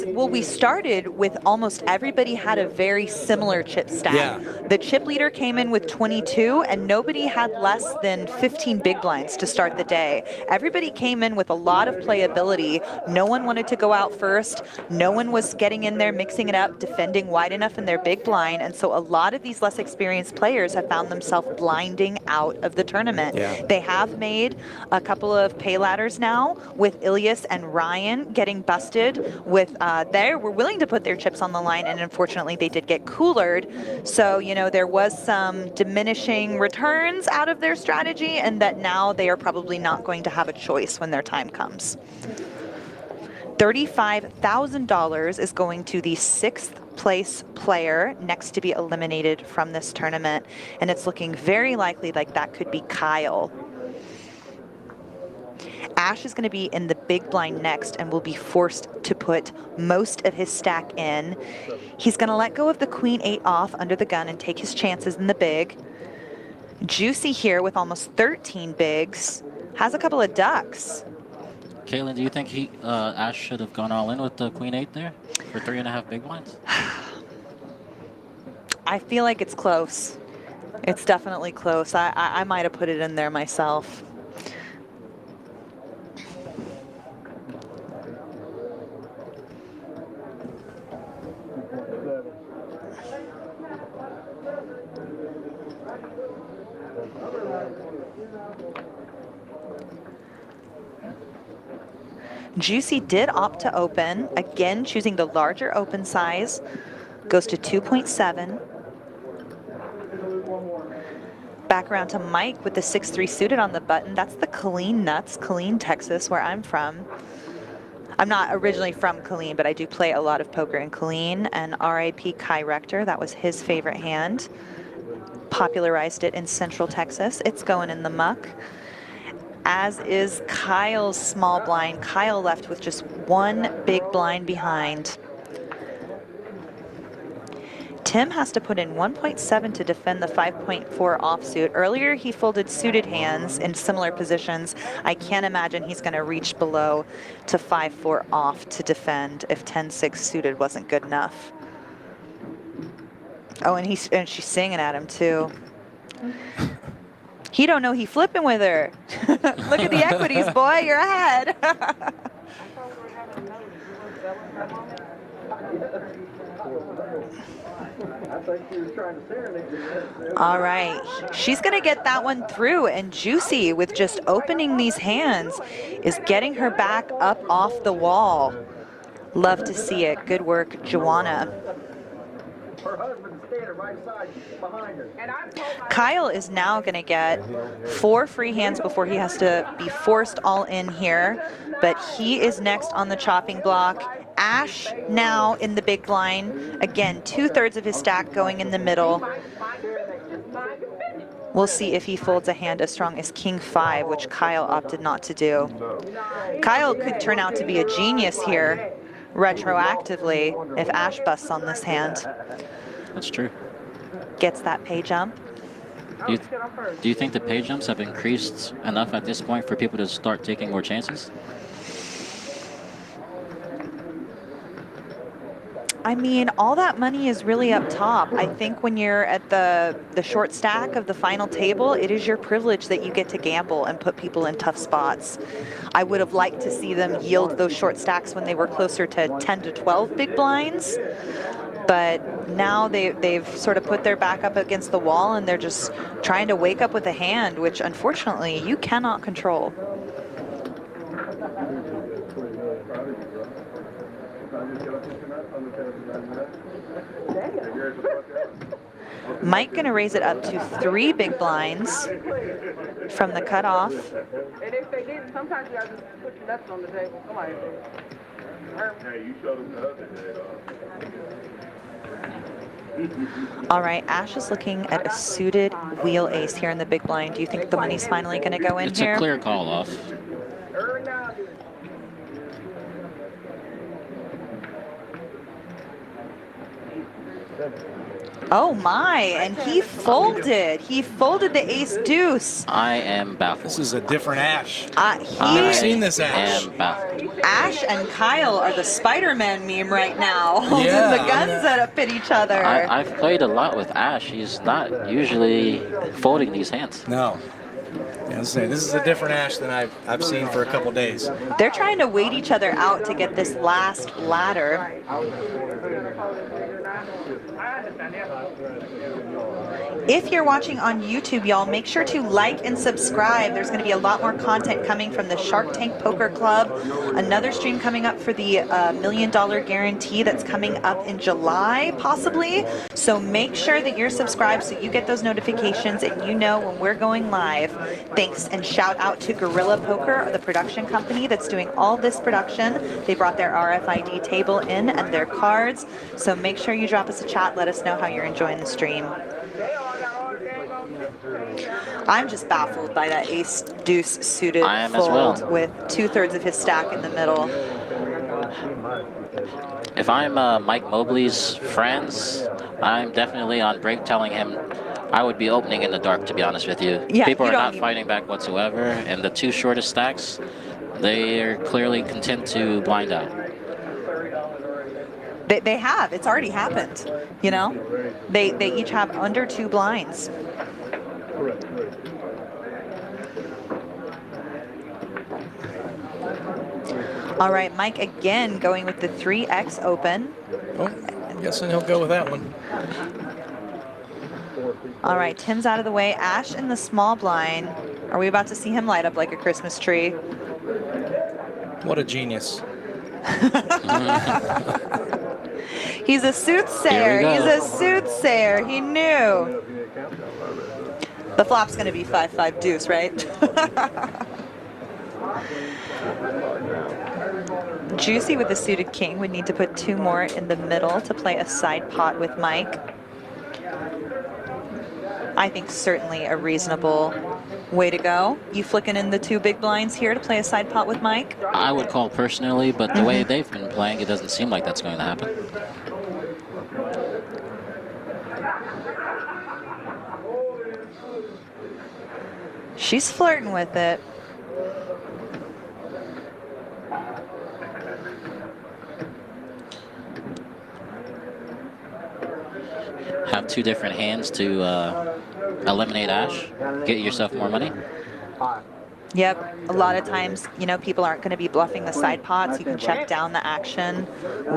Well, we started with almost everybody had a very similar chip stack. Yeah. The chip leader came in with 22 and nobody had less than 15 big blinds to start the day. Everybody came in with a lot of playability. No one wanted to go out first. No one was getting in there, mixing it up, defending wide enough in their big blind. And so a lot of these less experienced players have found themselves blinding out of the tournament. Yeah. They have made a couple of pay ladders now with Ilias and Ryan getting busted with, they were willing to put their chips on the line and unfortunately they did get coolered. So, you know, there was some diminishing returns out of their strategy and that now they are probably not going to have a choice when their time comes. $35,000 is going to the 6th place player next to be eliminated from this tournament, and it's looking very likely like that could be Kyle. Ash is going to be in the big blind next and will be forced to put most of his stack in. He's going to let go of the queen 8 off under the gun and take his chances in the big. Juicy here with almost 13 bigs has a couple of ducks. Caitlin, do you think Ash should have gone all in with the queen 8 there for 3.5 big blinds? I feel like it's close. It's definitely close. I might have put it in there myself. Juicy did opt to open, again choosing the larger open size, goes to 2.7. Back around to Mike with the 6-3 suited on the button. That's the Killeen Nuts, Killeen, Texas, where I'm from. I'm not originally from Killeen, but I do play a lot of poker in Killeen, and RIP Kai Rector, that was his favorite hand. Popularized it in Central Texas. It's going in the muck. As is Kyle's small blind. Kyle left with just 1 big blind behind. Tim has to put in 1.7 to defend the 5.4 offsuit. Earlier he folded suited hands in similar positions. I can't imagine he's going to reach below to 5.4 off to defend if 10-6 suited wasn't good enough. Oh, and she's singing at him too. He don't know he flipping with her. Look at the equities, boy, you're ahead. All right, she's gonna get that one through, and Juicy with just opening these hands is getting her back up off the wall. Love to see it. Good work, Joanna. Her husband's standing right behind her. Kyle is now going to get 4 free hands before he has to be forced all in here, but he is next on the chopping block. Ash now in the big blind. Again, 2/3 of his stack going in the middle. We'll see if he folds a hand as strong as King 5, which Kyle opted not to do. Kyle could turn out to be a genius here, retroactively, if Ash busts on this hand. That's true. Gets that pay jump. Do you think the pay jumps have increased enough at this point for people to start taking more chances? I mean, all that money is really up top. I think when you're at the short stack of the final table, it is your privilege that you get to gamble and put people in tough spots. I would have liked to see them yield those short stacks when they were closer to 10 to 12 big blinds. But now they've sort of put their back up against the wall and they're just trying to wake up with a hand, which unfortunately you cannot control. Mike gonna raise it up to 3 big blinds from the cutoff. And if they didn't, sometimes you have to put your nuts on the table. Somebody Hey, you showed them the other day. All right, Ash is looking at a suited wheel ace here in the big blind. Do you think the money's finally gonna go in here? It's a clear call off. Oh my, and he folded. He folded the ace deuce. I am baffled. This is a different Ash. I Never seen this Ash. am baffled. Ash and Kyle are the Spider-Man meme right now, holding Yeah, the guns that up at each other. I've played a lot with Ash. He's not usually folding these hands. No. Yeah, this is a different Ash than I've seen for a couple days. They're trying to wait each other out to get this last ladder. If you're watching on YouTube, y'all, make sure to like and subscribe. There's going to be a lot more content coming from the Shark Tank Poker Club. Another stream coming up for the $1 Million Guarantee that's coming up in July, possibly. So make sure that you're subscribed so you get those notifications and you know when we're going live. Thanks and shout out to Gorilla Poker, the production company that's doing all this production. They brought their RFID table in and their cards. So make sure you drop us a chat. Let us know how you're enjoying the stream. I'm just baffled by that ace deuce suited fold with 2/3 of his stack in the middle. If I'm Mike Mobley's friends, I'm definitely on break telling him I would be opening in the dark, to be honest with you. Yeah, people are not fighting back whatsoever, and the 2 shortest stacks, they are clearly content to blind out. They have. It's already happened, you know? They each have under 2 blinds. All right, Mike again going with the 3X open. Oh, I'm guessing he'll go with that one. All right, Tim's out of the way. Ash in the small blind. Are we about to see him light up like a Christmas tree? What a genius. He's a soothsayer. He's a soothsayer. He knew. The flop's going to be 5-5 deuce, right? Juicy with the suited king would need to put 2 more in the middle to play a side pot with Mike. I think certainly a reasonable way to go. You flicking in the 2 big blinds here to play a side pot with Mike? I would call personally, but the way they've been playing, it doesn't seem like that's going to happen. She's flirting with it. Have 2 different hands to eliminate Ash, get yourself more money. Yep, a lot of times, you know, people aren't going to be bluffing the side pots. You can check down the action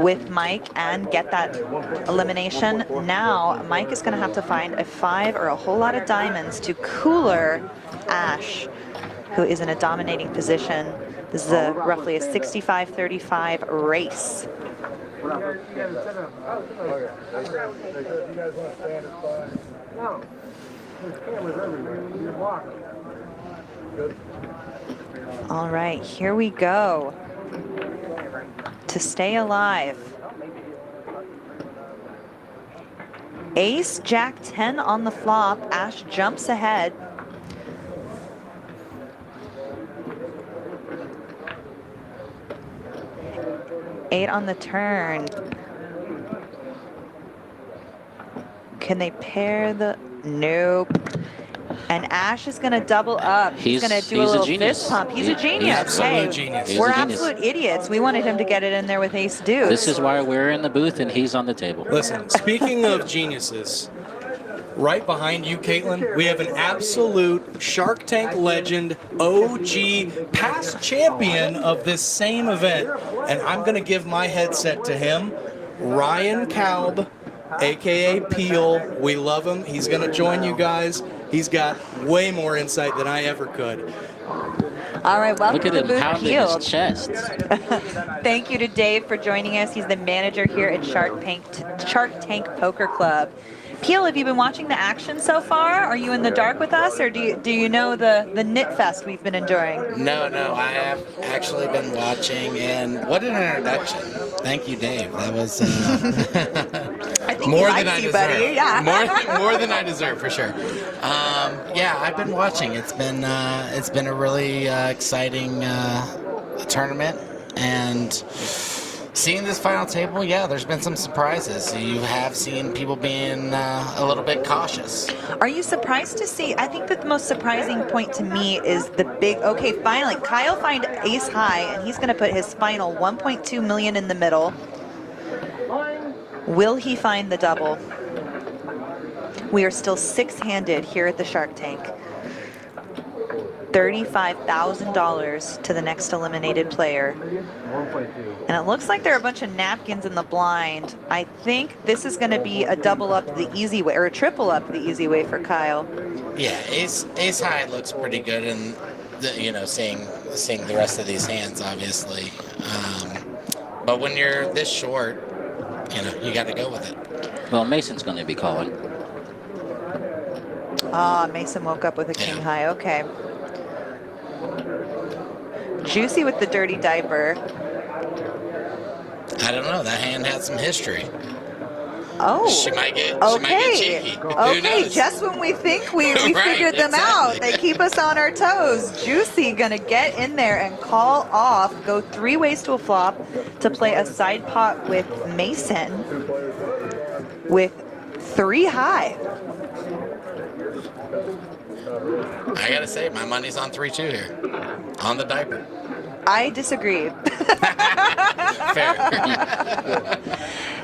with Mike and get that elimination. Now, Mike is going to have to find a 5 or a whole lot of diamonds to cooler Ash, who is in a dominating position. This is roughly a 65-35 race. All right, here we go. To stay alive. Ace, Jack 10 on the flop. Ash jumps ahead. Eight on the turn. Can they pair the? Nope. And Ash is going to double up. He's going to do a little fist pump. He's a genius. Absolute genius. We're absolute idiots. We wanted him to get it in there with ace deuce. This is why we're in the booth and he's on the table. Listen, speaking of geniuses, right behind you, Caitlin, we have an absolute Shark Tank legend, OG, past champion of this same event. And I'm going to give my headset to him, Ryan Kalb, a.k.a. Peel. We love him. He's going to join you guys. He's got way more insight than I ever could. All right, welcome Look at to him Booth pounding Peel. his chest. Thank you to Dave for joining us. He's the manager here at Shark Tank Poker Club. Peel, have you been watching the action so far? Are you in the dark with us, or do you know the knit fest we've been enduring? No, I have actually been watching, and what an introduction. Thank you, Dave. That was I think more he than likes I you, deserve. buddy. Yeah. More than I deserve, for sure. Yeah, I've been watching. It's been a really exciting tournament, and seeing this final table, yeah, there's been some surprises. You have seen people being a little bit cautious. Are you surprised to see? I think that the most surprising point to me is the big, okay, finally, Kyle find ace high, and he's going to put his final 1.2 million in the middle. Will he find the double? We are still six-handed here at the Shark Tank. $35,000 to the next eliminated player. And it looks like there are a bunch of napkins in the blind. I think this is going to be a double up the easy way, or a triple up the easy way for Kyle. Yeah, ace high looks pretty good, and seeing the rest of these hands, obviously. But when you're this short, you got to go with it. Well, Mason's going to be calling. Ah, Mason woke up with a king high. Okay. Juicy with the dirty diaper. I don't know. That hand had some history. Oh. She might get cheeky. Who Okay, knows? just when we think we Right, figured them out, exactly. they keep us on our toes. Juicy gonna get in there and call off, go three ways to a flop to play a side pot with Mason with three high. I gotta say, my money's on 3-2 here, on the diaper. I disagree. Fair.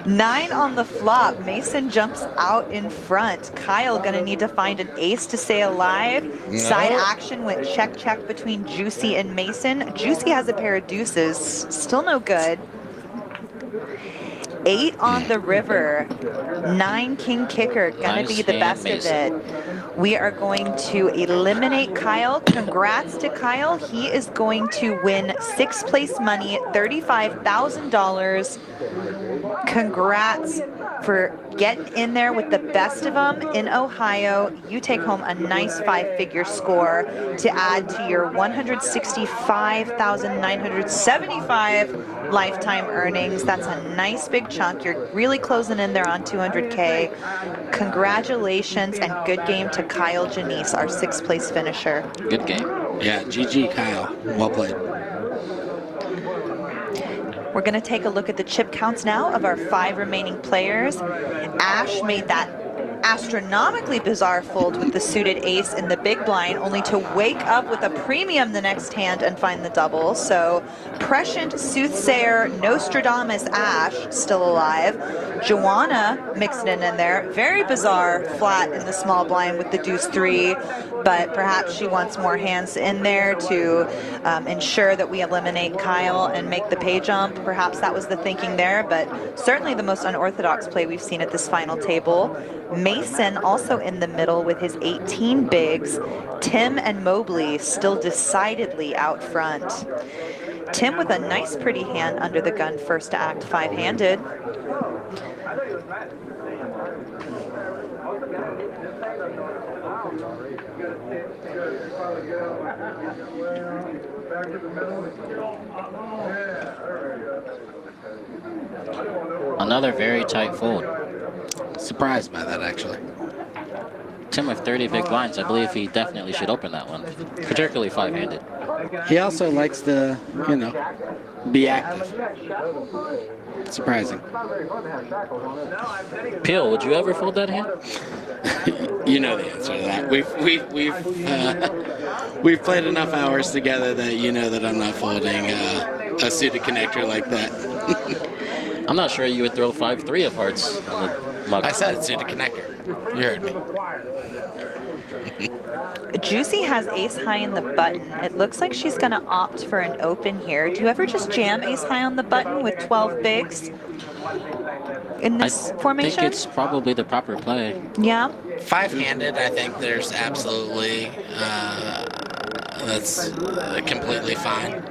9 on the flop. Mason jumps out in front. Kyle gonna need to find an ace to stay alive. No. Side action went check between Juicy and Mason. Juicy has a pair of deuces. Still no good. 8 on the river. 9 king kicker. Gonna Nice be the hand, best Mason. of it. We are going to eliminate Kyle. Congrats to Kyle. He is going to win 6th place money, $35,000. Congrats for getting in there with the best of them in Ohio. You take home a nice 5-figure score to add to your $165,975 lifetime earnings. That's a nice big chunk. You're really closing in there on 200K. Congratulations and good game to Kyle Janice, our 6th place finisher. Good game. Yeah, GG, Kyle. Well played. We're going to take a look at the chip counts now of our 5 remaining players. Ash made that astronomically bizarre fold with the suited ace in the big blind, only to wake up with a premium the next hand and find the double. So prescient soothsayer Nostradamus Ash still alive. Joanna mixed in there. Very bizarre flat in the small blind with the deuce 3, but perhaps she wants more hands in there to ensure that we eliminate Kyle and make the pay jump. Perhaps that was the thinking there, but certainly the most unorthodox play we've seen at this final table. Mason also in the middle with his 18 bigs. Tim and Mobley still decidedly out front. Tim with a nice pretty hand under the gun first to act 5-handed. Another very tight fold. surprised by that, actually. Tim with 30 big blinds, I believe he definitely should open that one, particularly 5-handed. He also likes to, you know, be active. Surprising. Peel, would you ever fold that hand? You know the answer to that. We've played enough hours together that you know that I'm not folding a suited connector like that. I'm not sure you would throw 5-3 of hearts on the mug. I said it's suited connector. You heard me. Juicy has ace high in the button. It looks like she's going to opt for an open here. Do you ever just jam ace high on the button with 12 bigs in this formation? I think it's probably the proper play. Yeah. 5-handed, I think there's absolutely, that's completely fine.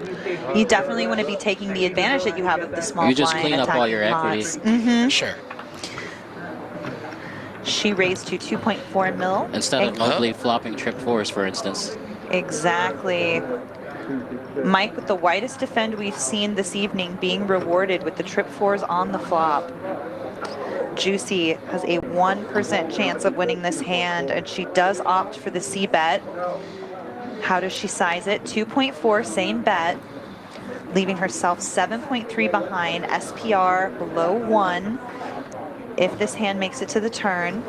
You definitely want to be taking the advantage that you have of the small You just blind clean up all your attacking equity. pots. Sure. She raised to 2.4 mil. Instead of Mobley flopping trip fours, for instance. Exactly. Mike with the widest defend we've seen this evening being rewarded with the trip fours on the flop. Juicy has a 1% chance of winning this hand, and she does opt for the C bet. How does she size it? 2.4, same bet, leaving herself 7.3 behind, SPR below 1. If this hand makes it to the turn.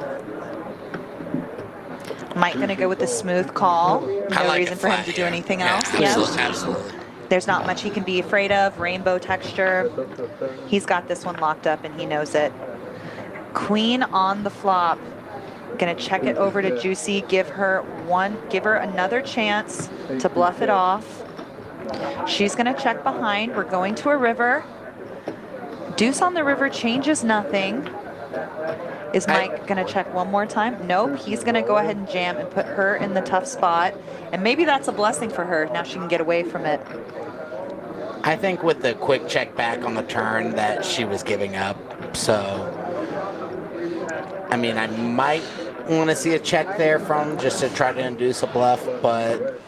Mike gonna go with the smooth call. No reason for him to do anything else. Absolutely, absolutely. There's not much he can be afraid of. Rainbow texture. He's got this one locked up and he knows it. Queen on the flop. Gonna check it over to Juicy. Give her another chance to bluff it off. She's gonna check behind. We're going to a river. Deuce on the river changes nothing. Is Mike going to check one more time? Nope. He's going to go ahead and jam and put her in the tough spot. And maybe that's a blessing for her. Now she can get away from it. I think with the quick check back on the turn that she was giving up. So, I mean, I might want to see a check there from just to try to induce a bluff, but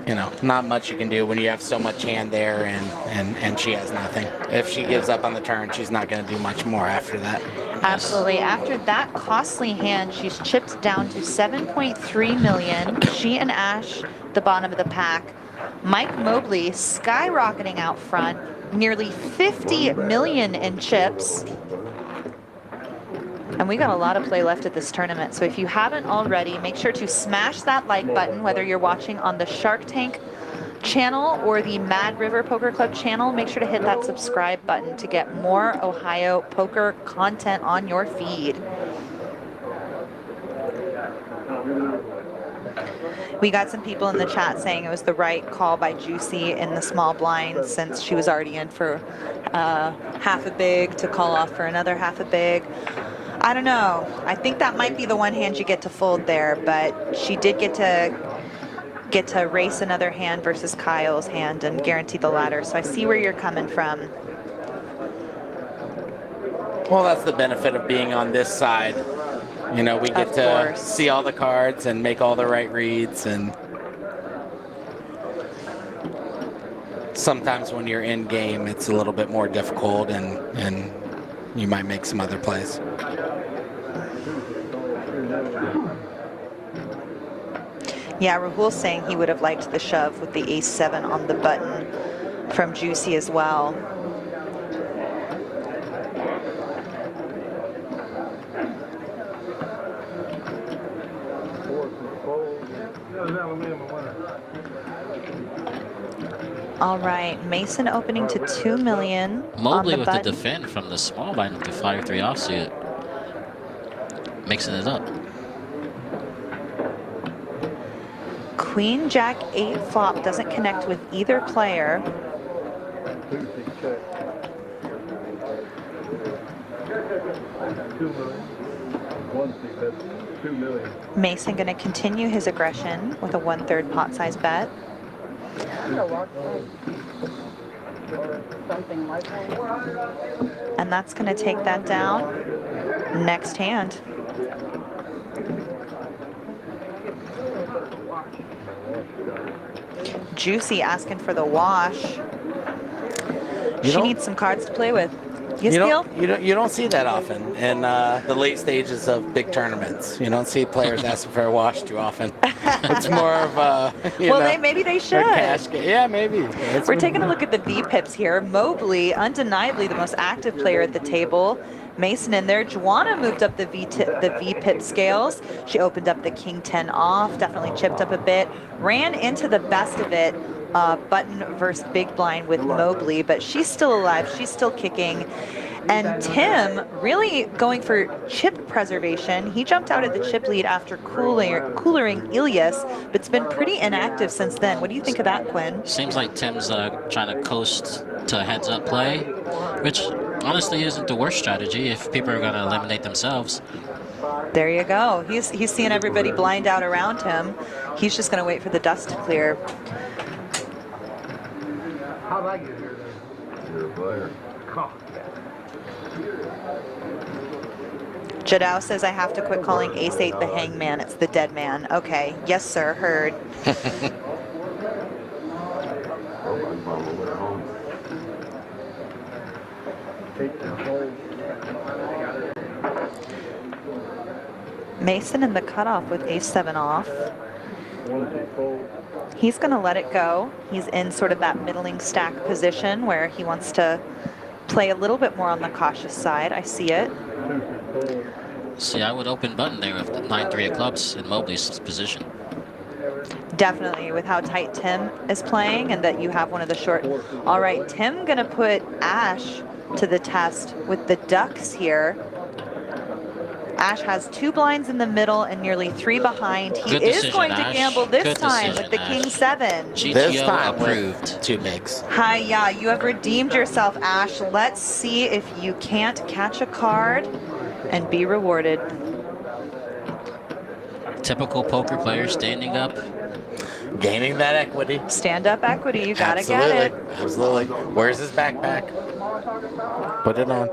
you know, not much you can do when you have so much hand there and she has nothing. If she gives up on the turn, she's not going to do much more after that. Absolutely. After that costly hand, she's chipped down to 7.3 million. She and Ash, the bottom of the pack. Mike Mobley skyrocketing out front, nearly 50 million in chips. And we got a lot of play left at this tournament. So if you haven't already, make sure to smash that like button, whether you're watching on the Shark Tank channel or the Mad River Poker Club channel. Make sure to hit that subscribe button to get more Ohio poker content on your feed. We got some people in the chat saying it was the right call by Juicy in the small blind since she was already in for half a big to call off for another half a big. I don't know. I think that might be the one hand you get to fold there, but she did get to race another hand versus Kyle's hand and guarantee the ladder. So I see where you're coming from. Well, that's the benefit of being on this side. You know, we get to see all the cards and make all the right reads, and sometimes when you're in game, it's a little bit more difficult and you might make some other plays. Yeah, Rahul's saying he would have liked the shove with the ace-7 on the button from Juicy as well. All right, Mason opening to 2 million. Mobley on the with button. the defend from the small blind with the 5-3 offsuit. Mixing it up. Queen Jack 8 flop doesn't connect with either player. Mason going to continue his aggression with a 1/3 pot size bet. And that's going to take that down. Next hand. Juicy asking for the wash. She needs some cards to play with. You steal? You don't see that often in the late stages of big tournaments. You don't see players asking for a wash too often. It's more of a maybe they should. Yeah, maybe. We're taking a look at the V-pips here. Mobley, undeniably the most active player at the table. Mason in there. Joanna moved up the V-pip scales. She opened up the King 10 off, definitely chipped up a bit. Ran into the best of it, button versus big blind with Mobley, but she's still alive. She's still kicking. And Tim really going for chip preservation. He jumped out at the chip lead after coolering Ilias, but it's been pretty inactive since then. What do you think of that, Quinn? Seems like Tim's trying to coast to heads-up play, which honestly isn't the worst strategy if people are going to eliminate themselves. There you go. He's seeing everybody blind out around him. He's just going to wait for the dust to clear. How'd I get here then? You're a player. Jadao says I have to quit calling Ace-8 the hangman. It's the dead man. Okay. Yes, sir. Heard. Mason in the cutoff with Ace-7 off. He's going to let it go. He's in sort of that middling stack position where he wants to play a little bit more on the cautious side. I see it. See, I would open button there with the 9-3 of clubs in Mobley's position. Definitely, with how tight Tim is playing and that you have one of the short. All right, Tim going to put Ash to the test with the Ducks here. Ash has 2 blinds in the middle and nearly 3 behind. He is going to gamble this time with the King 7. This time approved. 2 bigs. Hi, yeah, you have redeemed yourself, Ash. Let's see if you can't catch a card and be rewarded. Typical poker player standing up. Gaining that equity. Stand up equity, you gotta get it. Absolutely. Where's his backpack? Put it on.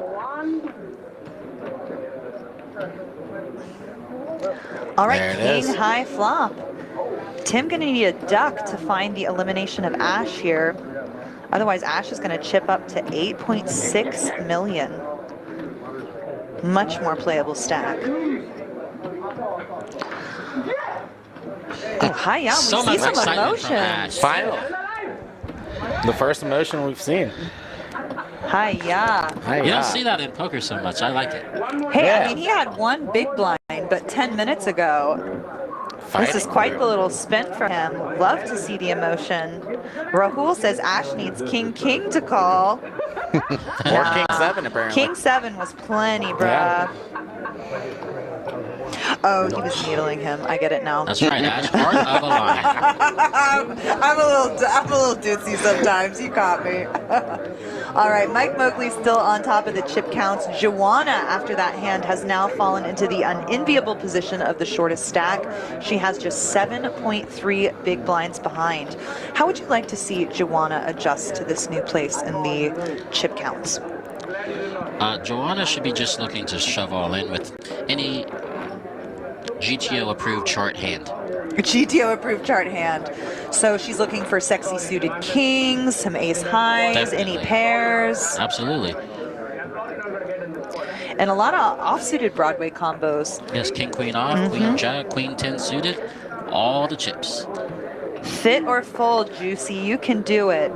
All right, There it King is. high flop. Tim gonna need a duck to find the elimination of Ash here. Otherwise, Ash is gonna chip up to 8.6 million. Much more playable stack. Oh, hi, yeah, we So see much some excitement from emotion. Ash. Finally. The first emotion we've seen. Hi, yeah. You don't see that in poker so much. I like it. Hey, Yeah. I mean, he had 1 big blind, but 10 minutes ago. This is quite the little spin for him. Love to see the emotion. Rahul says Ash needs King to call. Or King 7, apparently. King 7 was plenty, bruh. Yeah. Oh, he was needling him. I get it now. That's right, Ash. Part of a line. I'm a little ditzy sometimes. You caught me. All right, Mike Moakley's still on top of the chip counts. Joanna, after that hand, has now fallen into the unenviable position of the shortest stack. She has just 7.3 big blinds behind. How would you like to see Joanna adjust to this new place in the chip counts? Joanna should be just looking to shove all in with any GTO approved chart hand. GTO approved chart hand. So she's looking for sexy suited kings, some ace highs, Definitely. any pairs, Absolutely. and a lot of off-suited Broadway combos. Yes, king, queen off, queen, jack, queen 10 suited, all the chips. Fit or fold, Juicy, you can do it.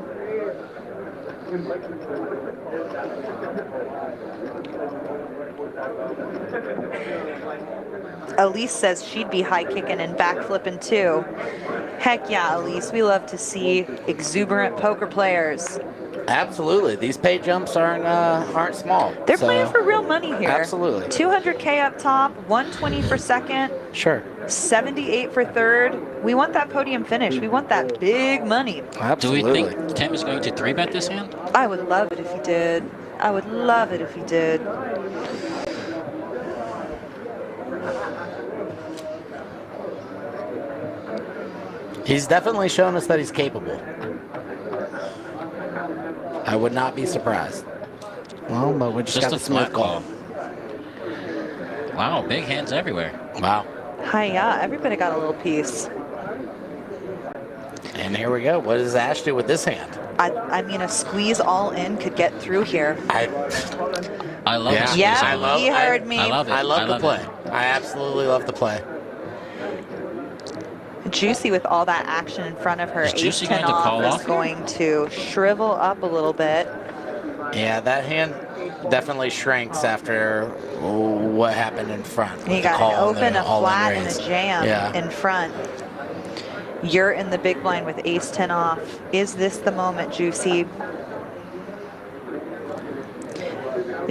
Elise says she'd be high kicking and back flipping too. Heck yeah, Elise, we love to see exuberant poker players. Absolutely. These pay jumps aren't small. They're so- playing for real money here. Absolutely. 200K up top, 120 for second, Sure. 78 for third. We want that podium finish. We want that big money. Do Absolutely. we think Tim is going to 3-bet this hand? I would love it if he did. I would love it if he did. He's definitely shown us that he's capable. I would not be surprised. Well, but we just got a the smooth flat call. Wow, big hands everywhere. Wow. Hi, yeah, everybody got a little piece. And here we go. What does Ash do with this hand? I mean, a squeeze all in could get through here. I love Yeah. this. Yeah, he heard me. I love it. I love the play. it. I absolutely love the play. Juicy with all that action in front of her. Is Juicy 8-10 going to call off off? is going to shrivel up a little bit. Yeah, that hand definitely shrinks after what happened in front. And you with the got call an and open, the a all-in flat, and raise. a jam Yeah. in front. You're in the big blind with ace-10 off. Is this the moment, Juicy?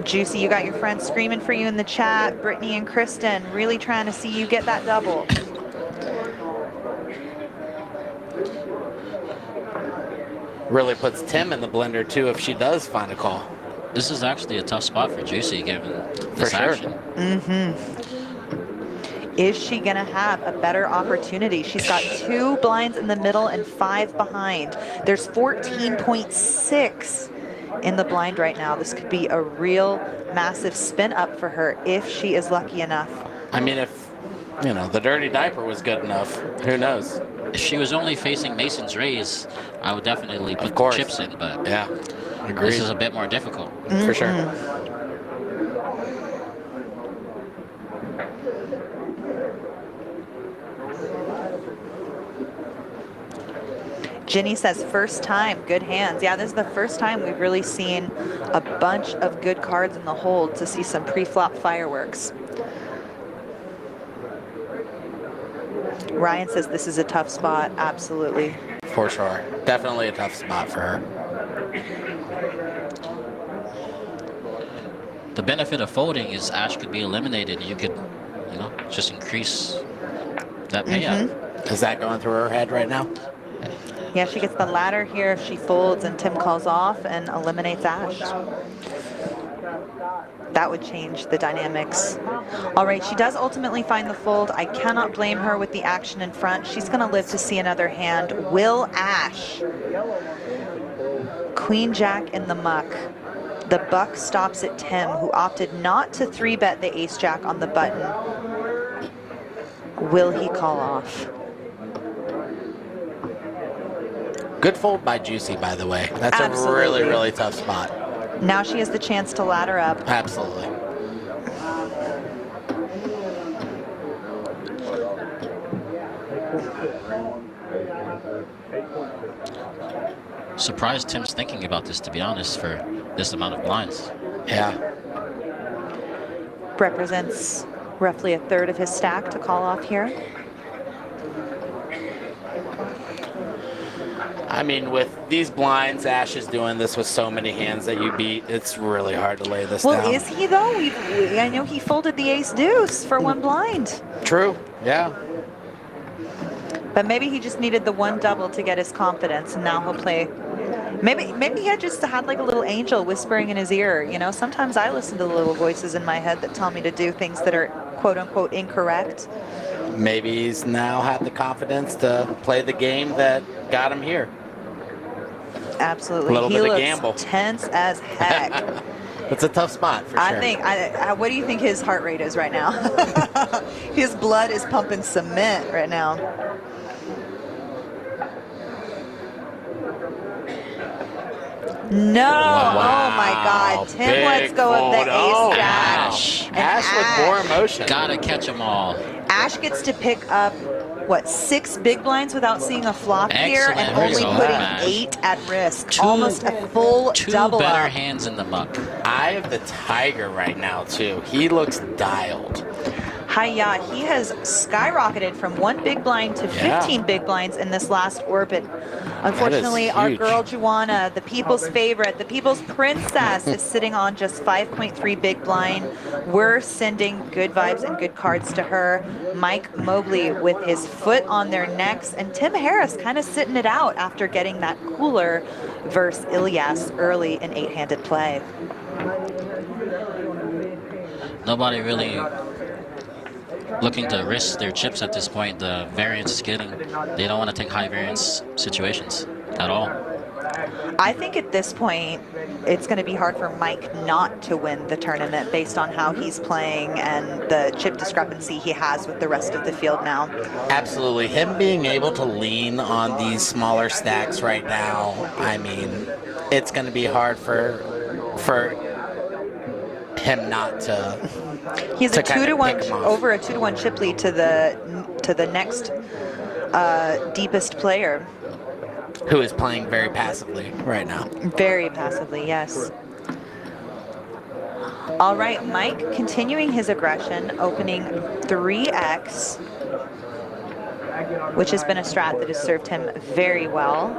Juicy, you got your friends screaming for you in the chat. Brittany and Kristen really trying to see you get that double. Really puts Tim in the blender too if she does find a call. This is actually a tough spot for Juicy given this sure. action. Is she going to have a better opportunity? She's got 2 blinds in the middle and 5 behind. There's 14.6 in the blind right now. This could be a real massive spin up for her if she is lucky enough. I mean, if the dirty diaper was good enough, who knows? If she was only facing Mason's raise, I would definitely put course. chips in, but Yeah, agreed. this is a bit more difficult. For sure. Ginny says first time, good hands. Yeah, this is the first time we've really seen a bunch of good cards in the hold to see some pre-flop fireworks. Ryan says this is a tough spot. Absolutely. For sure. Definitely a tough spot for her. The benefit of folding is Ash could be eliminated. You could, just increase that payout. Is that going through her head right now? Yeah, she gets the ladder here if she folds and Tim calls off and eliminates Ash. That would change the dynamics. All right, she does ultimately find the fold. I cannot blame her with the action in front. She's going to live to see another hand. Will Ash. Queen Jack in the muck. The buck stops at Tim, who opted not to 3-bet the ace jack on the button. Will he call off? Good fold by Juicy, by the way. That's Absolutely. a really, really tough spot. Now she has the chance to ladder up. Absolutely. Surprised Tim's thinking about this, to be honest, for this amount of blinds. Yeah. Represents roughly a third of his stack to call off here. I mean, with these blinds, Ash is doing this with so many hands that you beat. It's really hard to lay this down. Well, is he though? I know he folded the ace deuce for 1 blind. True. Yeah. But maybe he just needed the 1 double to get his confidence, and now he'll play. Maybe he just had like a little angel whispering in his ear. Sometimes I listen to the little voices in my head that tell me to do things that are quote unquote incorrect. Maybe he's now had the confidence to play the game that got him here. Absolutely. A little He bit of looks gamble. tense as heck. It's a tough spot for sure. What do you think his heart rate is right now? His blood is pumping cement right now. No, Wow. oh my God. Tim Big lets go of the fold. Oh, ace jack. And Ash with more emotion. Gotta catch them all. Ash gets to pick up, 6 big blinds without seeing a flop here and Excellent only result, putting Ash. 8 at risk. Almost a full Two double better up. hands in the muck. Eye of the Tiger right now, too. He looks dialed. Hiya, he has skyrocketed from 1 big blind to 15 big blinds in this last orbit. Unfortunately, our huge. girl Juana, the people's favorite, the people's princess, is sitting on just 5.3 big blind. We're sending good vibes and good cards to her. Mike Mobley with his foot on their necks, and Tim Harris kind of sitting it out after getting that cooler versus Ilyas early in 8-handed play. Nobody really looking to risk their chips at this point. The variance is getting, they don't want to take high variance situations at all. I think at this point, it's going to be hard for Mike not to win the tournament based on how he's playing and the chip discrepancy he has with the rest of the field now. Absolutely. Him being able to lean on these smaller stacks right now, I mean, it's going to be hard for him not to. He's a kind of 2-to-1 pick him off. over a 2-to-1 chip lead to the next deepest player. Who is playing very passively right now. Very passively, yes. All right, Mike continuing his aggression, opening 3x, which has been a strat that has served him very well.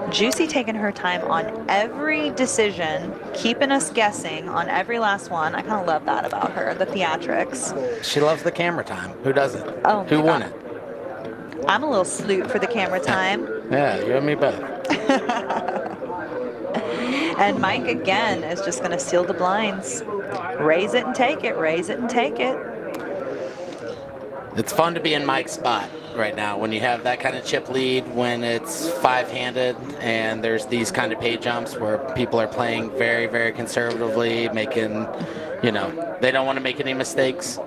Juicy taking her time on every decision, keeping us guessing on every last one. I kind of love that about her, the theatrics. She loves the camera time. Who doesn't? Oh, Who my won God. it? I'm a little sleut for the camera time. Yeah, you and me both. And Mike again is just going to seal the blinds. Raise it and take it, raise it and take it. It's fun to be in Mike's spot right now when you have that kind of chip lead, when it's five-handed and there's these kind of pay jumps where people are playing very, very conservatively, making, you know, they don't want to make any mistakes.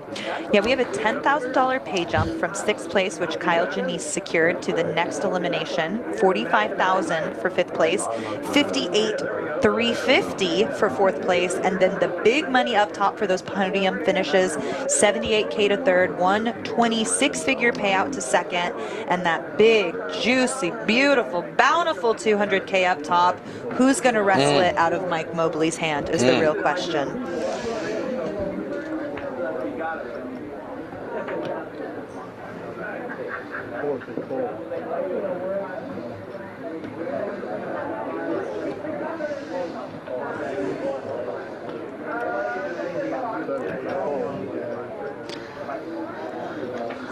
Yeah, we have a $10,000 pay jump from 6th place, which Kyle Janice secured to the next elimination. $45,000 for 5th place, $58,350 for 4th place, and then the big money up top for those podium finishes, $78K to 3rd, 126-figure payout to 2nd, and that big, juicy, beautiful, bountiful $200K up top. Who's going to wrestle it out of Mike Mobley's hand is the real question.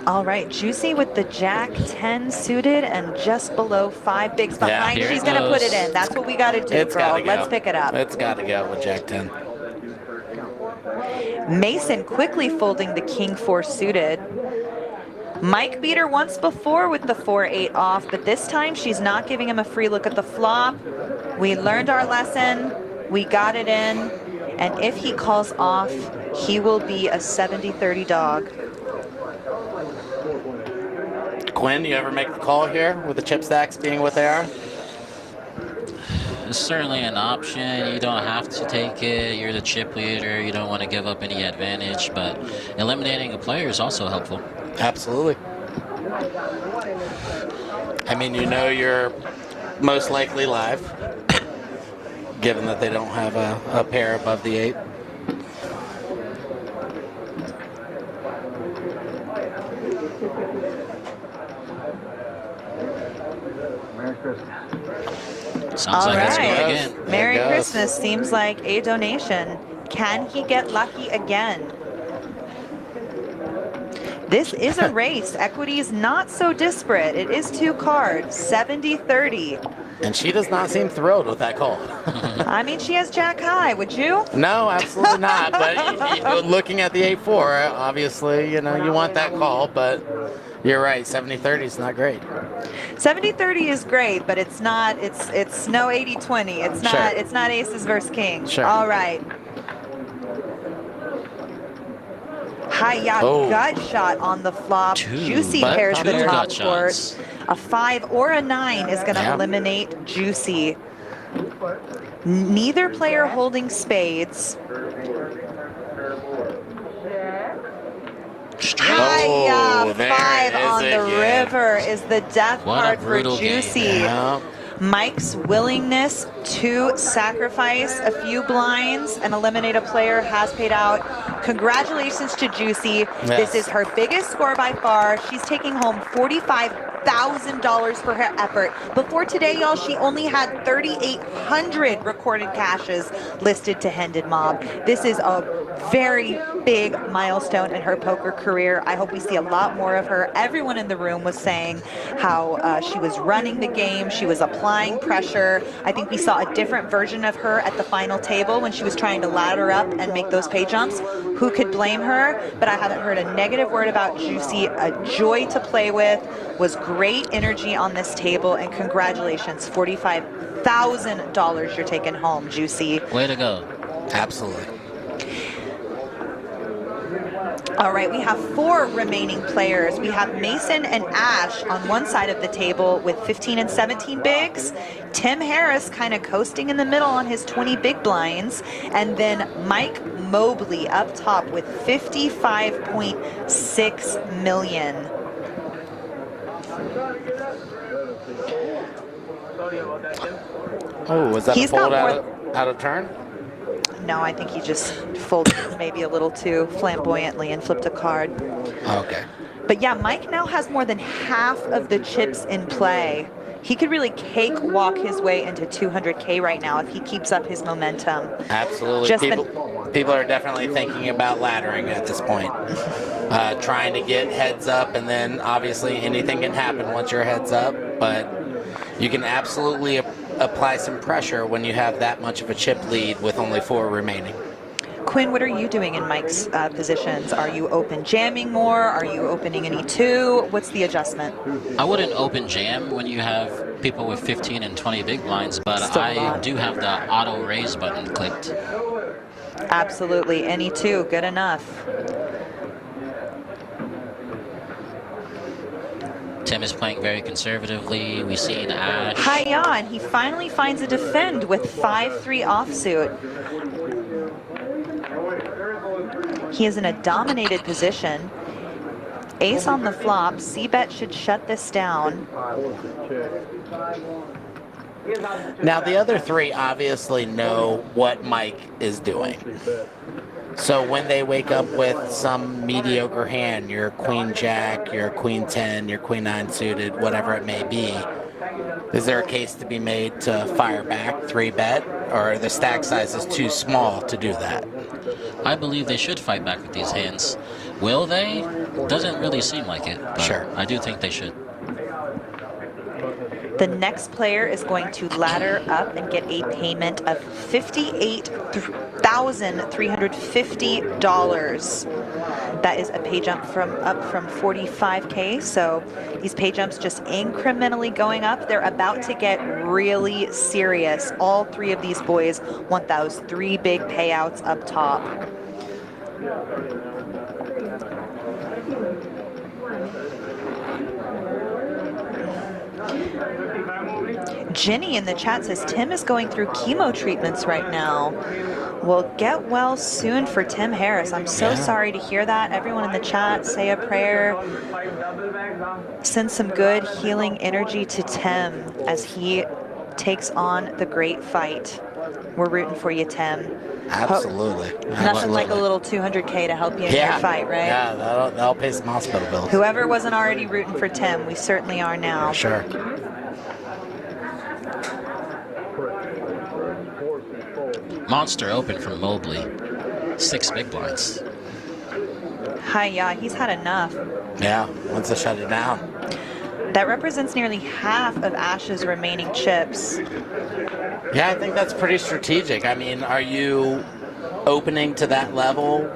All right, Juicy with the Jack 10 suited and just below 5 bigs behind. here She's it going to put goes. it in. That's what we got to do, It's girl. gotta go. Let's pick it up. It's got to go with Jack 10. Mason quickly folding the King 4 suited. Mike beat her once before with the 4-8 off, but this time she's not giving him a free look at the flop. We learned our lesson. We got it in. And if he calls off, he will be a 70-30 dog. Quinn, you ever make the call here with the chip stacks being what they are? It's certainly an option. You don't have to take it. You're the chip leader. You don't want to give up any advantage, but eliminating a player is also helpful. Absolutely. I mean, you know you're most likely live, given that they don't have a pair above the 8. Merry Christmas. Sounds like it's going right. again. Merry There it goes. Christmas seems like a donation. Can he get lucky again? This is a race. Equity is not so disparate. It is 2 cards, 70-30. And she does not seem thrilled with that call. I mean, she has Jack high. Would you? No, absolutely not. But looking at the 8-4, obviously, you know, you want that call, but you're right, 70-30 is not great. 70-30 is great, but it's not. It's no 80-20. It's not. Sure. It's not aces versus kings. Sure. All right. Hi-ya gut shot on the flop. Juicy but pairs not the bad. top Gut shots. court. A 5 or a 9 is going to eliminate Juicy. Neither player holding spades. Hi-ya, there 5 is on it, the yeah. river is the death What a card for brutal game. Juicy. Yeah. Mike's willingness to sacrifice a few blinds and eliminate a player has paid out. Congratulations to Juicy. This is her biggest score by far. She's taking home $45,000 for her effort. Before today, y'all, she only had 3,800 recorded cashes listed to Hendon Mob. This is a very big milestone in her poker career. I hope we see a lot more of her. Everyone in the room was saying how she was running the game, she was applying pressure. I think we saw a different version of her at the final table when she was trying to ladder up and make those pay jumps. Who could blame her? But I haven't heard a negative word about Juicy. A joy to play with, was great energy on this table, and congratulations, $45,000 you're taking home, Juicy. Way to go. Absolutely. All right, we have 4 remaining players. We have Mason and Ash on one side of the table with 15 and 17 bigs. Tim Harris kind of coasting in the middle on his 20 big blinds. And then Mike Mobley up top with 55.6 million. Oh, was that He's a fold got out of turn? No, I think he just folded maybe a little too flamboyantly and flipped a card. Okay. But yeah, Mike now has more than half of the chips in play. He could really cakewalk his way into 200K right now if he keeps up his momentum. Absolutely. Just People are definitely thinking about laddering at this point. Trying to get heads up, and then obviously anything can happen once your head's up, but you can absolutely apply some pressure when you have that much of a chip lead with only 4 remaining. Quinn, what are you doing in Mike's positions? Are you open jamming more? Are you opening any 2? What's the adjustment? I wouldn't open jam when you have people with 15 and 20 big blinds, but Still I not. do have the auto raise button clicked. Absolutely, any 2, good enough. Tim is playing very conservatively. We've seen Ash. Hi-ya, and he finally finds a defend with 5-3 offsuit. He is in a dominated position. Ace on the flop. C-bet should shut this down. Now, the other 3 obviously know what Mike is doing. So when they wake up with some mediocre hand, your queen jack, your queen 10, your queen 9 suited, whatever it may be, is there a case to be made to fire back 3-bet, or are the stack sizes too small to do that? I believe they should fight back with these hands. Will they? Doesn't really seem like it, but Sure. I do think they should. The next player is going to ladder up and get a payment of $58,350. That is a pay jump up from 45K. So these pay jumps just incrementally going up. They're about to get really serious. All 3 of these boys want those 3 big payouts up top. Jenny in the chat says Tim is going through chemo treatments right now. Well, get well soon for Tim Harris. I'm so sorry to hear that. Everyone in the chat, say a prayer. Send some good healing energy to Tim as he takes on the great fight. We're rooting for you, Tim. Absolutely. Nothing like a little 200K to help you in your fight, right? Yeah, that'll pay some hospital bills. Whoever wasn't already rooting for Tim, we certainly are now. Sure. Monster open from Mobley. 6 big blinds. Hi-ya, he's had enough. Yeah, wants to shut it down. That represents nearly half of Ash's remaining chips. Yeah, I think that's pretty strategic. I mean, are you opening to that level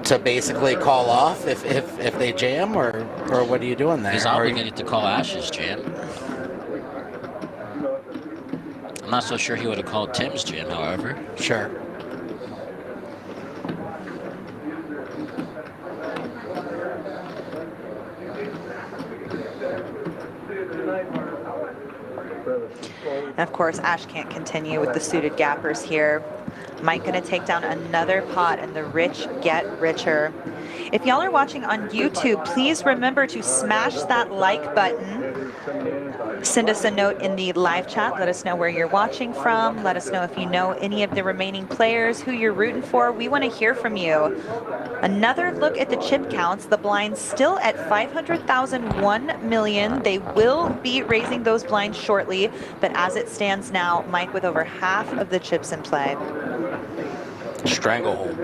to basically call off if they jam, or what are you doing there? He's obligated to call Ash's jam. I'm not so sure he would have called Tim's jam, however. Sure. And of course, Ash can't continue with the suited gappers here. Mike gonna take down another pot, and the rich get richer. If y'all are watching on YouTube, please remember to smash that like button. Send us a note in the live chat. Let us know where you're watching from. Let us know if you know any of the remaining players, who you're rooting for. We want to hear from you. Another look at the chip counts. The blinds still at 500,000, 1 million. They will be raising those blinds shortly, but as it stands now, Mike with over half of the chips in play. Stranglehold.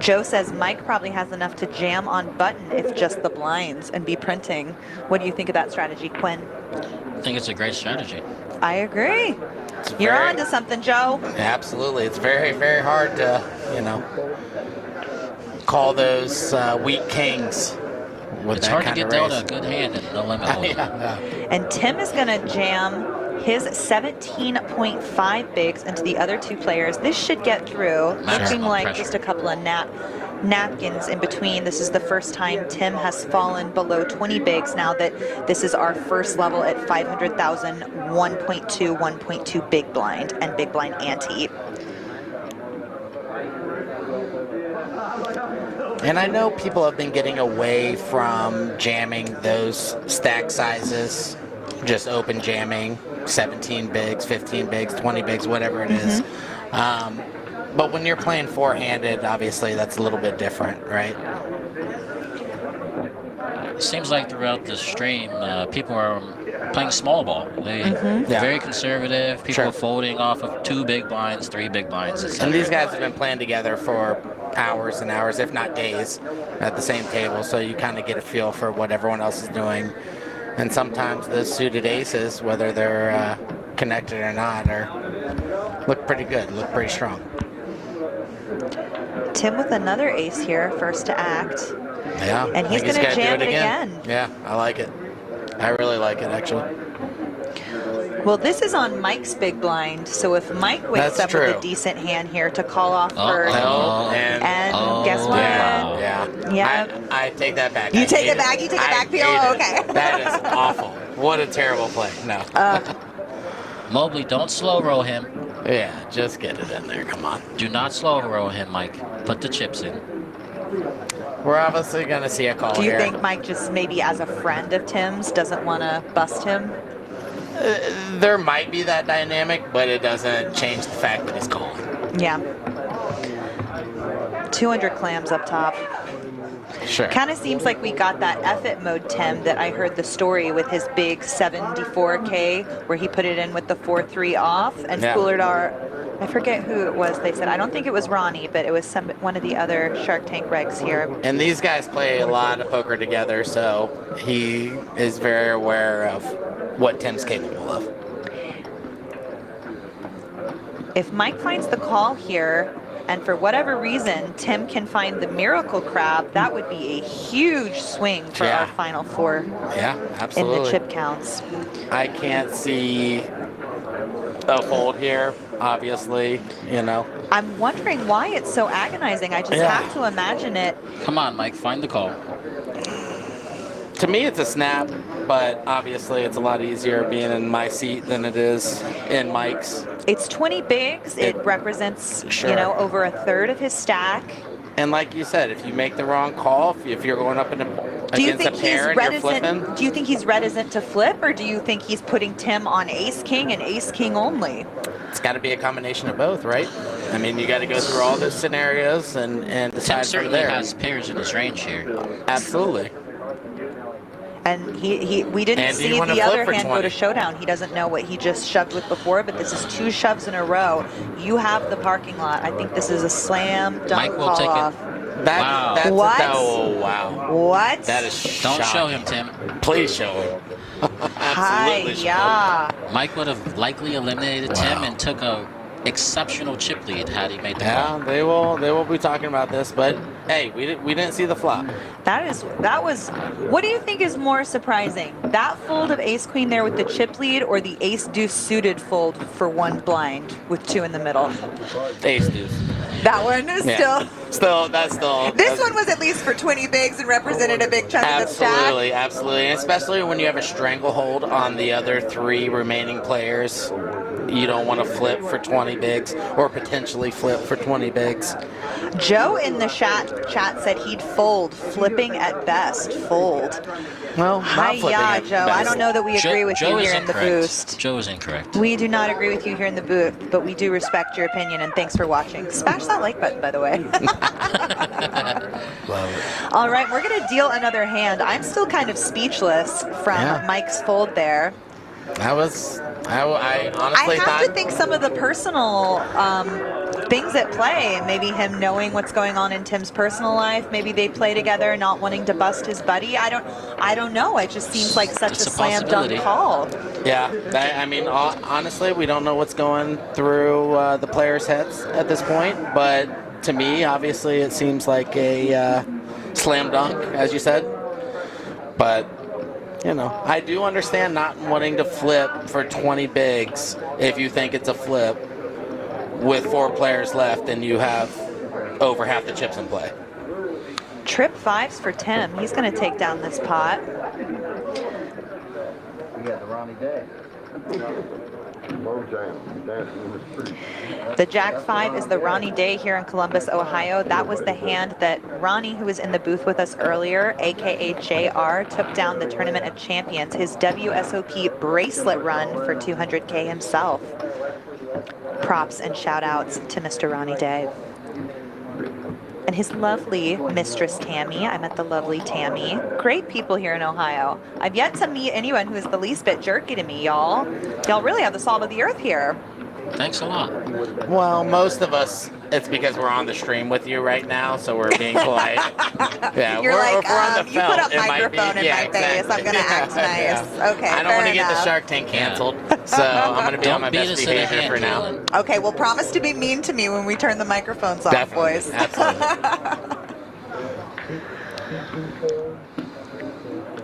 Joe says Mike probably has enough to jam on button if just the blinds and be printing. What do you think of that strategy, Quinn? I think it's a great strategy. I agree. You're very- on to something, Joe. Absolutely. It's very, very hard to, call those weak kings with It's that hard to kind get of dealt race. a good hand in no limit hold'em. Yeah. And Tim is going to jam his 17.5 bigs into the other two players. This should get through. Maximum Looking like pressure. just a couple of napkins in between. This is the first time Tim has fallen below 20 bigs now that this is our first level at 500,000, 1.2 big blind and big blind ante. And I know people have been getting away from jamming those stack sizes, just open jamming, 17 bigs, 15 bigs, 20 bigs, whatever it is. But when you're playing four-handed, obviously that's a little bit different, right? It seems like throughout the stream, people are playing small ball. They're very conservative. People are folding off of 2 big blinds, 3 big blinds, etc. And these guys have been playing together for hours and hours, if not days, at the same table, so you kind of get a feel for what everyone else is doing. And sometimes the suited aces, whether they're connected or not, look pretty good, look pretty strong. Tim with another ace here, first to act. Yeah. And he's I think going to gonna do jam it again. Yeah, I like it. I really like it, actually. Well, this is on Mike's big blind, so if Mike wakes That's up with true. a decent hand here to call off first, And guess what? Yeah. Yep. I take that back. You I take hate it back? You take it back, I Pio? hate it. Okay. That is awful. What a terrible play. No. Mobley, don't slow roll him. Yeah, just get it in there. Come on. Do not slow roll him, Mike. Put the chips in. We're obviously going to see a call Do you here. think Mike just maybe as a friend of Tim's doesn't want to bust him? There might be that dynamic, but it doesn't change the fact that he's calling. Yeah. 200 clams up top. Sure. Kind of seems like we got that F-it mode Tim that I heard the story with his big 74K where he put it in with the 4-3 off and fooled our, I forget who it was they said. I don't think it was Ronnie, but it was one of the other Shark Tank regs here. And these guys play a lot of poker together, so he is very aware of what Tim's capable of. If Mike finds the call here, and for whatever reason, Tim can find the Miracle Crab, that would be a huge swing for our final four Yeah, absolutely. in the chip counts. I can't see a fold here, obviously, I'm wondering why it's so agonizing. I just have to imagine it. Come on, Mike, find the call. To me, it's a snap, but obviously it's a lot easier being in my seat than it is in Mike's. It's 20 bigs. It represents, over a third of his stack. And like you said, if you make the wrong call, if you're going up Do you against a think he's pair and you're flipping, reticent? Do you think he's reticent to flip, or do you think he's putting Tim on Ace King and Ace King only? it's got to be a combination of both, right? I mean, you got to go through all those scenarios and Tim decide from certainly there. has pairs in his range here. Absolutely. And we didn't And do you see wanna the flip other for hand go 20? to showdown. He doesn't know what he just shoved with before, but this is 2 shoves in a row. You have the parking lot. I think this is a slam dunk Mike will call take it. off. That's What? Oh, wow. What? That is Don't show shocking. him, Tim. Please show him. Absolutely show him. Hi-ya. Mike would have likely eliminated Tim and took a exceptional chip lead had he made the Yeah, call. they will be talking about this, but hey, we didn't see the flop. That was, what do you think is more surprising? That fold of Ace Queen there with the chip lead, or the Ace Deuce suited fold for 1 blind with 2 in the middle? Ace deuce. That one is That's still. This one was at least for 20 bigs and represented a big chunk of the stack. Absolutely, absolutely. And especially when you have a stranglehold on the other 3 remaining players. You don't want to flip for 20 bigs or potentially flip for 20 bigs. Joe in the chat said he'd fold, flipping at best. Fold. Well, Hi-ya, Joe. I don't know that we agree with you here in the boost. Joe is incorrect. We do not agree with you here in the booth, but we do respect your opinion, and thanks for watching. Smash that like button, by the way. Love it. All right, we're going to deal another hand. I'm still kind of speechless from Mike's fold there. I honestly I have thought. to think some of the personal things at play, and maybe him knowing what's going on in Tim's personal life. Maybe they play together, not wanting to bust his buddy. I don't know. It just seems like such a slam dunk call. Yeah, I mean, honestly, we don't know what's going through the players' heads at this point, but to me, obviously, it seems like a slam dunk, as you said. But, you know, I do understand not wanting to flip for 20 bigs if you think it's a flip with 4 players left and you have over half the chips in play. Trip 5s for Tim. He's going to take down this pot. We got the Ronnie Day. The Jack 5 is the Ronnie Day here in Columbus, Ohio. That was the hand that Ronnie, who was in the booth with us earlier, aka JR, took down the Tournament of Champions, his WSOP bracelet run for 200K himself. Props and shout outs to Mr. Ronnie Day. And his lovely mistress, Tammy. I met the lovely Tammy. Great people here in Ohio. I've yet to meet anyone who is the least bit jerky to me, y'all. Y'all really have the salt of the earth here. Thanks a lot. Well, most of us, it's because we're on the stream with you right now, so we're being polite. Yeah, You're like, if we're on the you put up it might microphone be, in my face. I'm going to act nice. Yeah. Okay, I don't want to get the enough. Shark Tank canceled, so I'm going to be on my best behavior for now. Okay, well, promise to be mean to me when we turn the microphones off, Definitely, boys. absolutely.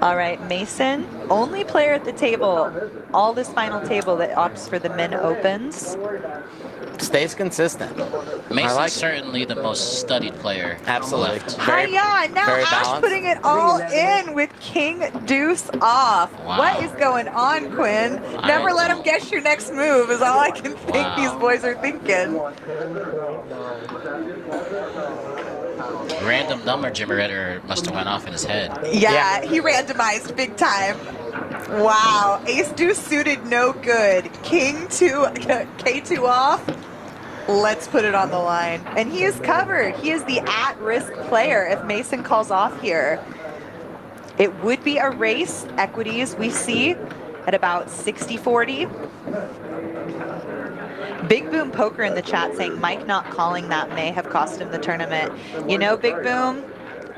All right, Mason, only player at the table, all this final table that opts for the min opens. Stays consistent. Mason's certainly the most studied player. Absolutely. Hiya, now very Ash balanced. putting it all in with King Deuce off. Wow. What is going on, Quinn? Never let him guess your next move is all I can think these boys are thinking. Random number generator must have went off in his head. Yeah, he randomized big time. Wow, ace deuce suited, no good. King 2, K2 off. Let's put it on the line. And he is covered. He is the at-risk player if Mason calls off here. It would be a race. Equities we see at about 60-40. Big Boom Poker in the chat saying Mike not calling that may have cost him the tournament. You know, Big Boom,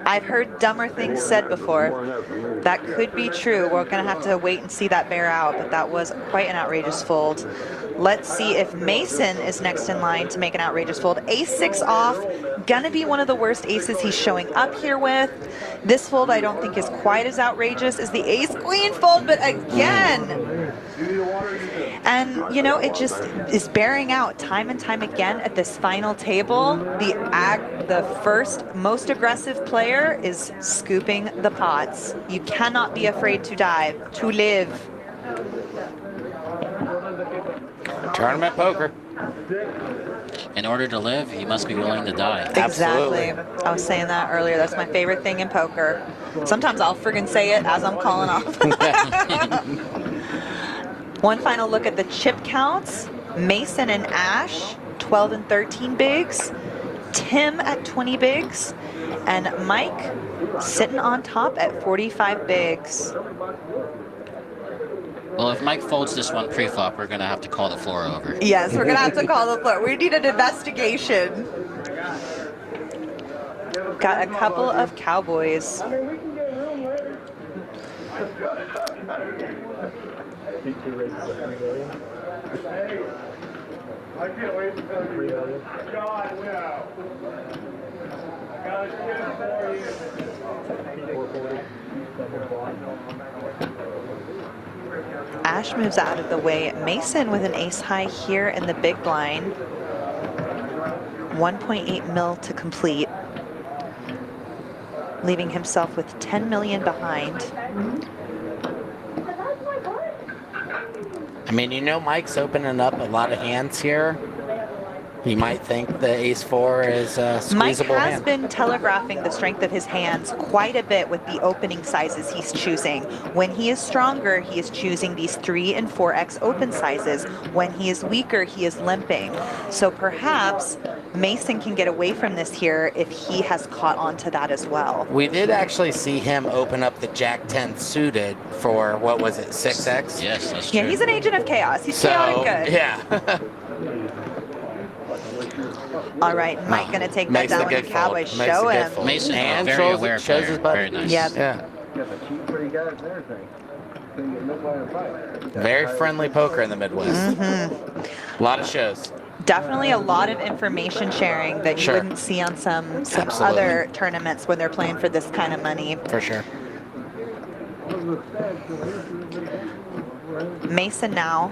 I've heard dumber things said before. That could be true. We're going to have to wait and see that bear out, but that was quite an outrageous fold. Let's see if Mason is next in line to make an outrageous fold. Ace-6 off, gonna be one of the worst aces he's showing up here with. This fold I don't think is quite as outrageous as the ace-queen fold, but again, and you know, it just is bearing out time and time again at this final table. The first most aggressive player is scooping the pots. You cannot be afraid to dive, to live. Tournament poker. In order to live, you must be willing to die. Exactly. I was saying that earlier. That's my favorite thing in poker. Sometimes I'll friggin' say it as I'm calling off. One final look at the chip counts. Mason and Ash, 12 and 13 bigs. Tim at 20 bigs. And Mike sitting on top at 45 bigs. Well, if Mike folds this one pre-flop, we're going to have to call the floor over. Yes, we're going to have to call the floor. We need an investigation. Got a couple of cowboys. I can't wait to go to 3 million. God, no. I got it Ash moves out of the way. Mason with an ace high here in the big blind. 1.8 mil to complete, leaving himself with 10 million behind. I mean, you know, Mike's opening up a lot of hands here. You might think the ace-4 is a Mike squeezable has hand. been telegraphing the strength of his hands quite a bit with the opening sizes he's choosing. When he is stronger, he is choosing these 3 and 4x open sizes. When he is weaker, he is limping. So perhaps Mason can get away from this here if he has caught on to that as well. We did actually see him open up the Jack-10 suited for, what was it, 6x? Yes, that's true. Yeah, he's an agent of chaos. He's So, chaotic good. yeah. All right, Mike gonna take that Makes down the with the good Cowboys. fold. Makes Show the good him. fold. Mason, And very shows, aware shows player. his buddy. Very nice. Yep. Yeah. Got the cheap pretty guys and everything. Couldn't get nobody to fight. Very friendly poker in the Midwest. A lot of shows. Definitely a lot of information sharing that you Sure. wouldn't see on some Absolutely. other tournaments when they're playing for this kind of money. For sure. Mason now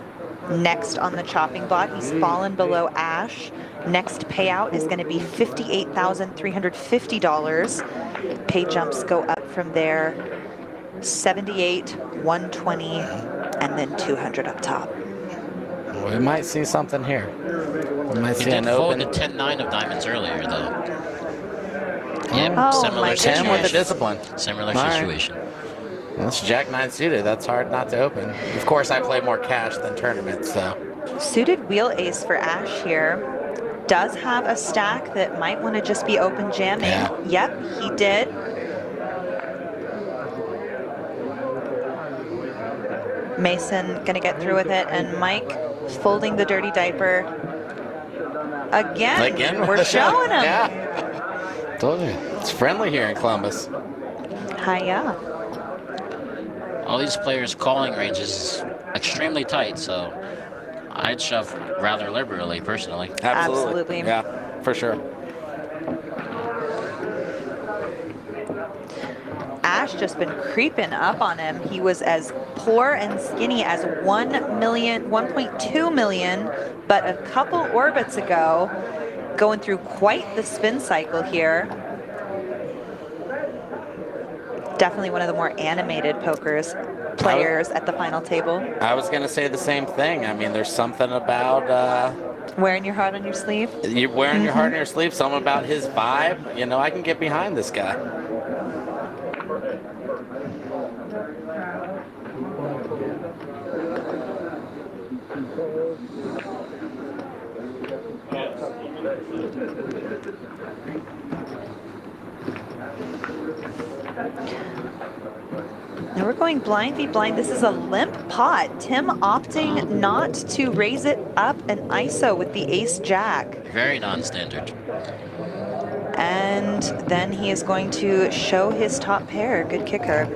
next on the chopping block. He's fallen below Ash. Next payout is going to be $58,350. Pay jumps go up from there. 78, 120, and then 200 up top. We might see something here. We might He see did an fold open the 10-9 of diamonds earlier, though. Yep, Oh, similar my situation. 10 with the discipline. Similar All right. situation. That's Jack 9 suited. That's hard not to open. Of course, I play more cash than tournaments, so. Suited wheel ace for Ash here. Does have a stack that might want to just be open jamming. Yeah. Yep, he did. Mason gonna get through with it, and Mike folding the dirty diaper. Again, we're showing him. Yeah. Told you. It's friendly here in Columbus. Hiya. All these players' calling range is extremely tight, so I'd shove rather liberally, personally. Absolutely. Yeah, for sure. Ash just been creeping up on him. He was as poor and skinny as 1.2 million, but a couple orbits ago, going through quite the spin cycle here. Definitely one of the more animated players at the final table. I was going to say the same thing. I mean, there's something about Wearing your heart on your sleeve. you wearing your heart on your sleeve, something about his vibe. You know, I can get behind this guy. Now we're going blind v blind. This is a limp pot. Tim opting not to raise it up an ISO with the ace jack. Very non-standard. And then he is going to show his top pair. Good kicker.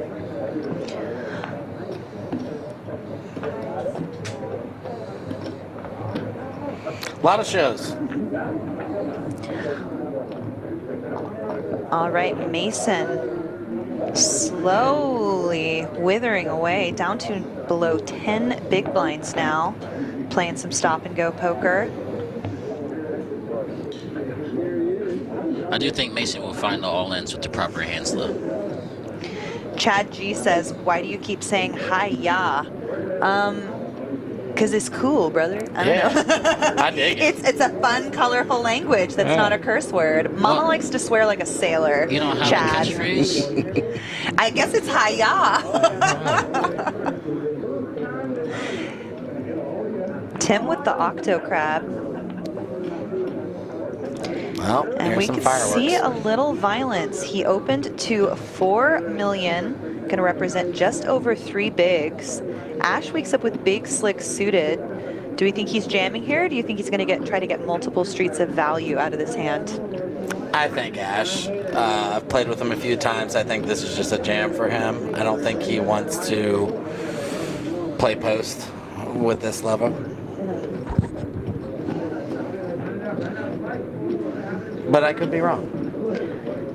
A lot of shows. All right, Mason slowly withering away down to below 10 big blinds now, playing some stop and go poker. I do think Mason will find the all-ins with the proper hands, though. Chad G says, why do you keep saying hi-ya? Because it's cool, brother. I don't know. I dig it. It's a fun, colorful language that's not a curse word. Mama likes to swear like a sailor. You don't have Chad. a catchphrase? I guess it's hi-ya. Tim with the octo crab. Well, And here's we some can fireworks. see a little violence. He opened to 4 million, going to represent just over 3 bigs. Ash wakes up with big slick suited. Do we think he's jamming here? Or do you think he's going to try to get multiple streets of value out of this hand? I think Ash. I've played with him a few times. I think this is just a jam for him. I don't think he wants to play post with this level. But I could be wrong.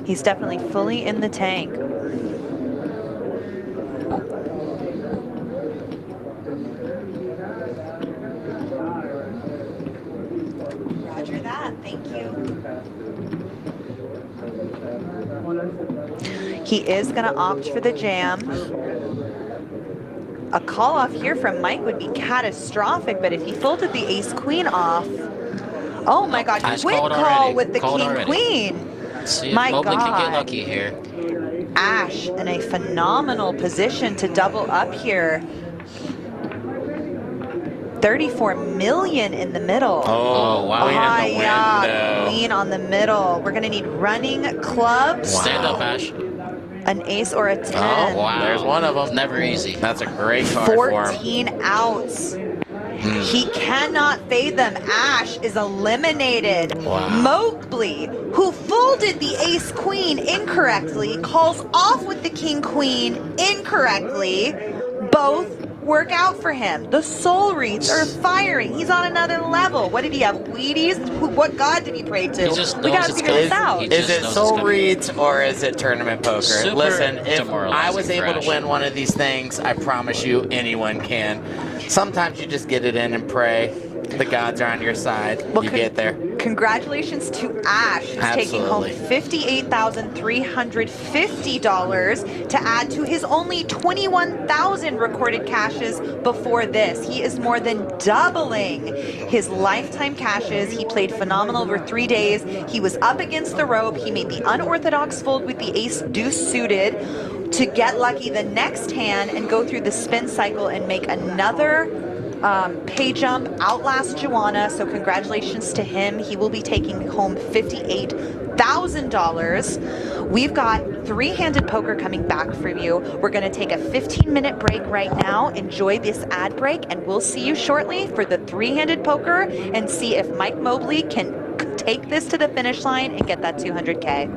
He's definitely fully in the tank. Roger that, thank you. He is going to opt for the jam. A call off here from Mike would be catastrophic, but if he folded the ace-queen off, oh my God, Ash quick called call already. with the Called already. king-queen. See if My Mobley can God. get lucky here. Ash in a phenomenal position to double up here. 34 million in the middle. Oh, wow. Queen in the window. Queen on the middle. We're gonna need running clubs, Stand up, Ash. an ace or a 10. Oh, wow. There's one of them. Never easy. That's a great card for him. 14 outs. He cannot fade them. Ash is eliminated. Wow. Mobley, who folded the ace-queen incorrectly, calls off with the king-queen incorrectly. Both work out for him. The soul reads are firing. He's on another level. What did he have? Wheaties? What god did he pray to? He just We knows gotta it's figure coming. this out. He Is just it knows it's soul coming. reads or is it tournament poker? Super Listen, if I demoralizing was able crash. to win one of these things, I promise you anyone can. Sometimes you just get it in and pray. The gods are on your side. Well, you get there. Congratulations to Ash, who's taking home Absolutely. $58,350 to add to his only 21,000 recorded cashes before this. He is more than doubling his lifetime cashes. He played phenomenal over 3 days. He was up against the rope. He made the unorthodox fold with the ace deuce suited to get lucky the next hand and go through the spin cycle and make another pay jump, outlast Joanna, so congratulations to him. He will be taking home $58,000. We've got three-handed poker coming back for you. We're going to take a 15-minute break right now. Enjoy this ad break, and we'll see you shortly for the three-handed poker and see if Mike Mobley can take this to the finish line and get that 200K.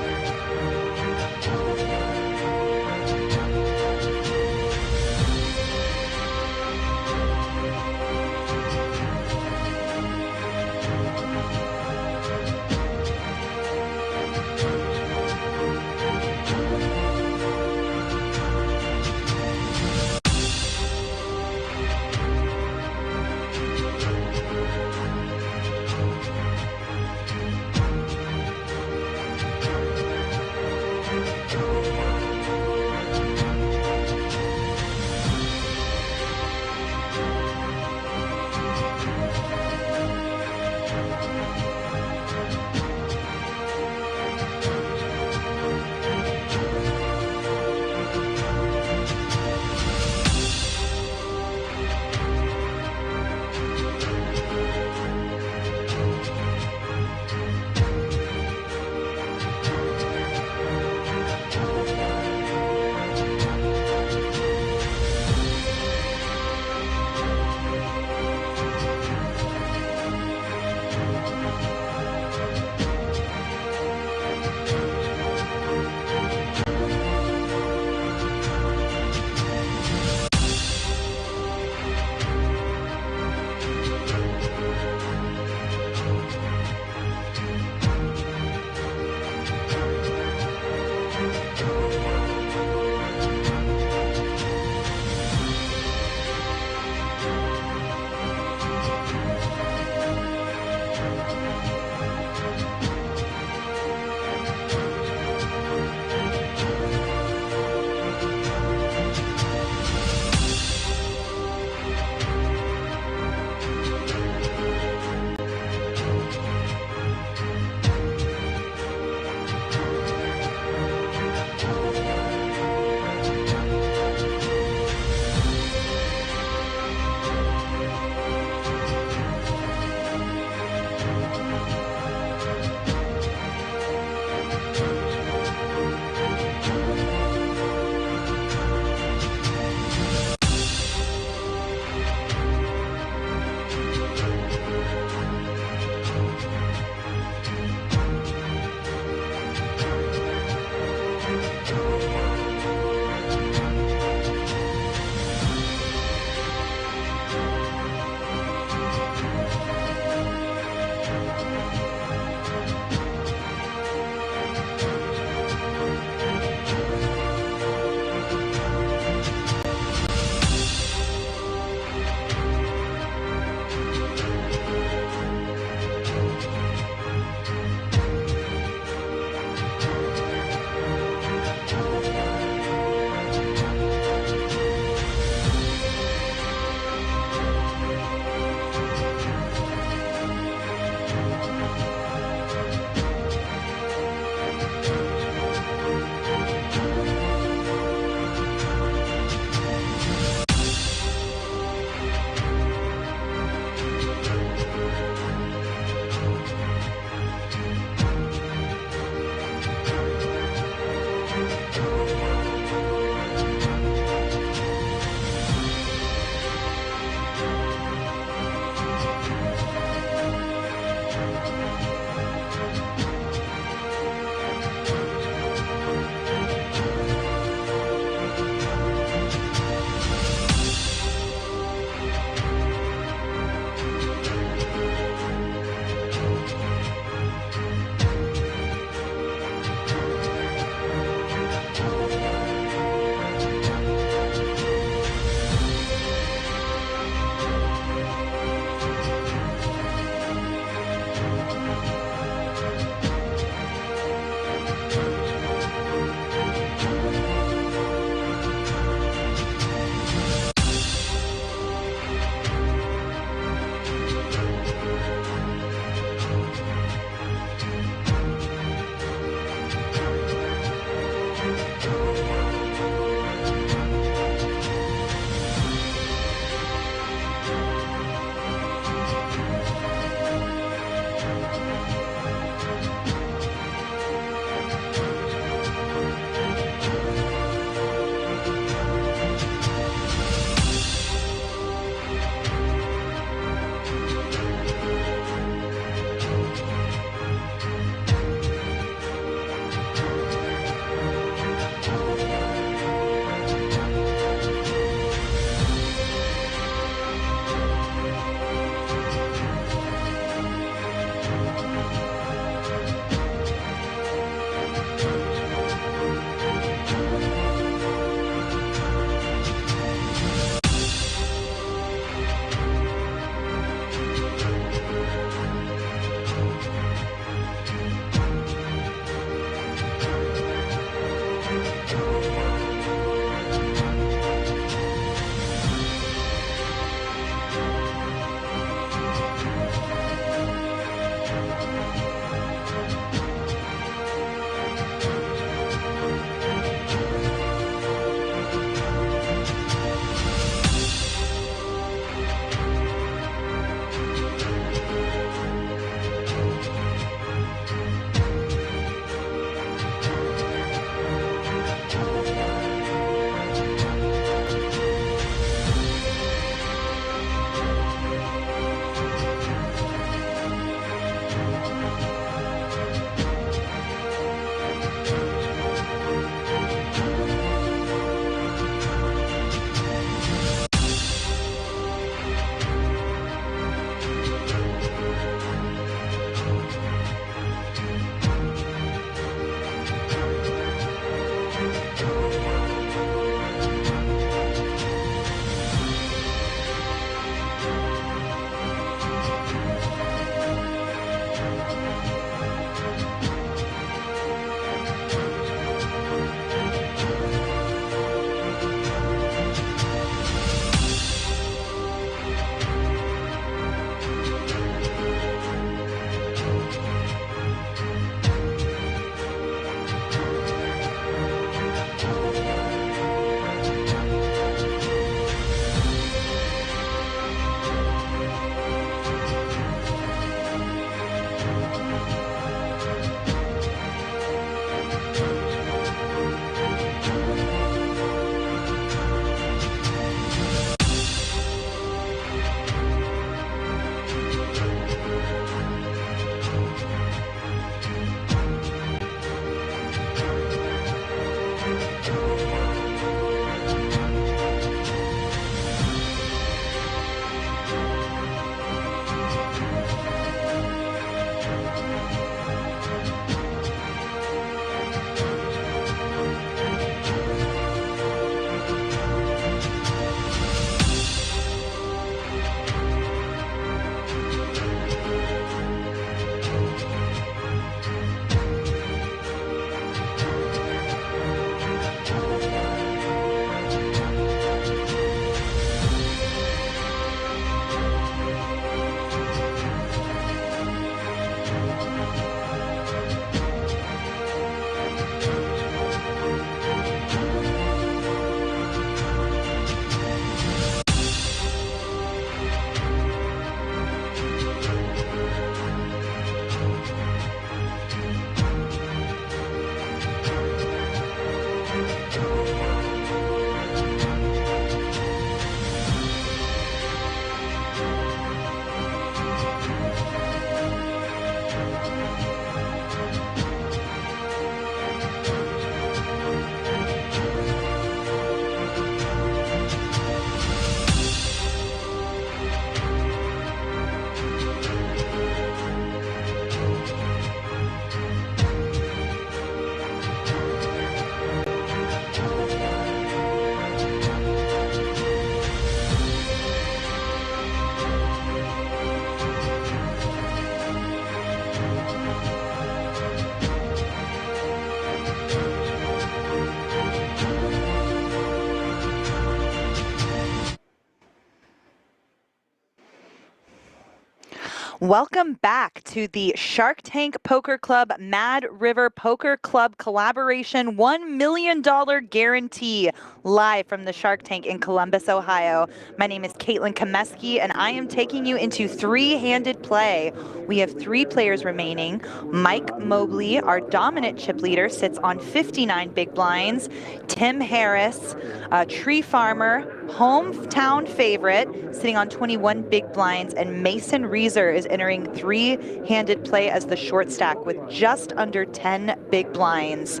Welcome back to the Shark Tank Poker Club Mad River Poker Club collaboration $1 million guarantee live from the Shark Tank in Columbus, Ohio. My name is Caitlin Komeski, and I am taking you into three-handed play. We have three players remaining. Mike Mobley, our dominant chip leader, sits on 59 big blinds. Tim Harris, a tree farmer, hometown favorite, sitting on 21 big blinds, and Mason Reeser is entering three-handed play as the short stack with just under 10 big blinds.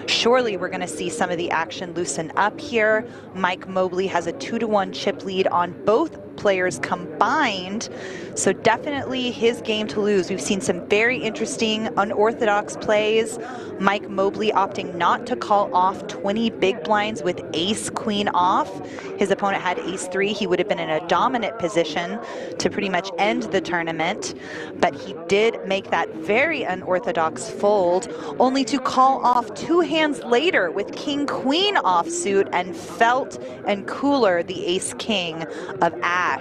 Surely we're going to see some of the action loosen up here. Mike Mobley has a 2-to-1 chip lead on both players combined, so definitely his game to lose. We've seen some very interesting unorthodox plays. Mike Mobley opting not to call off 20 big blinds with ace-queen off. His opponent had ace-3. He would have been in a dominant position to pretty much end the tournament, but he did make that very unorthodox fold, only to call off 2 hands later with king-queen offsuit and felt and cooler the ace-king of Ash.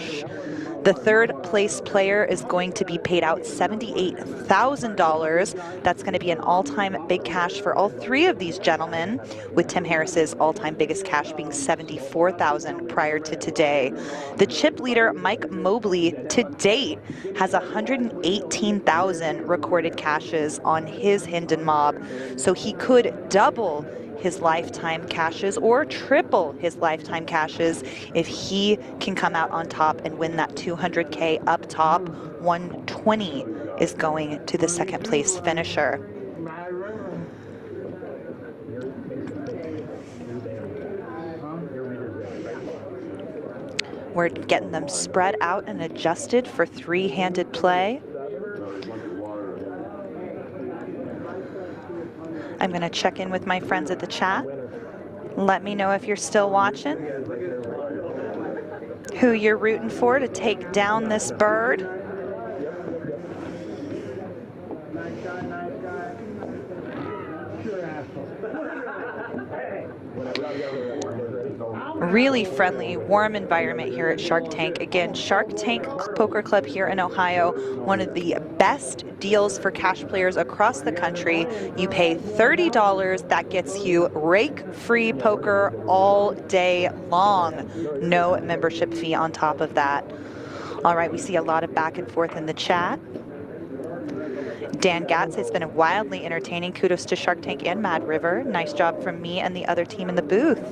The third place player is going to be paid out $78,000. That's going to be an all-time big cash for all three of these gentlemen, with Tim Harris's all-time biggest cash being $74,000 prior to today. The chip leader, Mike Mobley, to date has 118,000 recorded cashes on his Hendon Mob, so he could double his lifetime cashes or triple his lifetime cashes if he can come out on top and win that 200K up top. 120 is going to the second place finisher. We're getting them spread out and adjusted for three-handed play. I'm going to check in with my friends at the chat. Let me know if you're still watching, who you're rooting for to take down this bird. Really friendly, warm environment here at Shark Tank. Again, Shark Tank Poker Club here in Ohio, one of the best deals for cash players across the country. You pay $30, that gets you rake-free poker all day long. No membership fee on top of that. All right, we see a lot of back and forth in the chat. Dan Gatz has been wildly entertaining. Kudos to Shark Tank and Mad River. Nice job from me and the other team in the booth.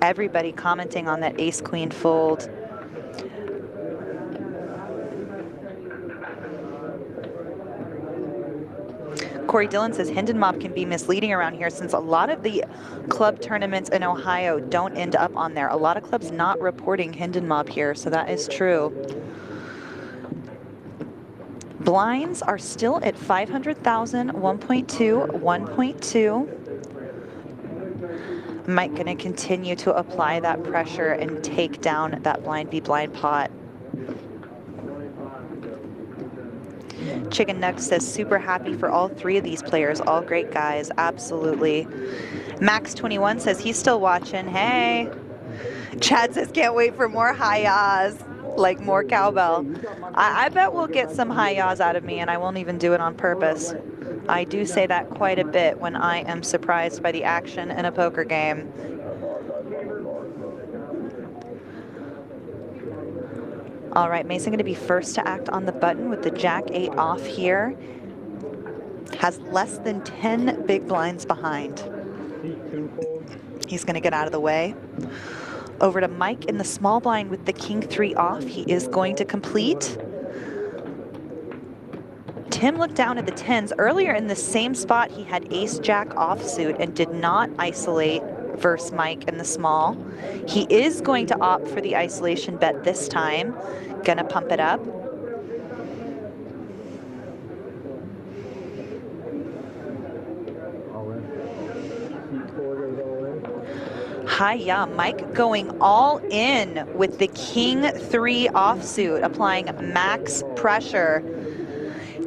Everybody commenting on that ace-queen fold. Corey Dillon says Hendon Mob can be misleading around here since a lot of the club tournaments in Ohio don't end up on there. A lot of clubs not reporting Hendon Mob here, so that is true. Blinds are still at 500,000, 1.2, 1.2. Mike going to continue to apply that pressure and take down that blind v blind pot. Chicken Nug says super happy for all three of these players, all great guys, absolutely. Max21 says he's still watching. Hey. Chad says can't wait for more hi-yahs, like more cowbell. I bet we'll get some hi-yahs out of me, and I won't even do it on purpose. I do say that quite a bit when I am surprised by the action in a poker game. All right, Mason going to be first to act on the button with the Jack-8 off here. Has less than 10 big blinds behind. He's going to get out of the way. Over to Mike in the small blind with the King-3 off. He is going to complete. Tim looked down at the 10s. Earlier in the same spot, he had ace-jack offsuit and did not isolate versus Mike in the small. He is going to opt for the isolation bet this time. Gonna pump it up. Hi-ya, Mike going all in with the King-3 offsuit, applying max pressure.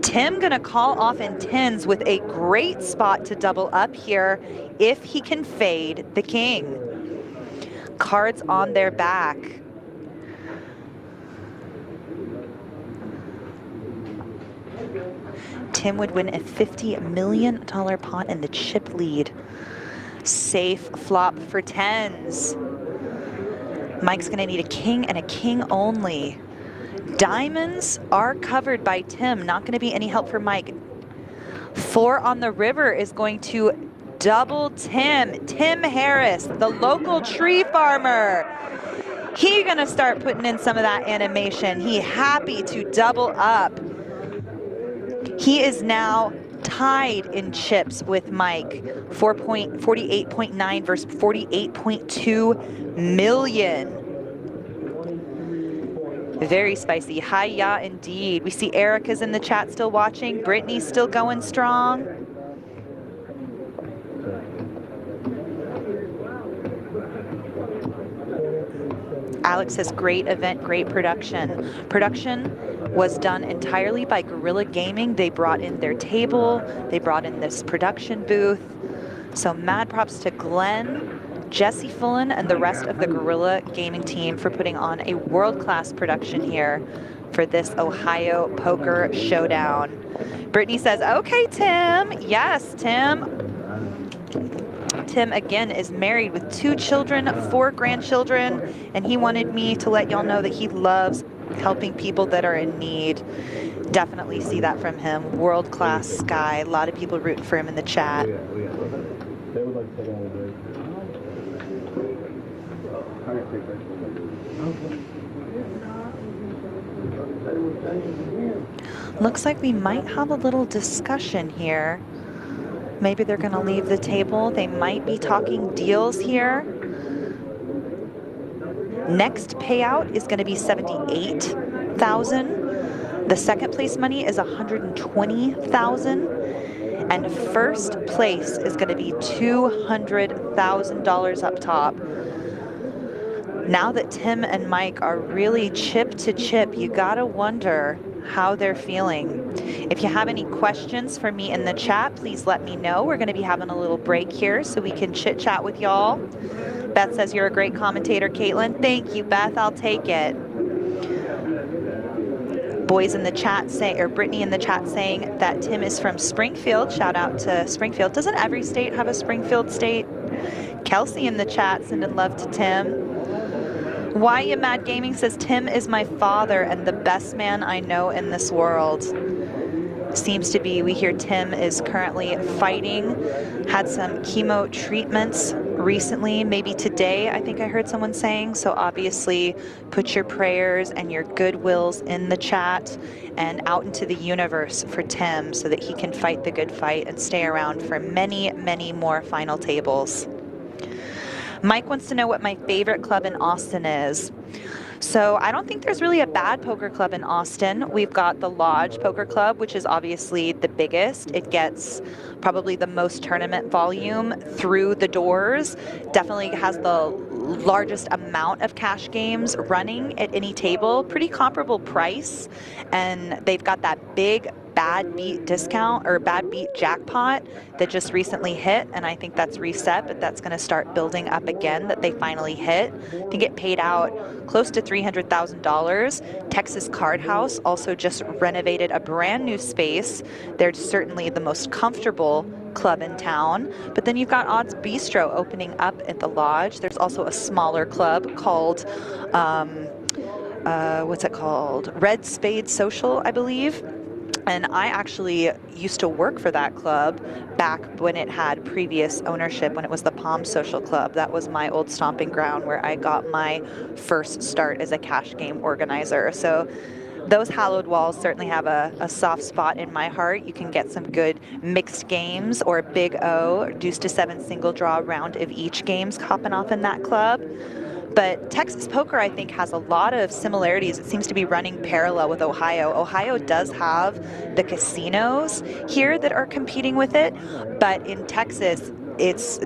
Tim gonna call off in 10s with a great spot to double up here if he can fade the king. Cards on their back. Tim would win a $50 million pot in the chip lead. Safe flop for tens. Mike's gonna need a king and a king only. Diamonds are covered by Tim, not gonna be any help for Mike. 4 on the river is going to double Tim. Tim Harris, the local tree farmer. He gonna start putting in some of that animation. He happy to double up. He is now tied in chips with Mike. 48.9 versus 48.2 million. Very spicy. Hi-ya indeed. We see Erica's in the chat still watching. Brittany's still going strong. Alex says, great event, great production. Production was done entirely by Guerrilla Gaming. They brought in their table, they brought in this production booth. So mad props to Glenn, Jesse Fullen, and the rest of the Guerrilla Gaming team for putting on a world-class production here for this Ohio Poker Showdown. Brittany says, okay, Tim. Yes, Tim. Tim, again, is married with 2 children, 4 grandchildren, and he wanted me to let y'all know that he loves helping people that are in need. Definitely see that from him. World-class guy. A lot of people rooting for him in the chat. Looks like we might have a little discussion here. Maybe they're going to leave the table. They might be talking deals here. Next payout is going to be $78,000. The second place money is $120,000. And first place is going to be $200,000 up top. Now that Tim and Mike are really chip to chip, you gotta wonder how they're feeling. If you have any questions for me in the chat, please let me know. We're gonna be having a little break here so we can chit chat with y'all. Beth says you're a great commentator, Caitlin. Thank you, Beth, I'll take it. Boys in the chat say, or Brittany in the chat saying that Tim is from Springfield. Shout out to Springfield. Doesn't every state have a Springfield state? Kelsey in the chat sending love to Tim. Why You Mad Gaming says, Tim is my father and the best man I know in this world. Seems to be, we hear Tim is currently fighting, had some chemo treatments recently, maybe today, I think I heard someone saying. So obviously put your prayers and your goodwills in the chat and out into the universe for Tim so that he can fight the good fight and stay around for many, many more final tables. Mike wants to know what my favorite club in Austin is. So I don't think there's really a bad poker club in Austin. We've got the Lodge Poker Club, which is obviously the biggest. It gets probably the most tournament volume through the doors. Definitely has the largest amount of cash games running at any table. Pretty comparable price. And they've got that big bad beat discount or bad beat jackpot that just recently hit, and I think that's reset, but that's going to start building up again that they finally hit. I think it paid out close to $300,000. Texas Card House also just renovated a brand new space. They're certainly the most comfortable club in town. But then you've got Odds Bistro opening up at the Lodge. There's also a smaller club called what's it called? Red Spade Social, I believe. And I actually used to work for that club back when it had previous ownership, when it was the Palm Social Club. That was my old stomping ground where I got my first start as a cash game organizer. So those hallowed walls certainly have a soft spot in my heart. You can get some good mixed games or Big O, deuce to 7 single draw round of each games hopping off in that club. But Texas Poker, I think, has a lot of similarities. It seems to be running parallel with Ohio. Ohio does have the casinos here that are competing with it, but in Texas,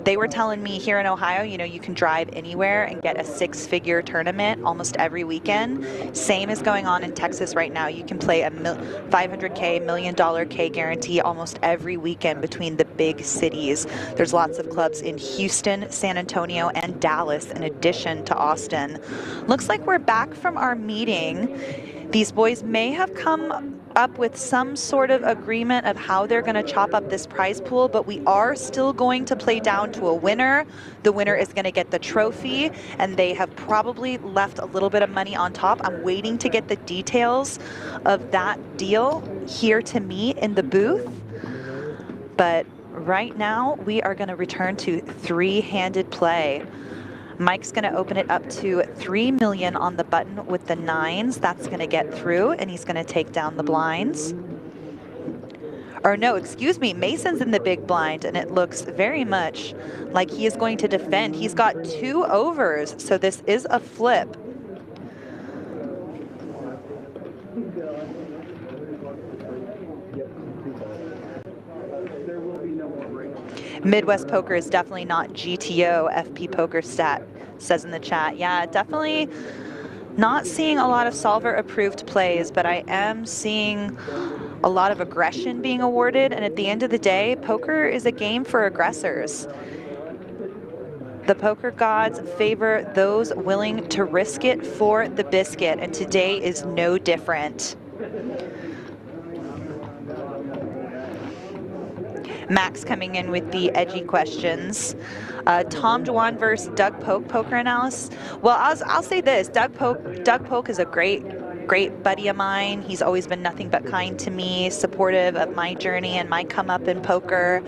they were telling me here in Ohio, you know, you can drive anywhere and get a 6-figure tournament almost every weekend. Same is going on in Texas right now. You can play a $500K, $1 million K guarantee almost every weekend between the big cities. There's lots of clubs in Houston, San Antonio, and Dallas in addition to Austin. Looks like we're back from our meeting. These boys may have come up with some sort of agreement of how they're going to chop up this prize pool, but we are still going to play down to a winner. The winner is going to get the trophy, and they have probably left a little bit of money on top. I'm waiting to get the details of that deal here to me in the booth. But right now, we are going to return to three-handed play. Mike's going to open it up to 3 million on the button with the nines. That's going to get through, and he's going to take down the blinds. Or no, excuse me, Mason's in the big blind, and it looks very much like he is going to defend. He's got 2 overs, so this is a flip. Midwest Poker is definitely not GTO FP Poker Stat, says in the chat. Yeah, definitely not seeing a lot of solver approved plays, but I am seeing a lot of aggression being awarded. And at the end of the day, poker is a game for aggressors. The poker gods favor those willing to risk it for the biscuit, and today is no different. Max coming in with the edgy questions. Tom Dwan versus Doug Polk poker analysis. Well, I'll say this: Doug Polk is a great buddy of mine. He's always been nothing but kind to me, supportive of my journey and my come up in poker,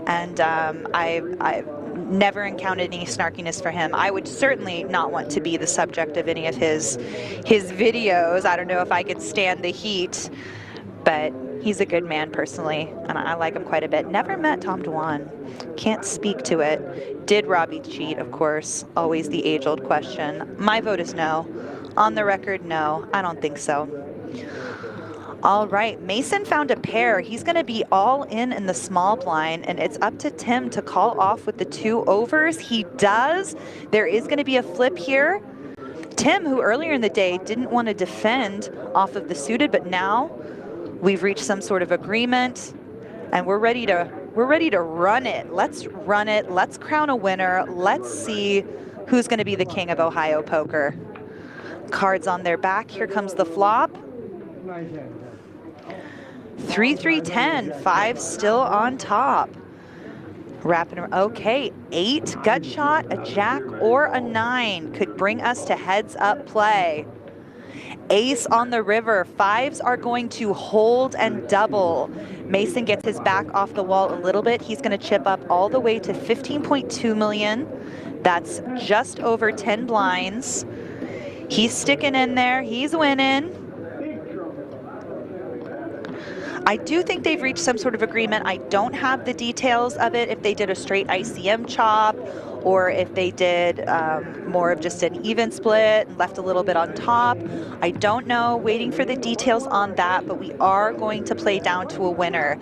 and I've never encountered any snarkiness for him. I would certainly not want to be the subject of any of his videos. I don't know if I could stand the heat, but he's a good man personally, and I like him quite a bit. Never met Tom Dwan. Can't speak to it. Did Robbie cheat? Of course. Always the age-old question. My vote is no. On the record, no. I don't think so. All right, Mason found a pair. He's going to be all in the small blind, and it's up to Tim to call off with the 2 overs. He does. There is going to be a flip here. Tim, who earlier in the day didn't want to defend off of the suited, but now we've reached some sort of agreement, and we're ready to run it. Let's run it. Let's crown a winner. Let's see who's going to be the king of Ohio poker. Cards on their back. Here comes the flop. 3, 3, 10. 5 still on top. Wrapping around. Okay, 8 gut shot, a jack or a 9 could bring us to heads up play. Ace on the river. 5s are going to hold and double. Mason gets his back off the wall a little bit. He's going to chip up all the way to 15.2 million. That's just over 10 blinds. He's sticking in there. He's winning. I do think they've reached some sort of agreement. I don't have the details of it, if they did a straight ICM chop or if they did more of just an even split and left a little bit on top. I don't know, waiting for the details on that, but we are going to play down to a winner.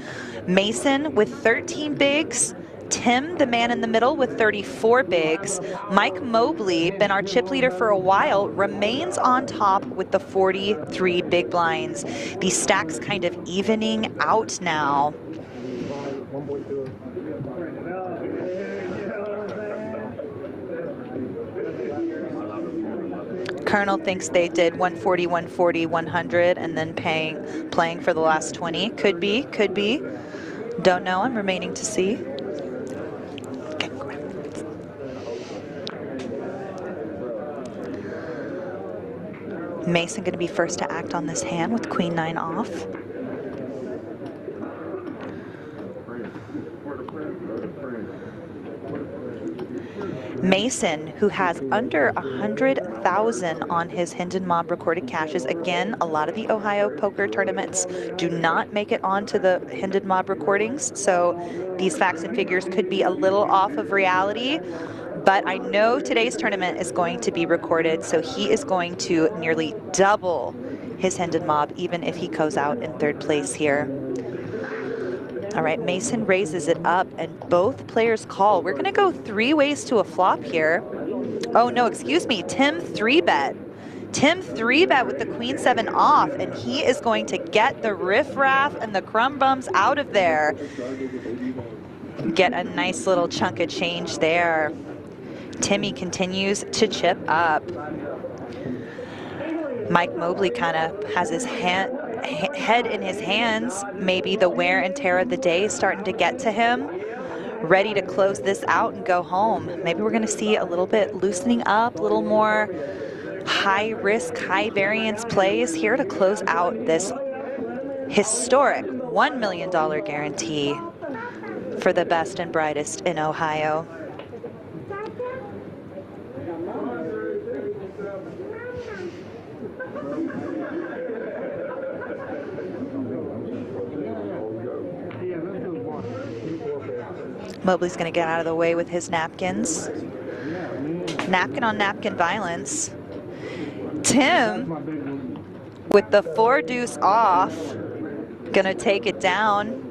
Mason with 13 bigs, Tim, the man in the middle, with 34 bigs. Mike Mobley, been our chip leader for a while, remains on top with the 43 big blinds. These stacks kind of evening out now. Colonel thinks they did 140, 140, 100, and then playing for the last 20. Could be, could be. Don't know. I'm remaining to see. Mason going to be first to act on this hand with Queen 9 off. Mason, who has under 100,000 on his Hendon Mob recorded caches. Again, a lot of the Ohio poker tournaments do not make it onto the Hendon Mob recordings, so these facts and figures could be a little off of reality. But I know today's tournament is going to be recorded, so he is going to nearly double his Hendon Mob, even if he goes out in 3rd place here. All right, Mason raises it up, and both players call. We're going to go 3 ways to a flop here. Oh, no, excuse me. Tim 3-bet. Tim 3-bet with the Queen 7 off, and he is going to get the riffraff and the crumb bums out of there. Get a nice little chunk of change there. Timmy continues to chip up. Mike Mobley kind of has his head in his hands. Maybe the wear and tear of the day is starting to get to him. Ready to close this out and go home. Maybe we're going to see a little bit loosening up, a little more high risk, high variance plays here to close out this historic $1 million guarantee for the best and brightest in Ohio. Mobley's going to get out of the way with his napkins. Napkin on napkin violence. Tim, with the 4-deuce off, going to take it down.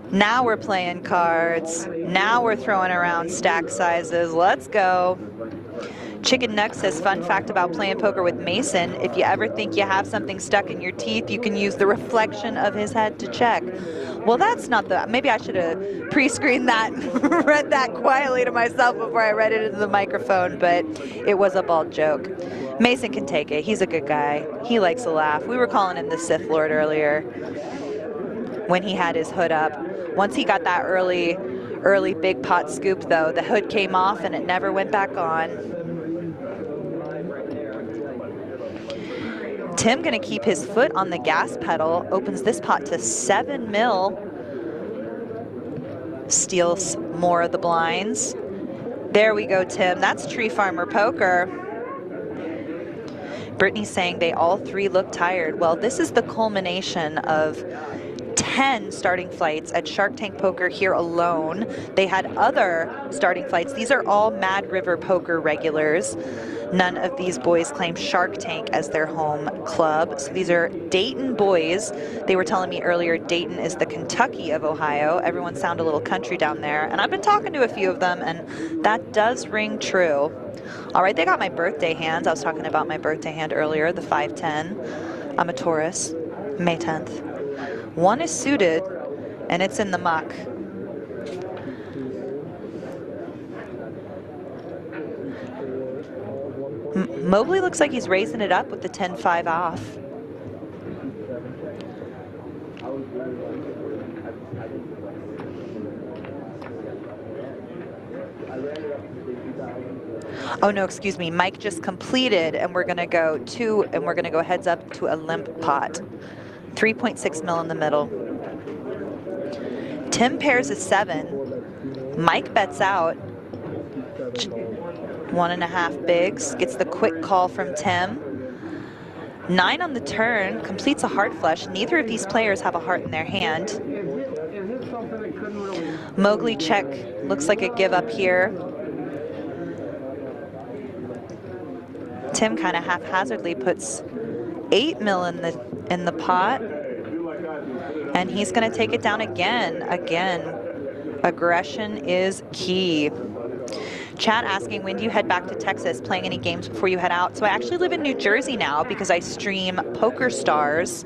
Now we're playing cards. Now we're throwing around stack sizes. Let's go. Chicken Nuck says, fun fact about playing poker with Mason, if you ever think you have something stuck in your teeth, you can use the reflection of his head to check. Well, that's not the, maybe I should have pre-screened that and read that quietly to myself before I read it into the microphone, but it was a bald joke. Mason can take it. He's a good guy. He likes a laugh. We were calling him the Sith Lord earlier when he had his hood up. Once he got that early big pot scoop, though, the hood came off and it never went back on. Tim gonna keep his foot on the gas pedal, opens this pot to 7 mil. Steals more of the blinds. There we go, Tim. That's Tree Farmer Poker. Brittany's saying they all three look tired. Well, this is the culmination of 10 starting flights at Shark Tank Poker here alone. They had other starting flights. These are all Mad River Poker regulars. None of these boys claim Shark Tank as their home club. So these are Dayton boys. They were telling me earlier Dayton is the Kentucky of Ohio. Everyone sound a little country down there. And I've been talking to a few of them, and that does ring true. All right, they got my birthday hands. I was talking about my birthday hand earlier, the 510. I'm a Taurus, May 10th. One is suited, and it's in the muck. Mobley looks like he's raising it up with the 10-5 off. Oh no, excuse me. Mike just completed, and we're gonna go heads up to a limp pot. 3.6 mil in the middle. Tim pairs a 7. Mike bets out. 1.5 bigs, gets the quick call from Tim. 9 on the turn, completes a heart flush. Neither of these players have a heart in their hand. Mowgli check, looks like a give up here. Tim kind of haphazardly puts 8 mil in the pot, and he's going to take it down again. Aggression is key. Chat asking, when do you head back to Texas, playing any games before you head out? So I actually live in New Jersey now because I stream Poker Stars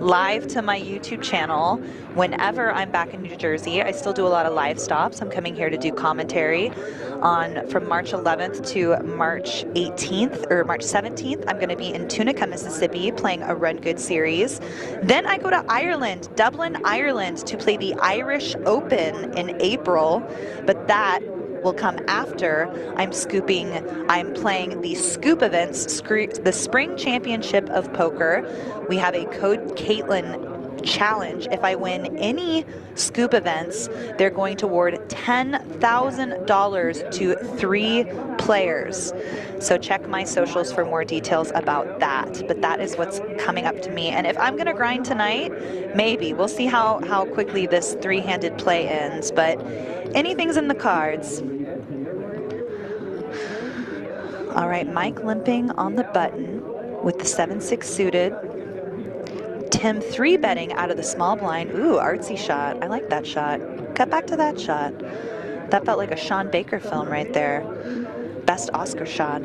live to my YouTube channel whenever I'm back in New Jersey. I still do a lot of live stops. I'm coming here to do commentary from March 11th to March 18th or March 17th. I'm going to be in Tunica, Mississippi, playing a Run Good series. Then I go to Ireland, Dublin, Ireland, to play the Irish Open in April, but that will come after I'm playing the Scoop events, the Spring Championship of Poker. We have a Code Caitlin challenge. If I win any Scoop events, they're going to award $10,000 to 3 players. So check my socials for more details about that. But that is what's coming up to me. And if I'm going to grind tonight, maybe. We'll see how quickly this 3-handed play ends. But anything's in the cards. All right, Mike limping on the button with the 7-6 suited. Tim 3-betting out of the small blind. Ooh, artsy shot. I like that shot. Cut back to that shot. That felt like a Sean Baker film right there. Best Oscar shot.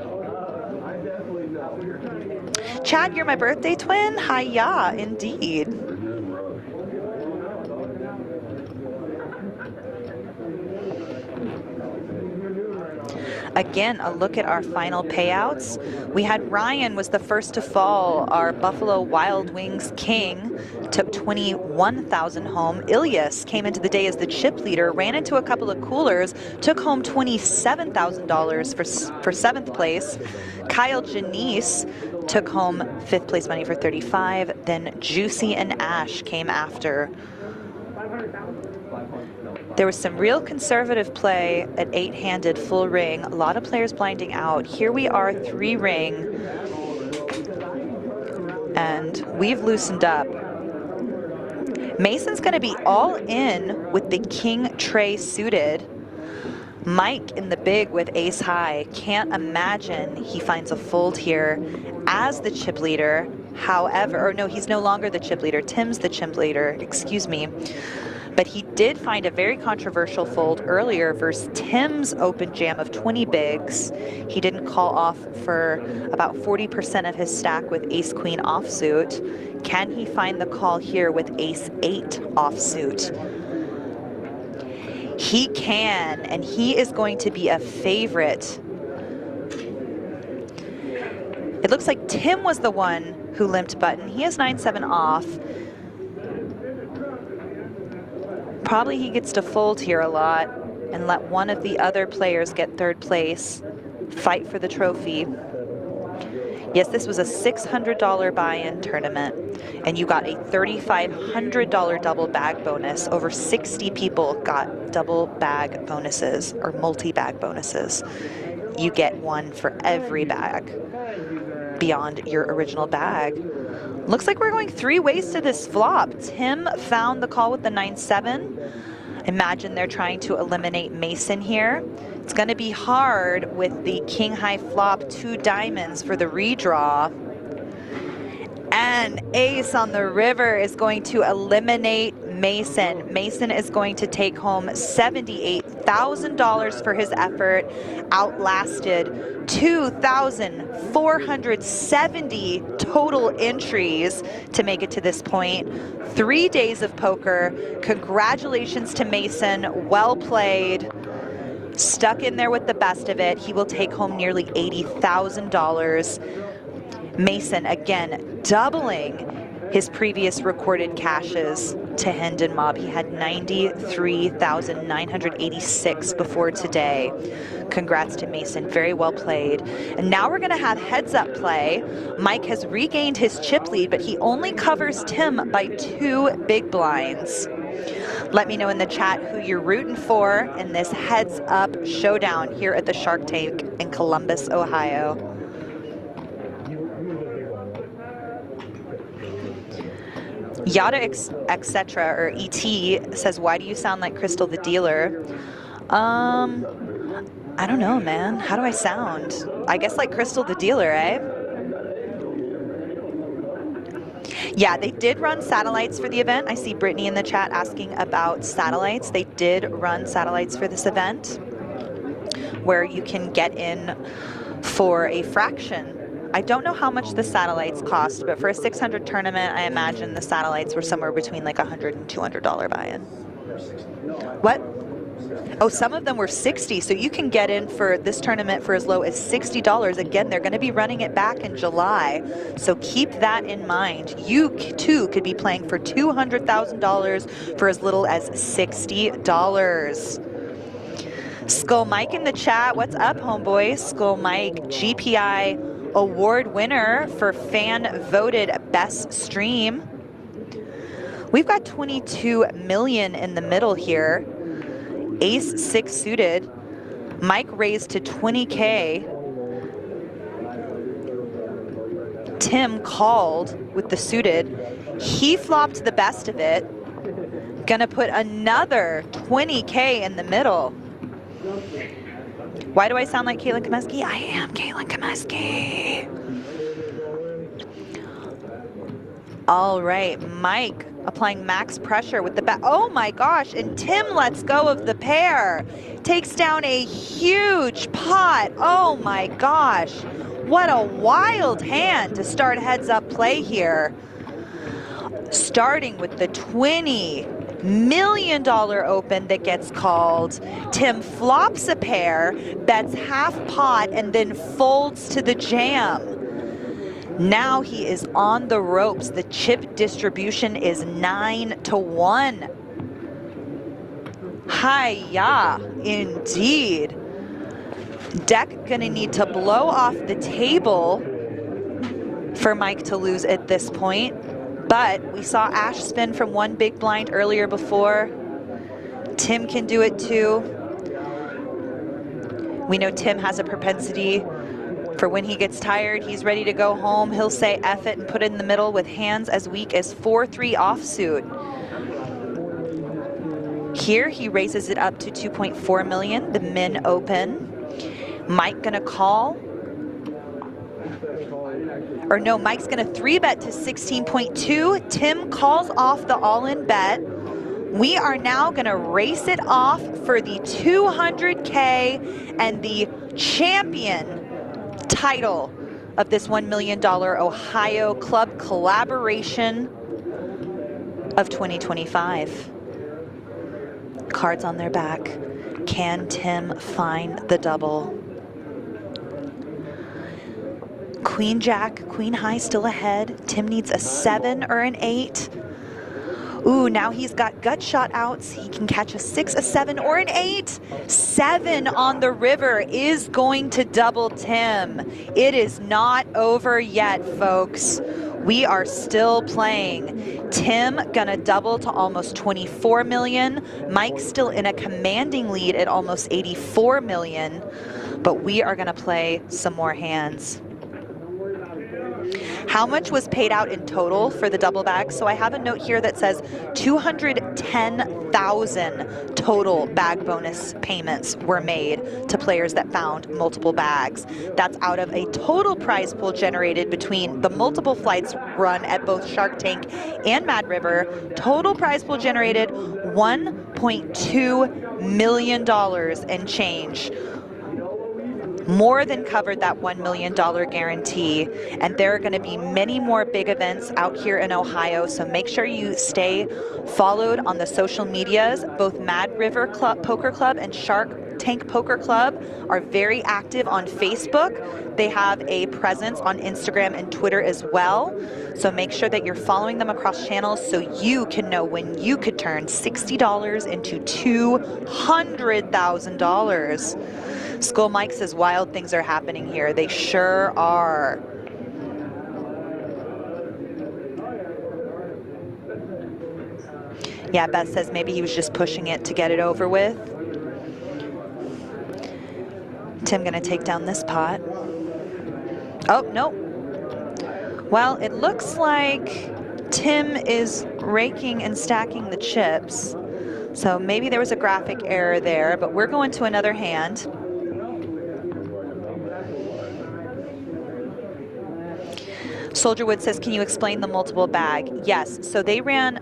Chad, you're my birthday twin? Hi-ya, indeed. Again, a look at our final payouts. We had Ryan was the first to fall. Our Buffalo Wild Wings king took 21,000 home. Ilias came into the day as the chip leader, ran into a couple of coolers, took home $27,000 for 7th place. Kyle Janice took home 5th place money for 35. Then Juicy and Ash came after. There was some real conservative play at 8-handed full ring. A lot of players blinding out. Here we are 3-ring. And we've loosened up. Mason's going to be all in with the King Trey suited. Mike in the big with ace high. Can't imagine he finds a fold here as the chip leader. However, or no, he's no longer the chip leader. Tim's the chip leader, excuse me. But he did find a very controversial fold earlier versus Tim's open jam of 20 bigs. He didn't call off for about 40% of his stack with ace-queen offsuit. Can he find the call here with ace-8 offsuit? He can, and he is going to be a favorite. It looks like Tim was the one who limped button. He has 9-7 off. Probably he gets to fold here a lot and let one of the other players get 3rd place, fight for the trophy. Yes, this was a $600 buy-in tournament, and you got a $3,500 double bag bonus. Over 60 people got double bag bonuses or multi-bag bonuses. You get one for every bag beyond your original bag. Looks like we're going 3 ways to this flop. Tim found the call with the 9-7. Imagine they're trying to eliminate Mason here. It's going to be hard with the king high flop, 2 diamonds for the redraw. And ace on the river is going to eliminate Mason. Mason is going to take home $78,000 for his effort, outlasted 2,470 total entries to make it to this point. 3 days of poker. Congratulations to Mason, well played. Stuck in there with the best of it. He will take home nearly $80,000. Mason, again, doubling his previous recorded cashes to Hendon Mob. He had 93,986 before today. Congrats to Mason, very well played. And now we're gonna have heads up play. Mike has regained his chip lead, but he only covers Tim by 2 big blinds. Let me know in the chat who you're rooting for in this heads up showdown here at the Shark Tank in Columbus, Ohio. Yada etc. or ET says, why do you sound like Crystal the Dealer? I don't know, man. How do I sound? I guess like Crystal the Dealer, eh? Yeah, they did run satellites for the event. I see Brittany in the chat asking about satellites. They did run satellites for this event where you can get in for a fraction. I don't know how much the satellites cost, but for a 600 tournament, I imagine the satellites were somewhere between like $100 and $200 buy-in. What? Oh, some of them were 60, so you can get in for this tournament for as low as $60. Again, they're going to be running it back in July, so keep that in mind. You too could be playing for $200,000 for as little as $60. Skull Mike in the chat, what's up, homeboy? Skull Mike, GPI award winner for fan voted best stream. We've got 22 million in the middle here. Ace 6 suited. Mike raised to 20K. Tim called with the suited. He flopped the best of it. Gonna put another 20K in the middle. Why do I sound like Caitlin Komeski? I am Caitlin Komeski. All right, Mike applying max pressure with the back. Oh my gosh, and Tim lets go of the pair. Takes down a huge pot. Oh my gosh. What a wild hand to start heads up play here. Starting with the 20. million open that gets called. Tim flops a pair, bets half pot, and then folds to the jam. Now he is on the ropes. The chip distribution is 9-1. Hi-ya, indeed. Deck gonna need to blow off the table for Mike to lose at this point. But we saw Ash spin from one big blind earlier before. Tim can do it too. We know Tim has a propensity for when he gets tired, he's ready to go home. He'll say F it and put it in the middle with hands as weak as 4-3 offsuit. Here he raises it up to 2.4 million, the min open. Mike gonna call. Or no, Mike's gonna 3-bet to 16.2. Tim calls off the all-in bet. We are now gonna race it off for the 200K and the champion title of this $1 million Ohio Club collaboration of 2025. Cards on their back. Can Tim find the double? Queen Jack, Queen High still ahead. Tim needs a 7 or an 8. Ooh, now he's got gut shot outs. He can catch a 6, a 7, or an 8. 7 on the river is going to double Tim. It is not over yet, folks. We are still playing. Tim gonna double to almost 24 million. Mike's still in a commanding lead at almost 84 million. But we are gonna play some more hands. How much was paid out in total for the double bag? So I have a note here that says 210,000 total bag bonus payments were made to players that found multiple bags. That's out of a total prize pool generated between the multiple flights run at both Shark Tank and Mad River. Total prize pool generated $1.2 million and change. More than covered that $1 million guarantee, and there are going to be many more big events out here in Ohio, so make sure you stay followed on the social medias. Both Mad River Poker Club and Shark Tank Poker Club are very active on Facebook. They have a presence on Instagram and Twitter as well, so make sure that you're following them across channels so you can know when you could turn $60 into $200,000. Skull Mike says wild things are happening here. They sure are. Yeah, Beth says maybe he was just pushing it to get it over with. Tim gonna take down this pot. Oh, no. Well, it looks like Tim is raking and stacking the chips. So maybe there was a graphic error there, but we're going to another hand. Soldierwood says, can you explain the multiple bag? Yes, so they ran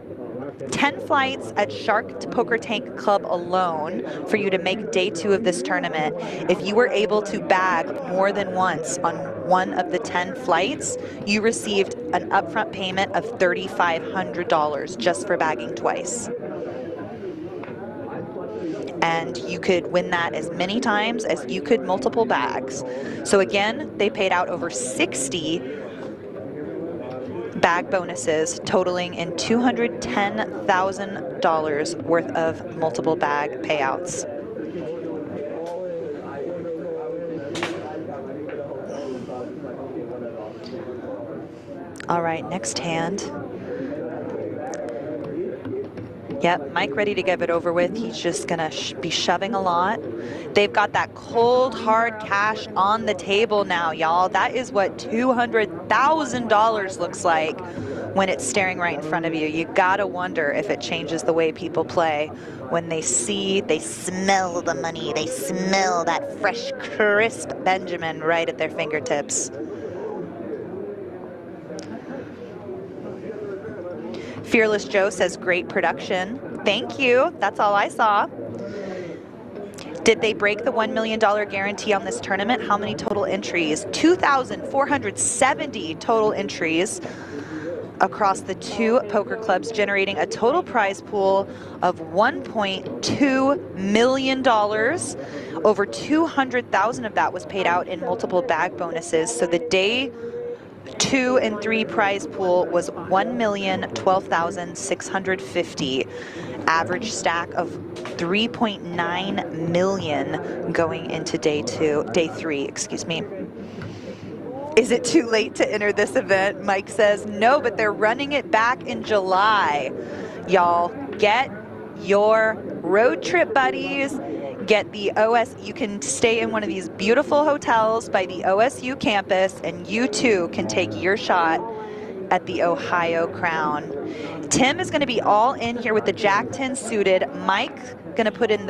10 flights at Shark Poker Tank Club alone for you to make day 2 of this tournament. If you were able to bag more than once on one of the 10 flights, you received an upfront payment of $3,500 just for bagging twice. And you could win that as many times as you could multiple bags. So again, they paid out over 60 bag bonuses totaling in $210,000 worth of multiple bag payouts. All right, next hand. Yep, Mike ready to give it over with. He's just gonna be shoving a lot. They've got that cold, hard cash on the table now, y'all. That is what $200,000 looks like when it's staring right in front of you. You gotta wonder if it changes the way people play when they see, they smell the money. They smell that fresh, crisp Benjamin right at their fingertips. Fearless Joe says, great production. Thank you. That's all I saw. Did they break the $1 million guarantee on this tournament? How many total entries? 2,470 total entries. across the two poker clubs, generating a total prize pool of $1.2 million. Over 200,000 of that was paid out in multiple bag bonuses. So the day 2 and 3 prize pool was $1,012,650. Average stack of 3.9 million going into day 3, excuse me. Is it too late to enter this event? Mike says, no, but they're running it back in July. Y'all, get your road trip buddies, get the you can stay in one of these beautiful hotels by the OSU campus, and you too can take your shot at the Ohio Crown. Tim is gonna be all in here with the Jack 10 suited. Mike gonna put in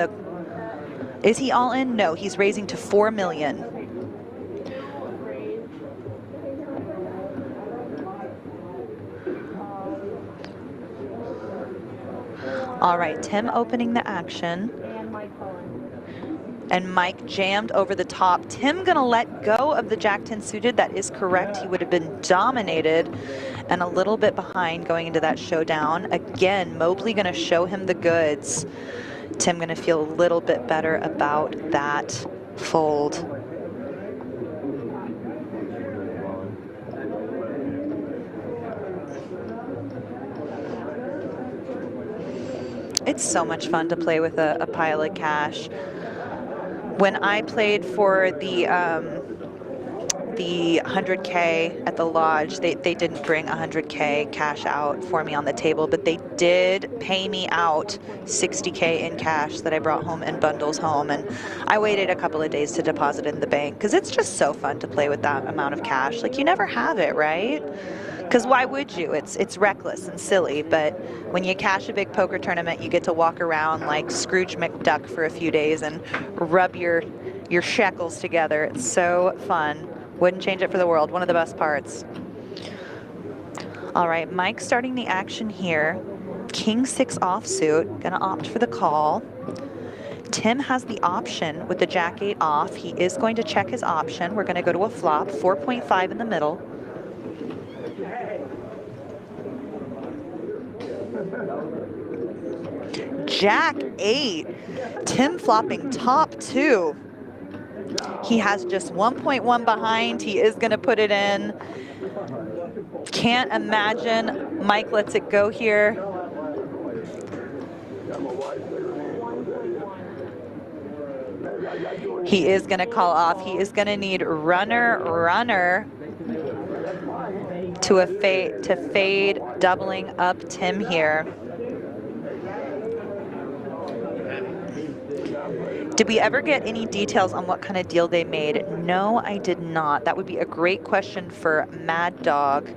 is he all in? No, he's raising to 4 million. All right, Tim opening the action. And Mike jammed over the top. Tim gonna let go of the Jack 10 suited. That is correct. He would have been dominated and a little bit behind going into that showdown. Again, Mobley gonna show him the goods. Tim gonna feel a little bit better about that fold. It's so much fun to play with a pile of cash. When I played for the 100K at the lodge, they didn't bring 100K cash out for me on the table, but they did pay me out 60K in cash that I brought home in bundles home. And I waited a couple of days to deposit it in the bank because it's just so fun to play with that amount of cash. Like, you never have it, right? Because why would you? It's reckless and silly, but when you cash a big poker tournament, you get to walk around like Scrooge McDuck for a few days and rub your shekels together. It's so fun. Wouldn't change it for the world. One of the best parts. All right, Mike starting the action here. King 6 offsuit, gonna opt for the call. Tim has the option with the Jack 8 off. He is going to check his option. We're gonna go to a flop, 4.5 in the middle. Jack 8, Tim flopping top 2. He has just 1.1 behind. He is going to put it in. Can't imagine Mike lets it go here. He is going to call off. He is going to need runner to fade doubling up Tim here. Did we ever get any details on what kind of deal they made? No, I did not. That would be a great question for Mad Dog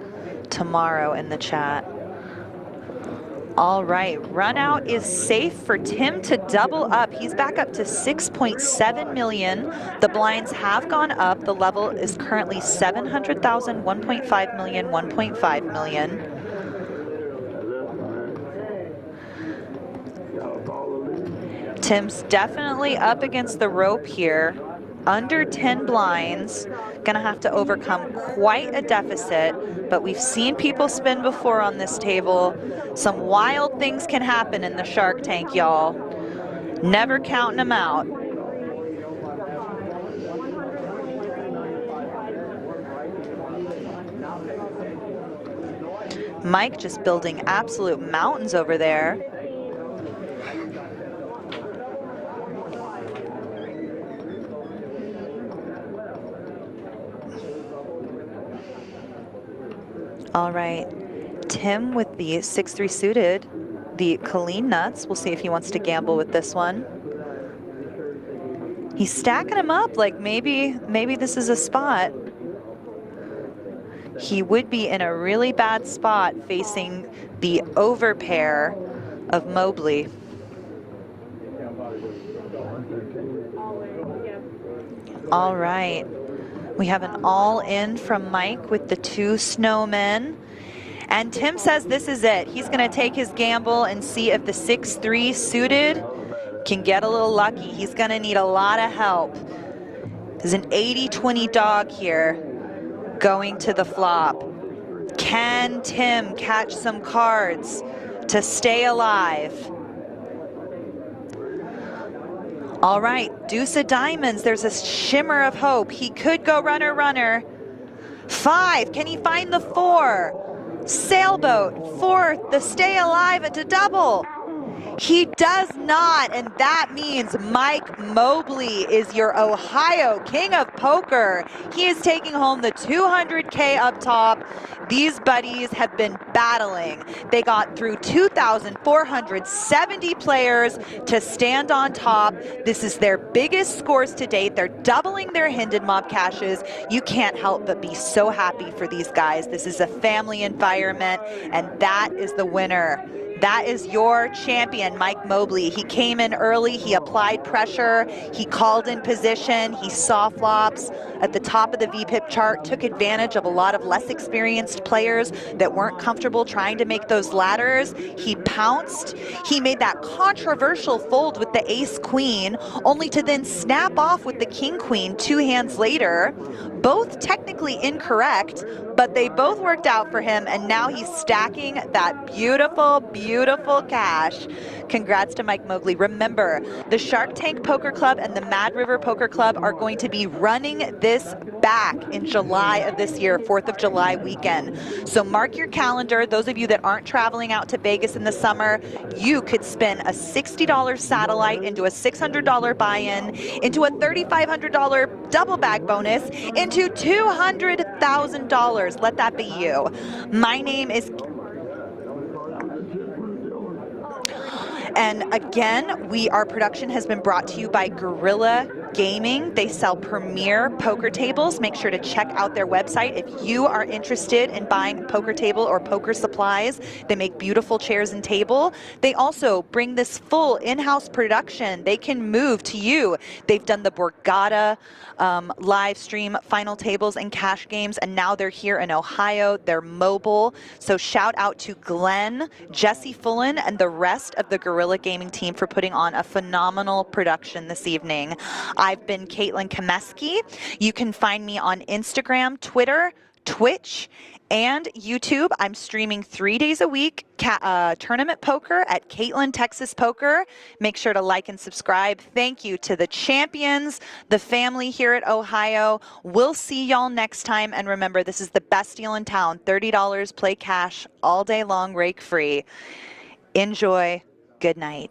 tomorrow in the chat. All right, run out is safe for Tim to double up. He's back up to 6.7 million. The blinds have gone up. The level is currently 700,000, 1.5 million, 1.5 million. Tim's definitely up against the rope here. Under 10 blinds, gonna have to overcome quite a deficit, but we've seen people spin before on this table. Some wild things can happen in the Shark Tank, y'all. Never counting them out. Mike just building absolute mountains over there. All right, Tim with the 6-3 suited, the Colleen nuts. We'll see if he wants to gamble with this one. He's stacking them up like maybe this is a spot. He would be in a really bad spot facing the overpair of Mobley. All right. We have an all-in from Mike with the 2 snowmen. And Tim says this is it. He's going to take his gamble and see if the 6-3 suited can get a little lucky. He's going to need a lot of help. There's an 80-20 dog here going to the flop. Can Tim catch some cards to stay alive? All right, deuce of diamonds. There's a shimmer of hope. He could go runner, runner. 5, can he find the 4? Sailboat, 4th, the stay alive to double. He does not, and that means Mike Mobley is your Ohio King of Poker. He is taking home the $200K up top. These buddies have been battling. They got through 2,470 players to stand on top. This is their biggest scores to date. They're doubling their Hendon Mob cashes. You can't help but be so happy for these guys. This is a family environment, and that is the winner. That is your champion, Mike Mobley. He came in early, he applied pressure, he called in position, he saw flops at the top of the VPIP chart, took advantage of a lot of less experienced players that weren't comfortable trying to make those ladders. He pounced, he made that controversial fold with the ace-queen, only to then snap off with the king-queen 2 hands later. Both technically incorrect, but they both worked out for him, and now he's stacking that beautiful, beautiful cash. Congrats to Mike Mobley. Remember, the Shark Tank Poker Club and the Mad River Poker Club are going to be running this back in July of this year, 4th of July weekend. So mark your calendar. Those of you that aren't traveling out to Vegas in the summer, you could spin a $60 satellite into a $600 buy-in, into a $3,500 double bag bonus, into $200,000. Let that be you. My name is... And again, our production has been brought to you by Guerrilla Gaming. They sell premier poker tables. Make sure to check out their website if you are interested in buying a poker table or poker supplies. They make beautiful chairs and table. They also bring this full in-house production. They can move to you. They've done the Borgata live stream final tables and cash games, and now they're here in Ohio. They're mobile. So shout out to Glenn, Jesse Fullen, and the rest of the Guerrilla Gaming team for putting on a phenomenal production this evening. I've been Caitlin Komeski. You can find me on Instagram, Twitter, Twitch, and YouTube. I'm streaming 3 days a week, tournament poker at Caitlin Texas Poker. Make sure to like and subscribe. Thank you to the champions, the family here at Ohio. We'll see y'all next time. And remember, this is the best deal in town. $30, play cash all day long, rake free. Enjoy. Good night.